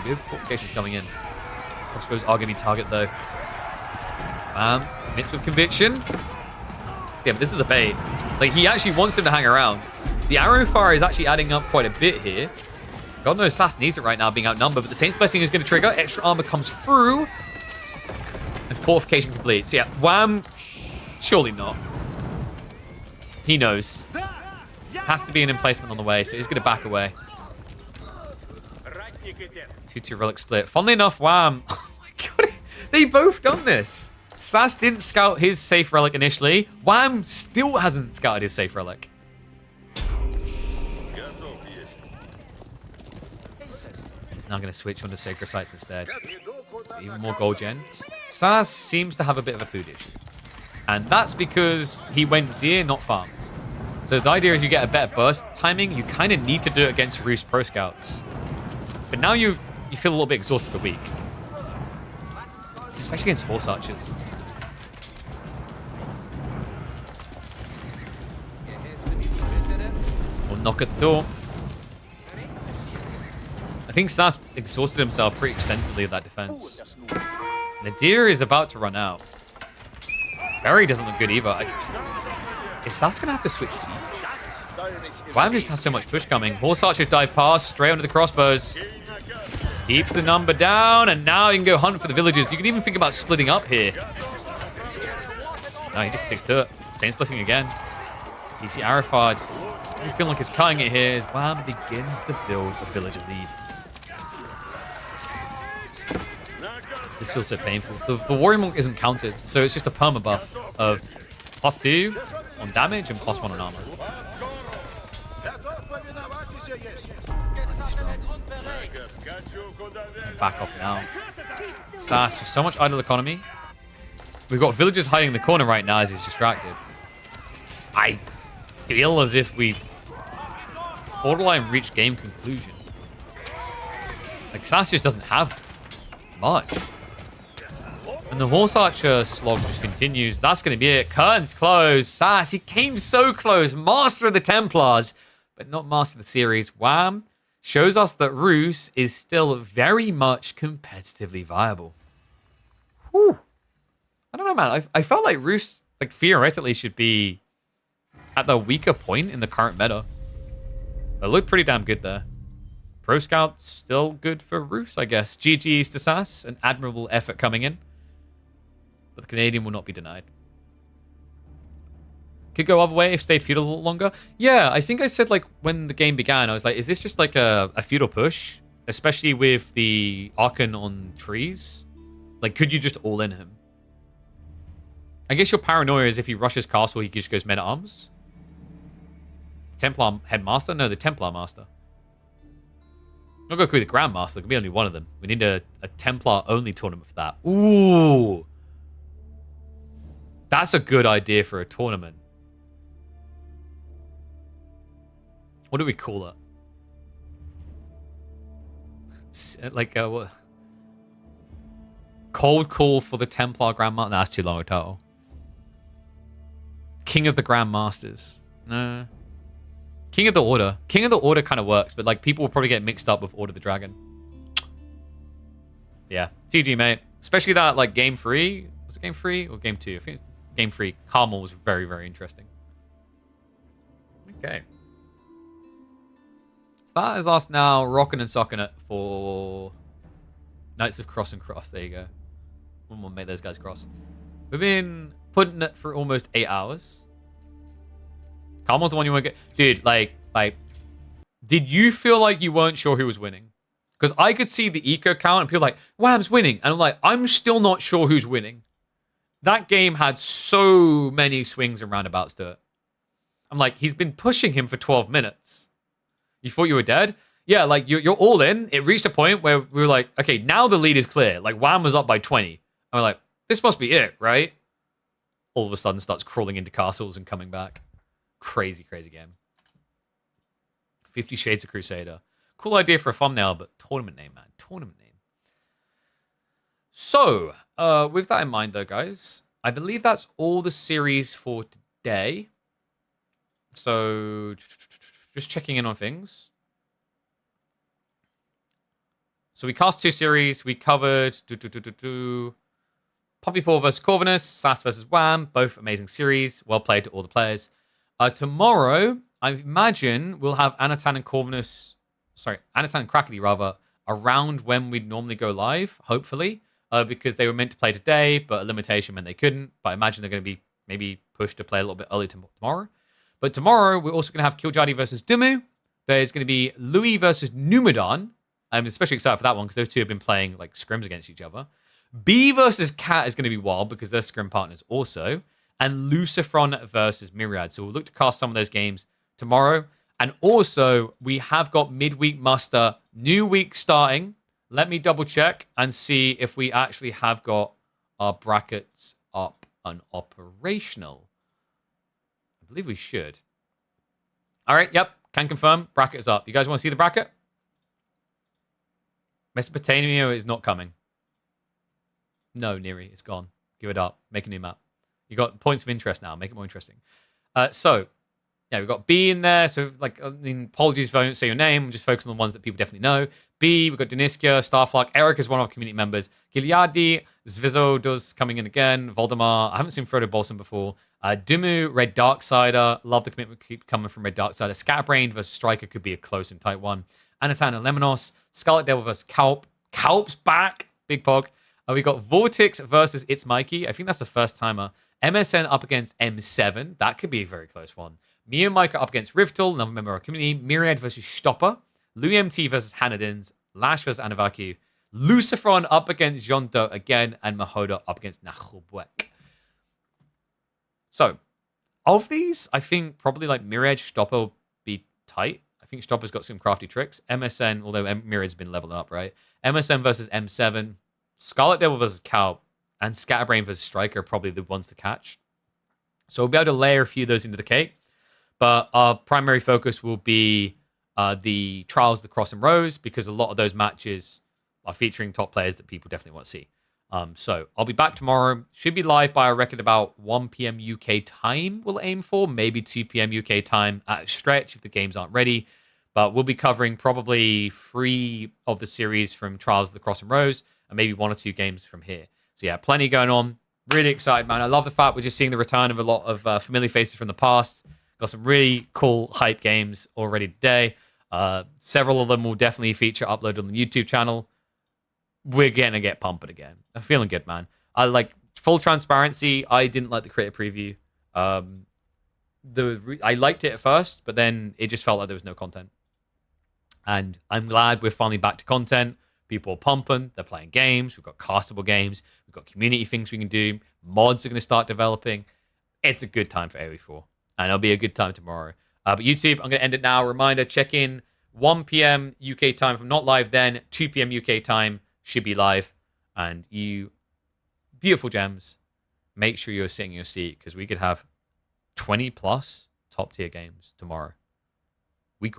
A: Good fortifications coming in. Crossbows are going to be target, though. Mixed with conviction. Yeah, but this is a bait. Like, he actually wants him to hang around. The arrow fire is actually adding up quite a bit here. God knows Sass needs it right now, being outnumbered, but the Saint's Blessing is going to trigger. Extra armor comes through. And fortification complete. So yeah, Wham, surely not. He knows. Has to be an emplacement on the way, so he's going to back away. 2-2 relic split. Funnily enough, Wham. Oh my god, they both done this. Sass didn't scout his safe relic initially. Wham still hasn't scouted his safe relic. He's now going to switch onto Sacred Sites instead. Even more gold gen. Sass seems to have a bit of a food issue. And that's because he went deer, not farmed. So the idea is you get a better burst timing. You kind of need to do it against Rus Pro Scouts. But now you feel a little bit exhausted or weak. Especially against Horse Archers. We'll knock at the door. I think Sass exhausted himself pretty extensively at that defense. Nadir is about to run out. Barry doesn't look good either. Is Sass going to have to switch siege? Wham just has so much push coming. Horse Archers dive past, straight onto the crossbows. Keeps the number down, and now you can go hunt for the villagers. You can even think about splitting up here. No, he just sticks to it. Same splitting again. TC Arafat, you feel like he's cutting it here as Wham begins to build a villager lead. This feels so painful. The Warrior Monk isn't counted, so it's just a perma buff of +2 on damage and +1 on armor. Back off now. Sass, just so much idle economy. We've got villagers hiding in the corner right now as he's distracted. I feel as if we've borderline reached game conclusion. Like, Sass just doesn't have much. And the Horse Archer slog just continues. That's going to be it. Curtains closed. Sass, he came so close. Master of the Templars, but not master of the series. Wham shows us that Rus is still very much competitively viable. Whew. I don't know, man. I felt like Rus, like, theoretically should be at the weaker point in the current meta. It looked pretty damn good there. Pro Scout's still good for Rus, I guess. GG's to Sass. An admirable effort coming in. But the Canadian will not be denied. Could go other way if stayed feudal a little longer. Yeah, I think I said, like, when the game began, I was like, is this just like a feudal push? Especially with the Archon on trees? Like, could you just all in him? I guess your paranoia is if he rushes castle, he just goes men-at-arms. Templar Headmaster? No, the Templar Master. I'll go with the Grandmaster. There can be only one of them. We need a Templar-only tournament for that. Ooh! That's a good idea for a tournament. What do we call it? Like, what? Cold Call for the Templar Grandmaster? Nah, that's too long a title. King of the Grandmasters. No. King of the Order. King of the Order kind of works, but like people will probably get mixed up with Order of the Dragon. Yeah. GG, mate. Especially that, like, game 3. Was it game 3 or game 2? I think game 3. Carmel was very, very interesting. Okay. So that is us now rocking and socking it for Knights of Cross and Cross. There you go. One more, make those guys cross. We've been putting it for almost 8 hours. Carmel's the one you want to get. Dude, like, did you feel like you weren't sure who was winning? Because I could see the eco count and people like, Wham's winning. And I'm like, I'm still not sure who's winning. That game had so many swings and roundabouts to it. I'm like, he's been pushing him for 12 minutes. You thought you were dead? Yeah, like, you're all in. It reached a point where we were like, okay, now the lead is clear. Like, Wham was up by 20. And we're like, this must be it, right? All of a sudden starts crawling into castles and coming back. Crazy, crazy game. 50 Shades of Crusader. Cool idea for a thumbnail, but tournament name, man. Tournament name. So, with that in mind, though, guys, I believe that's all the series for today. So, just checking in on things. So, we cast 2 series. We covered Poppy Paw versus Corvinus, Sass versus Wham. Both amazing series. Well played to all the players. Tomorrow, I imagine we'll have Anatan and Corvinus, Anatan and Crackety, rather, around when we'd normally go live, hopefully, because they were meant to play today, but a limitation meant they couldn't. But I imagine they're going to be maybe pushed to play a little bit early tomorrow. But tomorrow, we're also going to have Kiljadi versus Dumu. There's going to be Louis versus Numidan. I'm especially excited for that one because those two have been playing like scrims against each other. B versus Cat is going to be wild because they're scrim partners also. And Lucifron versus Myriad. So we'll look to cast some of those games tomorrow. And also, we have got midweek muster, new week starting. Let me double check and see if we actually have got our brackets up and operational. I believe we should. All right, yep, can confirm. Bracket is up. You guys want to see the bracket? Mesopotamia is not coming. No, Neri, it's gone. Give it up. Make a new map. You got points of interest now. Make it more interesting. So, yeah, we've got B in there. So, like, I mean, apologies if I don't say your name. Just focus on the ones that people definitely know. B, we've got Deniskia, Starflock. Eric is one of our community members. Gileadi, Zvizodos coming in again. Voldemar. I haven't seen Frodo Bolson before. Dumu, Red Darksider. Love the commitment keep coming from Red Darksider. Scatterbrain versus Striker could be a close and tight one. Anatan and Lemonos. Scarlet Devil versus Kalp. Kalp's back. Big pog. We got Vortex versus It's Mikey. I think that's the first timer. MSN up against M7. That could be a very close one. Mio and Micah up against Rivtal, another member of our community. Myriad versus Stopper. Louis MT versus Hanadins. Lash versus Anavaku. Lucifron up against Jonto again. And Mahoda up against Nahubwek. So, of these, I think probably like Myriad, Stopper will be tight. I think Stopper's got some crafty tricks. MSN, although Myriad's been leveled up, right? MSN versus M7. Scarlet Devil versus Cow. And Scatterbrain versus Striker are probably the ones to catch. So we'll be able to layer a few of those into the cake. But our primary focus will be the Trials, the Cross and Rose, because a lot of those matches are featuring top players that people definitely want to see. So I'll be back tomorrow. Should be live by, I reckon, about 1 p.m. UK time we'll aim for. Maybe 2 p.m. UK time at a stretch if the games aren't ready. But we'll be covering probably 3 of the series from Trials of the Cross and Rose and maybe 1 or 2 games from here. So yeah, plenty going on. Really excited, man. I love the fact we're just seeing the return of a lot of familiar faces from the past. Got some really cool hype games already today. Several of them will definitely feature uploaded on the YouTube channel. We're going to get pumping again. I'm feeling good, man. I like full transparency. I didn't like the creator preview. I liked it at first, but then it just felt like there was no content. And I'm glad we're finally back to content. People are pumping. They're playing games. We've got castable games. We've got community things we can do. Mods are going to start developing. It's a good time for AoE4. And it'll be a good time tomorrow. But YouTube, I'm going to end it now. Reminder, check in 1 p.m. UK time. If I'm not live then, 2 p.m. UK time should be live. And you beautiful gems, make sure you're sitting in your seat because we could have 20 plus top tier games tomorrow. We grind.